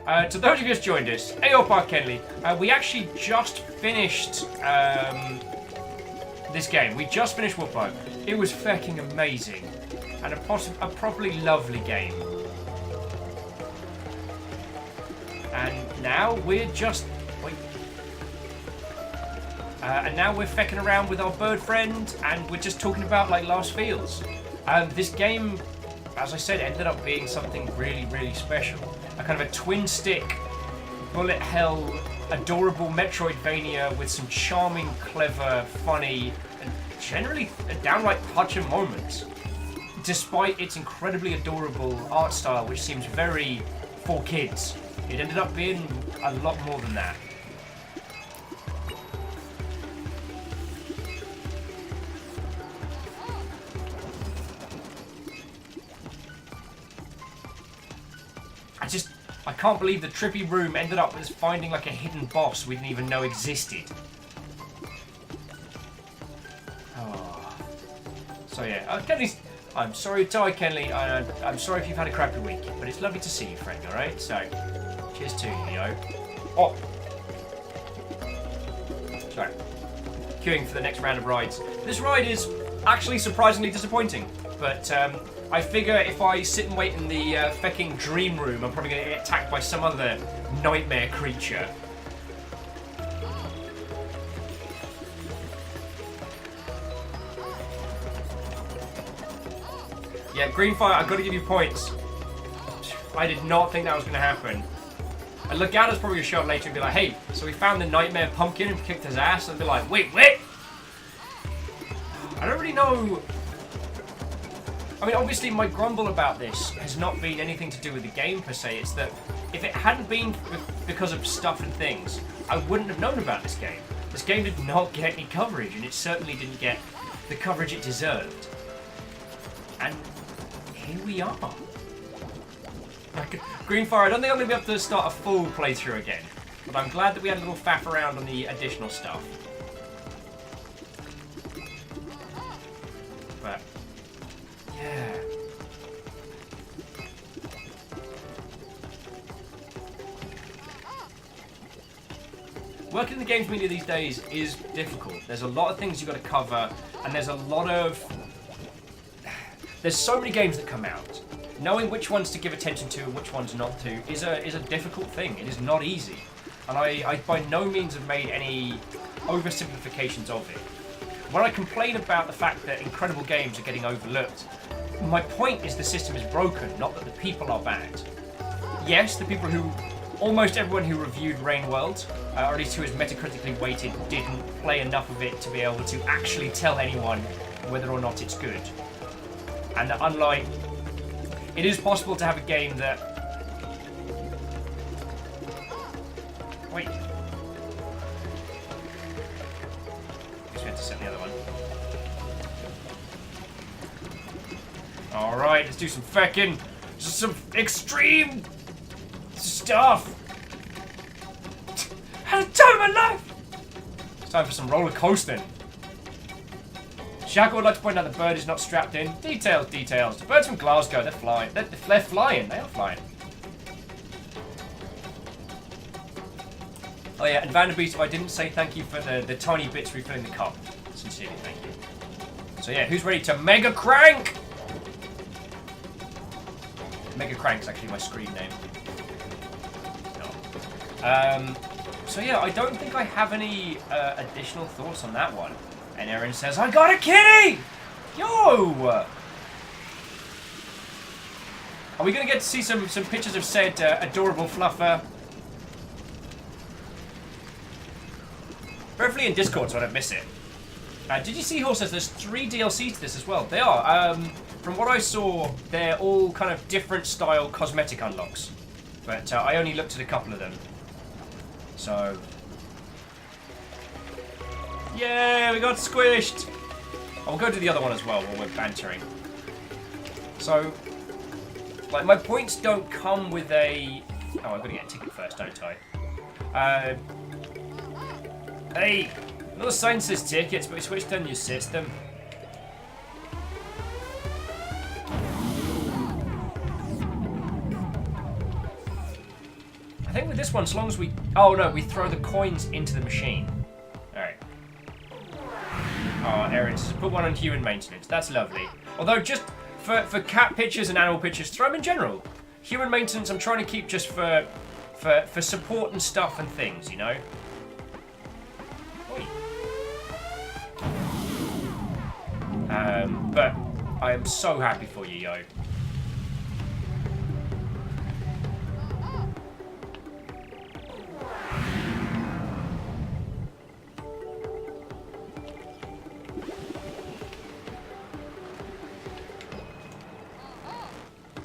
to those of you who just joined us, Ayo Park Kenley, we actually just finished this game. We just finished Wuppo. It was fucking amazing. And a properly lovely game. And now we're just... Wait. And now we're fecking around with our bird friend, and we're just talking about, like, last feels. This game, as I said, ended up being something really, really special. A kind of a twin-stick, bullet hell, adorable Metroidvania with some charming, clever, funny, and generally downright touching moments. Despite its incredibly adorable art style, which seems very for kids, it ended up being a lot more than that. I can't believe the trippy room ended up as finding like a hidden boss we didn't even know existed. Oh. So yeah, Kenley's... I'm sorry to die, Kenley. I'm sorry if you've had a crappy week, but it's lovely to see you, friend, alright? So, cheers to you, Leo. Oh! Sorry. Queuing for the next round of rides. This ride is actually surprisingly disappointing, but I figure if I sit and wait in the fecking dream room, I'm probably going to get attacked by some other nightmare creature. Yeah, Greenfire, I've got to give you points. I did not think that was going to happen. And Legata's probably going to show up later and be like, hey, so we found the nightmare pumpkin and kicked his ass. And I'll be like, wait. I don't really know... I mean, obviously, my grumble about this has not been anything to do with the game, per se. It's that if it hadn't been because of stuff and things, I wouldn't have known about this game. This game did not get any coverage, and it certainly didn't get the coverage it deserved. And here we are. Like, Greenfire, I don't think I'm going to be able to start a full playthrough again, but I'm glad that we had a little faff around on the additional stuff. But... yeah. Working in the games media these days is difficult. There's a lot of things you've got to cover, and there's a lot of... there's so many games that come out. Knowing which ones to give attention to and which ones not to is a difficult thing. It is not easy. And I by no means have made any oversimplifications of it. When I complain about the fact that incredible games are getting overlooked, my point is the system is broken, not that the people are bad. Yes, the people who... almost everyone who reviewed Rain World, or at least who is metacritically weighted, didn't play enough of it to be able to actually tell anyone whether or not it's good. And that unlike... it is possible to have a game that... wait. Just have to set the other one. Alright, let's do some feckin'... some extreme... stuff! Had a time of my life! It's time for some roller coasting. Shackle would like to point out the bird is not strapped in. Details. The bird's from Glasgow, they're flying. They're flying, they are flying. Oh yeah, and Vanderbeest, if I didn't say thank you for the tiny bits refilling the cup. Sincerely, thank you. So yeah, who's ready to mega crank? Mega Crank's actually my screen name. No. So yeah, I don't think I have any additional thoughts on that one. And Erin says, I got a kitty! Yo! Are we going to get to see some pictures of said adorable fluffer? Preferably in Discord so I don't miss it. Did you see, Horse says there's 3 DLCs to this as well? They are. From what I saw, they're all kind of different style cosmetic unlocks. But I only looked at a couple of them. So... yeah, we got squished! I'll go to the other one as well while we're bantering. So, like, my points don't come with a... oh, I've got to get a ticket first, don't I? Hey! Another sign says tickets, but we switched on your system. I think with this one, as long as we... oh no, we throw the coins into the machine. Alright. Oh, Erin says, put one on human maintenance. That's lovely. Although, just for cat pictures and animal pictures, throw them in general. Human maintenance, I'm trying to keep just for support and stuff and things, you know? Oi. But I am so happy for you, yo.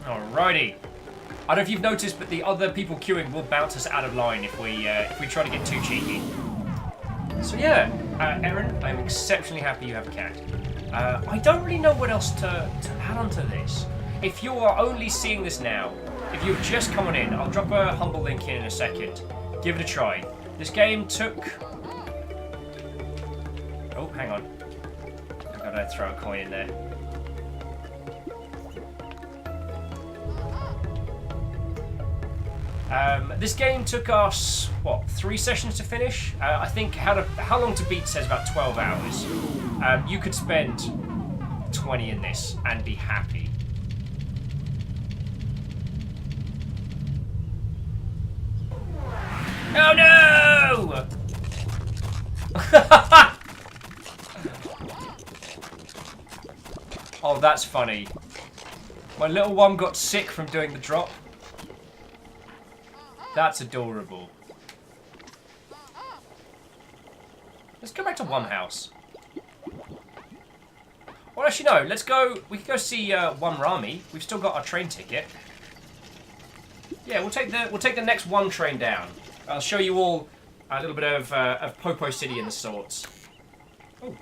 Alrighty. I don't know if you've noticed, but the other people queuing will bounce us out of line if we try to get too cheeky. So yeah, Erin, I'm exceptionally happy you have a cat. I don't really know what else to add onto this. If you are only seeing this now, if you've just come on in, I'll drop a humble link in a second. Give it a try. This game took... Oh, hang on. I've got to throw a coin in there. This game took us, what, 3 sessions to finish? I think how long to beat says about 12 hours. You could spend 20 in this and be happy. Oh no! Oh, that's funny. My little one got sick from doing the drop. That's adorable. Let's go back to One House. Well, actually, no. Let's go. We can go see One Rami. We've still got our train ticket. Yeah, we'll take the next one train down. I'll show you all a little bit of Popo City and the sorts. Oh.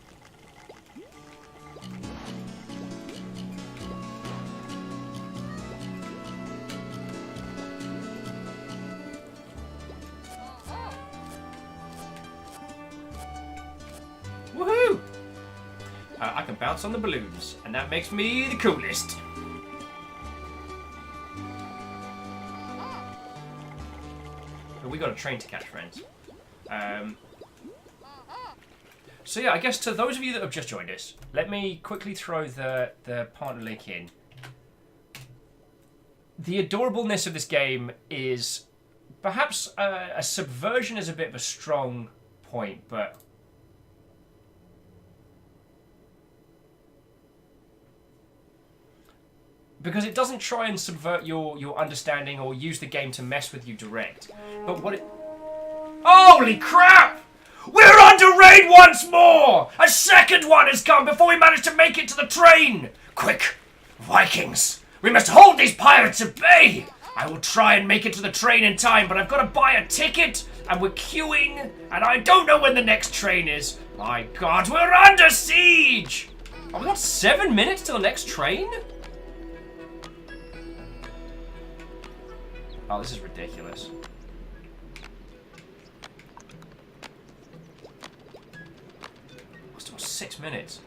Woohoo! I can bounce on the balloons, and that makes me the coolest. But we got a train to catch, friends. So yeah, I guess to those of you that have just joined us, let me quickly throw the partner link in. The adorableness of this game is perhaps a subversion is a bit of a strong point, but because it doesn't try and subvert your understanding or use the game to mess with you direct. But what it... Holy crap! We're under raid once more! A second one has come before we manage to make it to the train! Quick! Vikings! We must hold these pirates at bay! I will try and make it to the train in time, but I've got to buy a ticket, and we're queuing, and I don't know when the next train is. My God, we're under siege! Oh, we got 7 minutes till the next train? Oh, this is ridiculous. Still 6 minutes.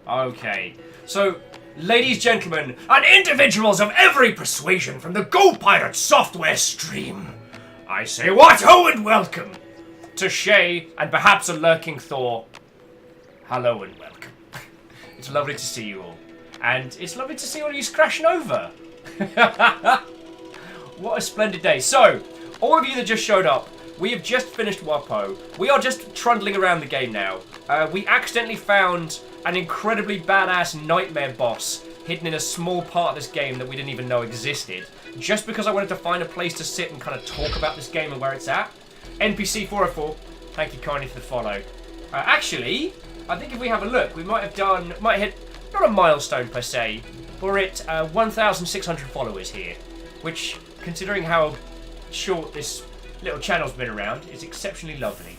Okay. So, ladies, gentlemen, and individuals of every persuasion from the Go Pirate software stream, I say what ho and welcome to Shay and perhaps a lurking Thor. Hello and welcome. It's lovely to see you all. And it's lovely to see all you crashing over. What a splendid day. So, all of you that just showed up, we have just finished Wuppo. We are just trundling around the game now. We accidentally found an incredibly badass nightmare boss hidden in a small part of this game that we didn't even know existed, just because I wanted to find a place to sit and kind of talk about this game and where it's at. NPC 404, thank you kindly for the follow. Actually, I think if we have a look, we might hit, not a milestone per se, we're at 1,600 followers here, which, considering how short this little channel's been around, is exceptionally lovely.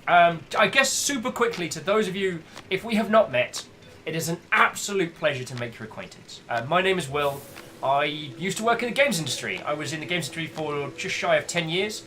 I guess super quickly to those of you, if we have not met, it is an absolute pleasure to make your acquaintance. My name is Will. I used to work in the games industry. I was in the games industry for just shy of 10 years,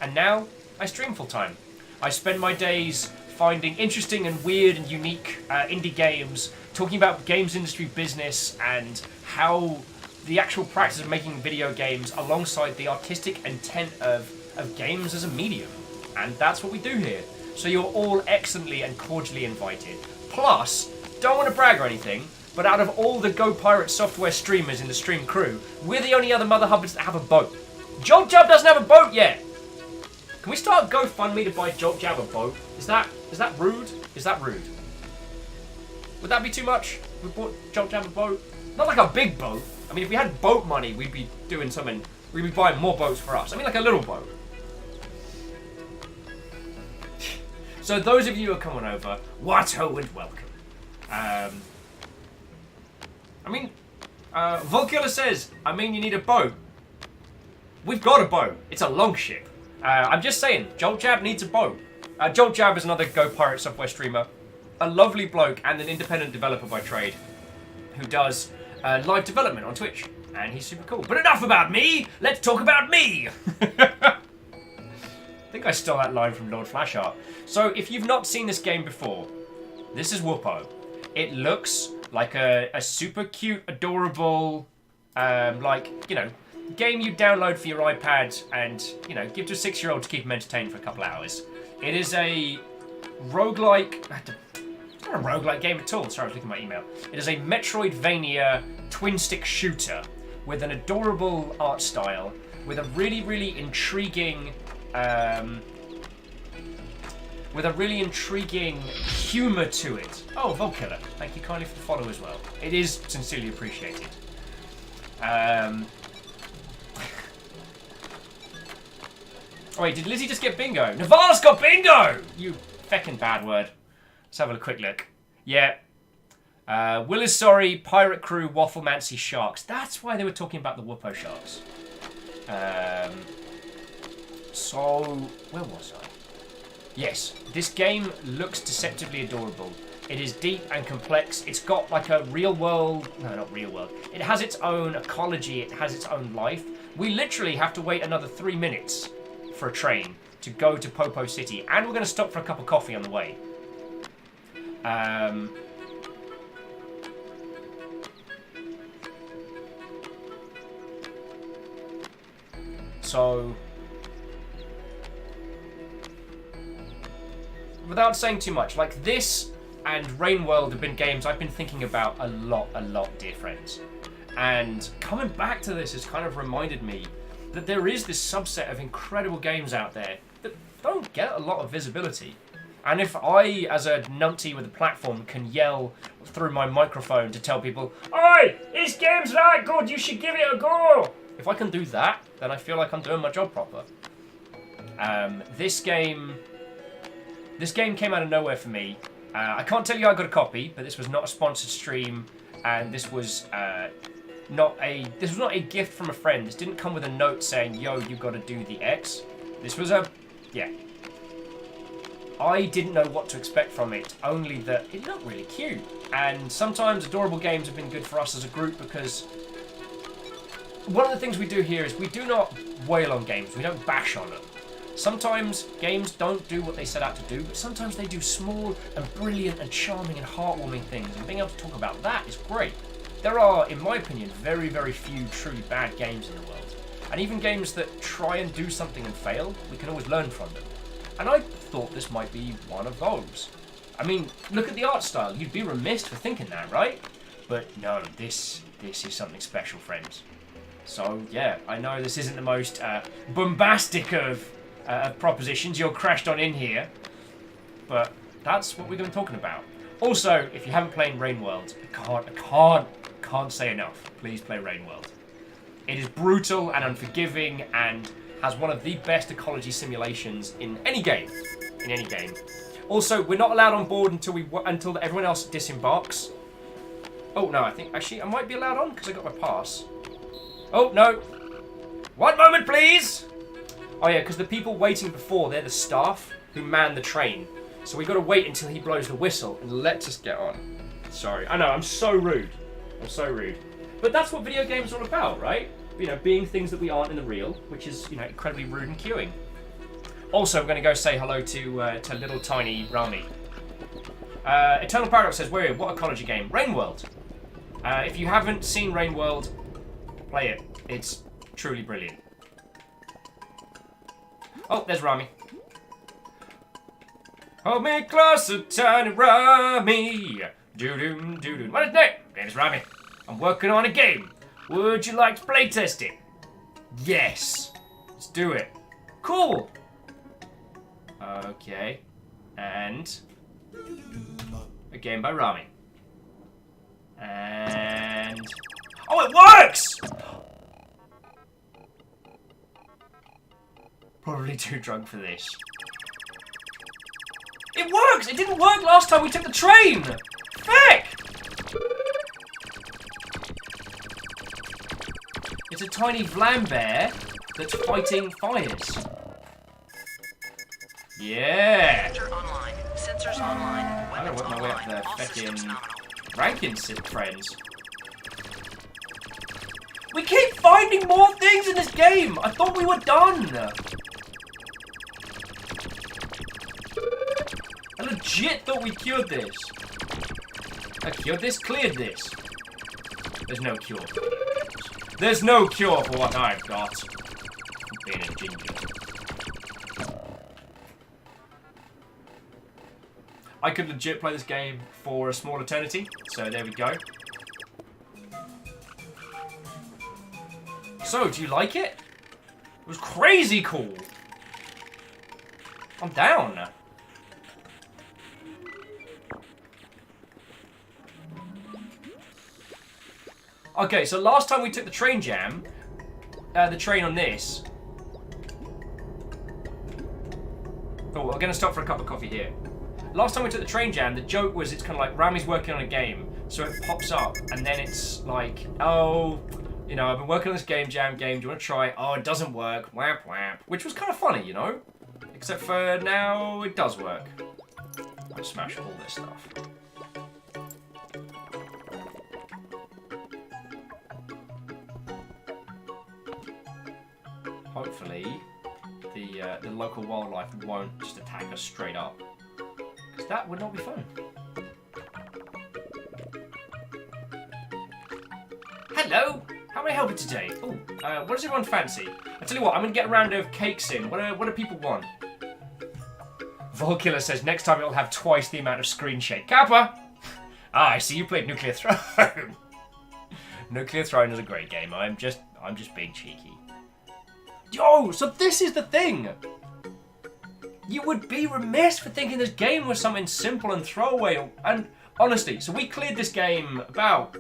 and now I stream full time. I spend my days finding interesting and weird and unique indie games, talking about games industry business and how the actual practice of making video games alongside the artistic intent of games as a medium. And that's what we do here. So you're all excellently and cordially invited. Plus, don't want to brag or anything, but out of all the Go Pirate software streamers in the stream crew, we're the only other Mother Hubbards that have a boat. Jolt Jab doesn't have a boat yet. Can we start GoFundMe to buy Jolt Jab a boat? Is that rude? Is that rude? Would that be too much? We bought Jolt Jab a boat? Not like a big boat. I mean, if we had boat money, we'd be doing something. We'd be buying more boats for us. I mean, like a little boat. So those of you who are coming over, Watto and welcome. Volkiller says, I mean, you need a boat. We've got a boat. It's a longship. I'm just saying, Jolt Jab needs a boat. Jolt Jab is another Go Pirate software streamer. A lovely bloke and an independent developer by trade who does live development on Twitch. And he's super cool. But enough about me! Let's talk about me! I think I stole that line from Lord Flashheart. So if you've not seen this game before, this is Wuppo. It looks like a super cute, adorable, game you download for your iPad and, give to a 6-year-old to keep him entertained for a couple hours. It is a roguelike... It's not a roguelike game at all. Sorry, I was looking at my email. It is a Metroidvania twin-stick shooter with an adorable art style, with a really, really intriguing... humour to it. Oh, Volkiller, thank you kindly for the follow as well. It is sincerely appreciated. Oh wait, did Lizzie just get bingo? Navala's got bingo! You feckin' bad word. Let's have a quick look. Yeah. Will is sorry, Pirate Crew, Wafflemancy Sharks. That's why they were talking about the Wuppo Sharks. So, where was I? Yes, this game looks deceptively adorable. It is deep and complex. It's got like a real world... No, not real world. It has its own ecology. It has its own life. We literally have to wait another 3 minutes for a train to go to Popo City. And we're going to stop for a cup of coffee on the way. So... Without saying too much, like this and Rain World have been games I've been thinking about a lot, dear friends. And coming back to this has kind of reminded me that there is this subset of incredible games out there that don't get a lot of visibility. And if I, as a numpty with a platform, can yell through my microphone to tell people, "Oi, this game's that good, you should give it a go!" If I can do that, then I feel like I'm doing my job proper. This game came out of nowhere for me. I can't tell you I got a copy, but this was not a sponsored stream, and this was not a gift from a friend. This didn't come with a note saying, "Yo, you got to do the X." This was I didn't know what to expect from it, only that it looked really cute. And sometimes adorable games have been good for us as a group because one of the things we do here is we do not wail on games. We don't bash on them. Sometimes games don't do what they set out to do, but sometimes they do small and brilliant and charming and heartwarming things, and being able to talk about that is great. There are, in my opinion, very, very few truly bad games in the world. And even games that try and do something and fail, we can always learn from them. And I thought this might be one of those. I mean, look at the art style. You'd be remiss for thinking that, right? But no, this is something special, friends. So, yeah, I know this isn't the most bombastic of propositions you're crashed on in here, but that's what we're going to be talking about. Also, if you haven't played Rain World, I can't say enough. Please play Rain World. It is brutal and unforgiving and has one of the best ecology simulations in any game. Also, we're not allowed on board until everyone else disembarks. Oh no, I think actually I might be allowed on because I got my pass. Oh no! 1 moment, please. Oh yeah, because the people waiting before, they're the staff who man the train. So we've got to wait until he blows the whistle and lets us get on. Sorry. I know, I'm so rude. But that's what video games are all about, right? You know, being things that we aren't in the real, which is, you know, incredibly rude and queuing. Also, we're going to go say hello to little tiny Rami. Eternal Paradox says, what ecology game? Rain World. If you haven't seen Rain World, play it. It's truly brilliant. Oh, there's Rami. Hold me closer, tiny Rami. Doo-doo, doo-doo. What is name? Name is Rami. I'm working on a game. Would you like to play test it? Yes. Let's do it. Cool. Okay. And a game by Rami. And oh, it works! Probably too drunk for this. It works! It didn't work last time we took the train! Feck! It's a tiny Vlam bear that's fighting fires. Yeah! Sensor online. Sensors online. I gotta work my way up the All systems feckin' nominal. ranking friends. We keep finding more things in this game! I thought we were done! I legit thought we cured this. I cured this, cleared this. There's no cure for this. There's no cure for what I've got. Being a ginger. I could legit play this game for a small eternity, so there we go. So, do you like it? It was crazy cool. I'm down. Okay, so last time we took the train jam, the train on this. Oh, we're gonna stop for a cup of coffee here. Last time we took the train jam, the joke was it's kind of like Rami's working on a game, so it pops up, and then it's like, oh, you know, I've been working on this game, do you want to try it? Oh, it doesn't work, whap whap, which was kind of funny, you know? Except for now, it does work. I'll smash all this stuff. Hopefully, the local wildlife won't just attack us straight up. Because that would not be fun. Hello! How may I help you today? Oh, what does everyone fancy? I tell you what, I'm going to get a round of cakes in. What do people want? Volkiller says next time it'll have twice the amount of screen shake. Kappa! Ah, I see you played Nuclear Throne. Nuclear Throne is a great game. I'm just being cheeky. Yo, so this is the thing! You would be remiss for thinking this game was something simple and throwaway. And honestly, so we cleared this game about,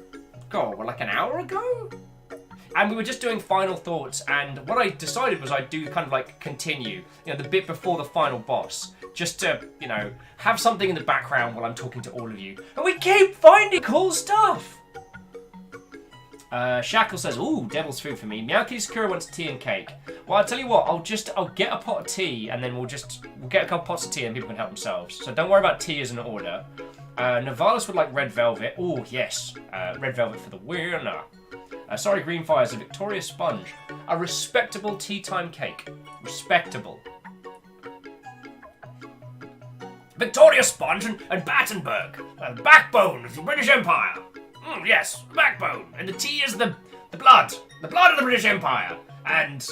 God, what, like an hour ago? And we were just doing final thoughts, and what I decided was I'd do kind of like continue, you know, the bit before the final boss, just to, you know, have something in the background while I'm talking to all of you. And we keep finding cool stuff! Shackle says, ooh, devil's food for me. Miyaki Sakura wants tea and cake. Well, I'll tell you what, I'll get a pot of tea, and then we'll get a couple pots of tea and people can help themselves. So don't worry about tea as an order. Navalis would like red velvet. Oh, yes. Red velvet for the winner. Sorry, Green Fire is a Victoria Sponge. A respectable tea time cake. Respectable. Victoria Sponge and Battenberg. The backbone of the British Empire. Yes, the backbone. And the tea is the blood. The blood of the British Empire. And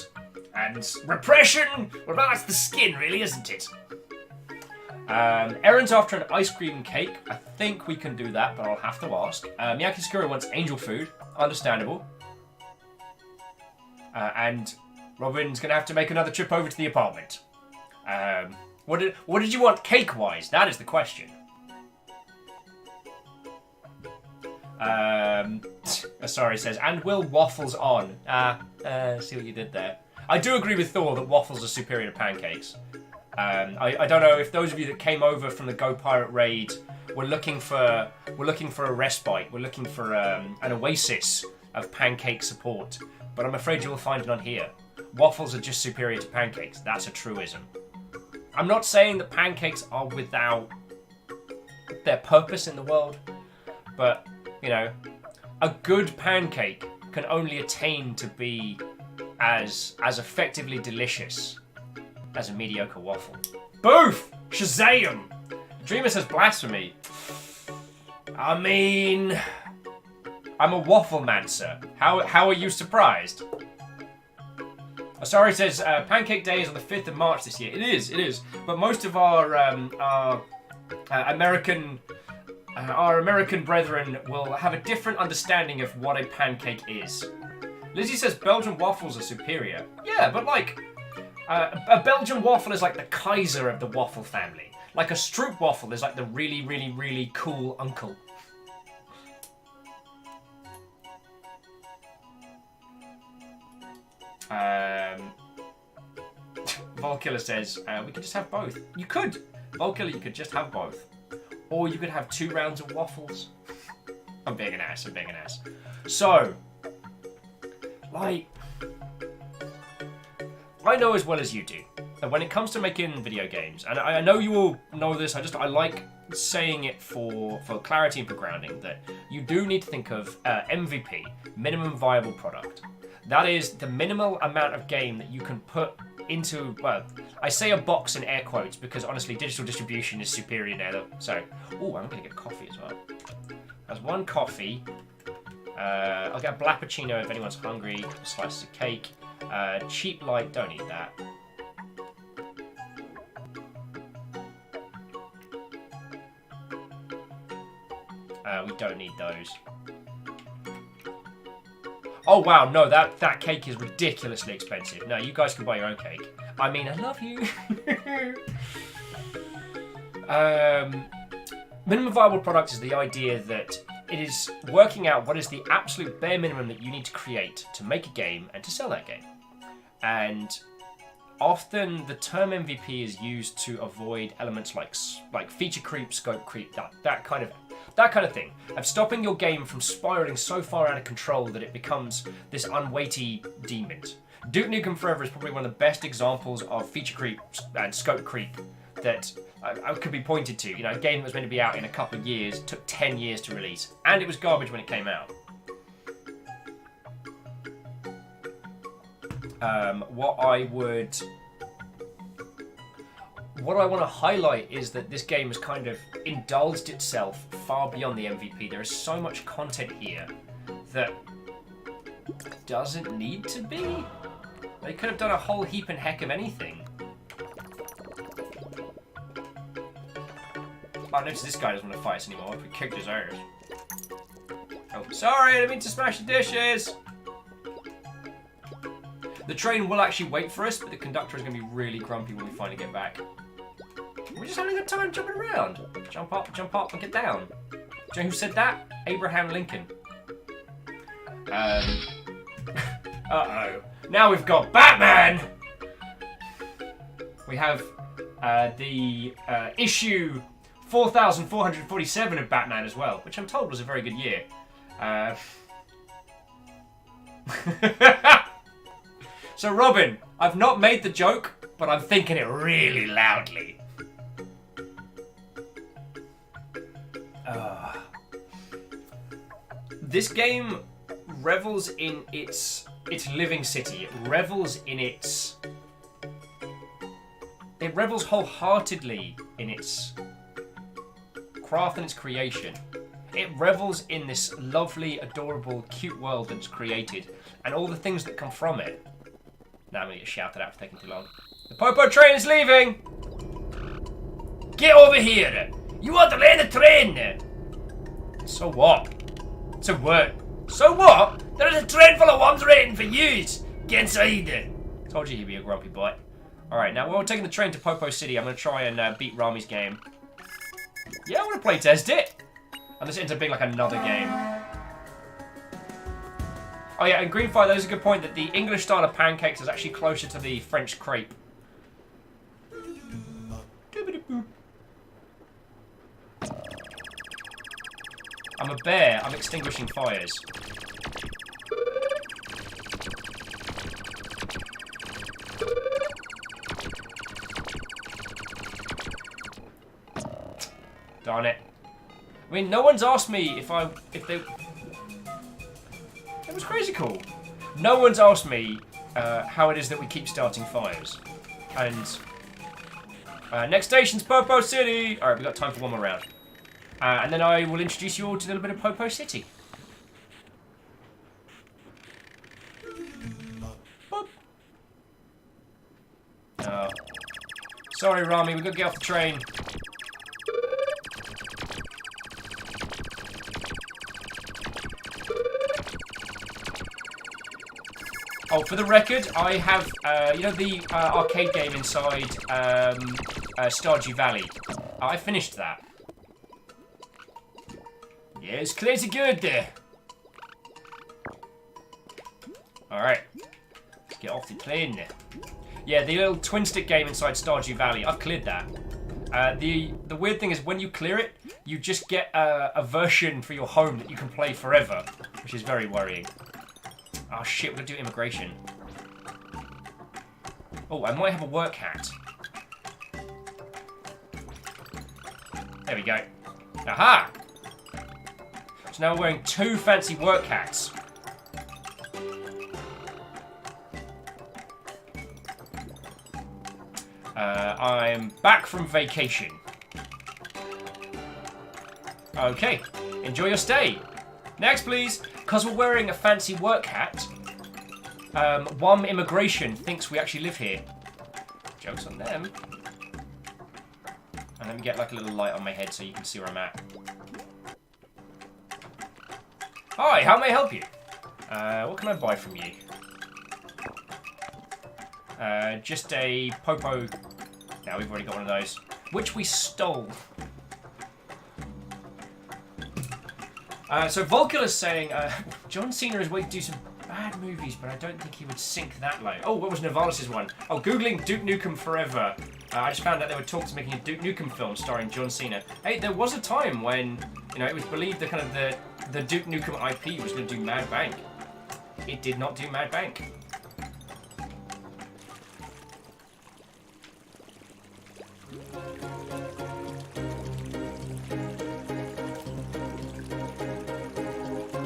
repression, well, that's the skin, really, isn't it? Erin's after an ice cream cake. I think we can do that, but I'll have to ask. Miyaki Sakura wants angel food. Understandable. And Robin's going to have to make another trip over to the apartment. What did you want cake-wise? That is the question. Sorry, says, and will waffles on? See what you did there. I do agree with Thor that waffles are superior to pancakes. I don't know if those of you that came over from the Go Pirate raid were looking for a respite. We're looking for an oasis of pancake support, but I'm afraid you will find none here. Waffles are just superior to pancakes. That's a truism. I'm not saying that pancakes are without their purpose in the world, but you know, a good pancake can only attain to be as effectively delicious as a mediocre waffle. Boof! Shazam! Dreamer says blasphemy. I mean, I'm a waffle man, sir. How are you surprised? Sorry says Pancake Day is on the 5th of March this year. It is. But most of our American brethren will have a different understanding of what a pancake is. Lizzie says Belgian waffles are superior. Yeah, but like a Belgian waffle is like the Kaiser of the waffle family. Like a Stroop waffle is like the really, really, really cool uncle. Volkiller says, we could just have both. You could. Volkiller, you could just have both. Or you could have 2 rounds of waffles. I'm being an ass. So, like, I know as well as you do that when it comes to making video games, and I know you all know this, I like saying it for clarity and for grounding, that you do need to think of MVP, minimum viable product. That is the minimal amount of game that you can put into, well, I say a box in air quotes because honestly digital distribution is superior now. So, oh, I'm going to get coffee as well. That's 1 coffee. I'll get a blappuccino if anyone's hungry. Slices of cake. Cheap light, don't eat that. We don't need those. Oh wow, no, that cake is ridiculously expensive. No, you guys can buy your own cake. I mean, I love you. Minimum viable product is the idea that it is working out what is the absolute bare minimum that you need to create to make a game and to sell that game. And often the term MVP is used to avoid elements like feature creep, scope creep, that kind of thing, of stopping your game from spiraling so far out of control that it becomes this unweighty demon. Duke Nukem Forever is probably one of the best examples of feature creep and scope creep that I could be pointed to. You know, a game that was meant to be out in a couple of years, took 10 years to release, and it was garbage when it came out. What I want to highlight is that this game has kind of indulged itself far beyond the MVP. There is so much content here that doesn't need to be. They could have done a whole heap and heck of anything. I noticed this guy doesn't want to fight us anymore. We kicked his ass. Oh, sorry, I didn't mean to smash the dishes. The train will actually wait for us, but the conductor is going to be really grumpy when we finally get back. We're just having a good time jumping around. Jump up, and get down. Do you know who said that? Abraham Lincoln. Uh-oh. Now we've got Batman! We have the issue 4,447 of Batman as well, which I'm told was a very good year. So Robin, I've not made the joke, but I'm thinking it really loudly. This game revels in its living city. It revels in its... It revels wholeheartedly in its craft and its creation. It revels in this lovely, adorable, cute world that it's created, and all the things that come from it. Now I'm going to get shouted out for taking too long. The Popo train is leaving! Get over here! You want to land the train! So what? So what? So what? There is a train full of worms waiting for you! Get inside! Told you he'd be a grumpy boy. Alright, now while we're taking the train to Popo City, I'm going to try and beat Rami's game. Yeah, I want to play test it! And this ends up being like another game. Oh yeah, and Greenfire, that is a good point that the English style of pancakes is actually closer to the French crepe. I'm a bear, I'm extinguishing fires. Darn it. I mean, no one's asked me if they... It was crazy cool. No one's asked me how it is that we keep starting fires. And next station's Popo City. All right, we've got time for one more round. And then I will introduce you all to a little bit of Popo City. Boop. Sorry, Rami, we've got to get off the train. Oh, for the record, I have, you know the arcade game inside Stardew Valley? I finished that. Yes, crazy good there. Alright. Get off the plane there. Yeah, the little twin-stick game inside Stardew Valley, I've cleared that. The weird thing is when you clear it, you just get a version for your home that you can play forever, which is very worrying. Oh shit, we're gonna do immigration. Oh, I might have a work hat. There we go. Aha! So now we're wearing 2 fancy work hats. I'm back from vacation. Okay, enjoy your stay. Next, please. Because we're wearing a fancy work hat, one immigration thinks we actually live here. Joke's on them. And let me get like a little light on my head so you can see where I'm at. Hi, how may I help you? What can I buy from you? Just a Popo. Now we've already got one of those, which we stole. So Volcula's saying, John Cena is waiting to do some bad movies, but I don't think he would sink that low. Oh, what was Navalis' one? Oh, Googling Duke Nukem Forever. I just found out there were talks of making a Duke Nukem film starring John Cena. Hey, there was a time when, you know, it was believed that kind of the Duke Nukem IP was going to do Mad Bank. It did not do Mad Bank.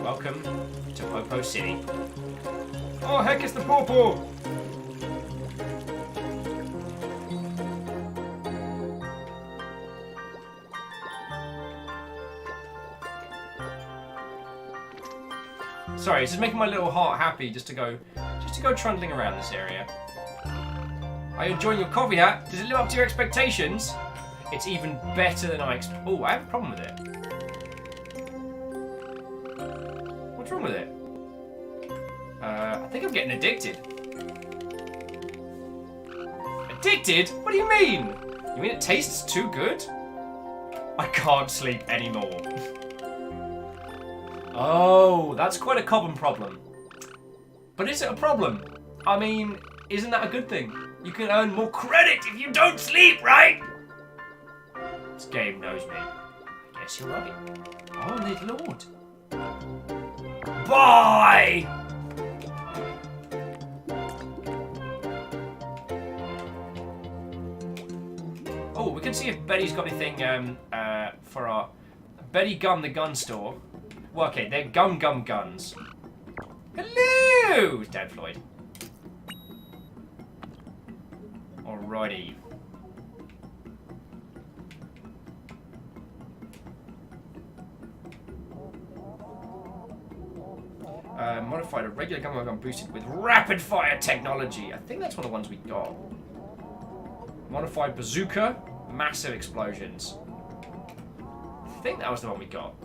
Welcome to Popo City. Oh heck, it's the Popo! Sorry, it's just making my little heart happy just to go trundling around this area. Are you enjoying your coffee hat? Does it live up to your expectations? It's even better than I expected. Oh, I have a problem with it. What's wrong with it? I think I'm getting addicted. Addicted? What do you mean? You mean it tastes too good? I can't sleep anymore. Oh, that's quite a common problem. But is it a problem? I mean, isn't that a good thing? You can earn more credit if you don't sleep, right? This game knows me. Yes, you're right. Oh, little Lord. Bye! Oh, we can see if Betty's got anything for our Betty Gun the gun store. Well, okay, they're gum guns. Hello, Dad Floyd. Alrighty. Modified a regular gun boosted with rapid fire technology. I think that's one of the ones we got. Modified bazooka, massive explosions. I think that was the one we got.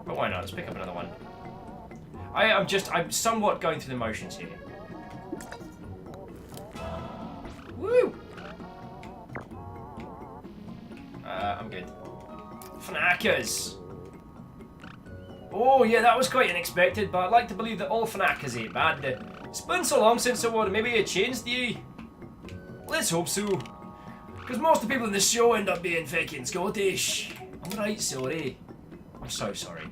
But why not? Let's pick up another one. I'm somewhat going through the motions here. Woo! I'm good. Fnackers! Oh, yeah, that was quite unexpected, but I'd like to believe that all Fnackers ain't bad. It's been so long since I won, maybe it changed you. Let's hope so. Because most of the people in the show end up being fucking Scottish. I'm right, sorry. I'm so sorry.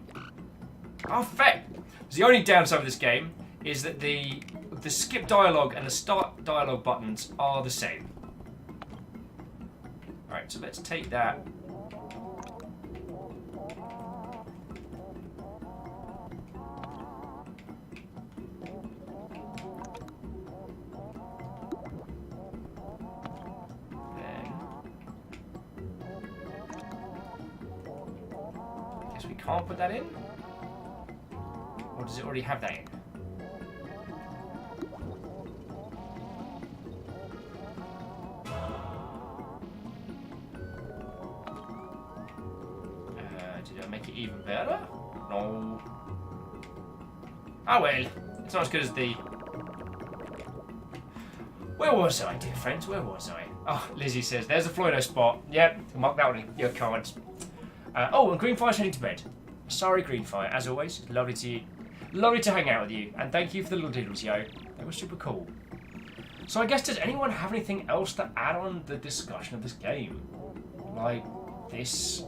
Oh, feck! The only downside of this game is that the skip dialogue and the start dialogue buttons are the same. Alright, so let's take that. Guess we can't put that in? Or does it already have that in? better? No. Oh well. It's not as good as the... Where was I, dear friends? Where was I? Oh, Lizzie says, there's a Floydo spot. Yep, mark that one in your cards. Oh, and Greenfire's heading to bed. Sorry, Greenfire. As always, lovely to hang out with you. And thank you for the little doodles, yo. They were super cool. So I guess, does anyone have anything else to add on the discussion of this game? Like, this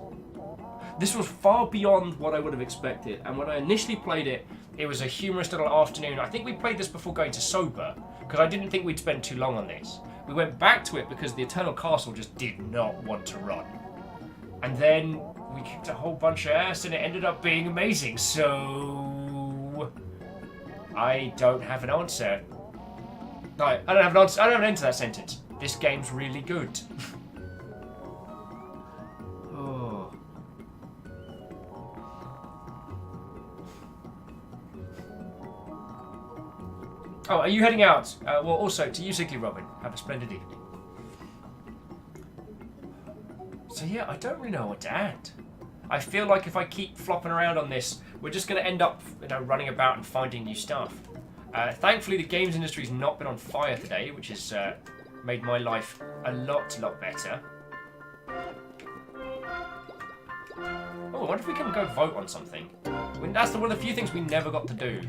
was far beyond what I would have expected. And when I initially played it, it was a humorous little afternoon. I think we played this before going to sober, because I didn't think we'd spend too long on this. We went back to it because the Eternal Castle just did not want to run. And then we kicked a whole bunch of ass and it ended up being amazing. So I don't have an answer. No, I don't have an answer. I don't have an end to that sentence. This game's really good. Oh. Oh, are you heading out? Well, also, to you, Ziggy Robin, have a splendid evening. So yeah, I don't really know what to add. I feel like if I keep flopping around on this, we're just going to end up, running about and finding new stuff. Thankfully, the games industry's not been on fire today, which has made my life a lot better. Oh, I wonder if we can go vote on something. That's one of the few things we never got to do.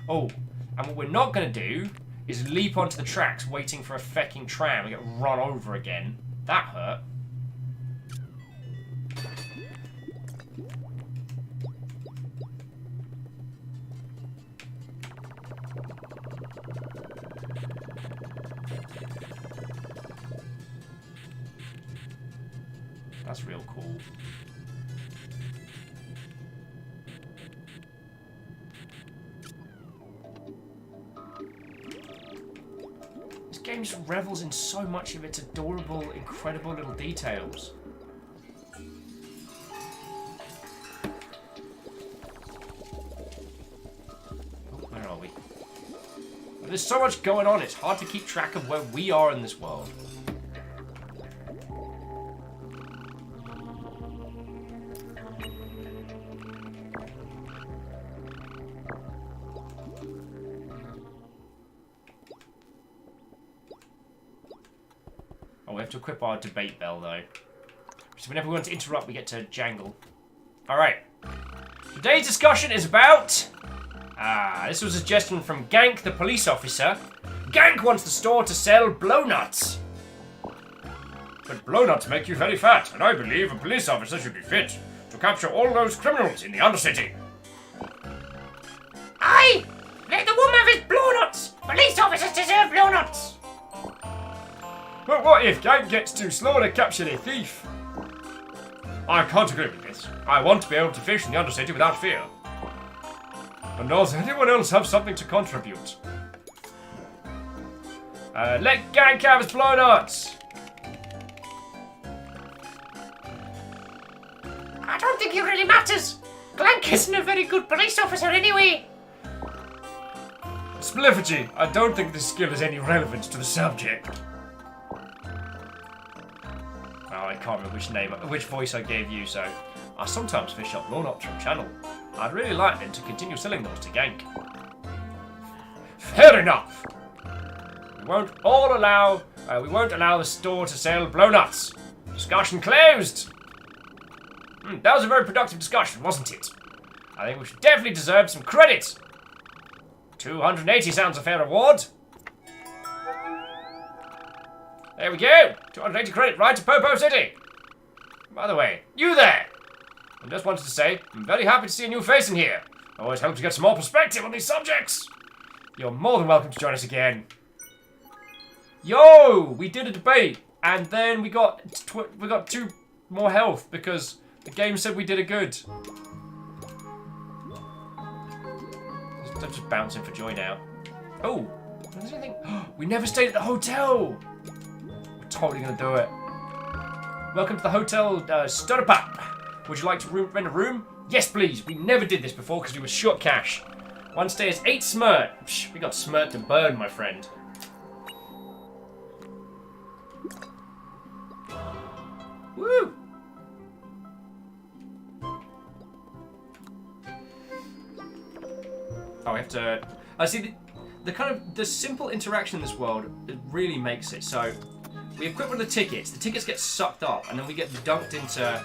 Oh, and what we're not going to do is leap onto the tracks waiting for a fecking tram and get run over again. That hurt. That's real cool. This game just revels in so much of its adorable, incredible little details. Oh, where are we? There's so much going on, it's hard to keep track of where we are in this world. We have to equip our debate bell, though. So whenever we want to interrupt, we get to jangle. Alright. Today's discussion is about... this was a suggestion from Gank, the police officer. Gank wants the store to sell blow nuts. But blow nuts make you very fat, and I believe a police officer should be fit to capture all those criminals in the Undercity. Aye! Let the woman have his blow nuts! Police officers deserve blow nuts! But what if Gank gets too slow to capture a thief? I can't agree with this. I want to be able to fish in the Undercity without fear. And does anyone else have something to contribute? Let Gank have his blow nuts! I don't think it really matters. Gank isn't a very good police officer anyway. Spliffergy, I don't think this skill has any relevance to the subject. Oh, I can't remember which voice I gave you, so I sometimes fish up blow-nuts from channel. I'd really like them to continue selling those to Gank. Fair enough. We won't allow the store to sell blow-nuts. Discussion closed. That was a very productive discussion, wasn't it? I think we should definitely deserve some credit. 280 sounds a fair reward. There we go! 280 credit right to Popo City! By the way, you there! I just wanted to say, I'm very happy to see a new face in here. Always helps to get some more perspective on these subjects. You're more than welcome to join us again. Yo! We did a debate, and then we got 2 more health because the game said we did a good. I'm just bouncing for joy now. Oh! Is there anything? We never stayed at the hotel! Totally gonna do it. Welcome to the hotel, Stutterpap. Would you like to rent a room? Yes, please. We never did this before because we were short cash. One stay is 8 smirt. Psh, we got smirt to burn, my friend. Woo! Oh, we have to... I see the kind of... The simple interaction in this world, it really makes it. So, we equip one of the tickets. The tickets get sucked up, and then we get dunked into...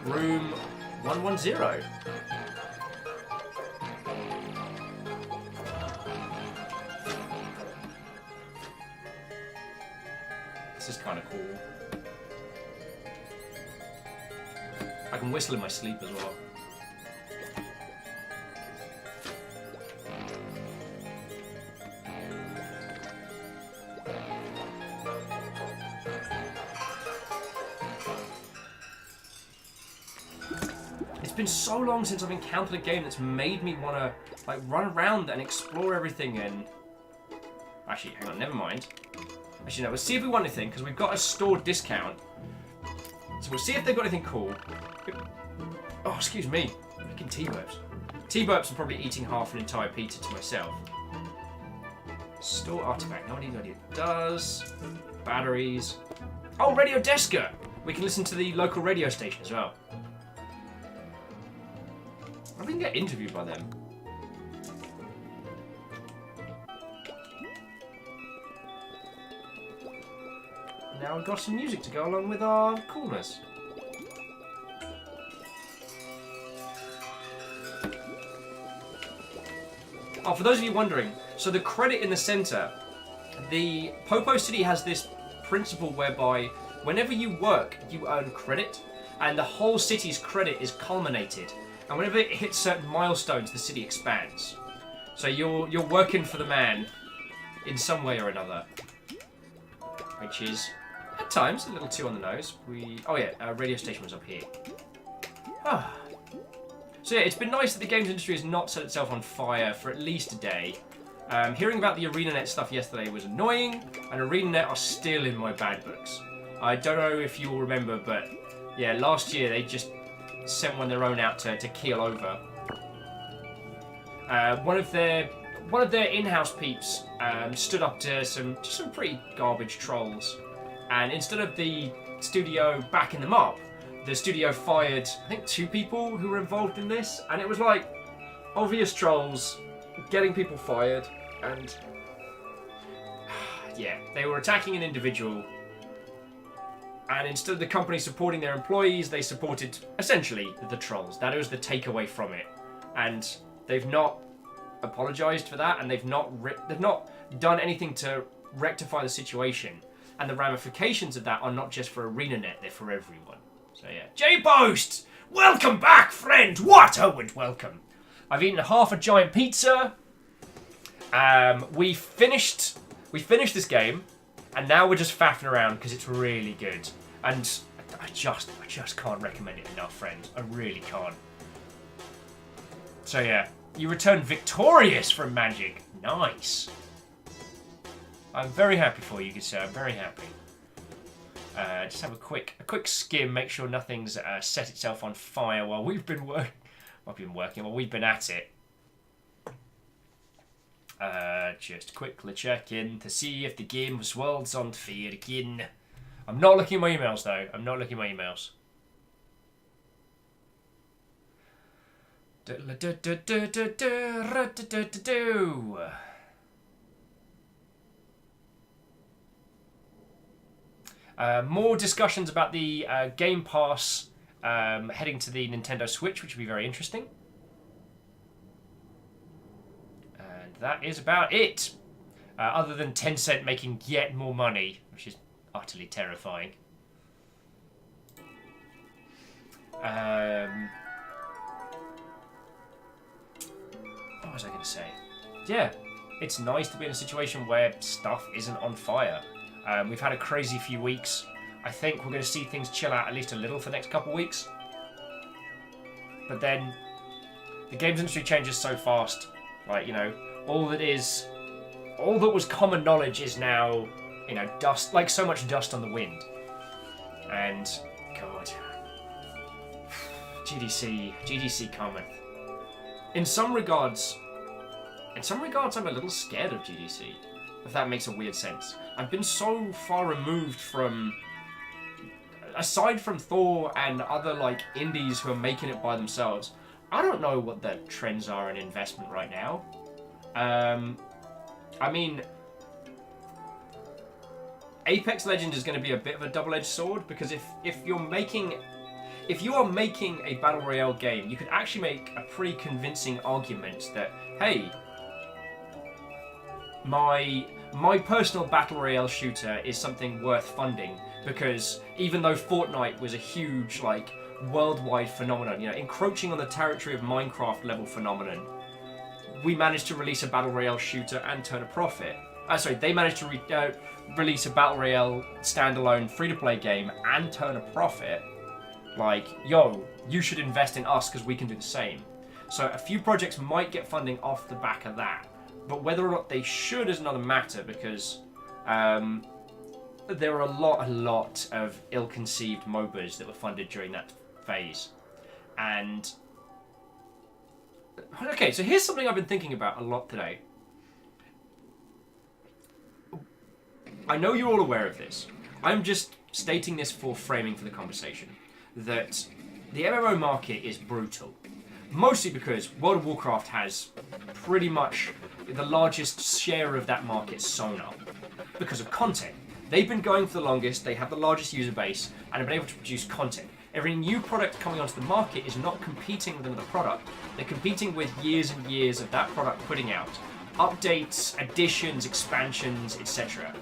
room 110. This is kind of cool. I can whistle in my sleep as well. It's been so long since I've encountered a game that's made me want to like run around and explore everything and... Actually, hang on, never mind. Actually, no, we'll see if we want anything, because we've got a store discount. So we'll see if they've got anything cool. Oh, excuse me. Making T-burps. T-burps are probably eating half an entire pizza to myself. Store artifact. No idea what it does. Batteries. Oh, Radio Deska! We can listen to the local radio station as well. I think we can get interviewed by them. Now we've got some music to go along with our coolness. Oh, for those of you wondering, so the credit in the center, the Popo City has this principle whereby whenever you work, you earn credit, and the whole city's credit is culminated. And whenever it hits certain milestones, the city expands. So you're working for the man in some way or another, which is at times a little too on the nose. Oh yeah, our radio station was up here. So yeah, it's been nice that the games industry has not set itself on fire for at least a day. Hearing about the ArenaNet stuff yesterday was annoying, and ArenaNet are still in my bad books. I don't know if you all remember, but yeah, last year they just sent one of their own out to keel over. One of their in-house peeps stood up to some pretty garbage trolls, and instead of the studio backing them up, the studio fired, I think, 2 people who were involved in this, and it was like obvious trolls getting people fired, and yeah, they were attacking an individual, and instead of the company supporting their employees, they supported essentially the trolls. That was the takeaway from it, and they've not apologized for that, and they've not done anything to rectify the situation. And the ramifications of that are not just for ArenaNet, they're for everyone. So yeah. J-Post! Welcome back, friend! What? Oh, and welcome. I've eaten half a giant pizza. We finished this game, and now we're just faffing around because it's really good. And I just can't recommend it enough, friends. I really can't. So yeah, you return victorious from Magic. Nice. I'm very happy for you, good sir. I'm very happy. Just have a quick skim, make sure nothing's set itself on fire while we've been working. While we've been at it. Just quickly check in to see if the game's world's on fire again. I'm not looking at my emails though. I'm not looking at my emails. More discussions about the Game Pass heading to the Nintendo Switch, which will be very interesting. And that is about it. Other than Tencent making yet more money, which is utterly terrifying. What was I going to say? Yeah, it's nice to be in a situation where stuff isn't on fire. We've had a crazy few weeks. I think we're going to see things chill out at least a little for the next couple of weeks. But then, the games industry changes so fast. Like, you know, all that was common knowledge is now, you know, dust, like so much dust on the wind. And, God. GDC cometh. In some regards, I'm a little scared of GDC. If that makes a weird sense. I've been so far removed from... Aside from Thor and other, like, indies who are making it by themselves, I don't know what the trends are in investment right now. I mean, Apex Legends is going to be a bit of a double-edged sword, because if you are making a battle royale game, you could actually make a pretty convincing argument that, hey, my personal battle royale shooter is something worth funding, because even though Fortnite was a huge, like, worldwide phenomenon, you know, encroaching on the territory of Minecraft level phenomenon, we managed to release a battle royale shooter and turn a profit. They managed to release a battle royale standalone free-to-play game and turn a profit. Like, yo, you should invest in us because we can do the same. So a few projects might get funding off the back of that, but whether or not they should is another matter, because there are a lot of ill-conceived MOBAs that were funded during that phase. And okay, so here's something I've been thinking about a lot today. I know you're all aware of this. I'm just stating this for framing for the conversation, that the MMO market is brutal. Mostly because World of Warcraft has pretty much the largest share of that market sewn up because of content. They've been going for the longest, they have the largest user base, and have been able to produce content. Every new product coming onto the market is not competing with another product. They're competing with years and years of that product putting out updates, additions, expansions, etc.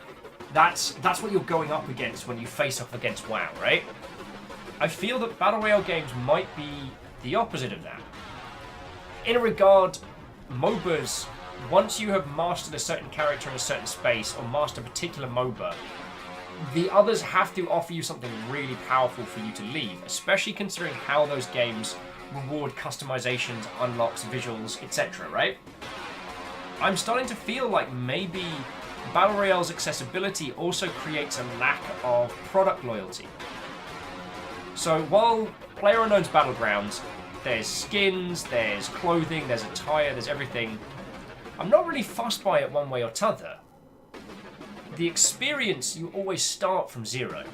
That's what you're going up against when you face off against WoW, right? I feel that Battle Royale games might be the opposite of that. In a regard, MOBAs, once you have mastered a certain character in a certain space, or mastered a particular MOBA, the others have to offer you something really powerful for you to leave, especially considering how those games reward customizations, unlocks, visuals, etc., right? I'm starting to feel like maybe Battle Royale's accessibility also creates a lack of product loyalty. So while PlayerUnknown's Battlegrounds, there's skins, there's clothing, there's attire, there's everything, I'm not really fussed by it one way or t'other. The experience, you always start from zero.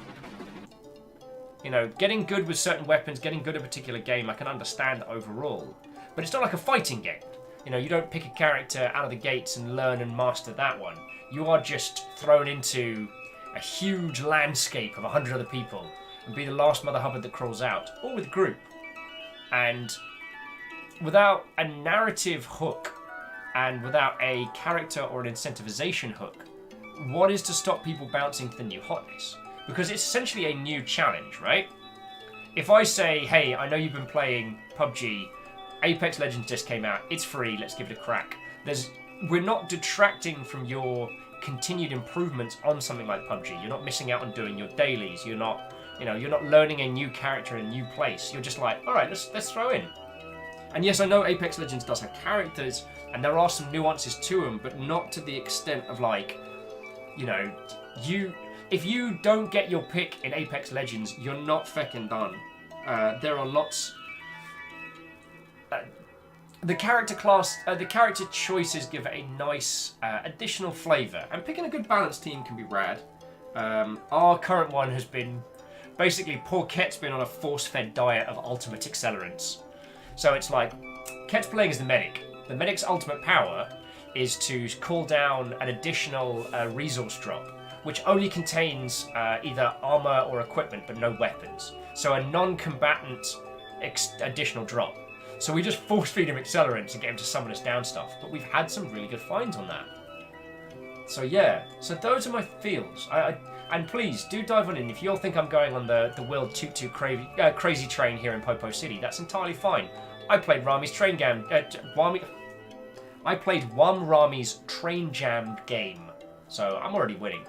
You know, getting good with certain weapons, getting good at a particular game, I can understand overall. But it's not like a fighting game. You know, you don't pick a character out of the gates and learn and master that one. You are just thrown into a huge landscape of 100 other people and be the last Mother Hubbard that crawls out, or with a group. And without a narrative hook and without a character or an incentivization hook, what is to stop people bouncing to the new hotness? Because it's essentially a new challenge, right? If I say, hey, I know you've been playing PUBG, Apex Legends just came out, it's free, let's give it a crack. We're not detracting from your continued improvements on something like PUBG. You're not missing out on doing your dailies. You're not learning a new character in a new place. You're just like, all right, let's throw in. And yes, I know Apex Legends does have characters, and there are some nuances to them, but not to the extent of, like, you know, if you don't get your pick in Apex Legends, you're not feckin' done. There are lots. The character choices give it a nice additional flavour, and picking a good balanced team can be rad. Our current one has been basically poor Ket's been on a force-fed diet of ultimate accelerants. So it's like Ket's playing as the medic. The medic's ultimate power is to call down an additional resource drop, which only contains either armor or equipment, but no weapons. So a non-combatant additional drop. So we just force feed him accelerants and get him to summon us down stuff. But we've had some really good finds on that. So yeah, so those are my feels. And please do dive on in. If you all think I'm going on the Will Toot Toot crazy train here in Popo City, that's entirely fine. I played Rami's train jam. I played one Rami's train jammed game, so I'm already winning.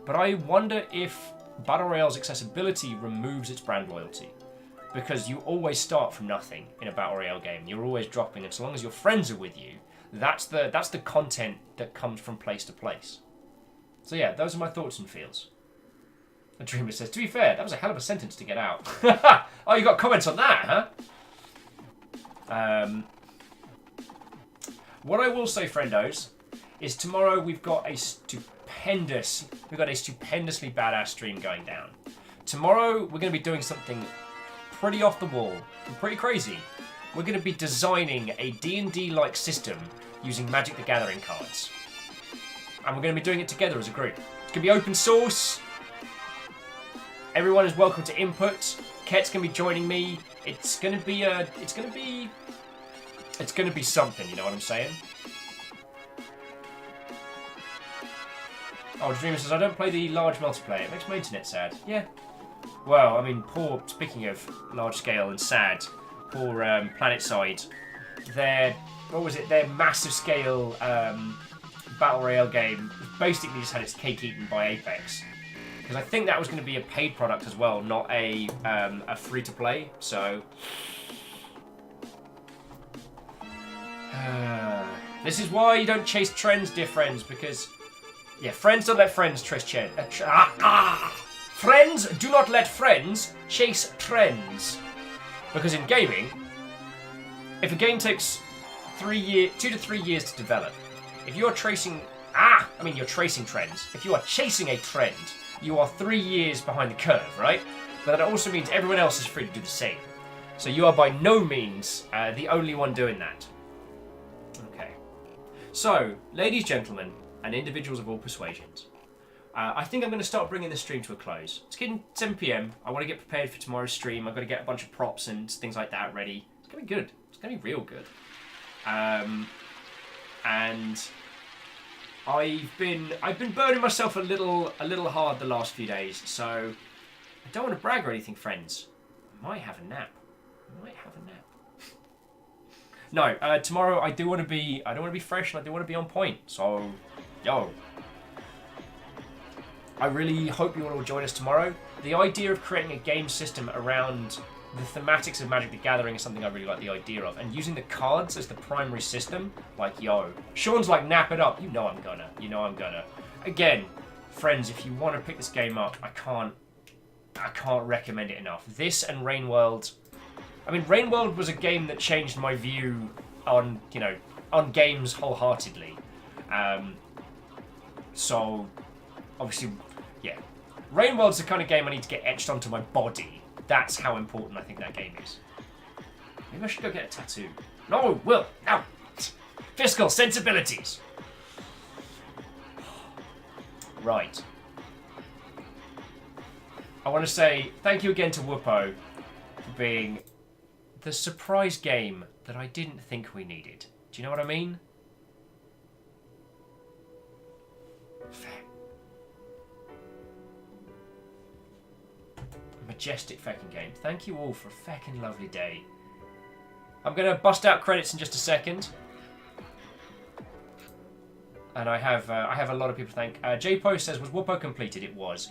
But I wonder if Battle Royale's accessibility removes its brand loyalty. Because you always start from nothing in a Battle Royale game. You're always dropping, and so long as your friends are with you, that's the content that comes from place to place. So yeah, those are my thoughts and feels. A Dreamer says, to be fair, that was a hell of a sentence to get out. Oh, you got comments on that, huh? What I will say, friendos, is tomorrow we've got a stupendously badass stream going down. Tomorrow we're going to be doing something pretty off the wall and pretty crazy. we're going to be designing a D&D-like system using Magic the Gathering cards. And we're going to be doing it together as a group. It's going to be open source. Everyone is welcome to input. Ket's going to be joining me. It's going to be something, you know what I'm saying? Oh, Dreamer says, I don't play the large multiplayer. It makes my internet sad. Yeah. Well, I mean, speaking of large scale and sad, poor PlanetSide, their massive scale Battle Royale game basically just had its cake eaten by Apex. Because I think that was going to be a paid product as well, not a free-to-play, so... This is why you don't chase trends, dear friends, because... Yeah, friends don't let friends chase Friends do not let friends chase trends. Because in gaming, if a game takes 2 to 3 years to develop, if you're tracing... you're tracing trends. If you are chasing a trend, you are 3 years behind the curve, right? But that also means everyone else is free to do the same. So you are by no means the only one doing that. Okay. So, ladies, gentlemen, and individuals of all persuasions, I think I'm going to start bringing the stream to a close. It's getting 7 PM. I want to get prepared for tomorrow's stream. I've got to get a bunch of props and things like that ready. It's going to be good. It's going to be real good. And I've been burning myself a little hard the last few days, so I don't want to brag or anything, friends. I might have a nap. No, tomorrow I don't want to be fresh and I do want to be on point. So, yo. I really hope you all will join us tomorrow. The idea of creating a game system around the thematics of Magic the Gathering is something I really like the idea of. And using the cards as the primary system, like, yo. Sean's like, nap it up. You know I'm gonna. Again, friends, if you want to pick this game up, I can't recommend it enough. This and Rainworld. I mean, Rainworld was a game that changed my view on games wholeheartedly. So, obviously, yeah. Rainworld's the kind of game I need to get etched onto my body. That's how important I think that game is. Maybe I should go get a tattoo. No, Will, no. Fiscal sensibilities. Right. I want to say thank you again to Wuppo for being the surprise game that I didn't think we needed. Do you know what I mean? Majestic feckin' game. Thank you all for a feckin' lovely day. I'm going to bust out credits in just a second. And I have a lot of people thank. J-Post says, was Wuppo completed? It was.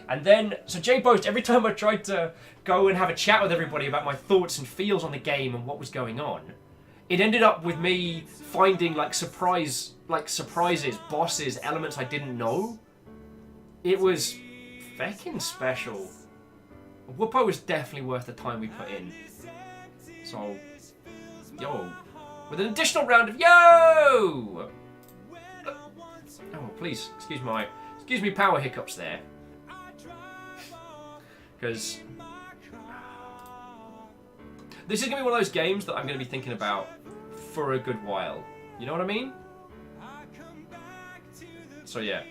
And then, so J-Post, every time I tried to go and have a chat with everybody about my thoughts and feels on the game and what was going on, it ended up with me finding surprises, bosses, elements I didn't know. It was feckin' special. Wuppo was definitely worth the time we put in. So, yo. With an additional round of yo! Oh, please, excuse me power hiccups there. Because this is going to be one of those games that I'm going to be thinking about for a good while. You know what I mean? So yeah.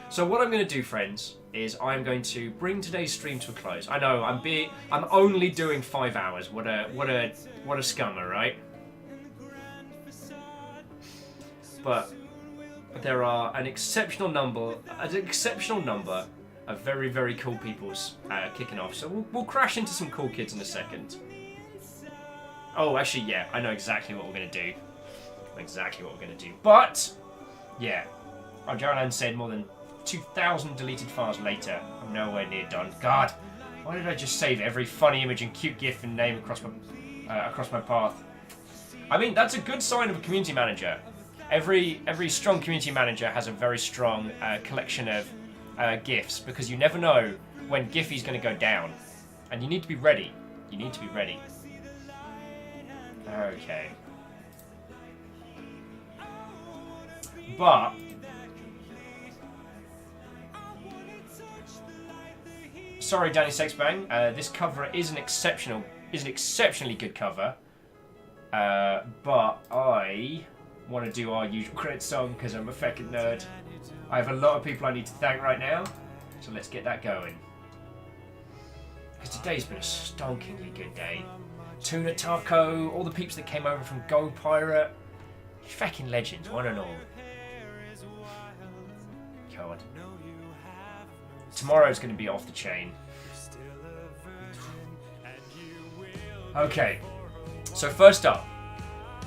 So what I'm going to do, friends, is I'm going to bring today's stream to a close. I know I'm only doing 5 hours. What a scummer, right? But there are an exceptional number of very, very cool people's kicking off. So we'll crash into some cool kids in a second. Oh, actually, yeah, I know exactly what we're going to do. But, yeah. Jarolan said more than 2,000 deleted files later. I'm nowhere near done. God, why did I just save every funny image and cute gif and name across my path? I mean, that's a good sign of a community manager. Every strong community manager has a very strong collection of GIFs, because you never know when Giphy's going to go down. And you need to be ready. Okay. But sorry, Danny Sexbang. This cover is an exceptionally good cover. But I want to do our usual credit song because I'm a fucking nerd. I have a lot of people I need to thank right now, so let's get that going. Because today's been a stonkingly good day. Tuna Taco, all the peeps that came over from Go Pirate. Fucking legends, one and all. God. Tomorrow's going to be off the chain. Okay, so first up,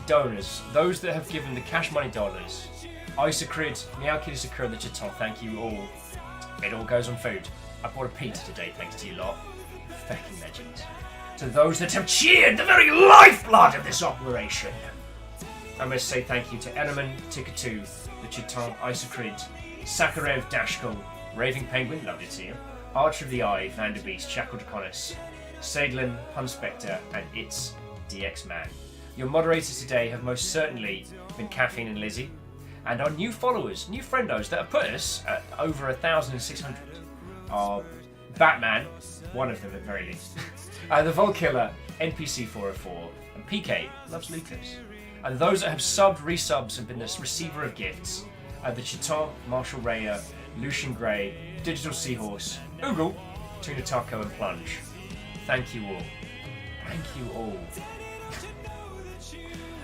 donors. Those that have given the cash money dollars. Isacrid, Meowkid Sakura, the Chiton, thank you all. It all goes on food. I bought a pizza today thanks to you lot. Fucking legends. To those that have cheered the very lifeblood of this operation. I must say thank you to Edelman, Tickatu, the Chiton, Isacrid, Sakarev, Dashkal, Raving Penguin, lovely to see you, Archer of the Eye, Vanderbeest, Shackle Draconis, Sadlin, Punspector, and It's DX Man. Your moderators today have most certainly been Caffeine and Lizzie, and our new followers, new friendos that have put us at over 1,600 are Batman, one of them at very least, the Volkiller, NPC 404, and PK loves Lucas. And those that have subbed, resubs, and been the receiver of gifts are the Chiton, Marshall Raya, Lucian Grey, Digital Seahorse, Oogle, Tuna Taco, and Plunge. Thank you all. Thank you all.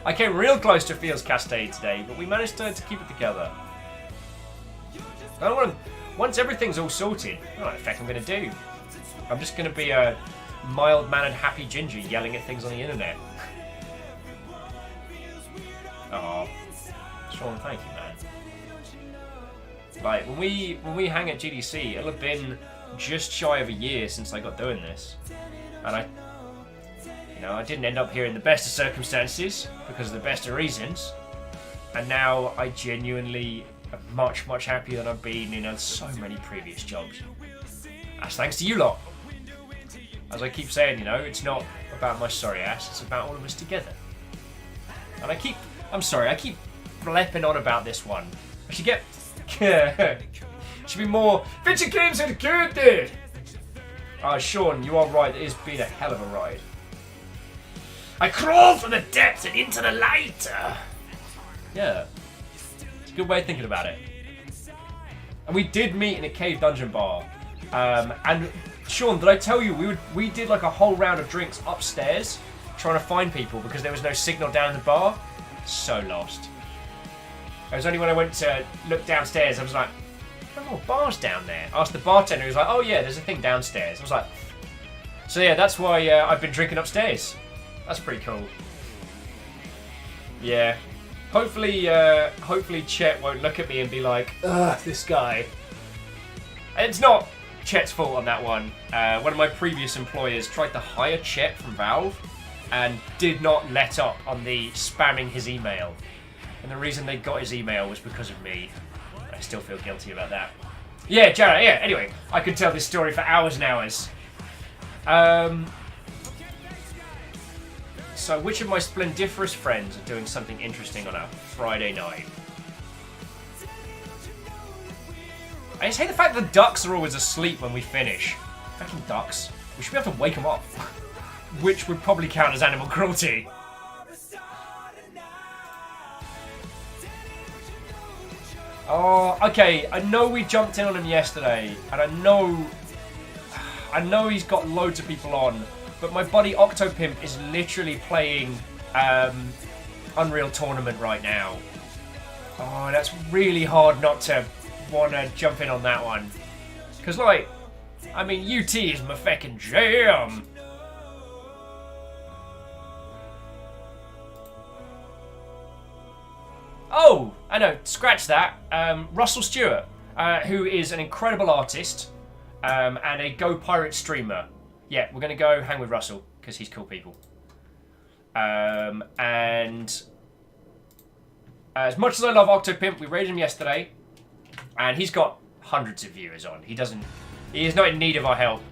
I came real close to Fields Cascade today, but we managed to keep it together. I don't want to, once everything's all sorted, I don't know what the heck I'm going to do. I'm just going to be a mild-mannered happy ginger yelling at things on the internet. Oh, Sean, thank you, man. Like, when we hang at GDC, it'll have been just shy of a year since I got doing this. And I didn't end up here in the best of circumstances, because of the best of reasons. And now I genuinely am much, much happier than I've been in so many previous jobs. That's thanks to you lot. As I keep saying, it's not about my sorry ass, it's about all of us together. And I keep blepping on about this one. I should get... should be more... Fitchy games are good, dude! Sean, you are right, it has been a hell of a ride. I crawl from the depths and into the light! Yeah. It's a good way of thinking about it. And we did meet in a cave dungeon bar. And Sean, did I tell you we did like a whole round of drinks upstairs trying to find people because there was no signal down in the bar? So lost. It was only when I went to look downstairs, I was like, there are more bars down there. I asked the bartender, he was like, oh yeah, there's a thing downstairs. I was like, so yeah, that's why I've been drinking upstairs. That's pretty cool. Yeah. Hopefully Chet won't look at me and be like, ugh, this guy. And it's not Chet's fault on that one. One of my previous employers tried to hire Chet from Valve and did not let up on the spamming his email. And the reason they got his email was because of me. I still feel guilty about that. Yeah, Jared, yeah, anyway, I could tell this story for hours and hours. So which of my splendiferous friends are doing something interesting on a Friday night? I just hate the fact that the ducks are always asleep when we finish. Fucking ducks. We should be able to wake them up. Which would probably count as animal cruelty. Oh, okay. I know we jumped in on him yesterday, and I know he's got loads of people on, but my buddy Octopimp is literally playing Unreal Tournament right now. Oh, that's really hard not to want to jump in on that one. Because, like, I mean, UT is my feckin' jam. Oh, I know, scratch that. Russell Stewart, who is an incredible artist and a Go Pirate streamer. Yeah, we're going to go hang with Russell, because he's cool people. And as much as I love Octopimp, we raided him yesterday, and he's got hundreds of viewers on. He is not in need of our help.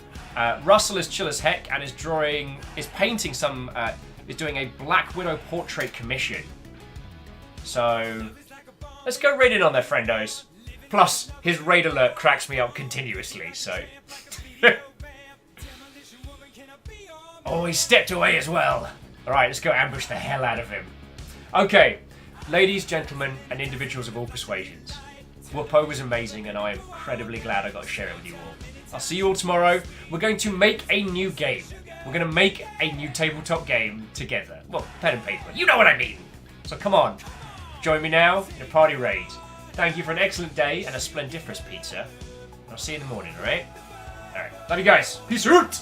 Russell is chill as heck and is doing a Black Widow portrait commission. So, let's go raid in on their friendos. Plus, his raid alert cracks me up continuously, so... Oh, he stepped away as well. Alright, let's go ambush the hell out of him. Okay, ladies, gentlemen, and individuals of all persuasions. Wuppo was amazing, and I am incredibly glad I got to share it with you all. I'll see you all tomorrow. We're going to make a new game. We're going to make a new tabletop game together. Well, pen and paper. You know what I mean. So come on. Join me now in a party raid. Thank you for an excellent day and a splendiferous pizza. I'll see you in the morning, alright? Alright. Love you guys. Peace out!